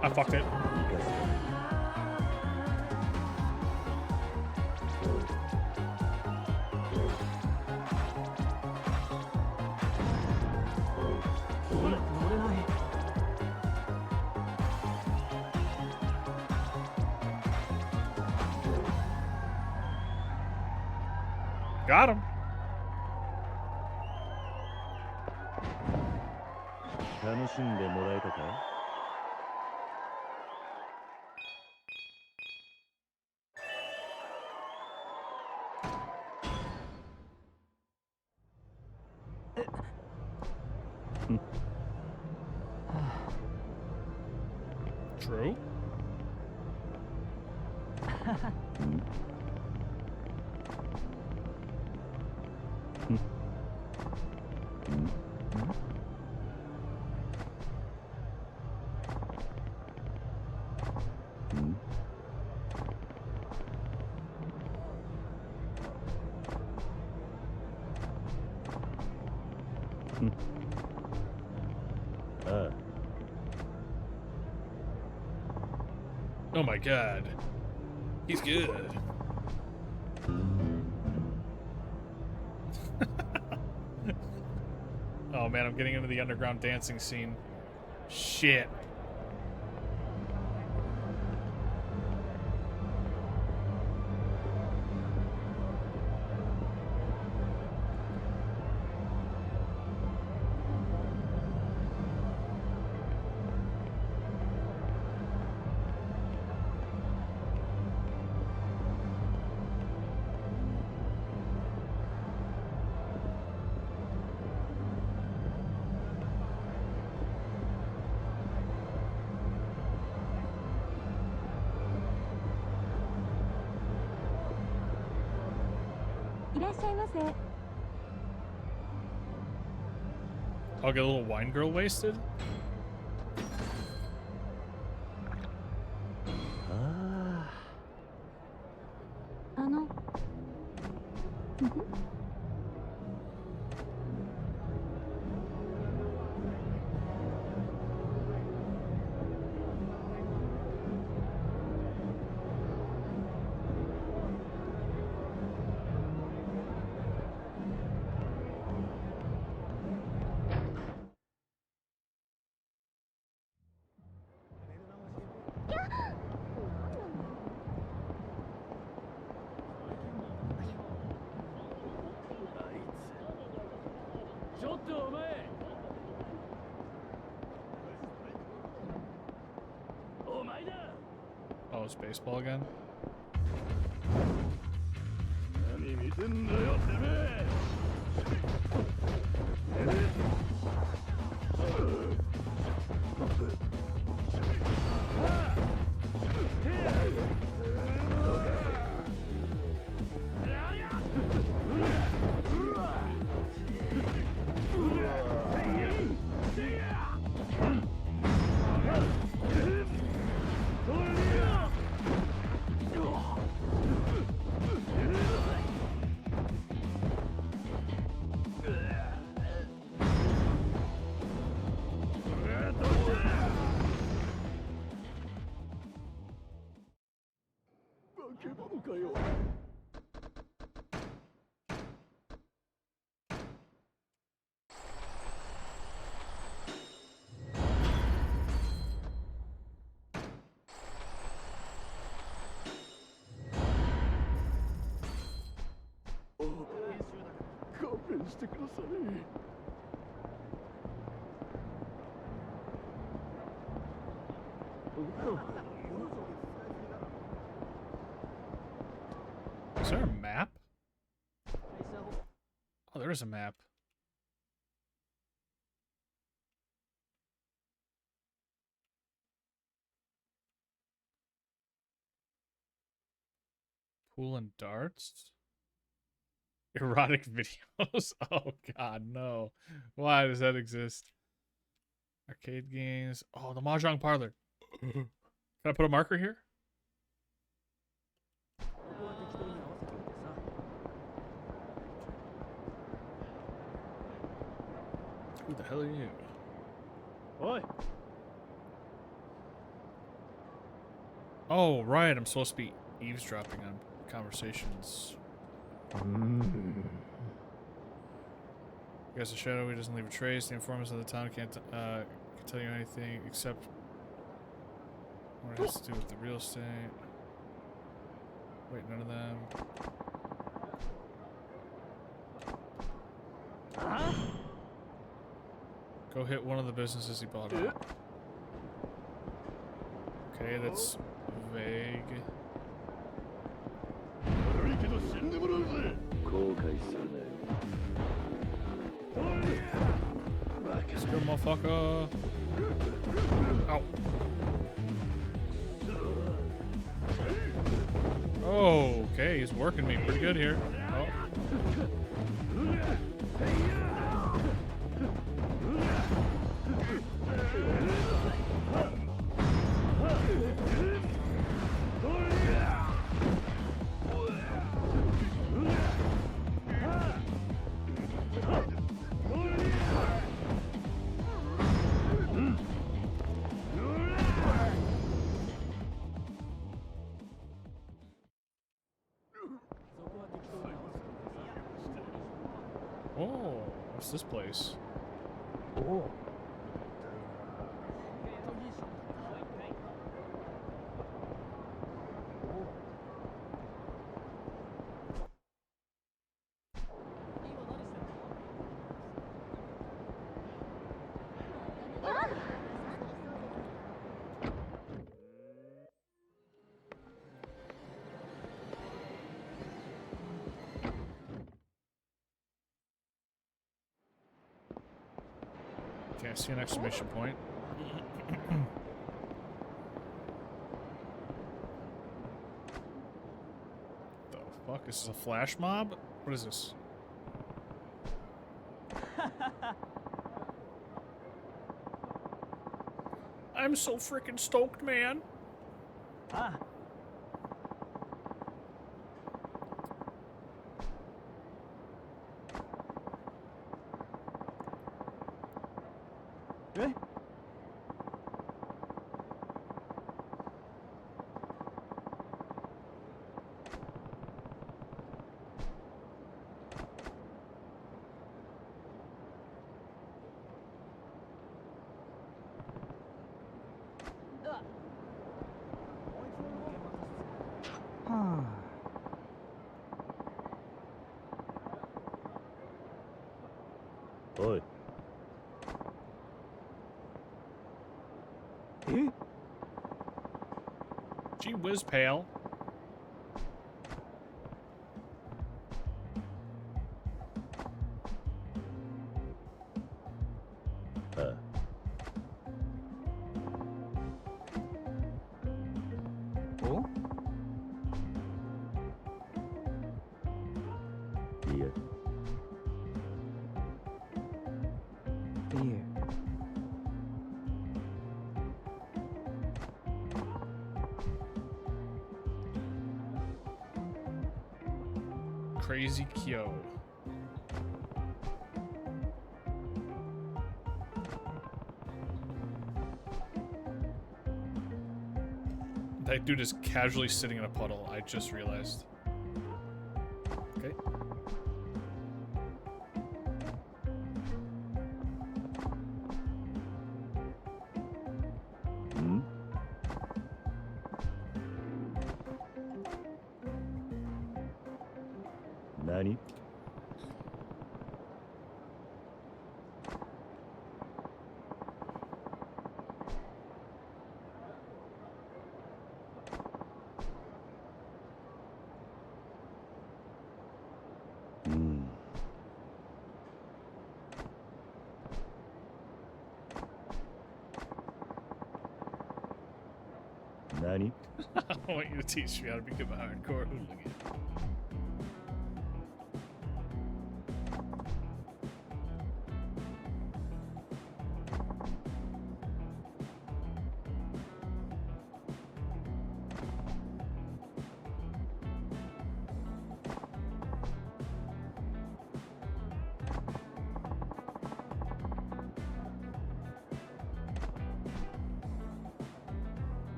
I fucked it. Got him. 楽しんでもらえたか? True. Oh my god. He's good. Oh man, I'm getting into the underground dancing scene. Shit. I'll get a little wine girl wasted. Oh, it's baseball again? Is there a map? Oh, there is a map. Pool and darts? Erotic videos? Oh god, no. Why does that exist? Arcade games. Oh, the Mahjong parlor. Can I put a marker here? Who the hell are you? Oi. Oh, right. I'm supposed to be eavesdropping on conversations. You guys, a shadow. He doesn't leave a trace. The informants of the town can't tell you anything except what it has to do with the real estate. Wait, none of them. Go hit one of the businesses he bought up. Okay, that's vague. Let's go, motherfucker. Ow. Oh, okay, he's working me pretty good here. Oh. Oh, what's this place? Oh. Okay, I see an exclamation point. The fuck? This is a flash mob? What is this? I'm so freaking stoked, man. Ah. Eh? Oi. Gee whiz, pal. Oh? Here. Here. Crazy Kyo. That dude is casually sitting in a puddle, I just realized. Okay. Hmm? Nani? Hmm. Nani? I want you to teach me how to become a hardcore hooligan.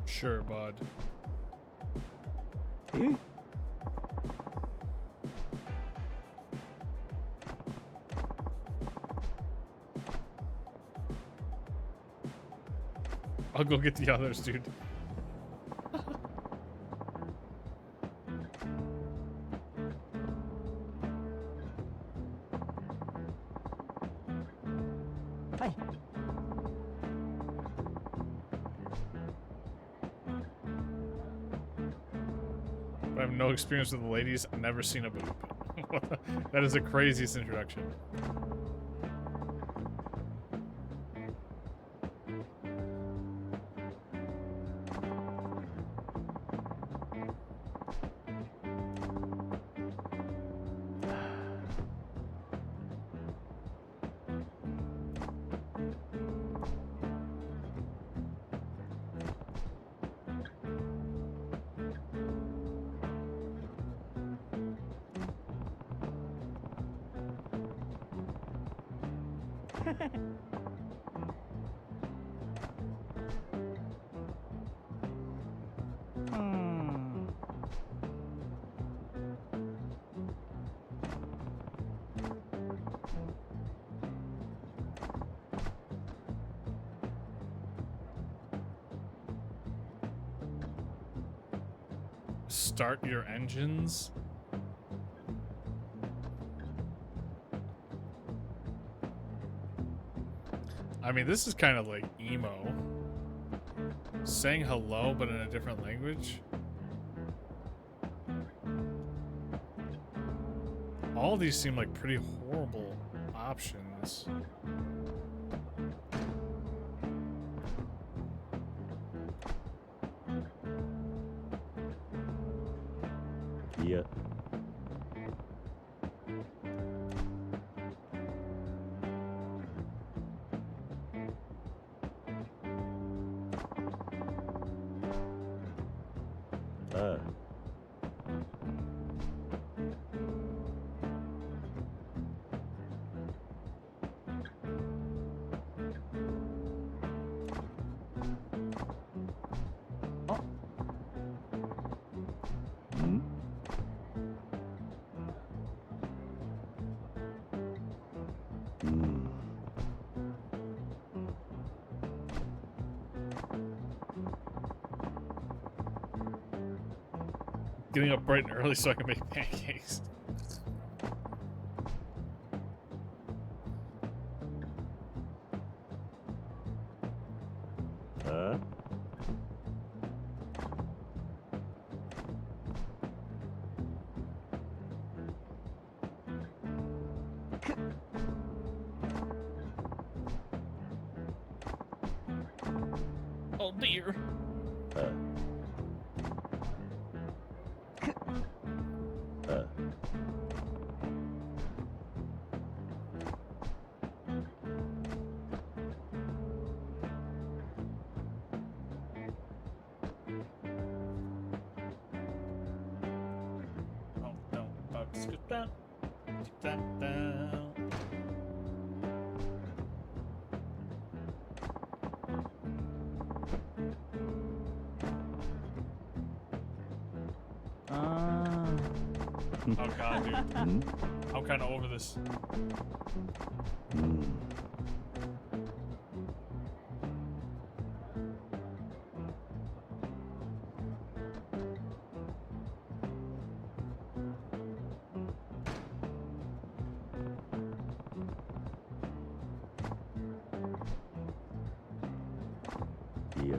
Sure, bud. I'll go get the others, dude. I have no experience with the ladies. I've never seen a boob. That is the craziest introduction. Start your engines. I mean, this is kind of like emo. Saying hello, but in a different language. All these seem like pretty horrible options. Yeah. Getting up bright and early so I can make pancakes. Oh dear. Oh no, about to skip that. Take that down. Oh god, dude. I'm kind of over this. Yeah.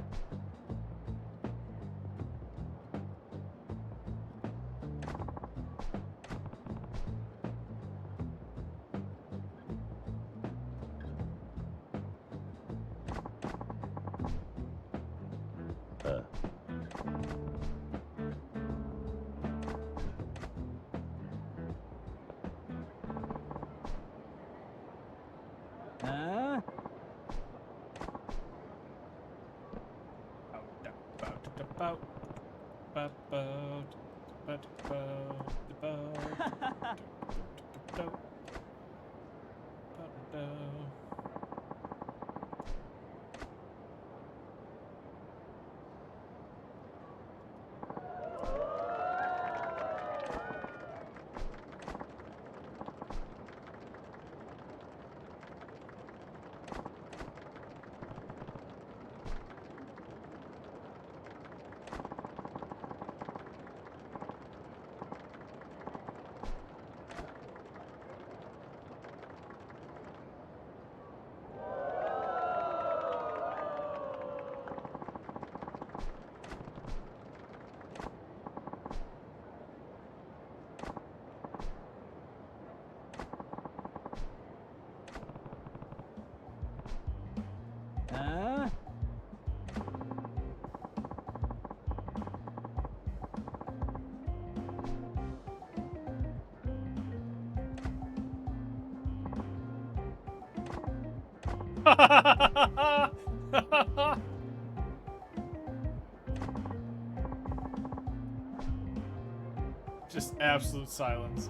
Just absolute silence.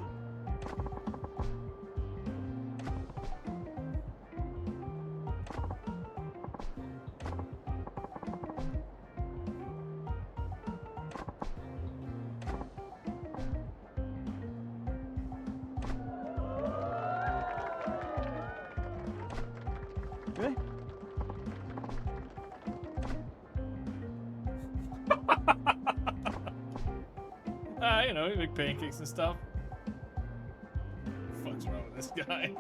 You know, you make pancakes and stuff. What the fuck's wrong with this guy?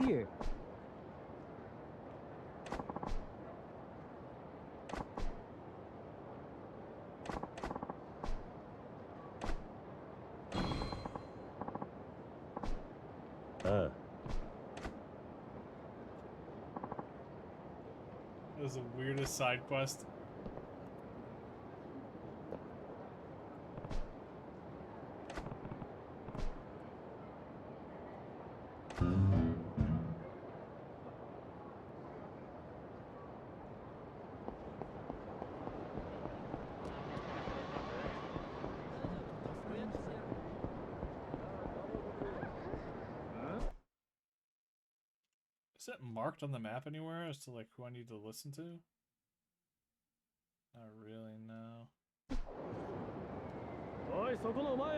Here. Ah. That was the weirdest side quest. Is it marked on the map anywhere as to like who I need to listen to? Not really, no. Oi, そこのお前。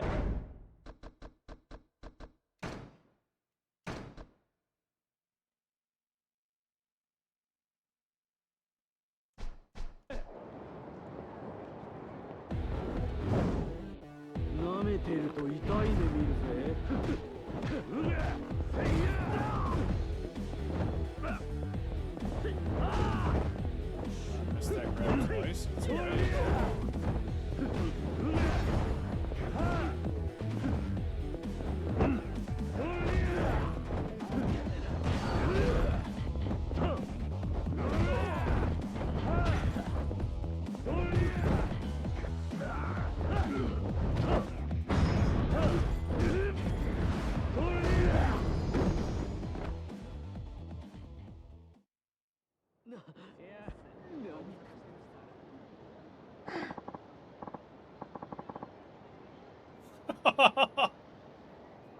舐めてると痛い目見るぜ。うら、せいや。Missed that grab twice. It's alright.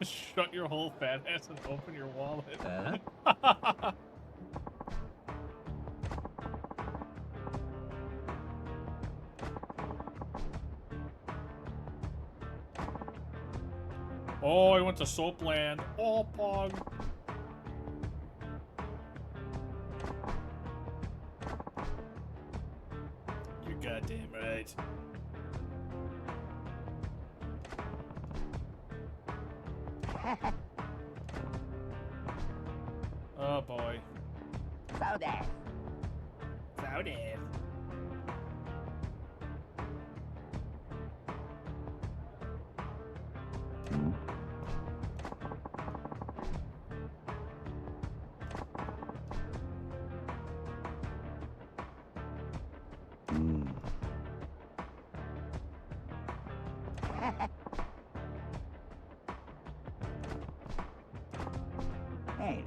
Shut your whole fat ass and open your wallet. Oh, I went to Soapland. Oh, pog. You're goddamn right. Oh boy. So dead. So dead. Hey.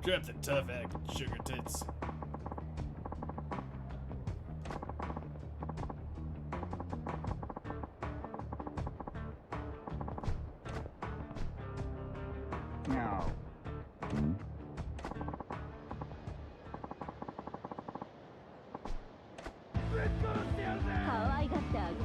Drop the tough act, sugar tits. No. 可愛がってあげる。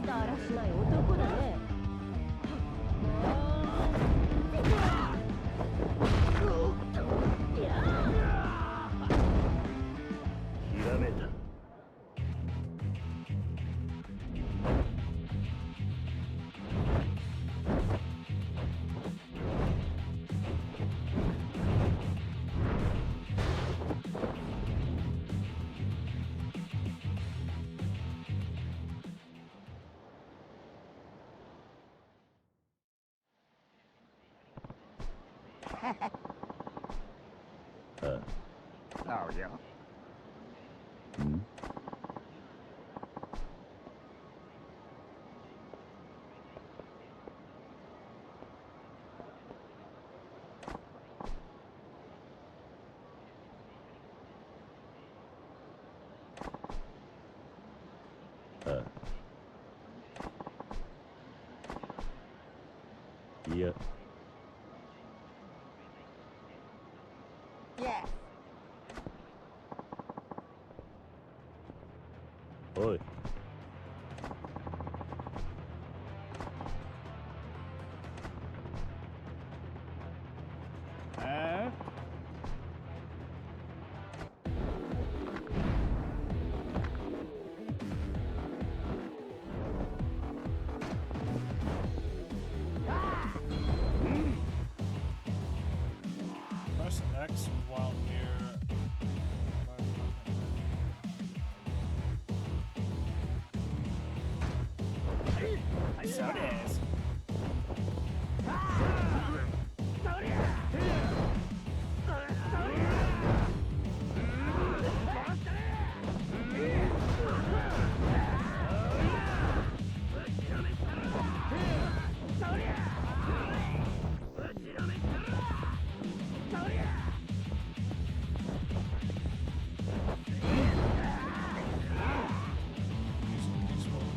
だらしない男だね。ひらめいた。そうよ。いや、おい。Press X while near. So it is.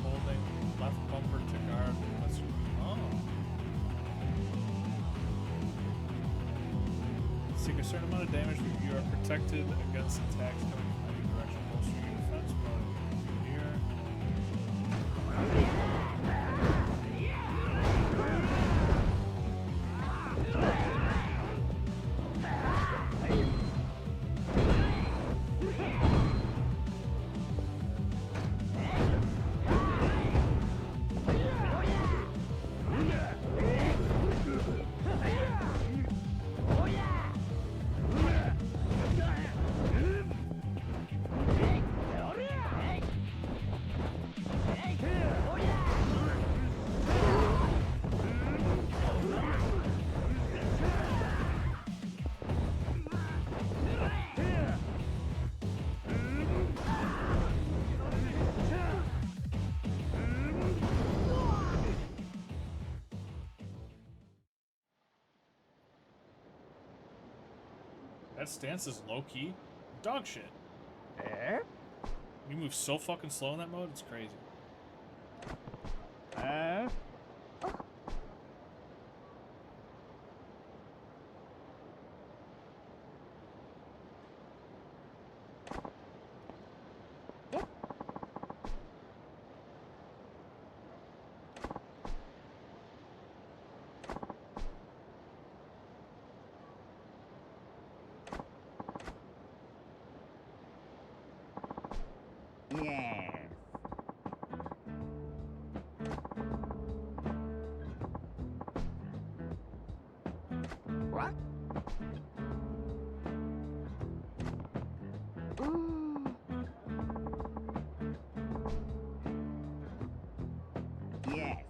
Holding left bumper to guard. Take a certain amount of damage, but you are protected against attacks coming from any direction. Bolster your defense while here. That stance is low-key dog shit. You move so fucking slow in that mode, it's crazy. Yes. What? Yes.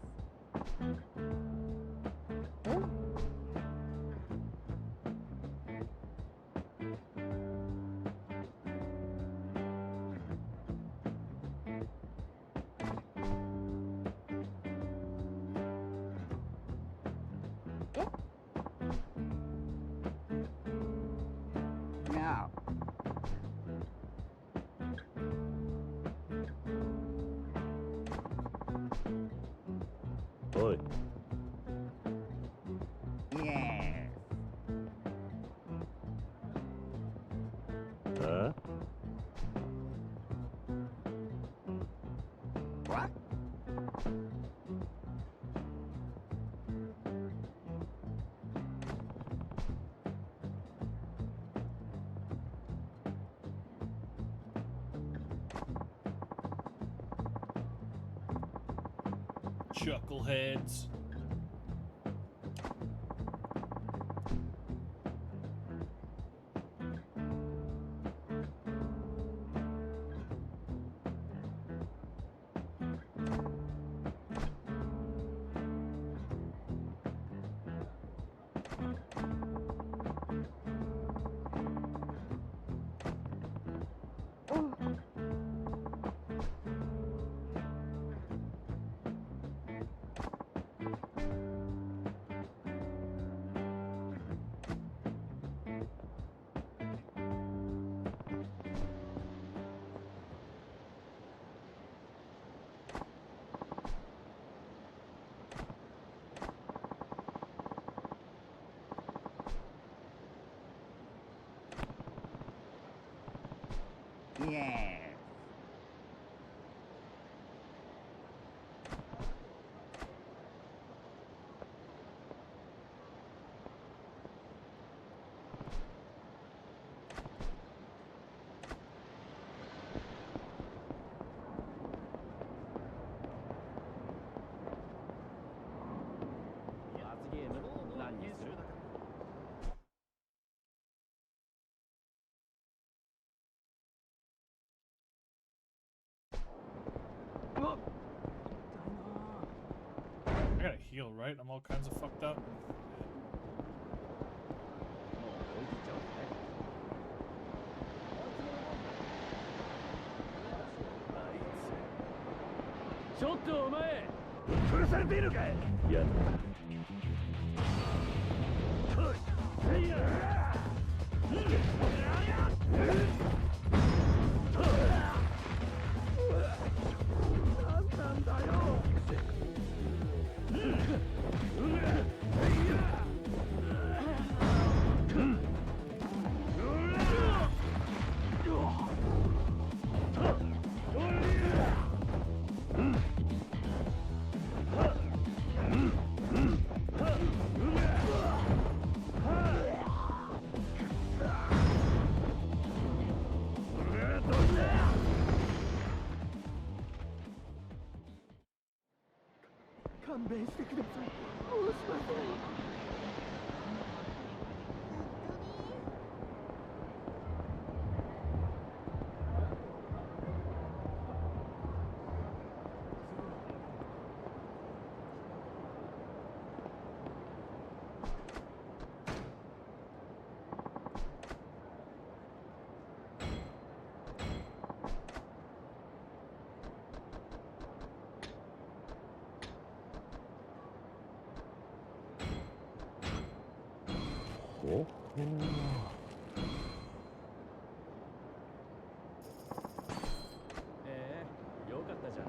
Now.おい。Yes. あ What? Chuckleheads. Yes. I gotta heal, right? I'm all kinds of fucked up. Yeah. 勘弁してください。もうしません。ほほよかったじゃん。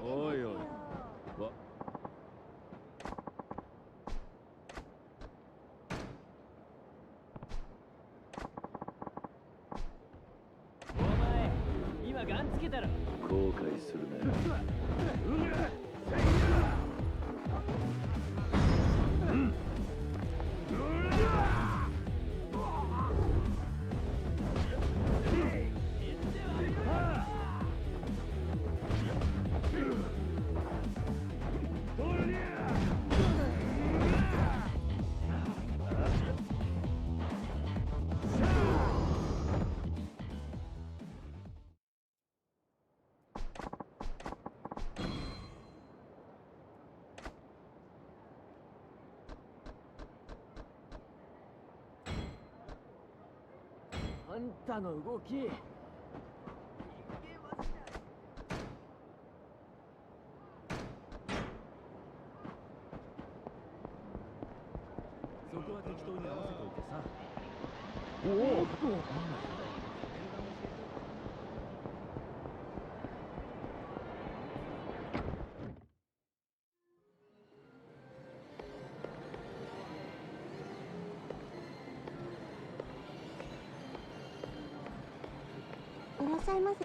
おいおい。わ。お前、今ガンつけたろ。後悔するね。あんたの動き。そこは適当に合わせといてさ。おおっと。いらっしゃいませ。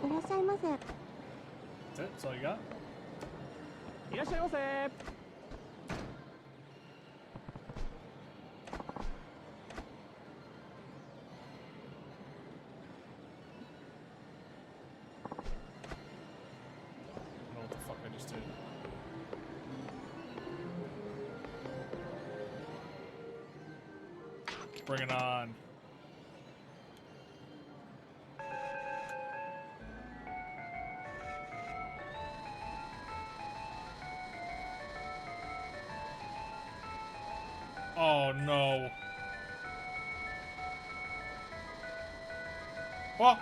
いらっしゃいませ。 That's it? That's all you got? いらっしゃいませ。I don't know what the fuck I just did. Bring it on. Oh no. Oh!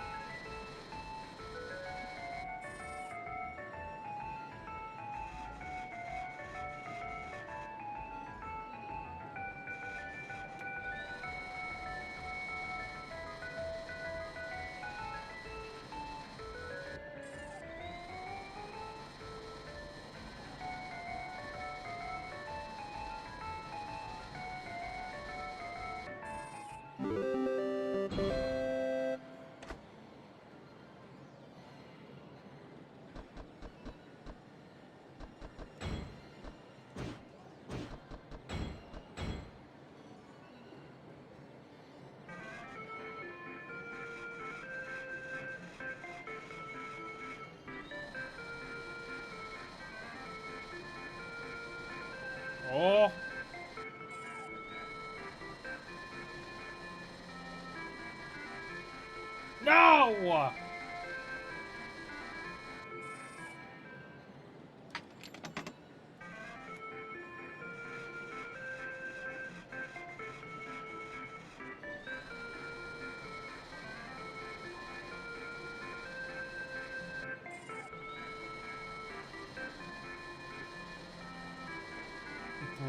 Oh! No!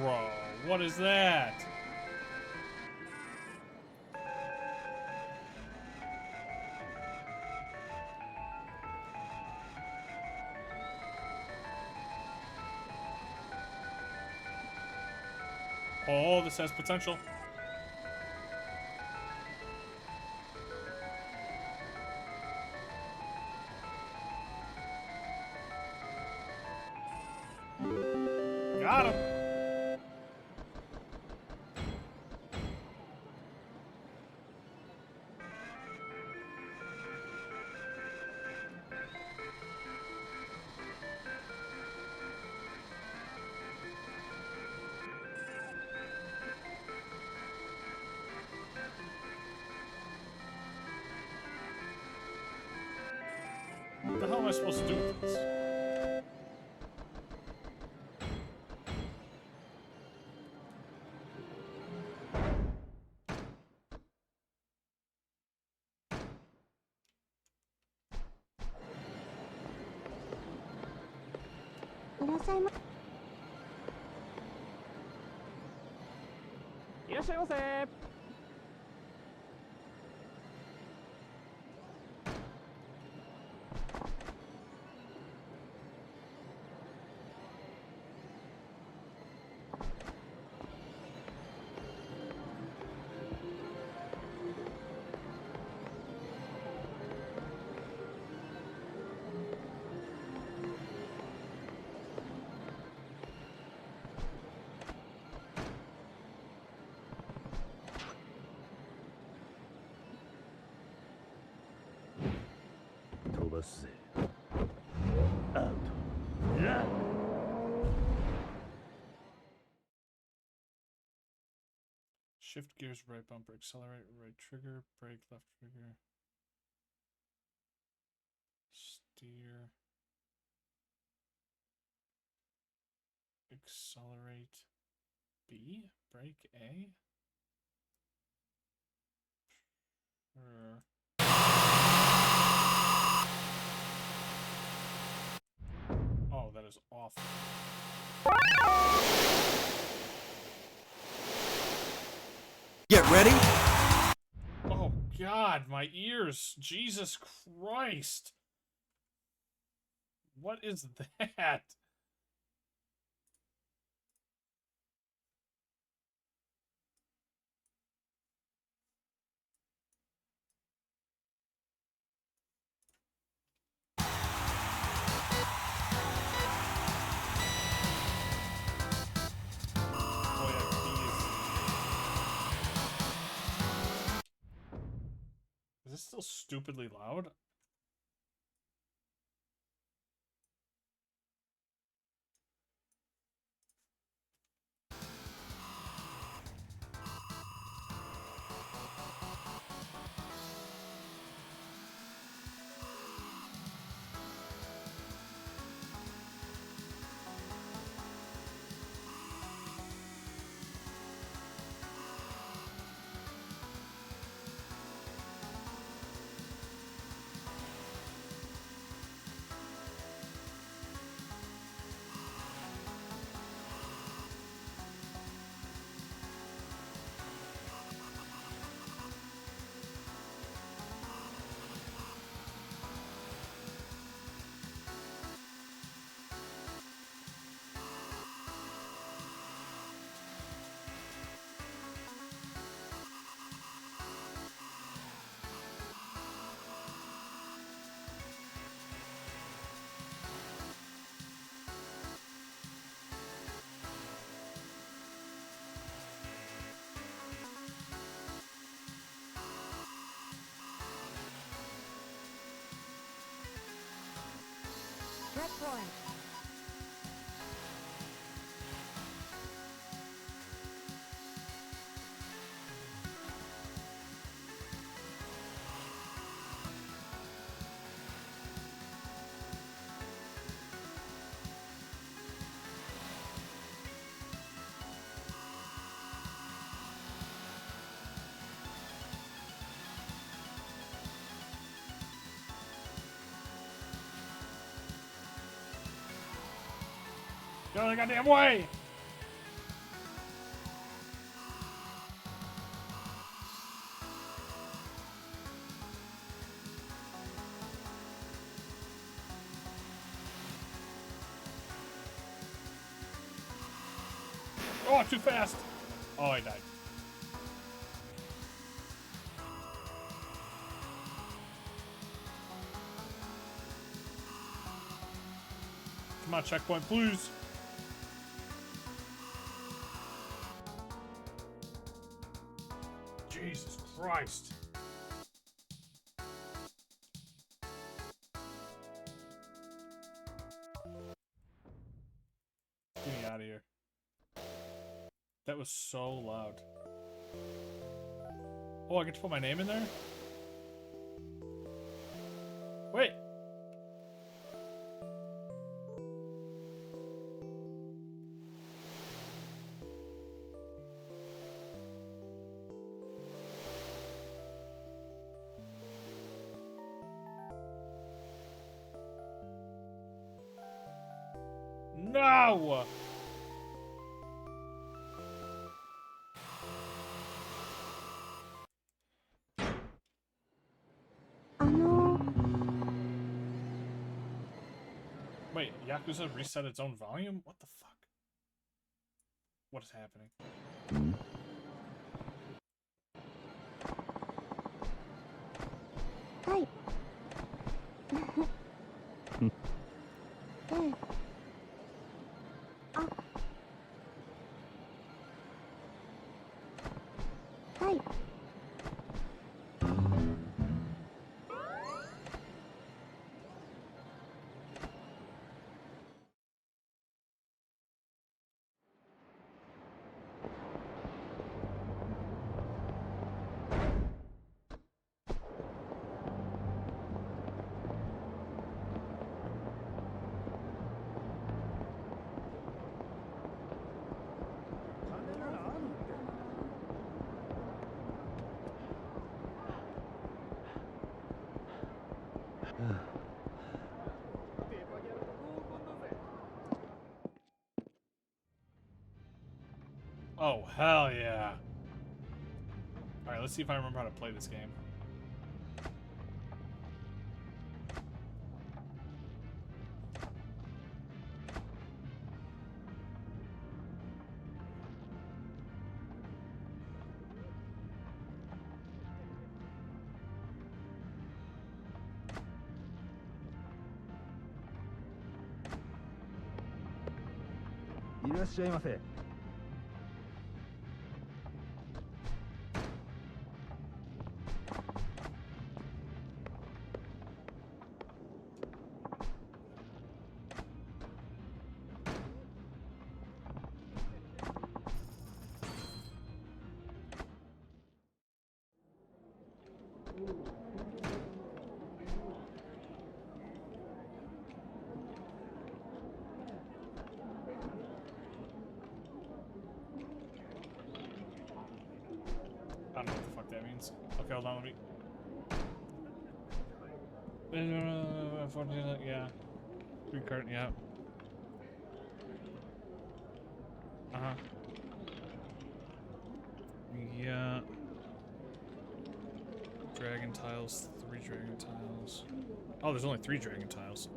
Bro, what is that? Oh, this has potential. Got him. What the hell am I supposed to do with this?いらっしゃいませ。飛ばすぜ。アウト。Shift gears, right bumper, accelerate, right trigger, brake, left trigger. Steer. Accelerate. B? Brake A? was awful. Get ready. Oh God, my ears! Jesus Christ! What is that? Is this still stupidly loud? Red point. Get out of the goddamn way! Oh, too fast! Oh, I died. Come on, checkpoint, please! Jesus Christ! Get me out of here. That was so loud. Oh, I get to put my name in there? Wait! No! Wait, Yakuza reset its own volume? What the fuck? What is happening? Hi. Hi. Oh, hell yeah. Alright, let's see if I remember how to play this game. I don't know what the fuck that means. Okay, hold on, let me... Yeah. Green card, yeah. Uh-huh. Yeah. Dragon tiles, 3 dragon tiles. Oh, there's only 3 dragon tiles.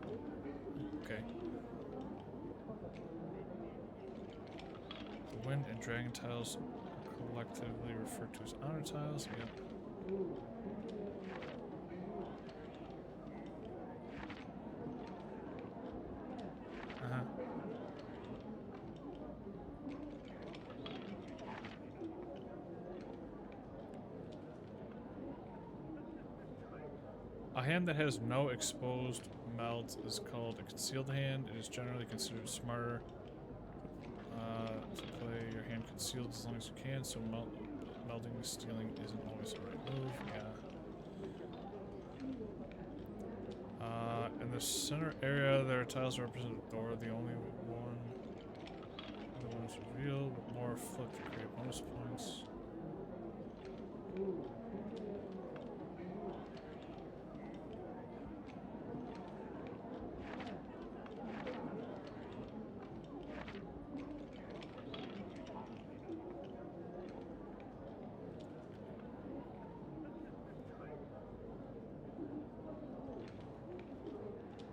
Okay. The wind and dragon tiles are collectively referred to as honor tiles. Yeah. Uh-huh. A hand that has no exposed melds is called a concealed hand. It is generally considered smarter to play your hand concealed as long as you can, so melding and stealing isn't always the right move. Yeah. In the center area, there are tiles that represent a door. The only one is revealed, but more flip to create bonus points.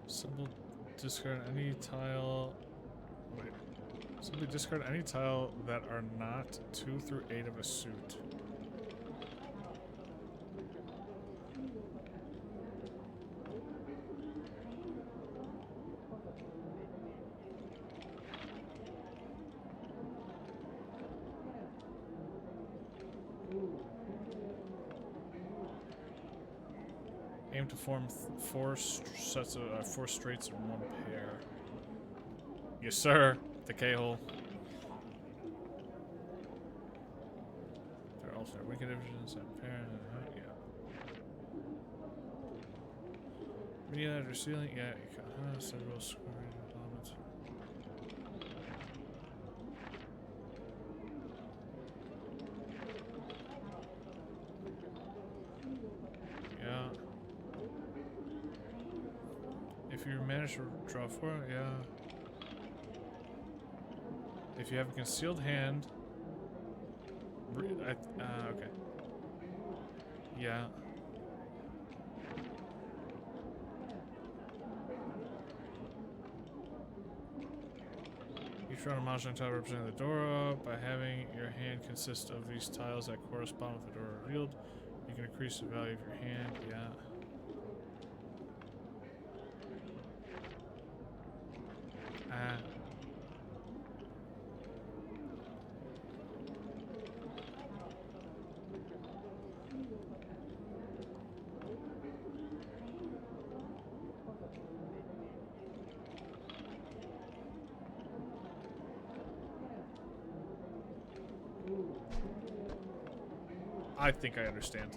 Simple discard any tile. Wait. Simply discard any tile that are not 2 through 8 of a suit. Aim to form 4 sets of 4 straights in 1 pair. Yes, sir. The K-hole. They're alternate wicked divisions and pair. Yeah. Median or ceiling. Yeah. Several square elements. Yeah. If you manage to draw 4, yeah. If you have a concealed hand. Okay. Yeah. Each round of Mahjong tile representing the door. By having your hand consist of these tiles that correspond with the door revealed, you can increase the value of your hand. Yeah. I think I understand.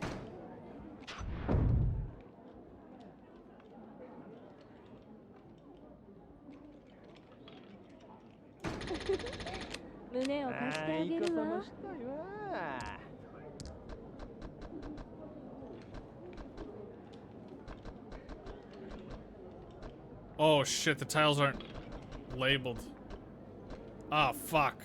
Oh shit, the tiles aren't labeled. Ah, fuck.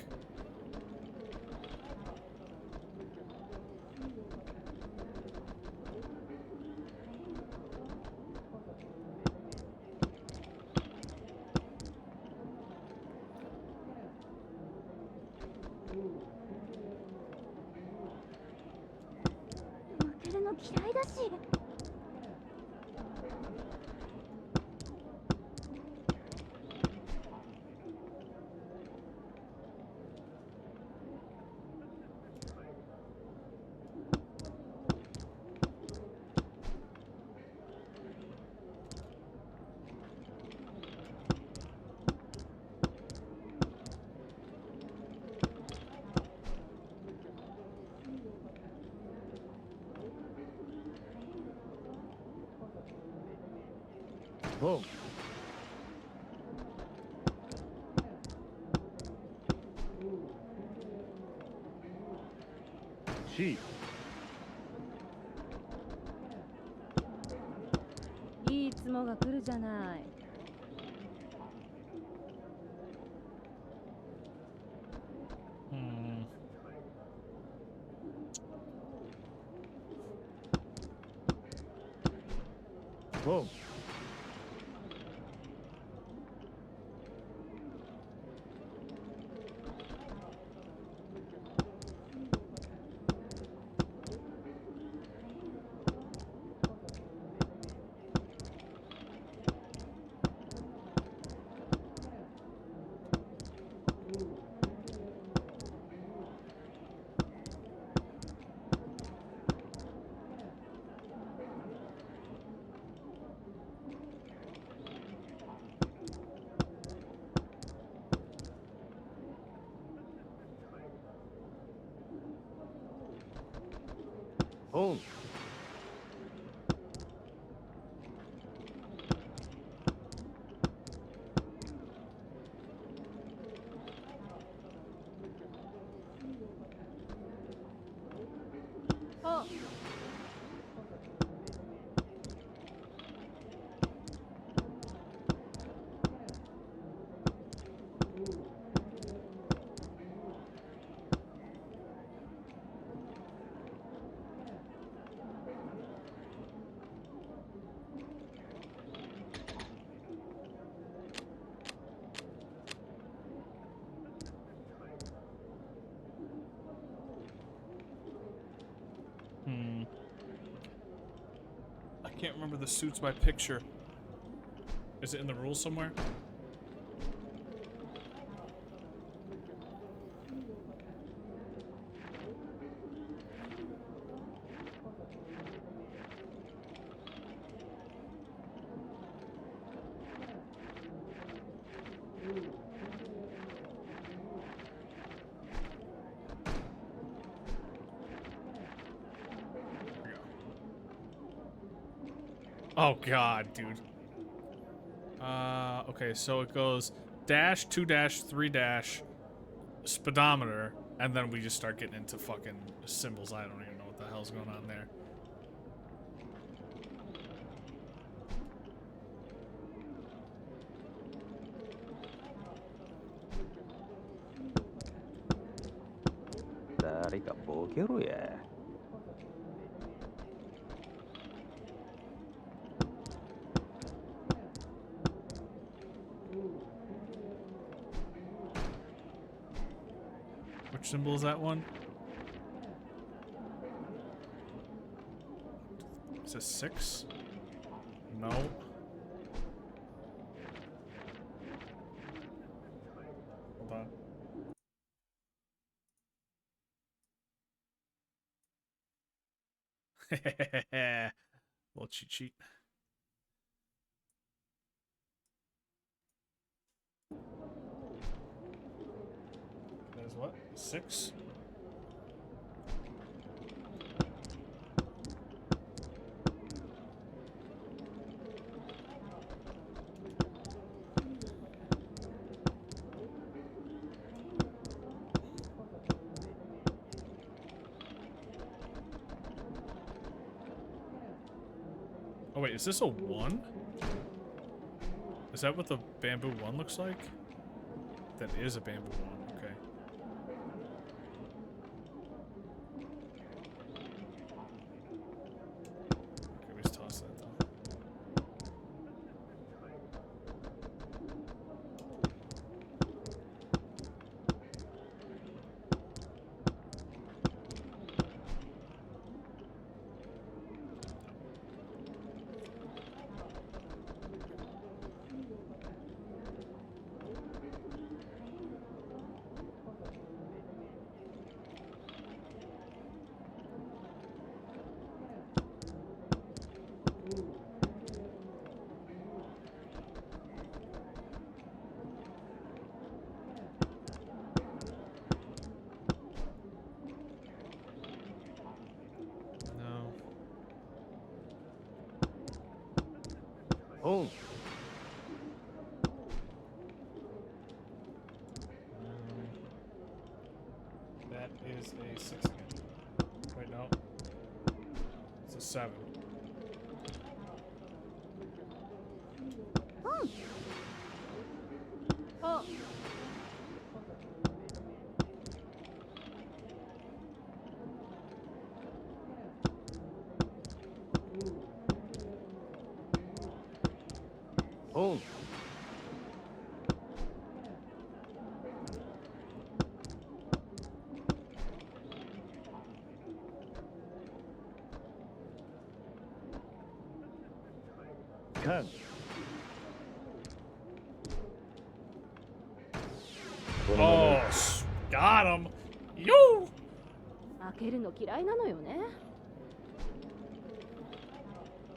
も嫌いだし。おう。C。いつもが来るじゃない。おう。オン。あ。I can't remember the suits by picture. Is it in the rules somewhere? Here we go. Oh god, dude. Okay, so it goes dash, 2 dash, 3 dash, speedometer, and then we just start getting into fucking symbols. I don't even know what the hell's going on there. Which symbol is that one? Is this 6? No. Hold on. Little cheat sheet. That is what? 6? Oh wait, is this a 1? Is that what the bamboo 1 looks like? That is a bamboo 1, okay. Okay, we just toss that though. オン。That is a 6 again. Wait, no. It's a 7. Oh. On. Can. Oh, got him. Yo! 開けるの嫌いなのよね。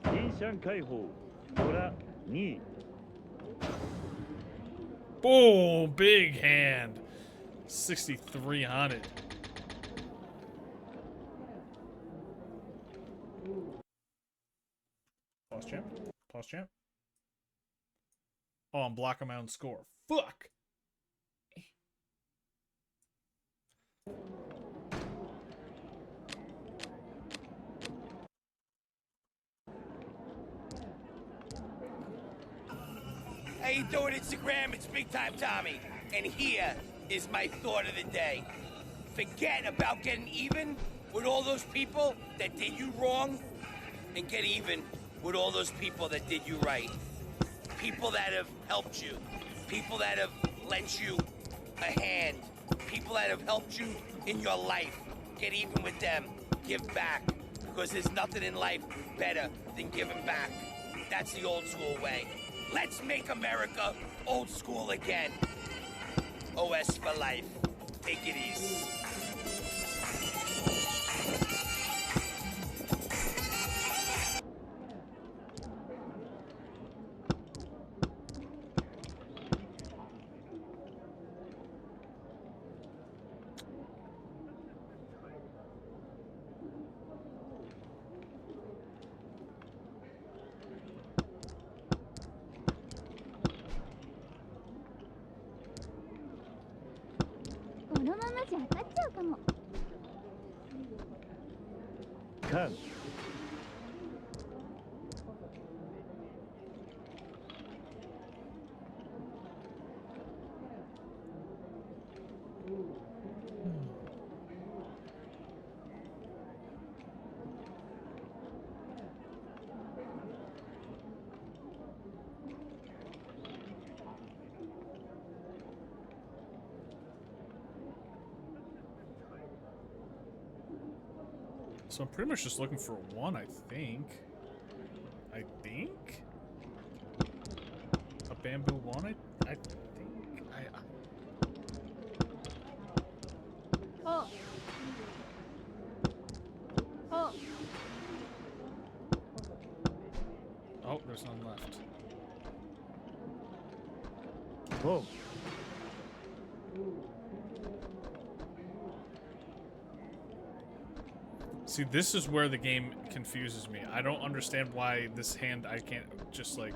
リンシャン解放。ドラ2。Boom! Big hand. 6,300. Pause champ. Pause champ. Oh, I'm blocking my own score. Fuck! How you doing, Instagram? It's Big Time Tommy. And here is my thought of the day. Forget about getting even with all those people that did you wrong, and get even with all those people that did you right. People that have helped you. People that have lent you a hand. People that have helped you in your life. Get even with them. Give back. Because there's nothing in life better than giving back. That's the old school way. Let's make America old school again. OS for life. Take it easy. Can. So I'm pretty much just looking for a 1, I think. I think? A bamboo 1, I think? Oh. Oh. Oh, there's none left. Oh. See, this is where the game confuses me. I don't understand why this hand, I can't just, like,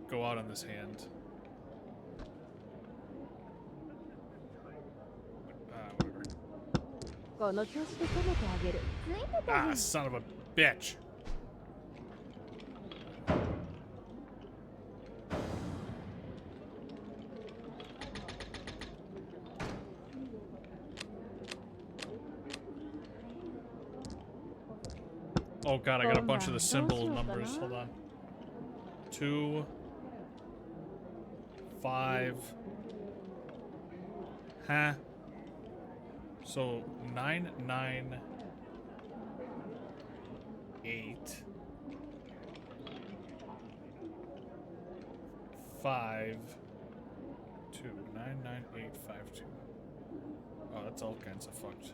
go out on this hand. Whatever. Ah, son of a bitch. Oh god, I got a bunch of the symbol numbers. Hold on. 2, 5. Huh? So 9, 9, 8, 5, 2. 9, 9, 8, 5, 2. Oh, that's all kinds of fucked.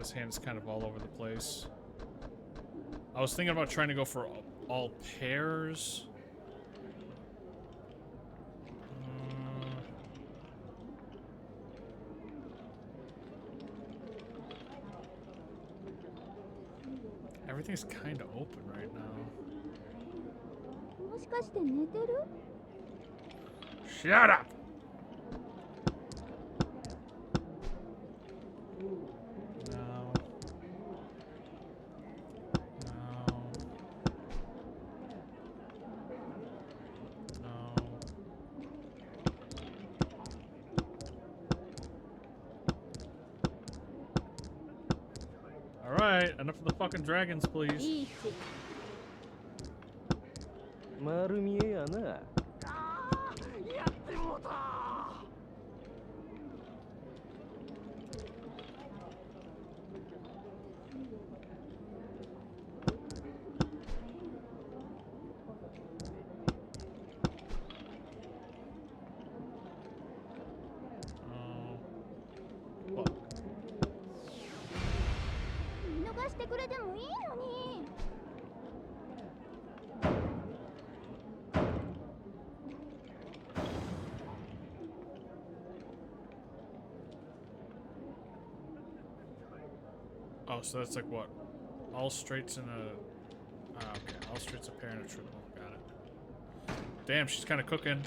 his hand is kind of all over the place. I was thinking about trying to go for all pairs. Everything's kind of open right now. Shut up! No. Alright, enough of the fucking dragons, please. 丸見えやな。やってもうた。見逃してくれてもいいのに。Oh, so that's like what? All straights in a... okay. All straights, a pair, and a triple. Got it. Damn, she's kind of cooking.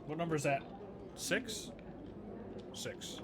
What number is that? 6? 6.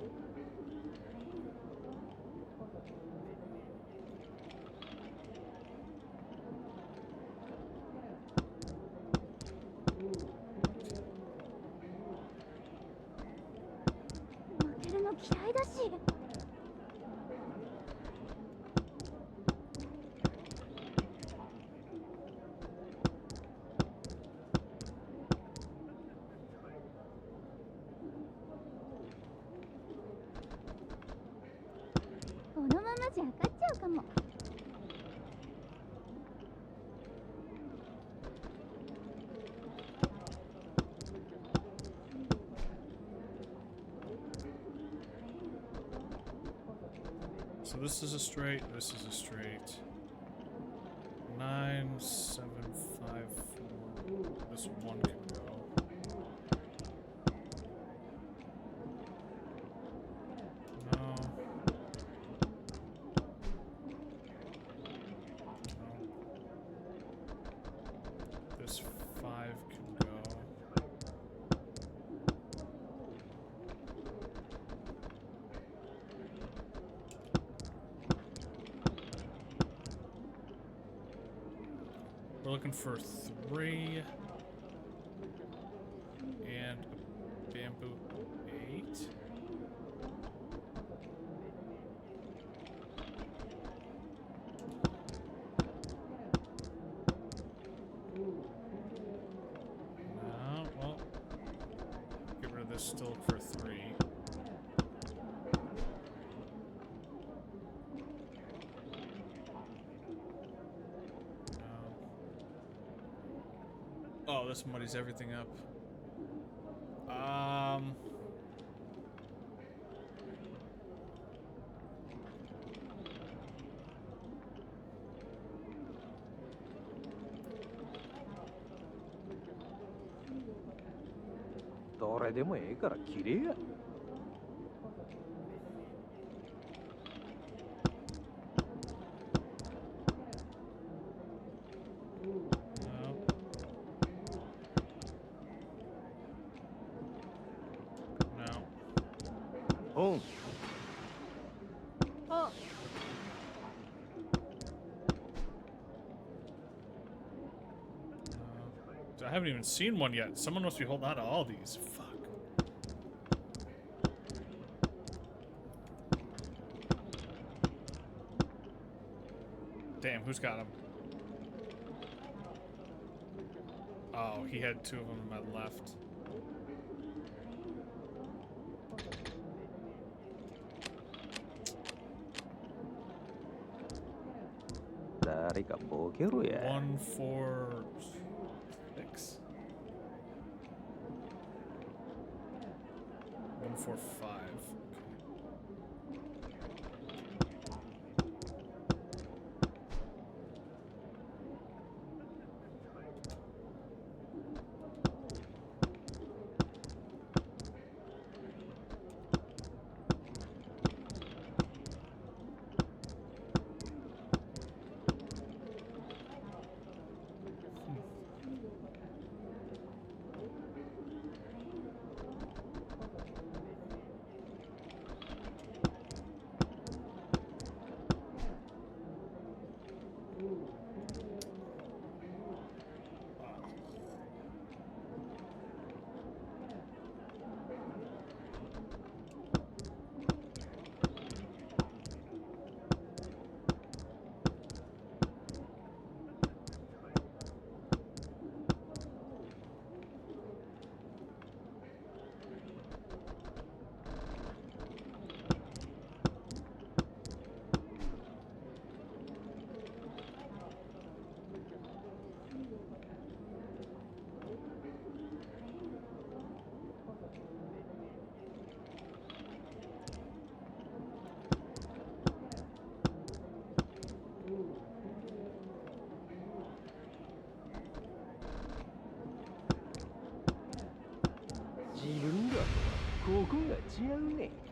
So this is a straight, this is a straight. 9, 7, 5, 4. This one can go. No. No. This 5 can go. We're looking for 3 and a bamboo 8. No, well, get rid of this, still look for 3. Oh, this muddies everything up.どれでもええからきれいや。No. Oh. Oh. I haven't even seen one yet. Someone must be holding on to all these. Fuck. Damn, who's got him? Oh, he had 2 of them on my left. Dari ka bokeru ya. 1, 4, 6. 4, 5.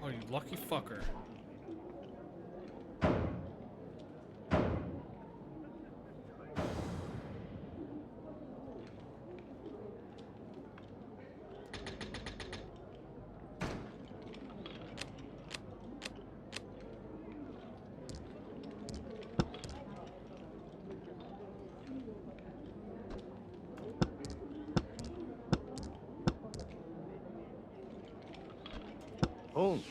Oh, you lucky fucker. Home.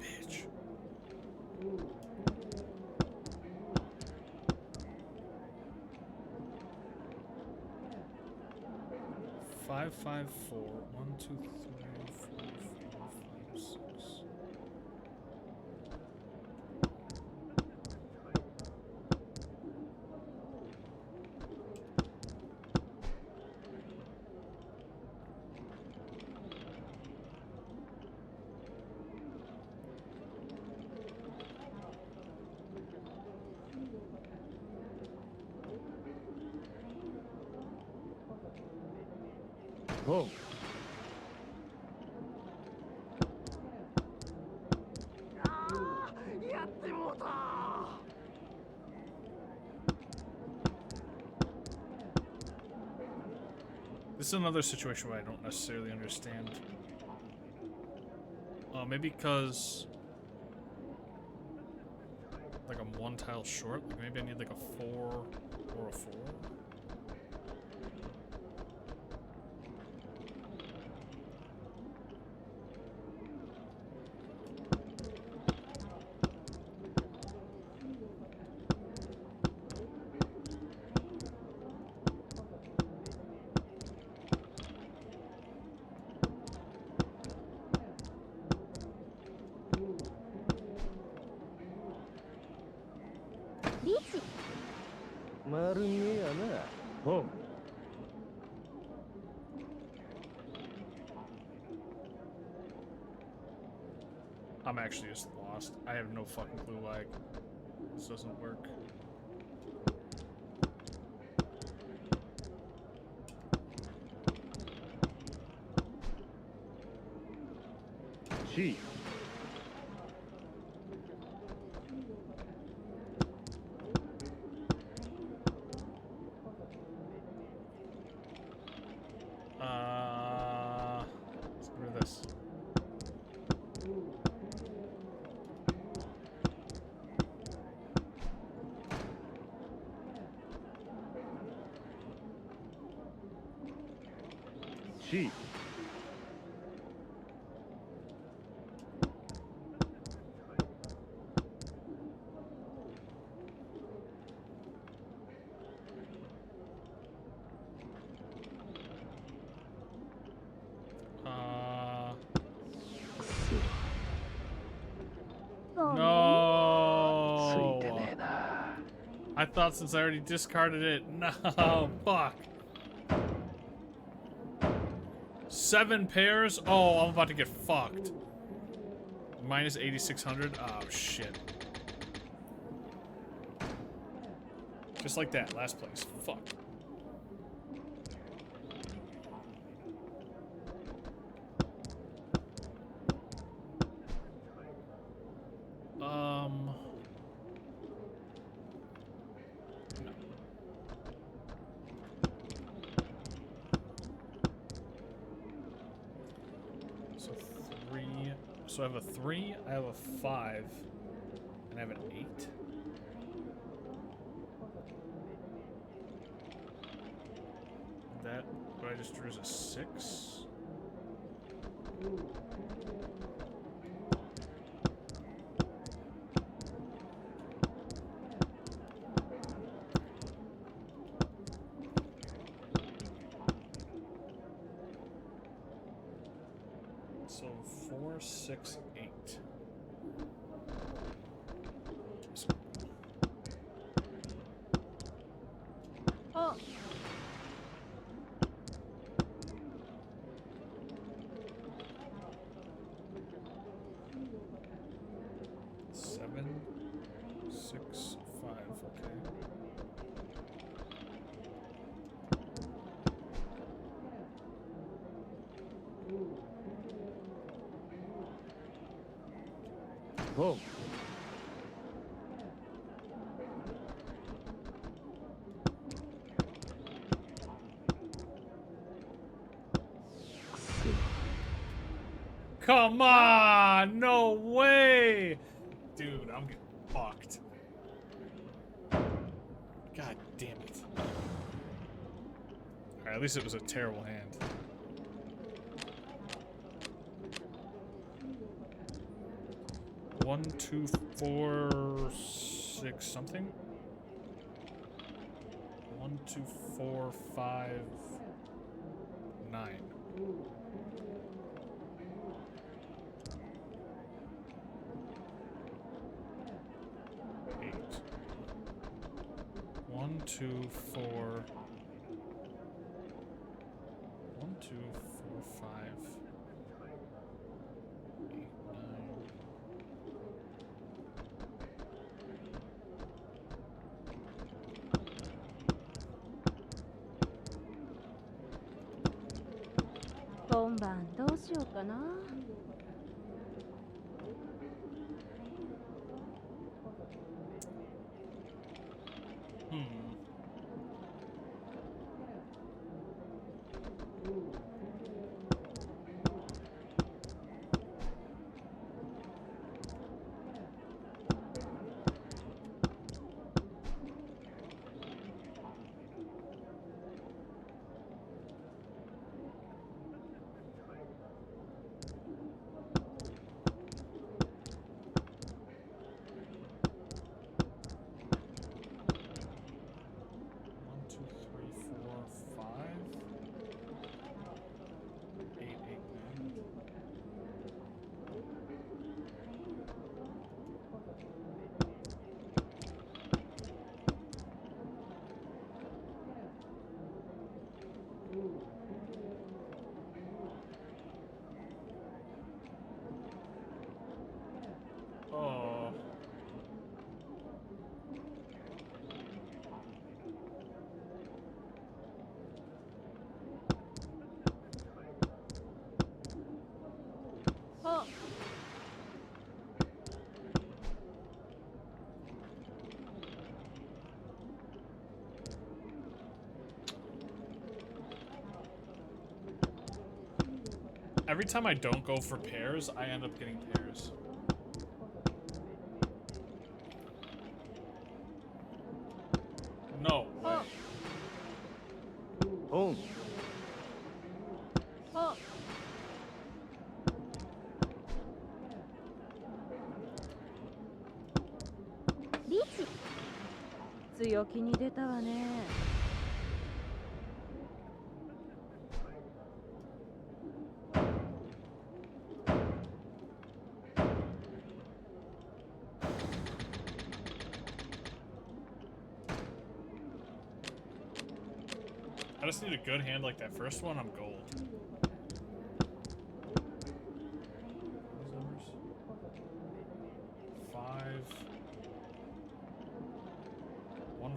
Bitch. Five, 5, 4. 1, 2, 3, 4, 4, 5, 6. Home. This is another situation where I don't necessarily understand. Maybe because like I'm one tile short. Like maybe I need like a 4 or a 4. Home. I'm actually just lost. I have no fucking clue why this doesn't work. Chi. Let's get rid of this. Chi. No. I thought since I already discarded it. No, fuck. 7 pairs? Oh, I'm about to get fucked. Minus 8,600? Oh, shit. Just like that, last place. Fuck. No. So 3. So I have a 3, I have a 5, and I have an 8. And that, what I just drew is a 6. So 4, 6, 8. Oh. 7, 6, 5. Okay. Whoa. Come on! No way! Dude, I'm getting fucked. God damn it. Alright, at least it was a terrible hand. One, 2, 4, 6 something. 1, 2, 4, 5, 9. Eight. 1, 2, 4. 1, 2, 4, 5, 8, 9.今晩どうしようかな。Hmm. One, 2, 3, 4, 5. 8, 8, 9. Oh. Oh. Every time I don't go for pairs, I end up getting pairs. No way. Oh. Oh. リーチ。強気に出たわね。I just need a good hand like that first one, I'm gold.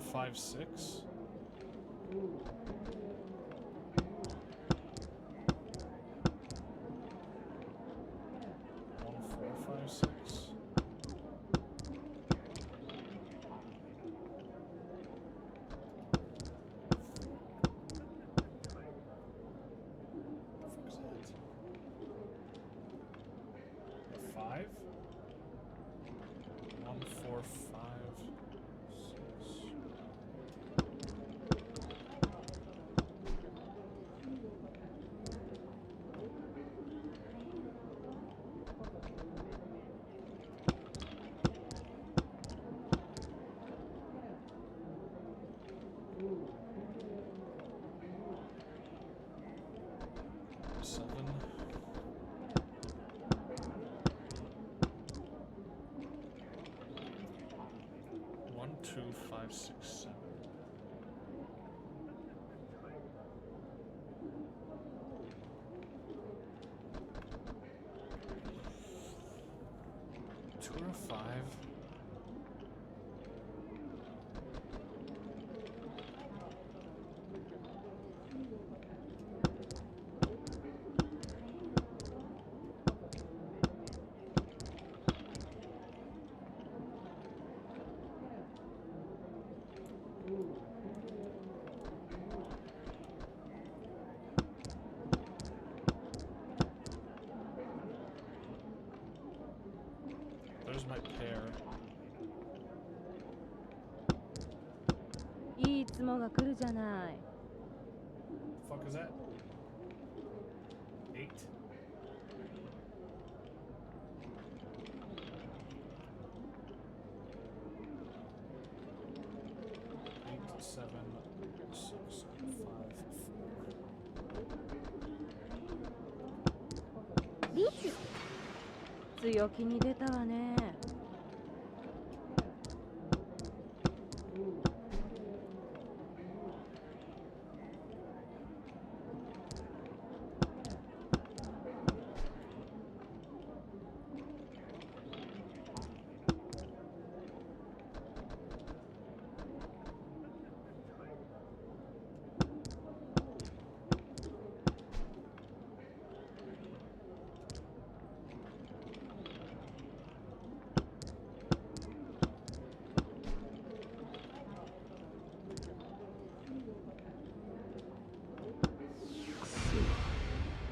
156. Five? 1, 4, 5, 6. Seven. 1, 2, 5, 6, 7. Two or a 5. There's my pair. いつもが来るじゃない。 The fuck is that? 8. 8, 7, 6, 5, 4. リーチ。強気に出たわね。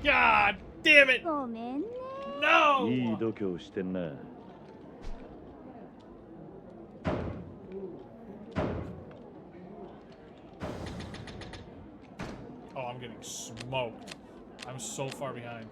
God damn it! ごめんね。 No! いい度胸してんな。Oh, I'm getting smoked. I'm so far behind.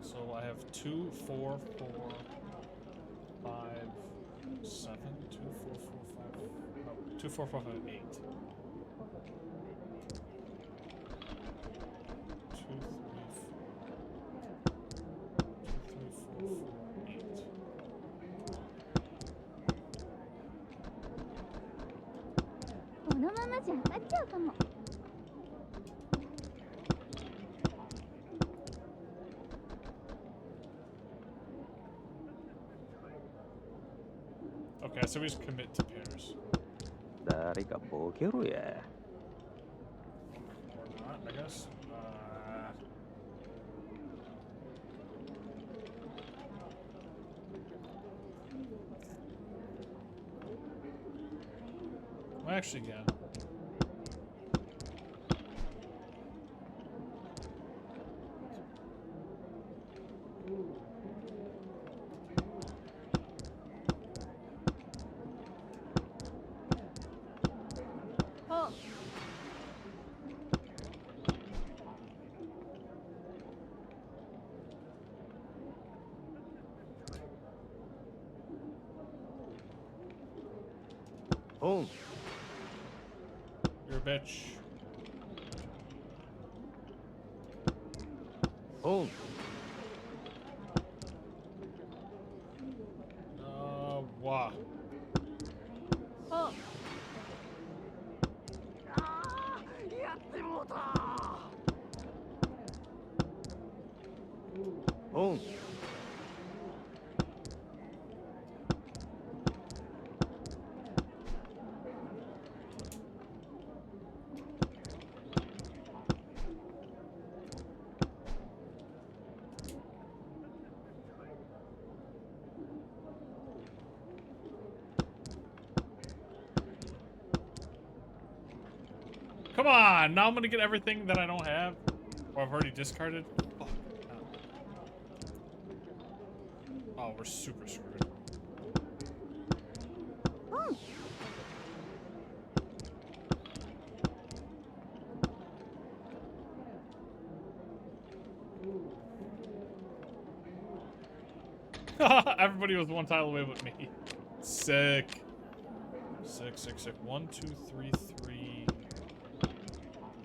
So I have 2, 4, 4, 5, 7. 2, 4, 4, 5. No, 2, 4, 4, 5, 8. 2, 3, 4, 8. このままじゃ勝っちゃうかも。Okay, so we just commit to pairs. 誰かボケろや。Or not, I guess. Well, actually, yeah. Oh. Oh. You're a bitch. Oh. No. Wow. Oh. やってもうたオン Come on! Now I'm gonna get everything that I don't have. Or I've already discarded. Fuck. No. Oh, we're super screwed. Everybody was one tile away with me. Sick. Sick, sick, sick. 1, 2, 3, 3,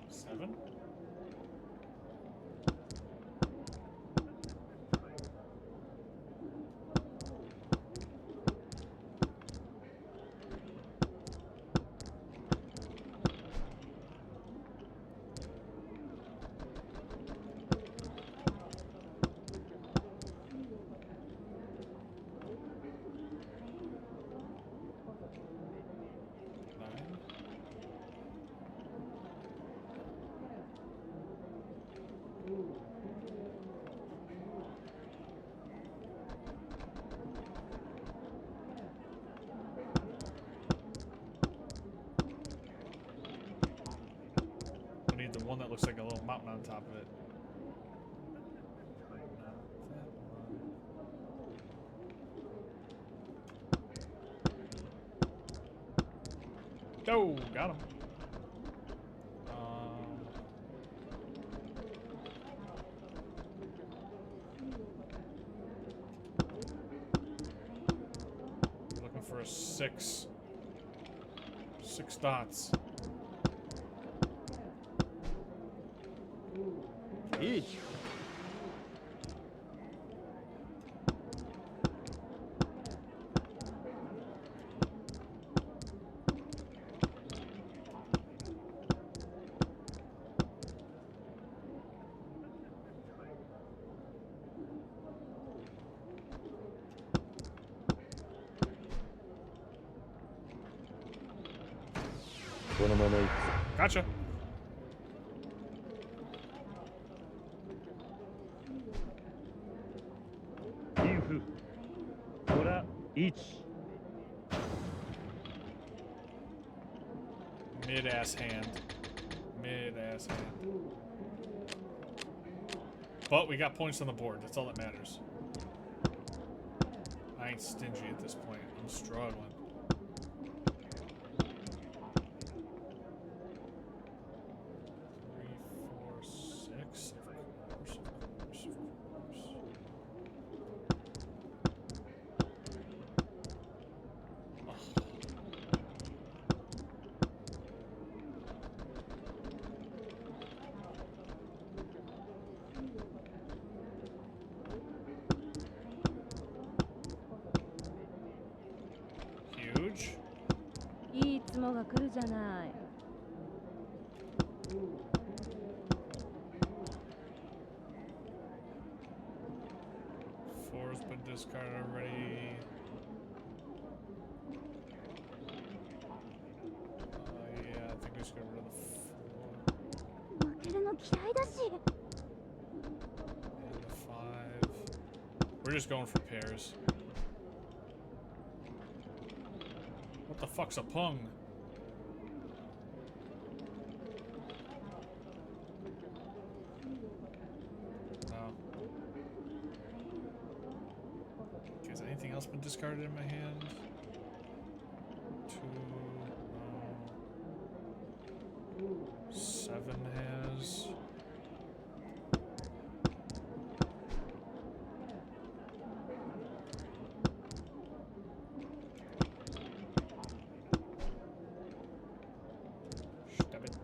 7? I need the one that looks like a little mountain on top of it. Not that one. Oh, got him. We're looking for a 6. 6 dots. Each. Gotcha. Mid-ass hand. Mid-ass hand. But we got points on the board. That's all that matters. I ain't stingy at this point. I'm struggling. Three, 4, 6. Of course, of course, of course. Oh. Huge. いいつもが来るじゃない。Four's been discarded already. Yeah, I think we just got rid of the 4. 負けるの嫌いだし。 And the 5. We're just going for pairs. What the fuck's a pung? No. Has anything else been discarded in my hand? 2, no. 7 has. Stab it.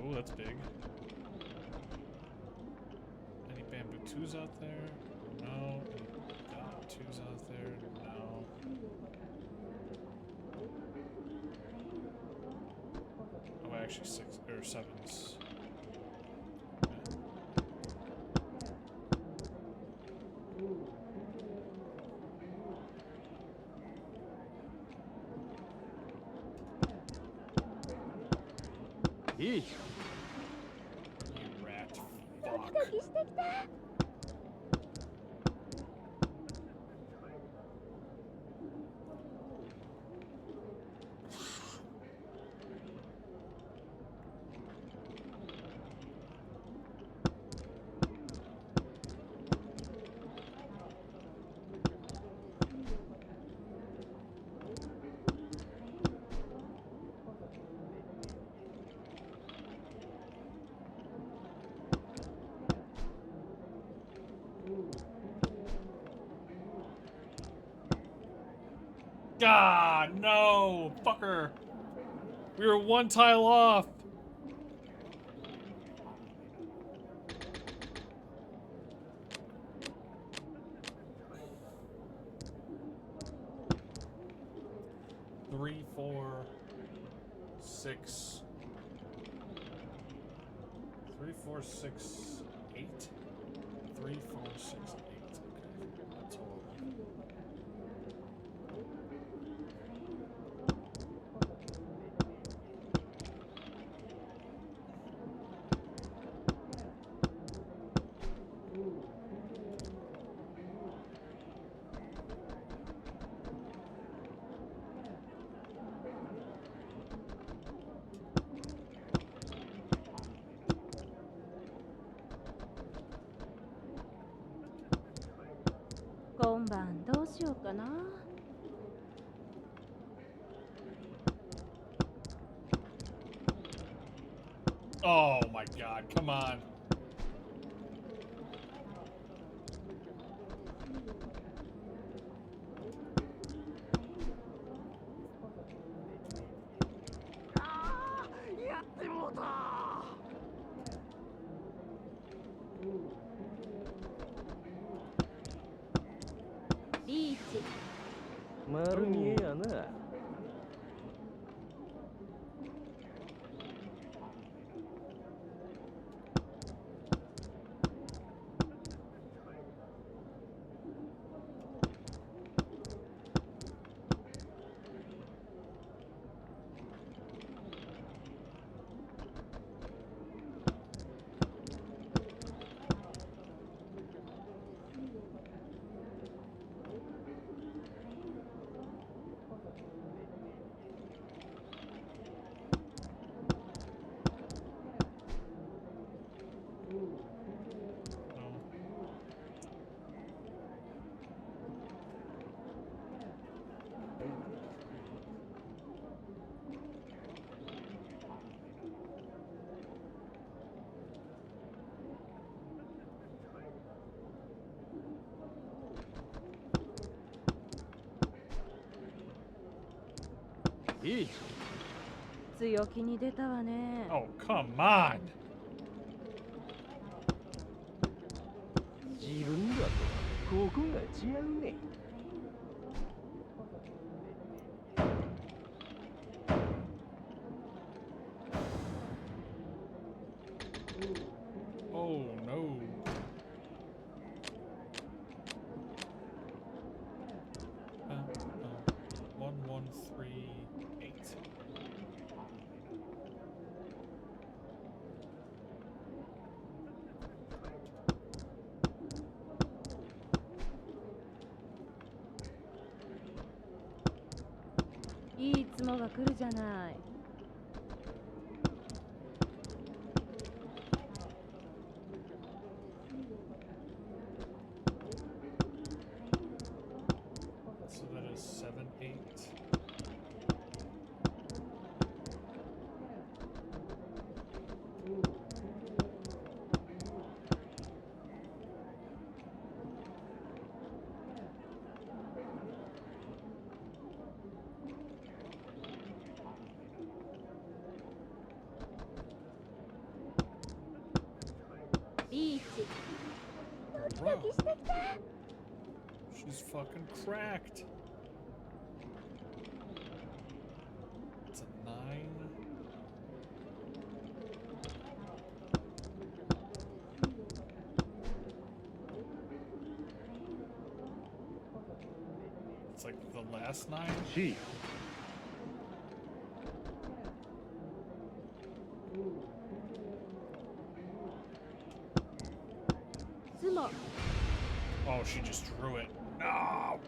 Oh, that's big. twos out there? No. Any dot twos out there? No. Oh, actually six or sevens. Each. You rat ド fuck. キドキしてきた。God, no, fucker. We were one tile off. Three, 4, 6. 3, 4, 6, 8. 3, 4, 6, 8. Okay, that's horrible.今晩どうしようかな。Oh my god, come on. Beach. 丸見えやな。No. Each. 強気に出たわね。 Oh, come on. 自分だとここが違うね。Oh no. Uh, 1, 1, 3, 8.「いつもが来るじゃない」。So that is 7, 8. Beach. Bro. She's fucking cracked. It's a 9. It's like the last 9. Gee. Oh, she just drew it. No.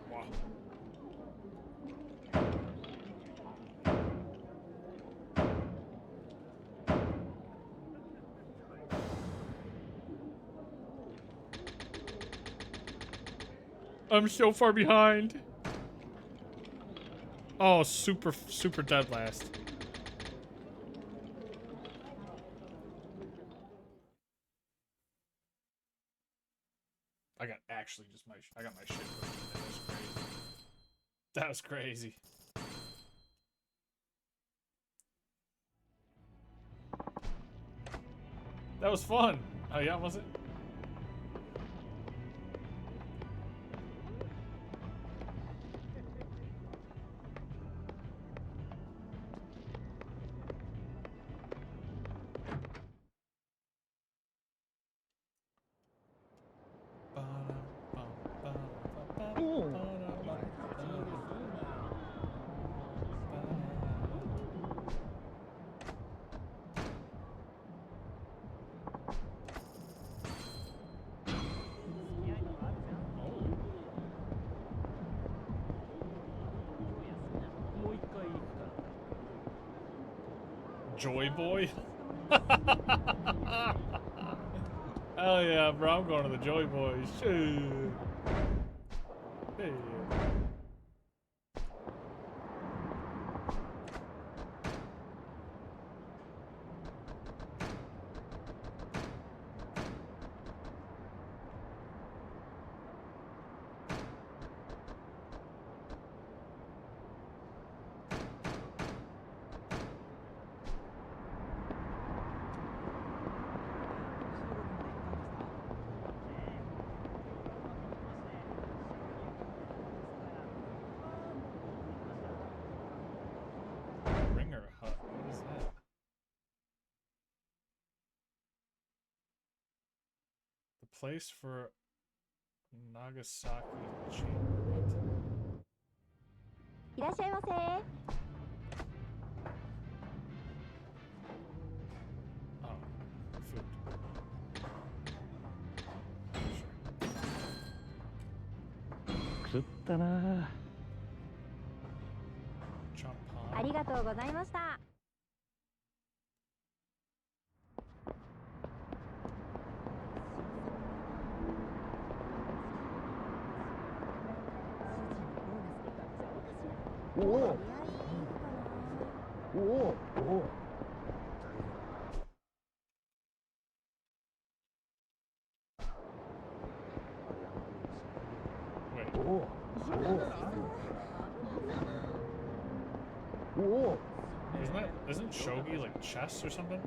I'm so far behind. Oh, super dead last. I got actually just I got my shit pushed in there. That was crazy. That was fun. Oh yeah, was it? Joy Boy? Hell yeah, bro, I'm going to the Joy Boys. Shit. Hey. Ringer hut. What is that? The place for Nagasaki chamber. いらっしゃいませ。 Oh, food. Sure. 食ったな。ありがとうございました。 おお。おお。おお。 Wait. Oh. Oh. Isn't shogi like chess or something?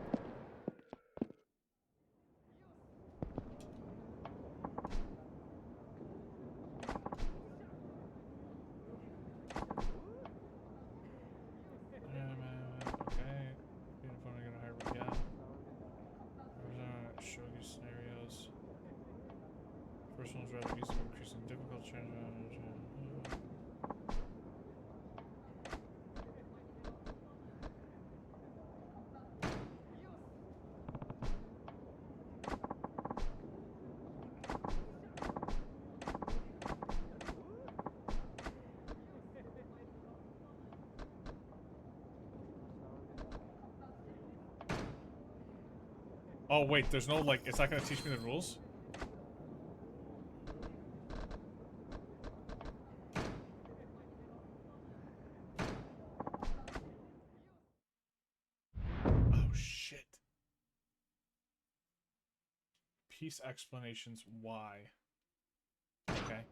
Okay. Beautiful, I got a high yeah. Shogi scenarios. First one's rather easy, increasing difficult change. Oh wait, there's no like, it's not gonna teach me the rules? Oh shit. Piece explanations why. Okay.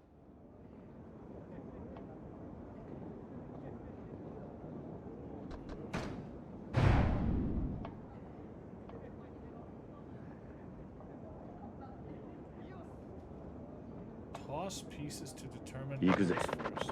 Toss pieces to determine who Yakuza. goes first.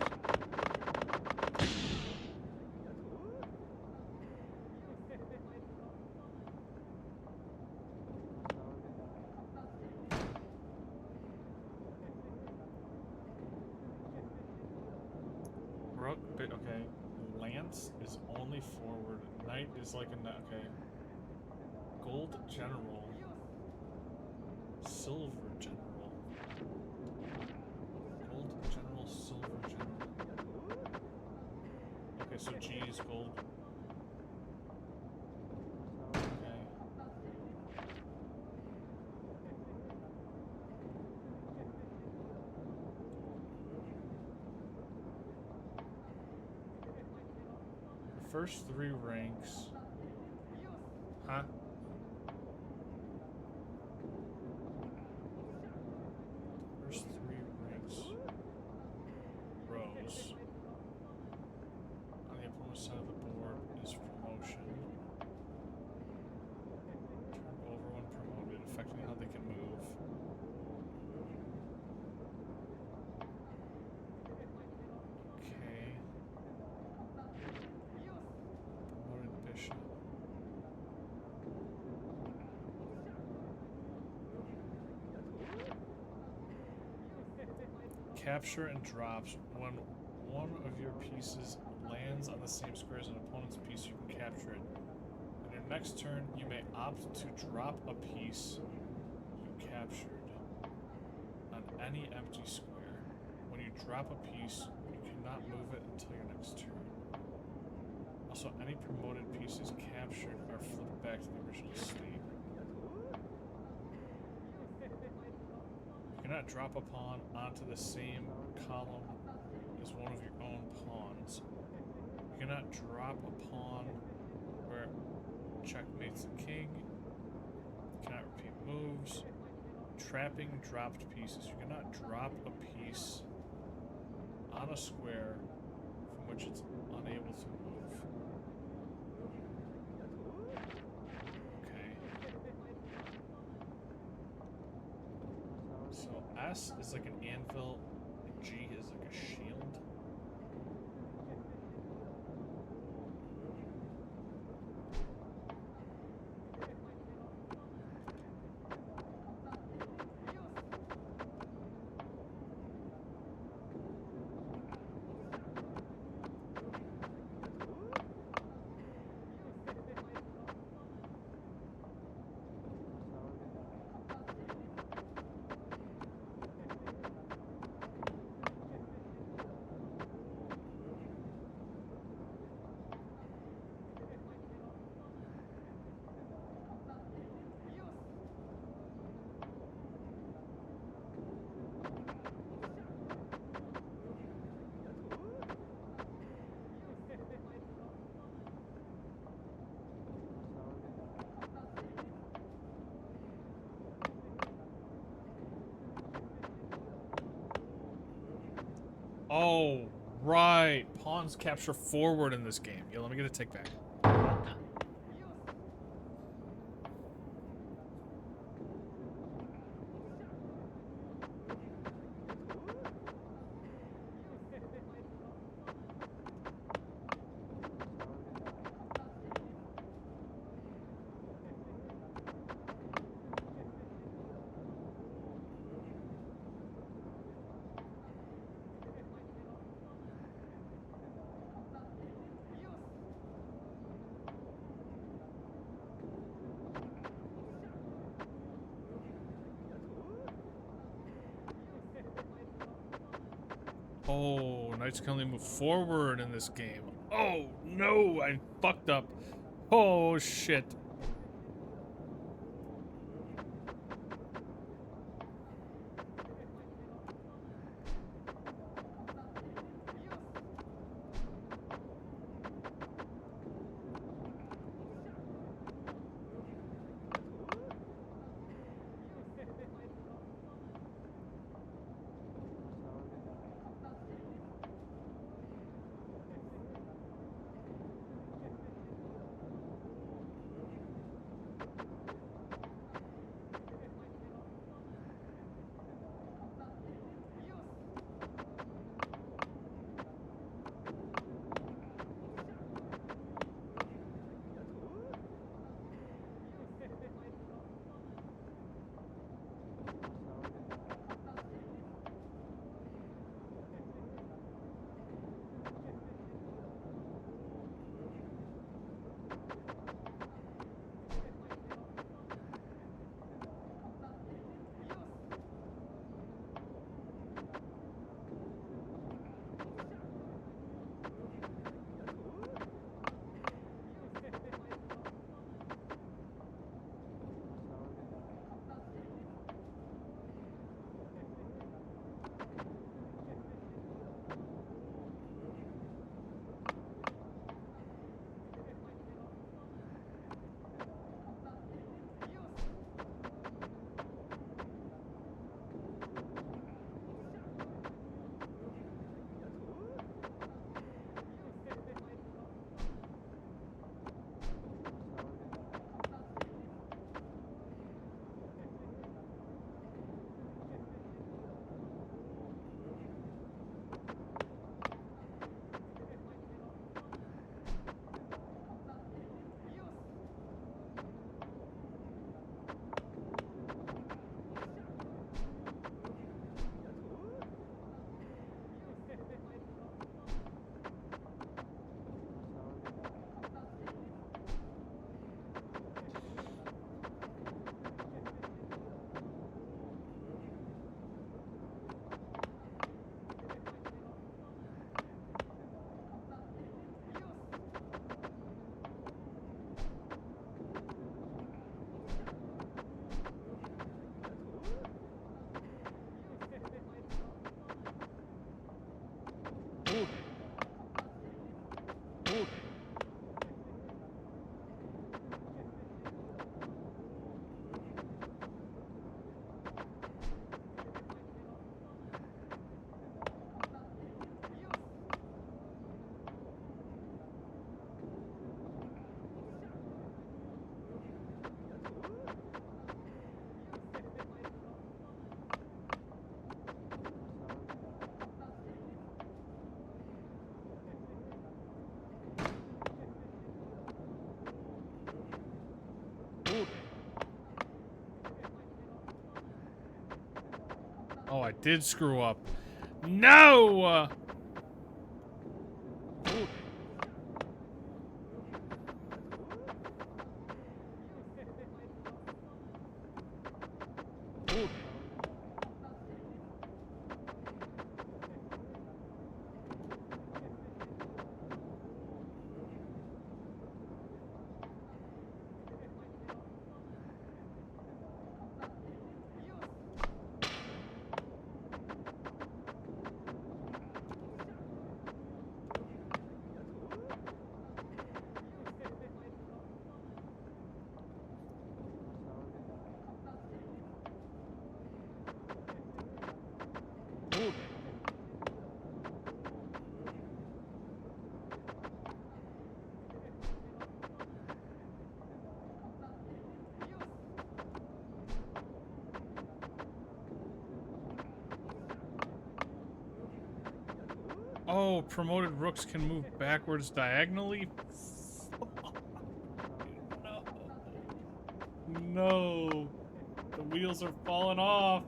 Rook, okay. Lance is only forward. Knight is like a okay. Gold general. Silver general. Gold general, silver general. Okay, so G is gold. Okay. The first 3 ranks. Huh? First 3 ranks. Rows. On the opponent's side of the board is promotion. Turn over when promoted, affecting how they can move. Okay. Promoted bishop. Capture and drops. When one of your pieces lands on the same square as an opponent's piece, you can capture it. On your next turn, you may opt to drop a piece you captured on any empty square. When you drop a piece, you cannot move it until your next turn. Also, any promoted pieces captured are flipped back to the original state. You cannot drop a pawn onto the same column as one of your own pawns. You cannot drop a pawn where it checkmates the king. You cannot repeat moves. Trapping dropped pieces. You cannot drop a piece on a square from which it's unable to move. Okay. So S is like an anvil, G is like a shield. Oh, right. Pawns capture forward in this game. Yeah, let me get a take back. Oh, knights can only move forward in this game. Oh, no, I fucked up. Oh, shit. Oh, I did screw up. No! Oh, promoted rooks can move backwards diagonally? No. No. The wheels are falling off.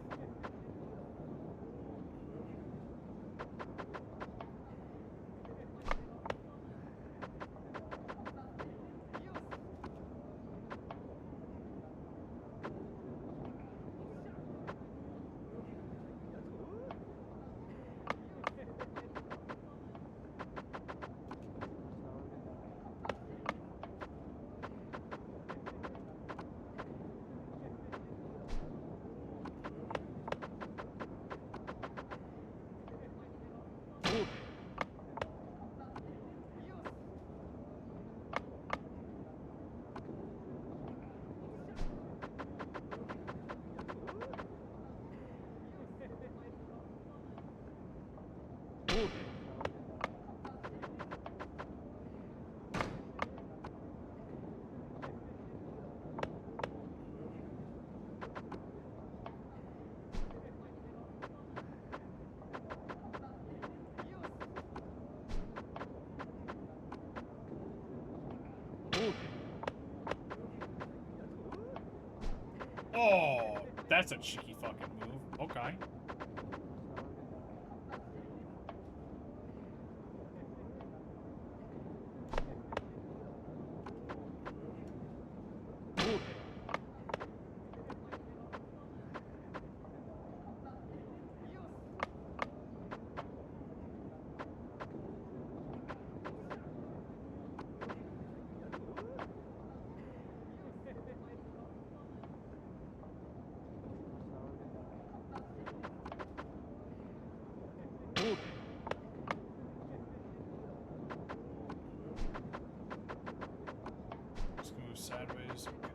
Oh, that's a cheeky fucking move. Okay. Just gonna move sideways. Okay.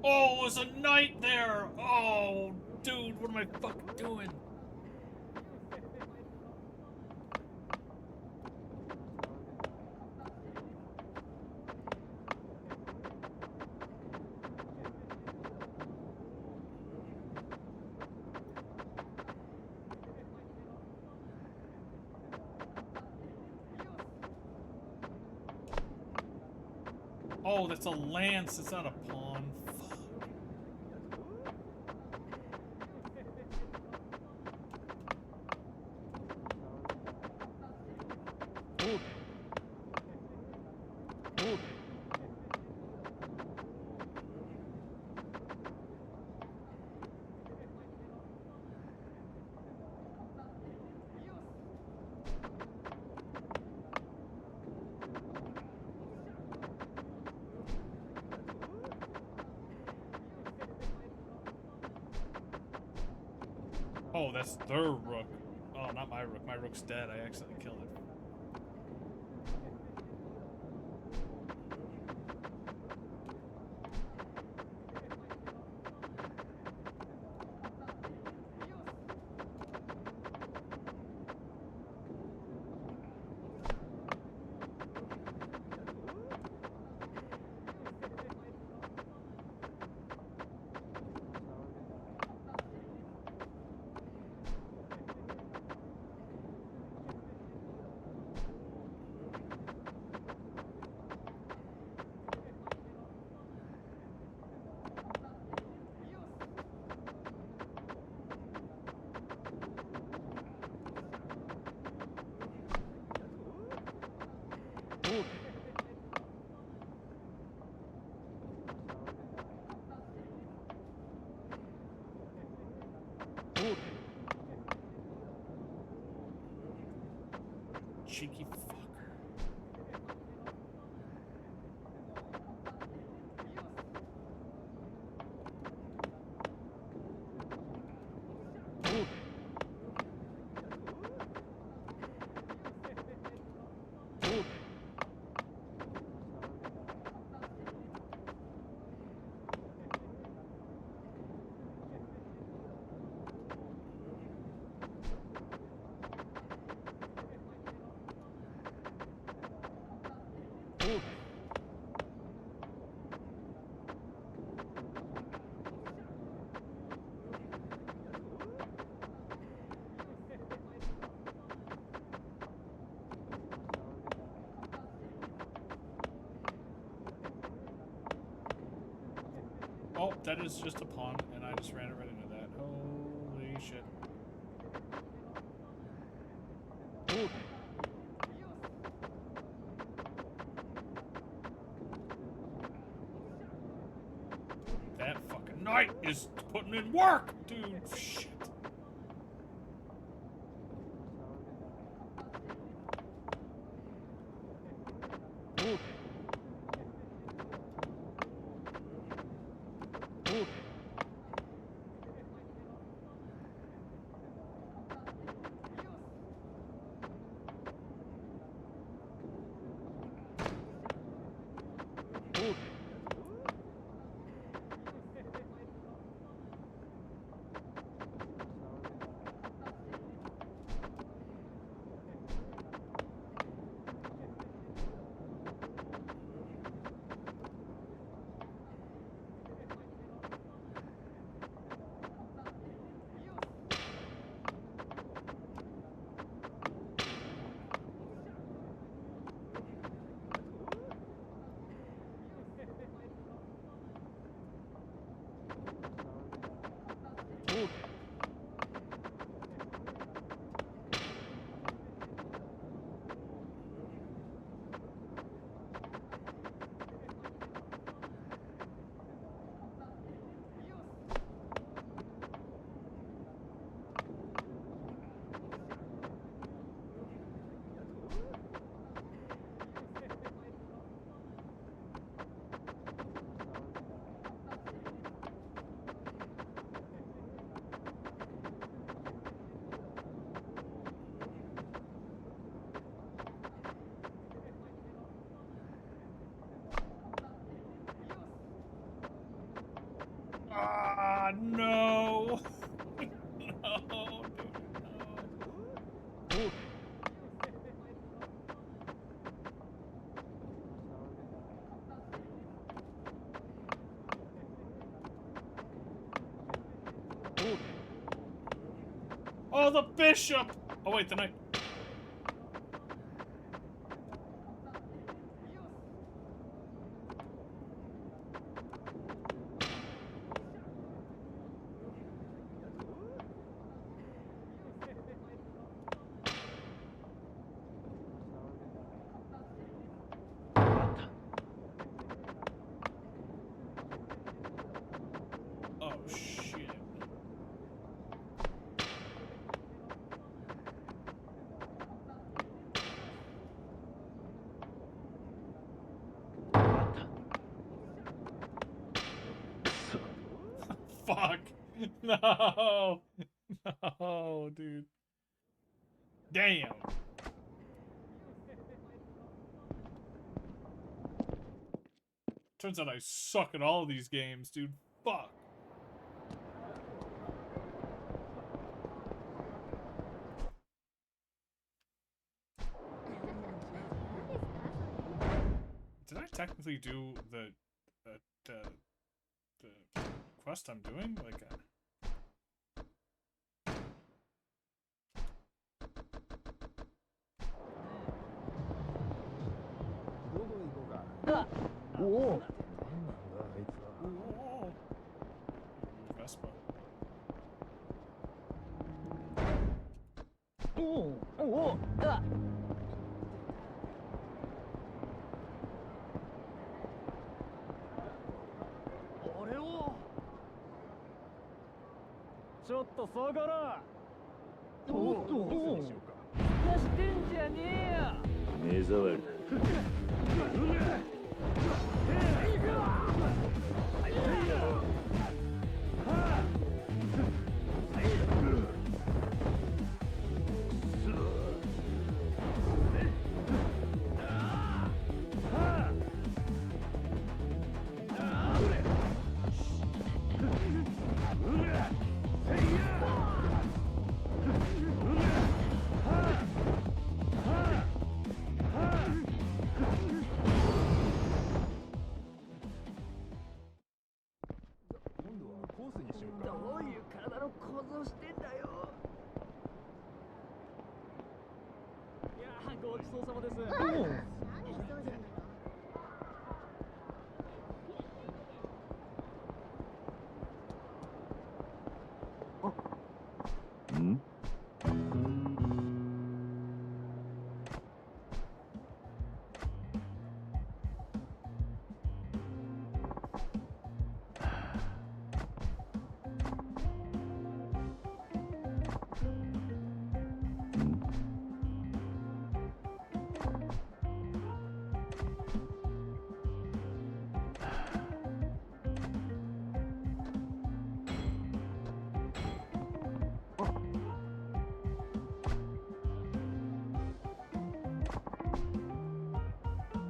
Oh, there's a knight there! Oh, dude, what am I fucking doing? Oh, that's a lance. It's not a pawn. Fuck. Oh, that's their rook. Oh, not my rook. My rook's dead. I accidentally killed it. Cheeky fucker. Oh, that is just a pawn, and I just ran it right into that. Holy shit. That fucking knight is putting in work, dude. Shit. Ah, no. No, dude, no. Oh, the bishop! Oh, wait, the knight. fuck. No. No, dude. Damn. Turns out I suck at all these games, dude. Fuck. Did I technically do the quest I'm doing? Like,おお Vespa. おおおあ俺をちょっと下がらおっと出してんじゃねえよ目障りだどういう体の構造してんだよいやーごちそうさまですん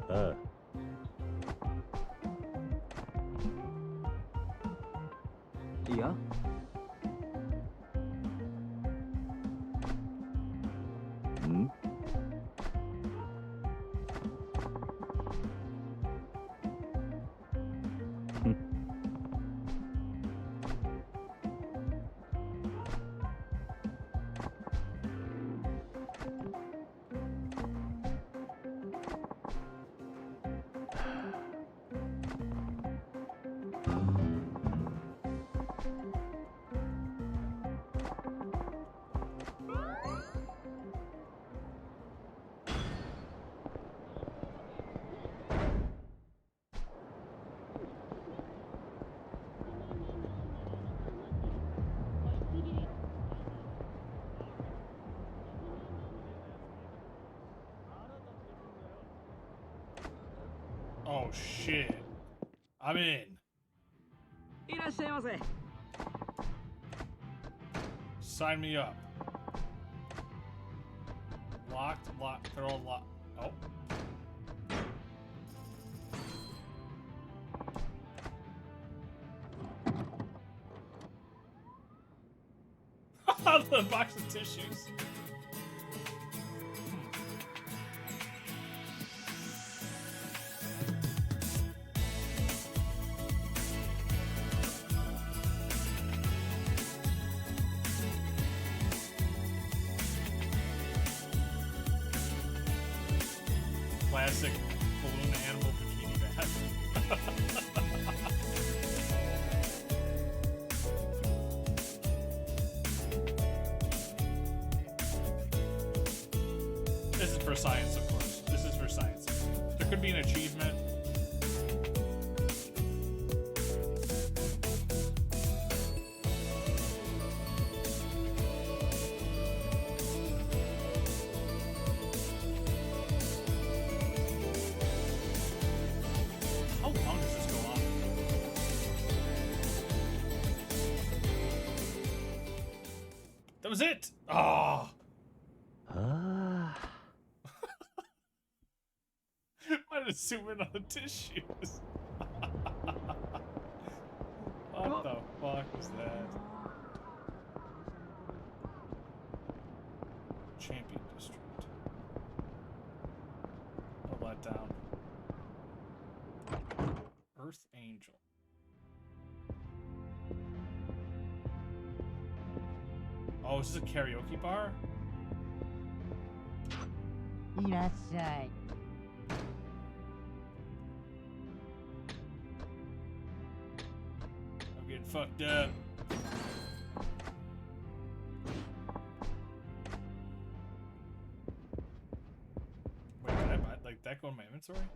ああいやんOh shit. I'm in. いらっしゃいませ Sign me up. Locked, locked, they're all locked. Oh. The box of tissues. Classic balloon animal bikini bath. This is for science, of course. This is for science. There could be an achievement. How long does this go on? That was it! Oh! Ah. Why did it zoom in on the tissues? What the fuck was that? Champion District. I'll let down. Earth Angel. Oh, is this a karaoke bar? いらっしゃい。 I'm getting fucked up. Wait, did I buy like that go in my inventory? No.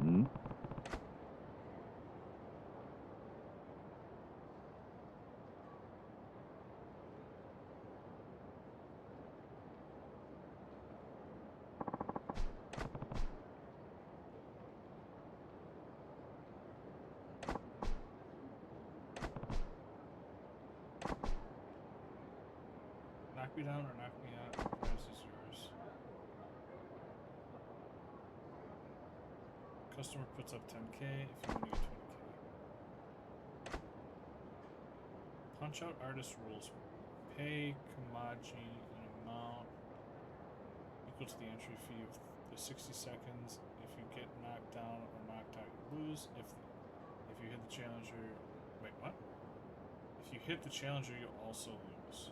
Hmm? Knock me down or knock me out. The price is yours. Customer puts up 10k if you want to get 20k. Punch out artist rules. Pay Kamaji an amount equal to the entry fee of the 60 seconds. If you get knocked down or knocked out, you lose. If you hit the challenger, wait, what? If you hit the challenger, you also lose.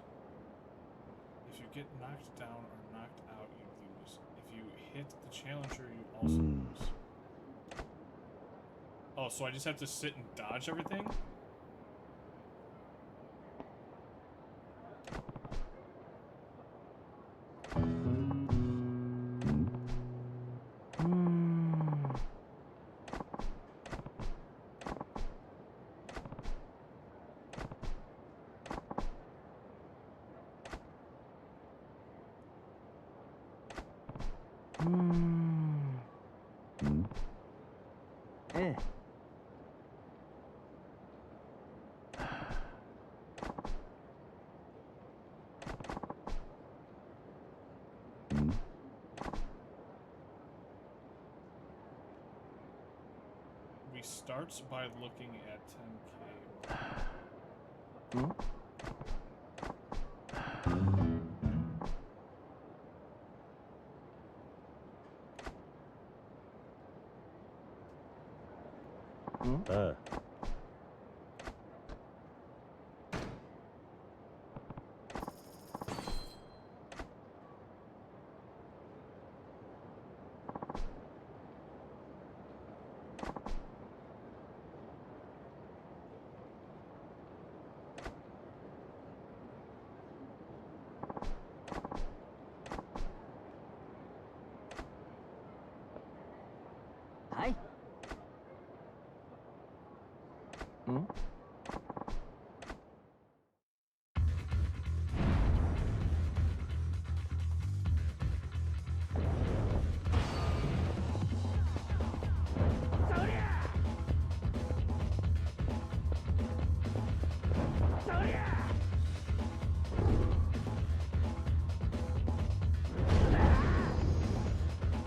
If you get knocked down or knocked out, you lose. If you hit the challenger, you also lose. Oh, so I just have to sit and dodge everything? Eh. We starts by looking at 10k. Hmm? Ah. Hi. Hmm?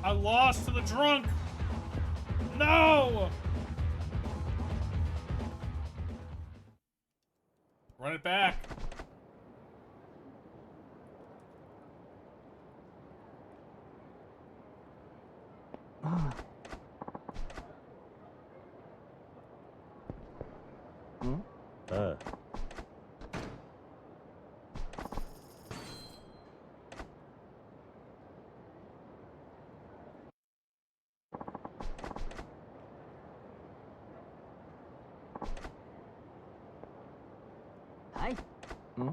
I lost to the drunk! No! Run it back. Hmm? Ah. Hi. Hmm?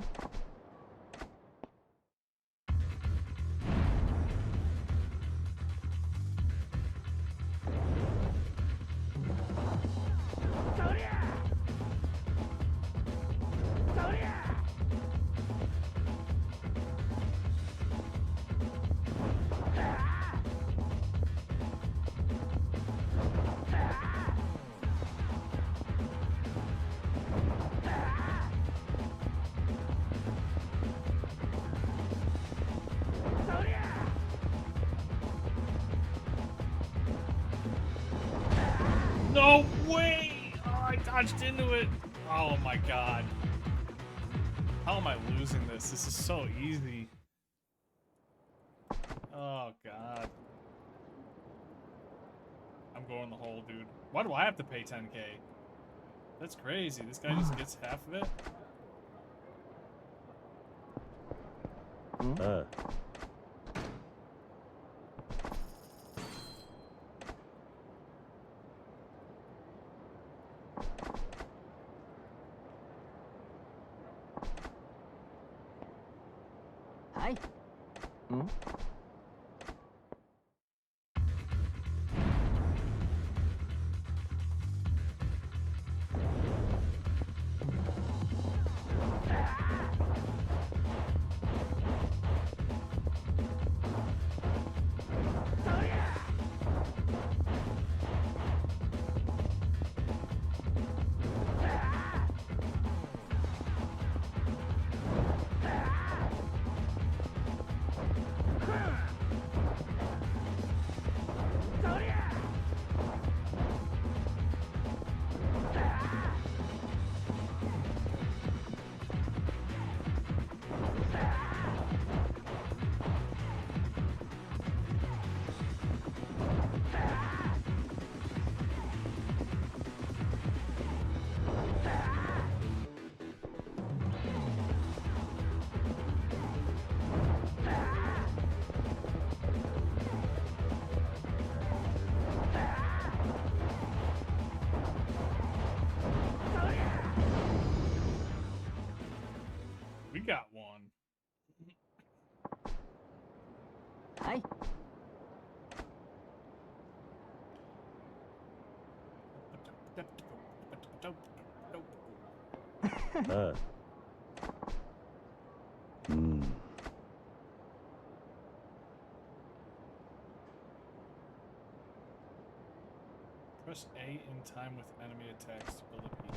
No way! Oh, I dodged into it. Oh my god. How am I losing this? This is so easy. Oh god. I'm going the hole, dude. Why do I have to pay 10K? That's crazy. This guy just gets half of it? Hi. We got one. Hi. Press A in time with enemy attacks to build up heat.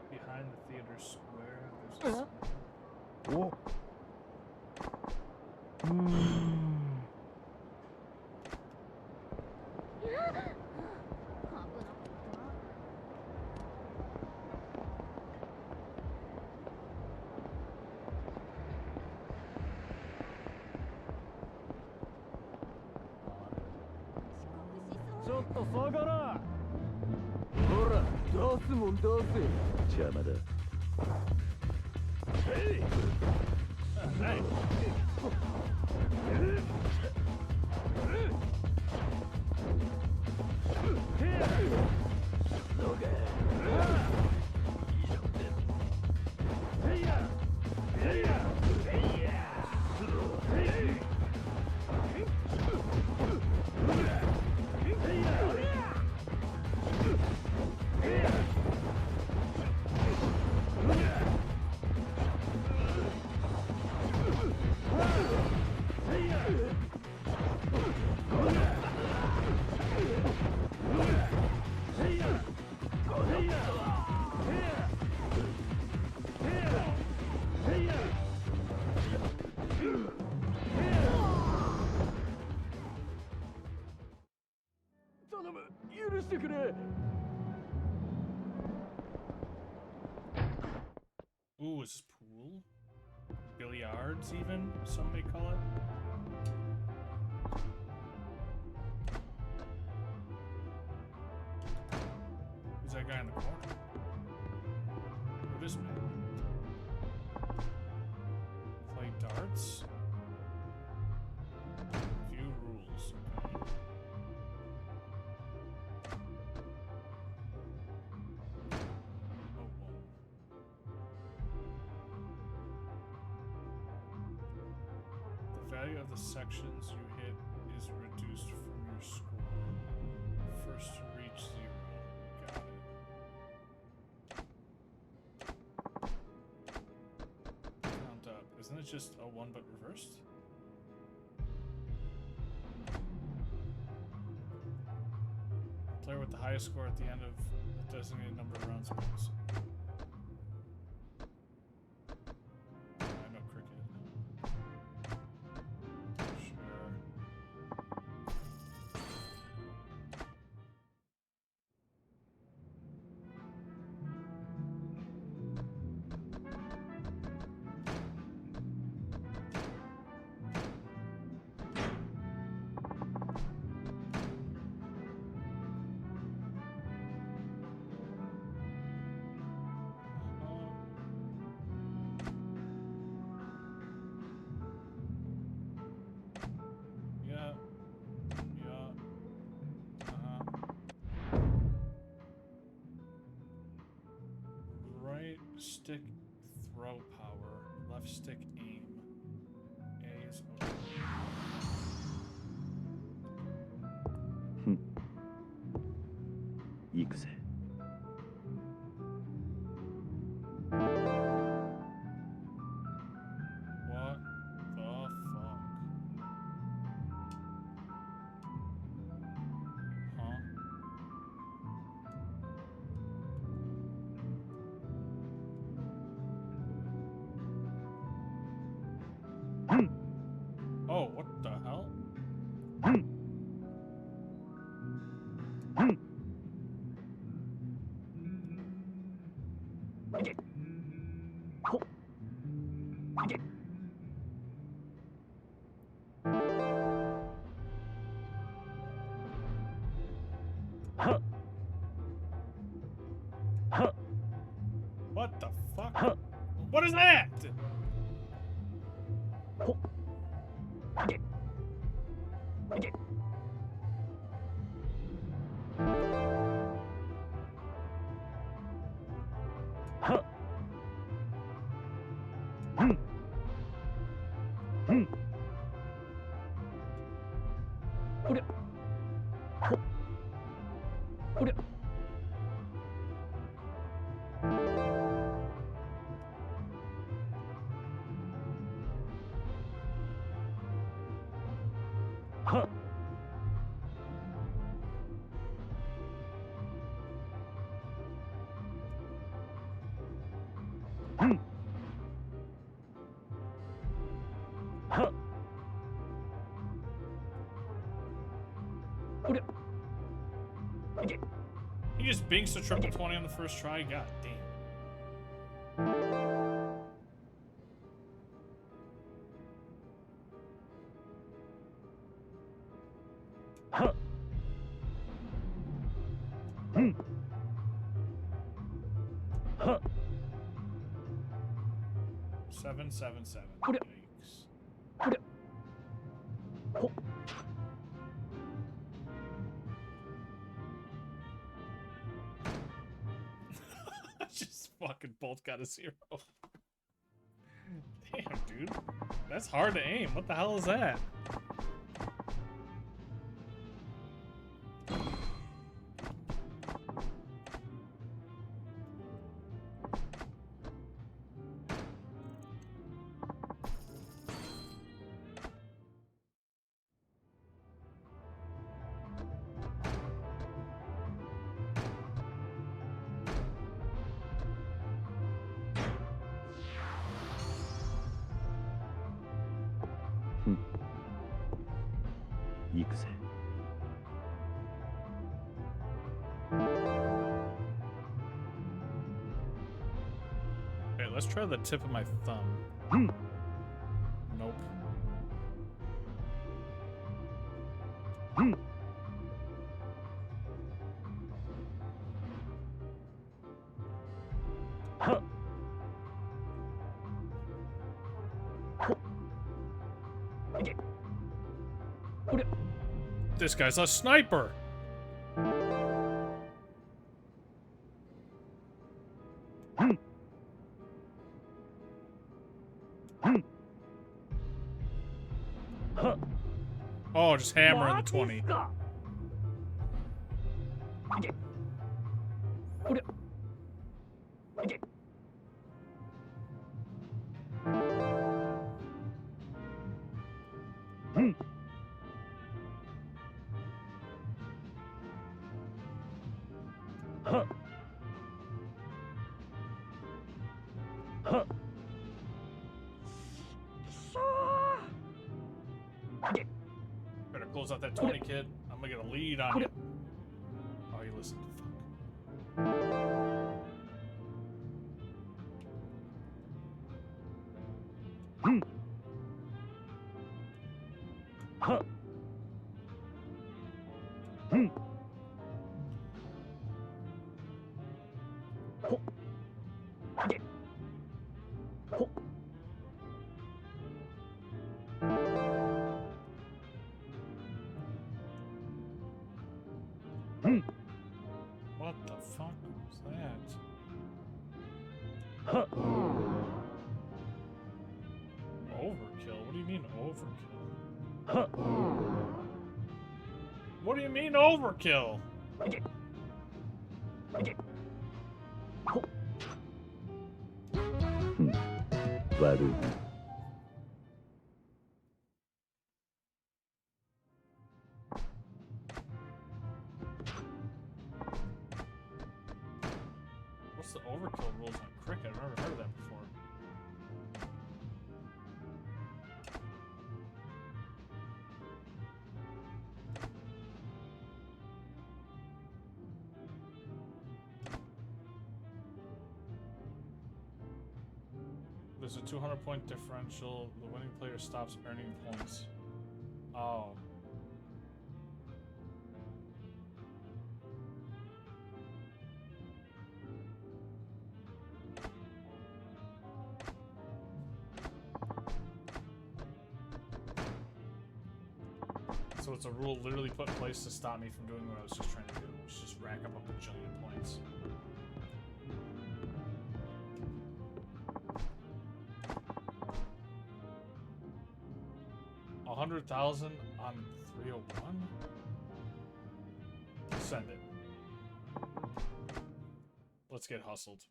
Behind the theater square, there's a Whoa.ちょっと下がら。ほら、出すもん出せ。邪魔だ。頼む、許してくれ。Ooh, is this pool? Billiards, even, some may call it. Who's that guy in the corner? Or this man? Play darts? View rules. Okay. Oh, whoa. The value of the sections you hit is reduced from your score. First to reach 0. Got it. Count up. Isn't it just a 1 but reversed? Player with the highest score at the end of the designated number of rounds wins. I know cricket. Sure. Yeah. Yeah. Right stick throw power. Left stick aim. A is okay. Yakuza. What the fuck? Huh? Oh, what the hell? What the fuck? What is that? He just binks a triple 20 on the first try. God damn. Seven, 7. Yikes. Just fucking both got a 0. Damn, dude. That's hard to aim. What the hell is that? Yakuza. Okay, let's try the tip of my thumb. This guy's a sniper. Oh, just hammering the 20. Better close out that 20, kid. I'm gonna get a lead on you. Oh, you listened. What the fuck was that? Overkill? What do you mean overkill? What do you mean overkill? Varu. What's the overkill rules on cricket? I've never heard of that before. There's a 200-point differential. The winning player stops earning points. Oh. So it's a rule literally put in place to stop me from doing what I was just trying to do, which is just rack up a bajillion points. $100,000 on 301? Send it. Let's get hustled.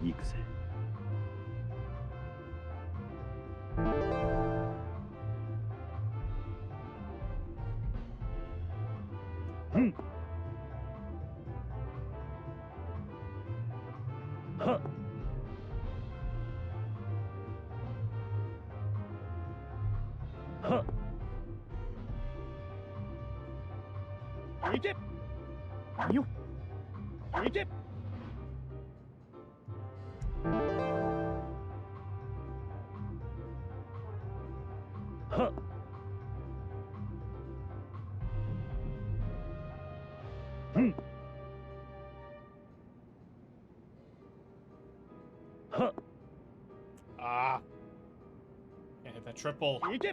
Yakuza. Ah. Can't hit that triple. Can be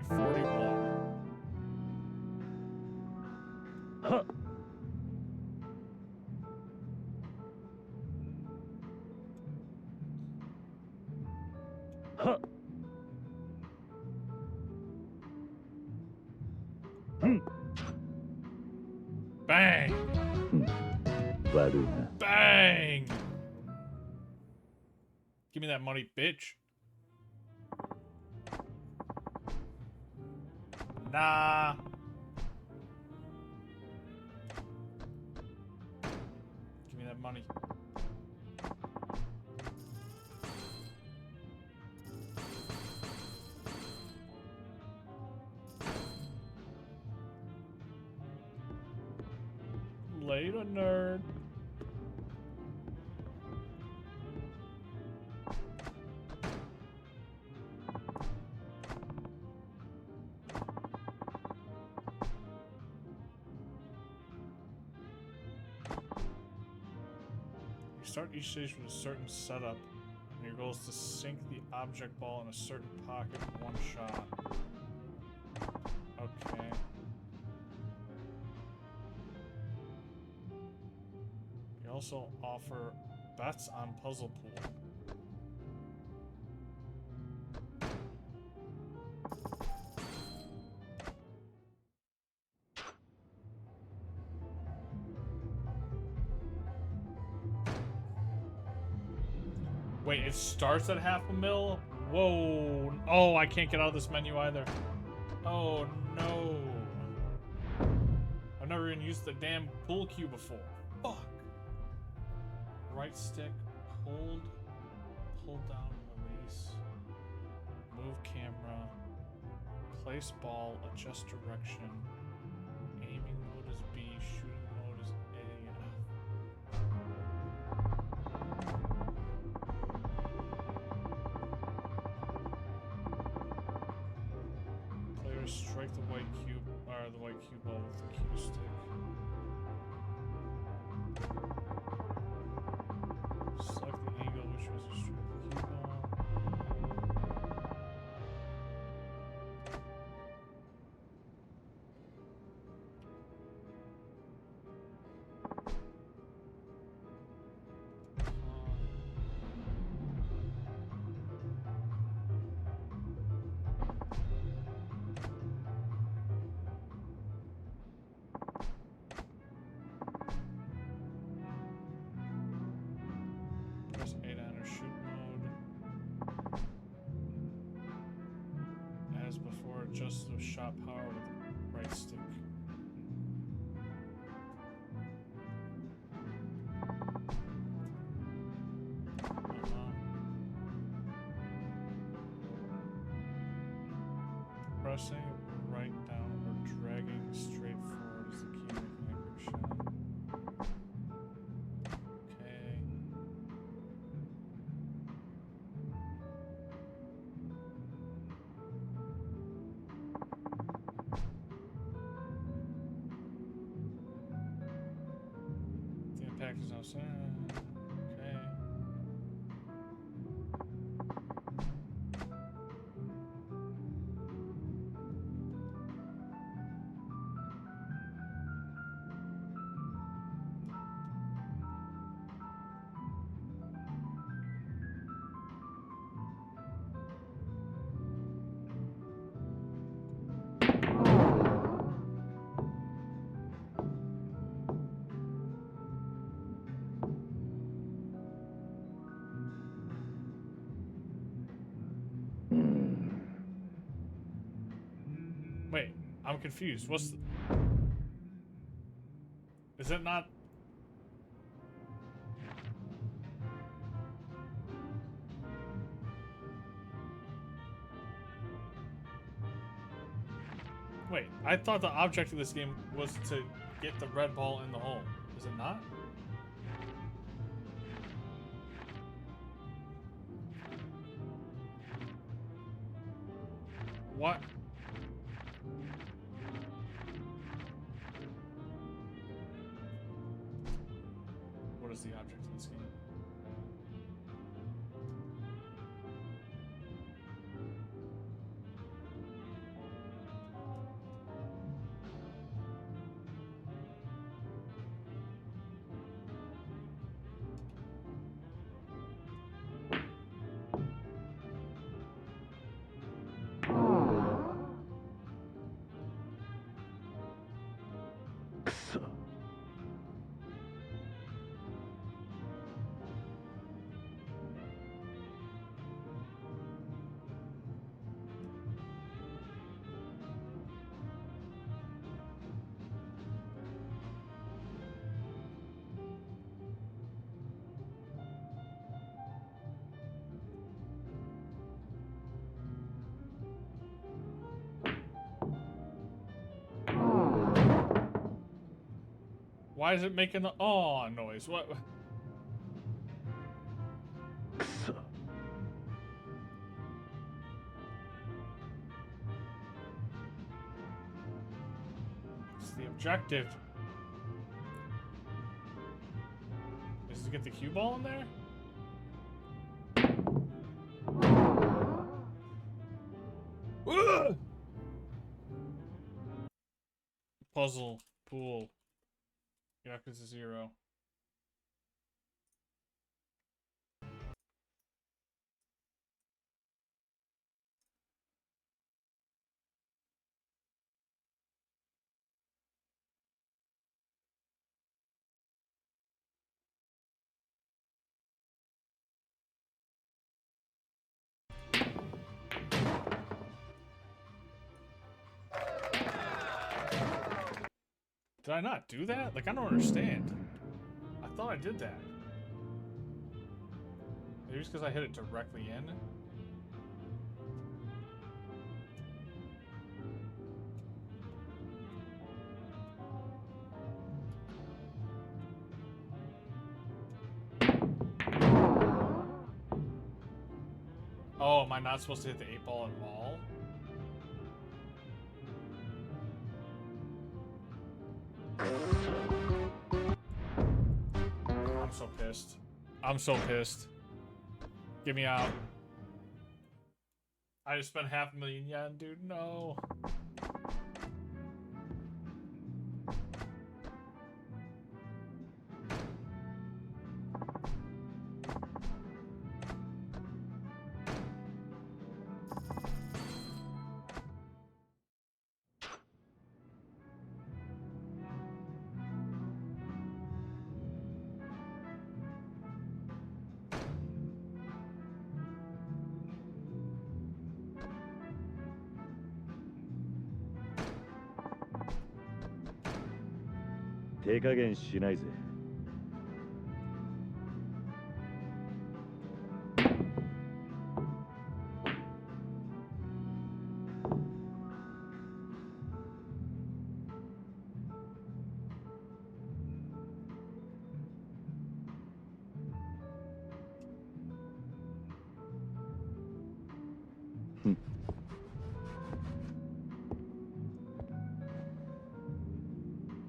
41. Bang! Varu. Bang! Give me that money, bitch. Nah. Give me that money. Later, nerd. You start each stage with a certain setup, and your goal is to sink the object ball in a certain pocket in one shot. Okay. We also offer bets on Puzzle Pool. Wait, it starts at $500,000? Whoa. Oh, I can't get out of this menu either. Oh, no. I've never even used the damn pool cue before. Fuck. Right stick, hold, pull down, release, move camera, place ball, adjust direction, aiming mode is B, shooting mode is A. Players strike the white cube, or the white cue ball with the cue stick. Select the angle which was to strike the cue ball. Press A to enter shoot mode. As before, adjust the shot power with right stick. Pressing right down or dragging straight forward is the key to making a grip shot. Okay. The impact is now set. Okay. Wait, I'm confused. What's the... Is it not... Wait, I thought the object of this game was to get the red ball in the hole. Is it not? What? What is the object of this game? Why is it making the aw noise? What? What's the objective? Is to get the cue ball in there? Puzzle pool. Yakuza 0. Did I not do that? Like, I don't understand. I thought I did that. Maybe it's because I hit it directly in. Oh, am I not supposed to hit the 8-ball at all? I'm so pissed. I'm so pissed. Get me out. I just spent 500,000 yen, dude. No.手加減しないぜ。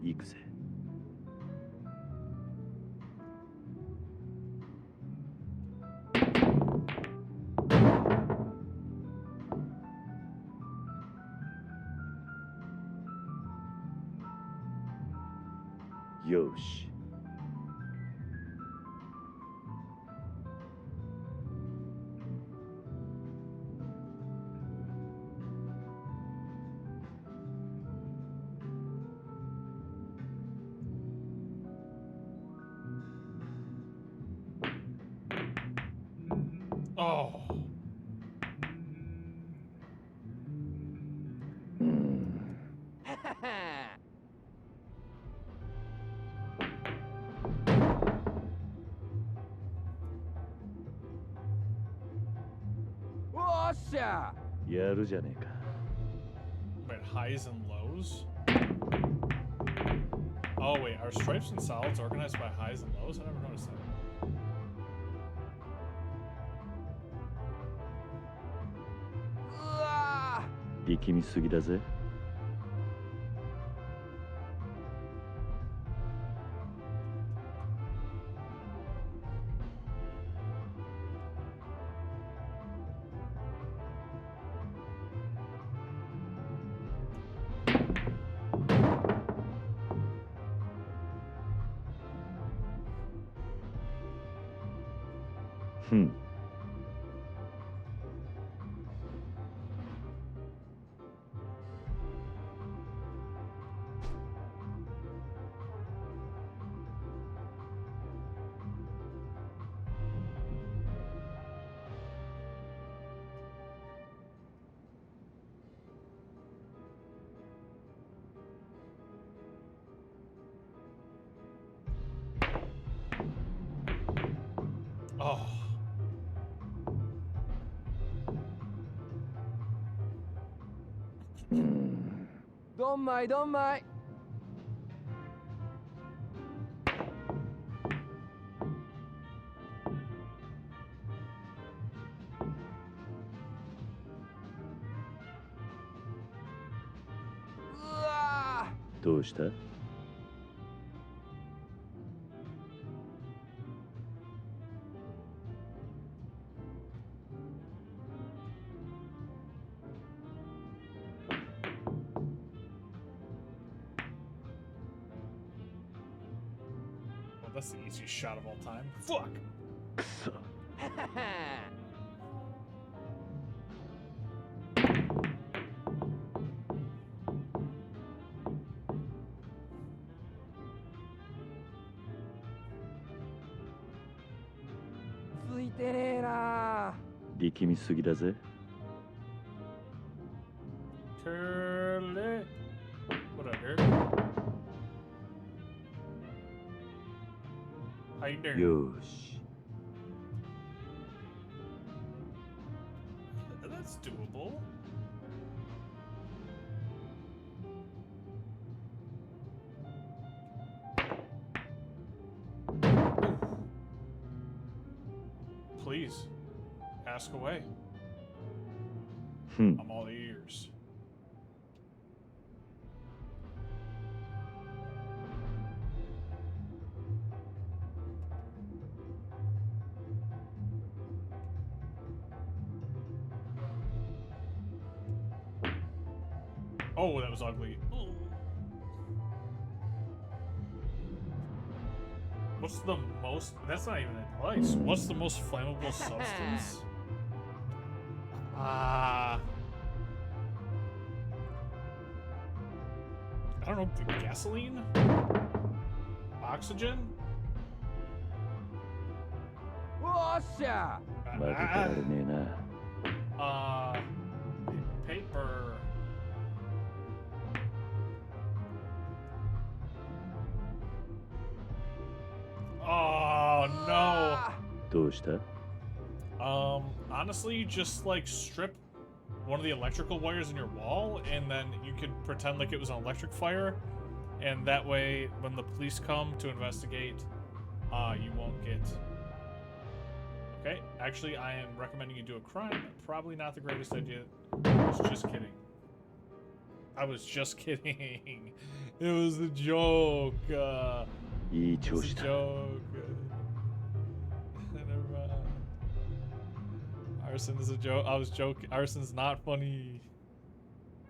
行くぜ。よし。Oh. Wait, highs and lows? Oh wait, are stripes and solids organized by highs and lows? I never noticed that. 力みすぎだぜ。Oh. Don't mind. どうした？Well, that's the easiest shot of all time. Fuck! くそ。ついてねえな。力みすぎだぜ。Curly. What up, Eric? How you doing? よーし。That's doable. Please, ask away. I'm all ears. Oh, that was ugly. What's the most... That's not even advice. What's the most flammable substance? I don't know. Gasoline? Oxygen? おっしゃ。負けてられねえな。Paper. Oh no. どうした？ Honestly, just like strip one of the electrical wires in your wall, and then you could pretend like it was an electric fire, and that way, when the police come to investigate, you won't get. Okay, actually, I am recommending you do a crime. Probably not the greatest idea. I was just kidding. I was just kidding. It was a joke.いい It's 調 a 子だ。 joke. Never mind. Arson is a joke. I was joking. Arson's not funny.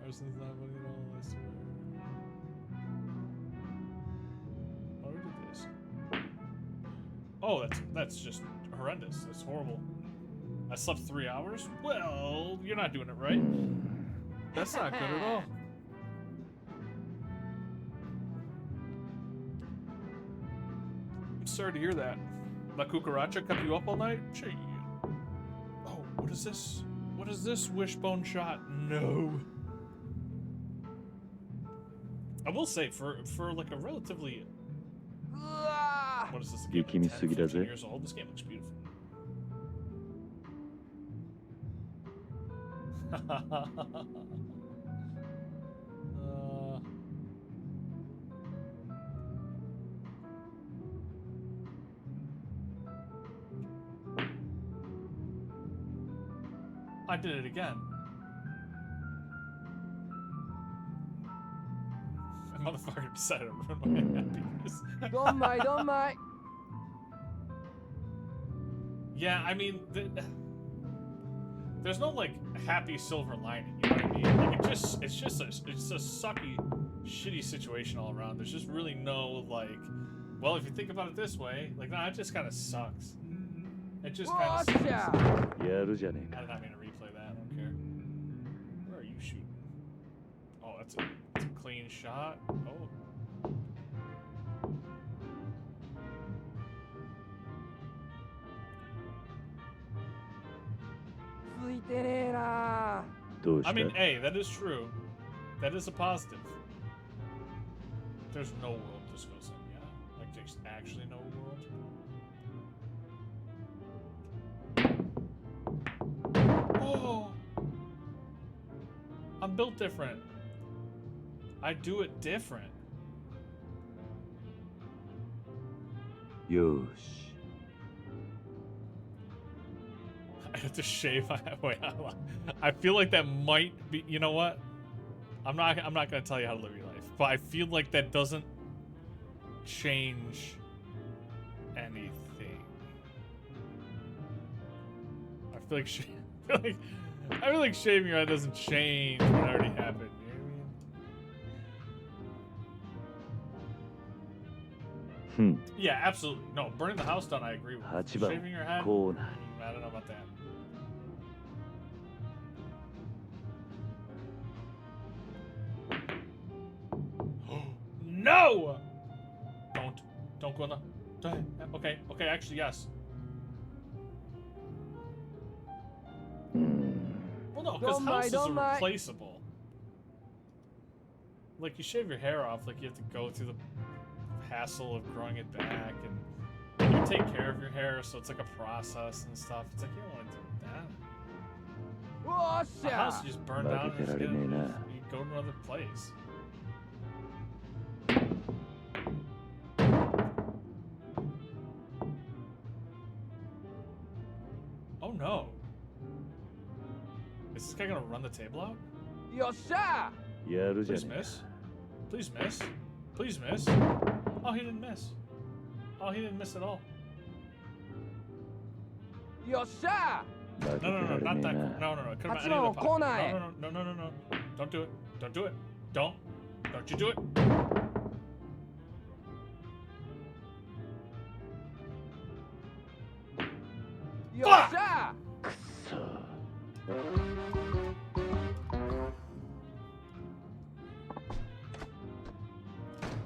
Arson's not funny at all, I swear. Why would we do this? Oh, that's just horrendous. That's horrible. I slept 3 hours? Well, you're not doing it right. That's not good at all. I'm sorry to hear that. La cucaracha kept you up all night? Gee. Oh, what is this? What is this wishbone shot? No. I will say, for like a relatively... What is this? A game 力み of す 10, ぎだ 15 ぜ。 years old? This game looks beautiful. I did it again. That motherfucker decided to ruin my happiness. Don't mind. Yeah, I mean, there's no like happy silver lining. You know what I mean? Like it's just a sucky, shitty situation all around. There's just really no like, well, if you think about it this way, like, nah, it just kind of sucks. It just kind of sucks. やるじゃねえか。 I'm not gonna replay that. I don't care. Where are you shooting? Oh, that's a clean shot. Oh. I mean, hey, that is true. That is a positive. There's no world this goes in, yeah? Like, there's actually no world. Oh! I'm built different. I do it different. よーし。 I have to shave my wait. I feel like that might be. You know what? I'm not gonna tell you how to live your life. but I feel like that doesn't change anything. I feel like shaving your head doesn't change what already happened. You know what I mean? Yeah, absolutely. No, burning the house down, I agree with. Shaving your head, I don't know about that. No! Don't go in the... Okay, actually, yes. Well, no, because houses are replaceable. Like, you shave your hair off, like, you have to go through the hassle of growing it back, and you take care of your hair, so it's like a process and stuff. It's like, you don't want to do that. A house you just burn down and you go to another place. Oh no. Is this guy gonna run the table out? Yosha! Please miss. Please miss. Please miss. Oh, he didn't miss. Oh, he didn't miss at all. Yosha! No, not that. No. Could have been any of the pop. No. Don't do it. Don't do it. Don't you do it. Yosha!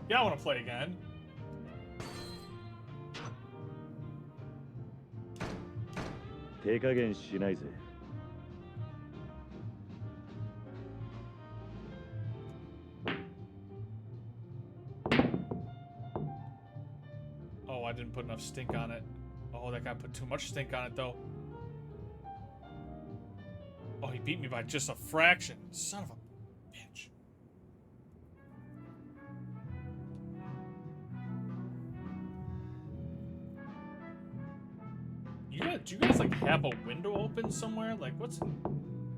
Yeah, I want to play again. Oh, I didn't put enough stink on it. Oh, that guy put too much stink on it, though. Oh, he beat me by just a fraction. Son of a bitch. Do you guys like have a window open somewhere? Like, what's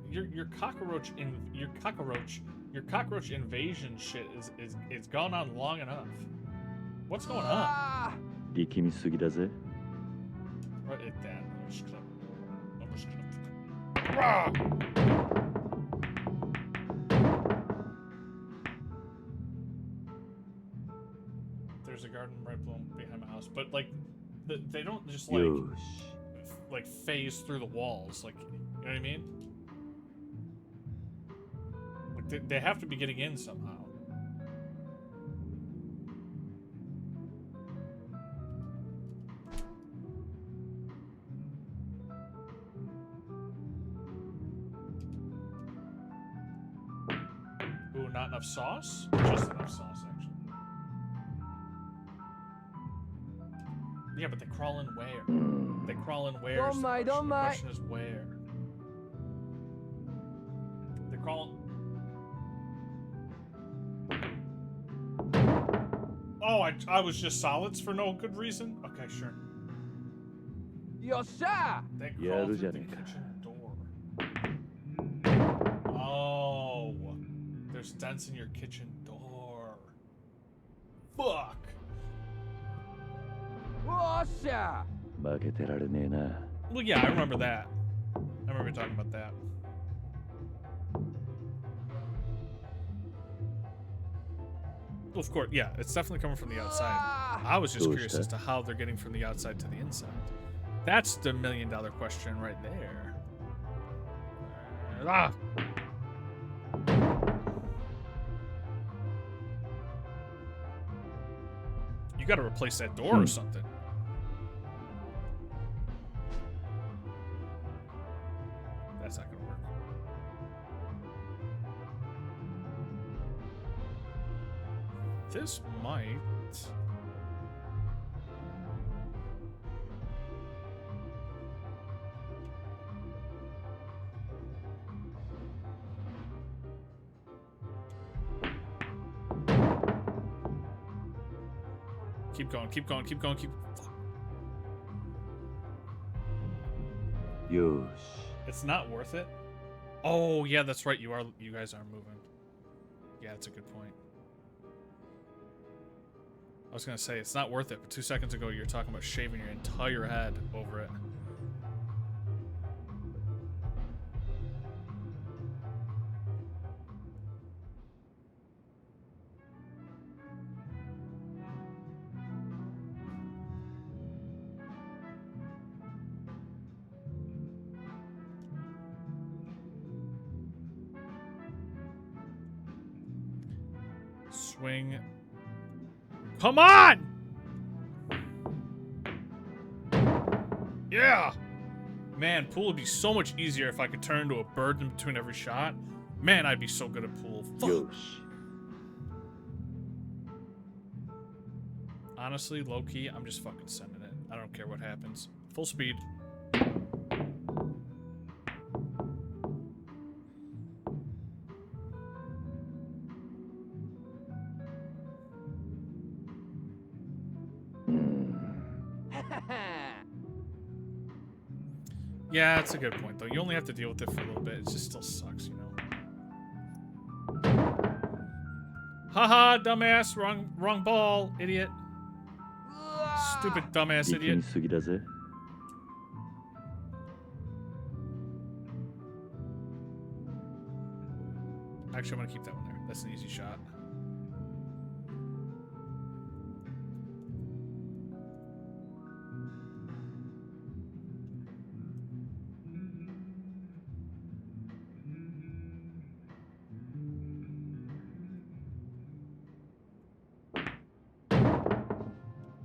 your cockroach invasion shit is gone on long enough. What's going on? Right it then. I'm just gonna There's a garden right behind my house, but like they don't just like phase through the walls, like, you know what I mean? Like they have to be getting in somehow. Ooh, not enough sauce? Just enough sauce, actually. Yeah, but they crawl in where? They crawl in where? The question is where? They crawl... Oh, I was just solids for no good reason? Okay, sure. Yosha! They crawl through the kitchen door. Oh. There's dents in your kitchen door. Fuck. Yosha! Well, yeah, I remember that. I remember talking about that. Well, of course, yeah, it's definitely coming from the outside. I was just curious as to how they're getting from the outside to the inside. That's the $1 million question right there. Ah! You gotta replace that door or something. That's not gonna work. This might... Keep going, keep going, keep going, keep... Yosh. It's not worth it? Oh, yeah, that's right. You guys are moving. Yeah, that's a good point. I was gonna say, it's not worth it, but 2 seconds ago you were talking about shaving your entire head over it. Swing. Come on! Yeah! Man, pool would be so much easier if I could turn into a bird in between every shot. Man, I'd be so good at pool. Fuck. Honestly, low-key, I'm just fucking sending it. I don't care what happens. Full speed. Yeah, that's a good point, though. You only have to deal with it for a little bit. It just still sucks, you know? Haha, dumbass. Wrong ball, idiot. Stupid dumbass idiot. Actually, I'm gonna keep that one there. That's an easy shot.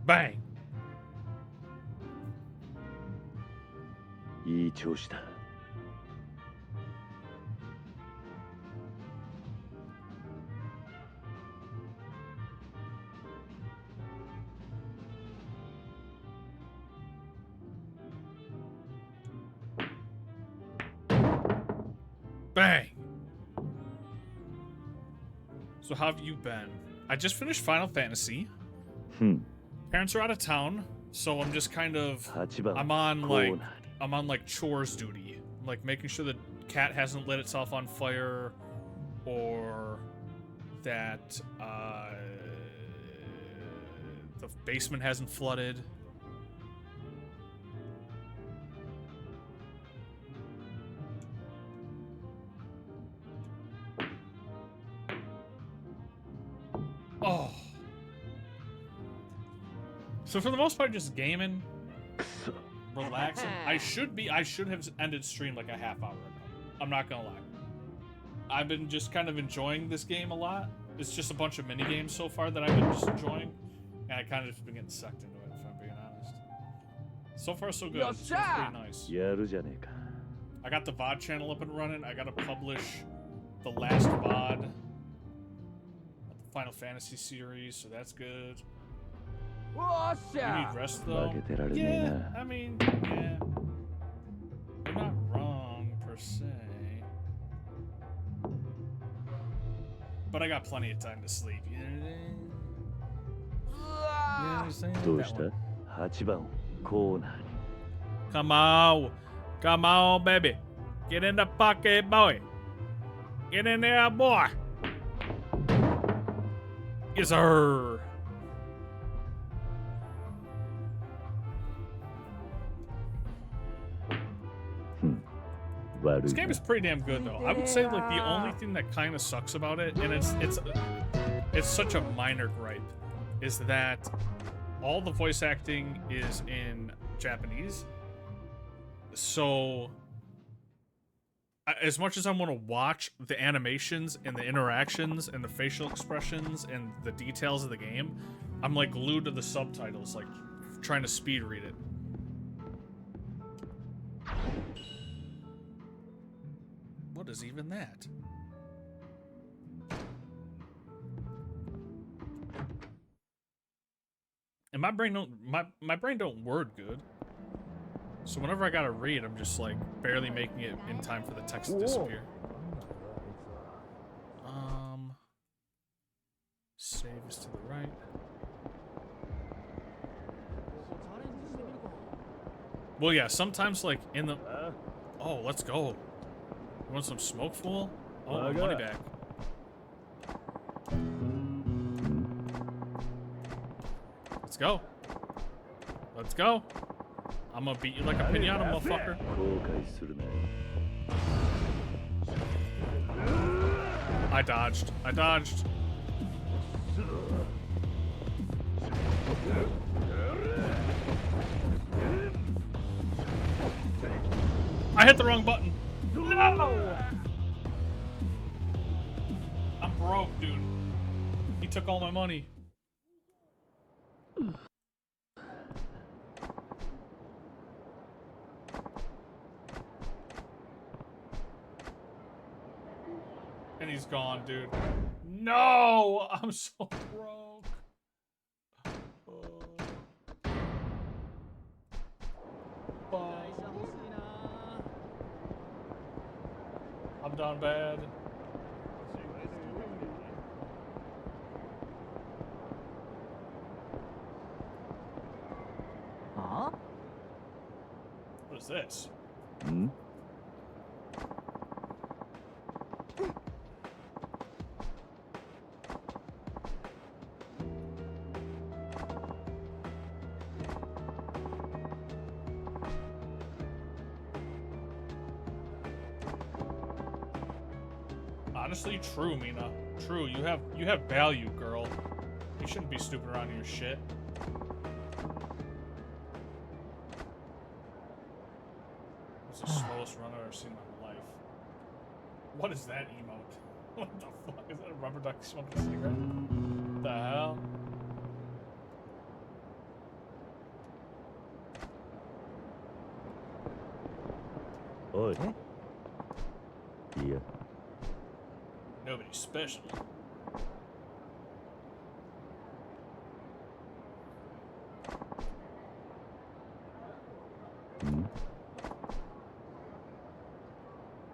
Bang! いい調子だ。Bang! So how have you been? I just finished Final Fantasy. Parents are out of town, so I'm just kind of I'm on like chores duty. Like making sure the cat hasn't lit itself on fire or that the basement hasn't flooded. Oh. So for the most part, just gaming, relaxing. I should have ended stream like a half hour ago. I'm not gonna lie. I've been just kind of enjoying this game a lot. It's just a bunch of mini games so far that I've been just enjoying, and I kind of just been getting sucked into it, if I'm being honest. So far, so good. It's pretty nice. I got the VOD channel up and running. I gotta publish the last VOD of the Final Fantasy series, so that's good. You need rest though? Yeah, I mean, yeah. You're not wrong, per se. But I got plenty of time to sleep, you know what I'm saying? Come on. Come on, baby. Get in the pocket, boy. Get in there, boy. Yes, sir. This game is pretty damn good, though. I would say like the only thing that kind of sucks about it, and it's such a minor gripe, is that all the voice acting is in Japanese. So as much as I want to watch the animations and the interactions and the facial expressions and the details of the game, I'm like glued to the subtitles, like trying to speed read it. What is even that? And my brain don't word good. So whenever I gotta read, I'm just like barely making it in time for the text to disappear. Save is to the right. Well, yeah, sometimes like in the... Oh, let's go. You want some smoke, fool? Oh, money back. Let's go. Let's go. I'm gonna beat you like a pinata, motherfucker. I dodged. I dodged. I hit the wrong button. No! I'm broke, dude. He took all my money. And he's gone, dude. No! I'm so broke. I'm done bad. Huh? What is this? Hmm? Honestly, true, Mina. True, you have value, girl. You shouldn't be stupid around your shit. That's the slowest run I've ever seen in my life. What is that emote? What the fuck? Is that a rubber duck smoking a cigarette? What the hell? Oi. Yeah. Nobody's special.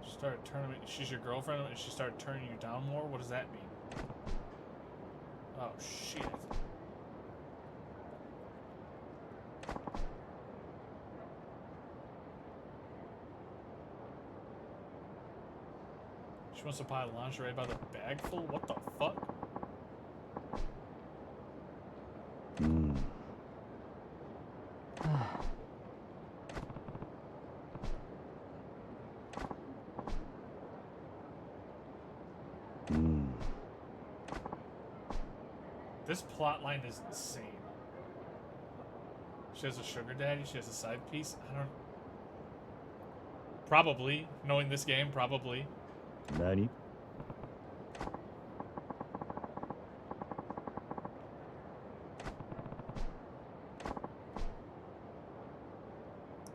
Start a tournament. She's your girlfriend and she started turning you down more? What does that mean? Oh, shit. She wants to buy lingerie by the bag full? What the fuck? Hmm. This plot line is insane. She has a sugar daddy, she has a side piece. I don't... Probably. Knowing this game, probably. Nani?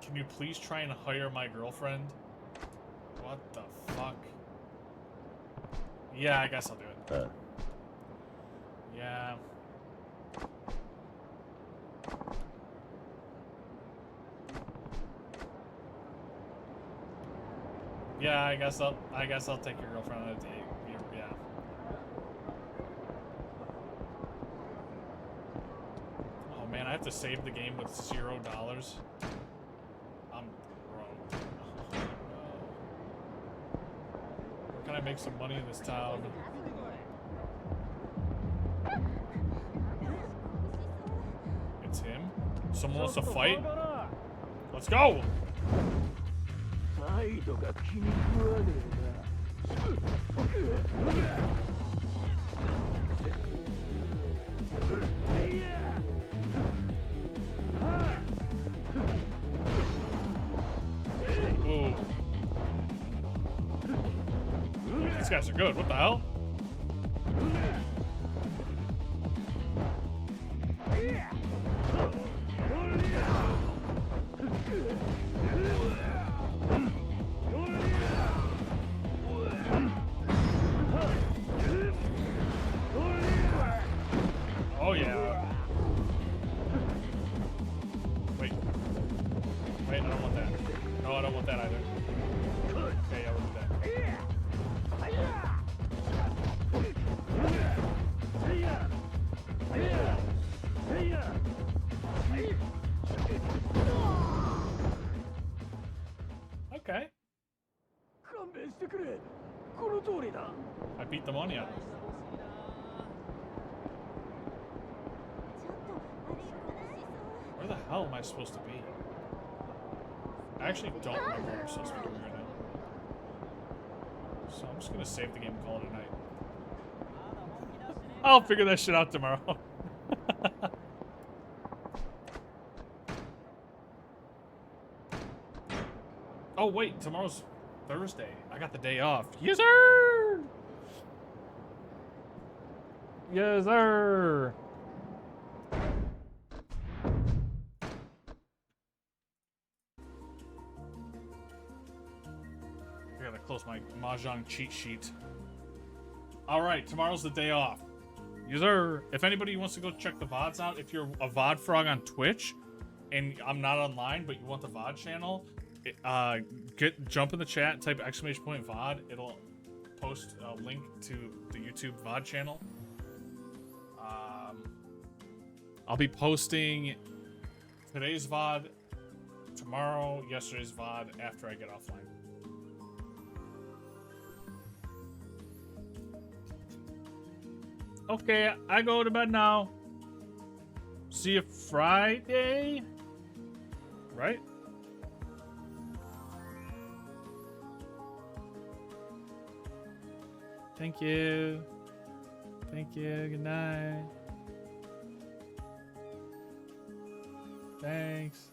Can you please try and hire my girlfriend? What the fuck? Yeah, I guess I'll do it. Yeah. Yeah, I guess I'll take your girlfriend on a date. Yeah. Oh man, I have to save the game with $0. I'm broke. Where can I make some money in this town? It's him? Someone wants to fight? Let's go! Ooh. These guys are good. What the hell? Oh yeah. Wait, I don't want that. No, I don't want that either. Okay, yeah, we'll do that. Okay. I beat the money out of him. hell am I supposed to be? I actually don't remember what I'm supposed to be doing right now. So I'm just gonna save the game and call it a night. I'll figure that shit out tomorrow. Oh wait, tomorrow's Thursday. I got the day off. Yes, sir! Yes, sir! I gotta close my Mahjong cheat sheet. Alright, tomorrow's the day off. Yes, sir! If anybody wants to go check the VODs out, if you're a VOD frog on Twitch, and I'm not online, but you want the VOD channel, jump in the chat, type !VOD. It'll post a link to the YouTube VOD channel. I'll be posting today's VOD, tomorrow, yesterday's VOD after I get offline. Okay, I go to bed now. See you Friday, right? Thank you. Thank you. Good night. Thanks.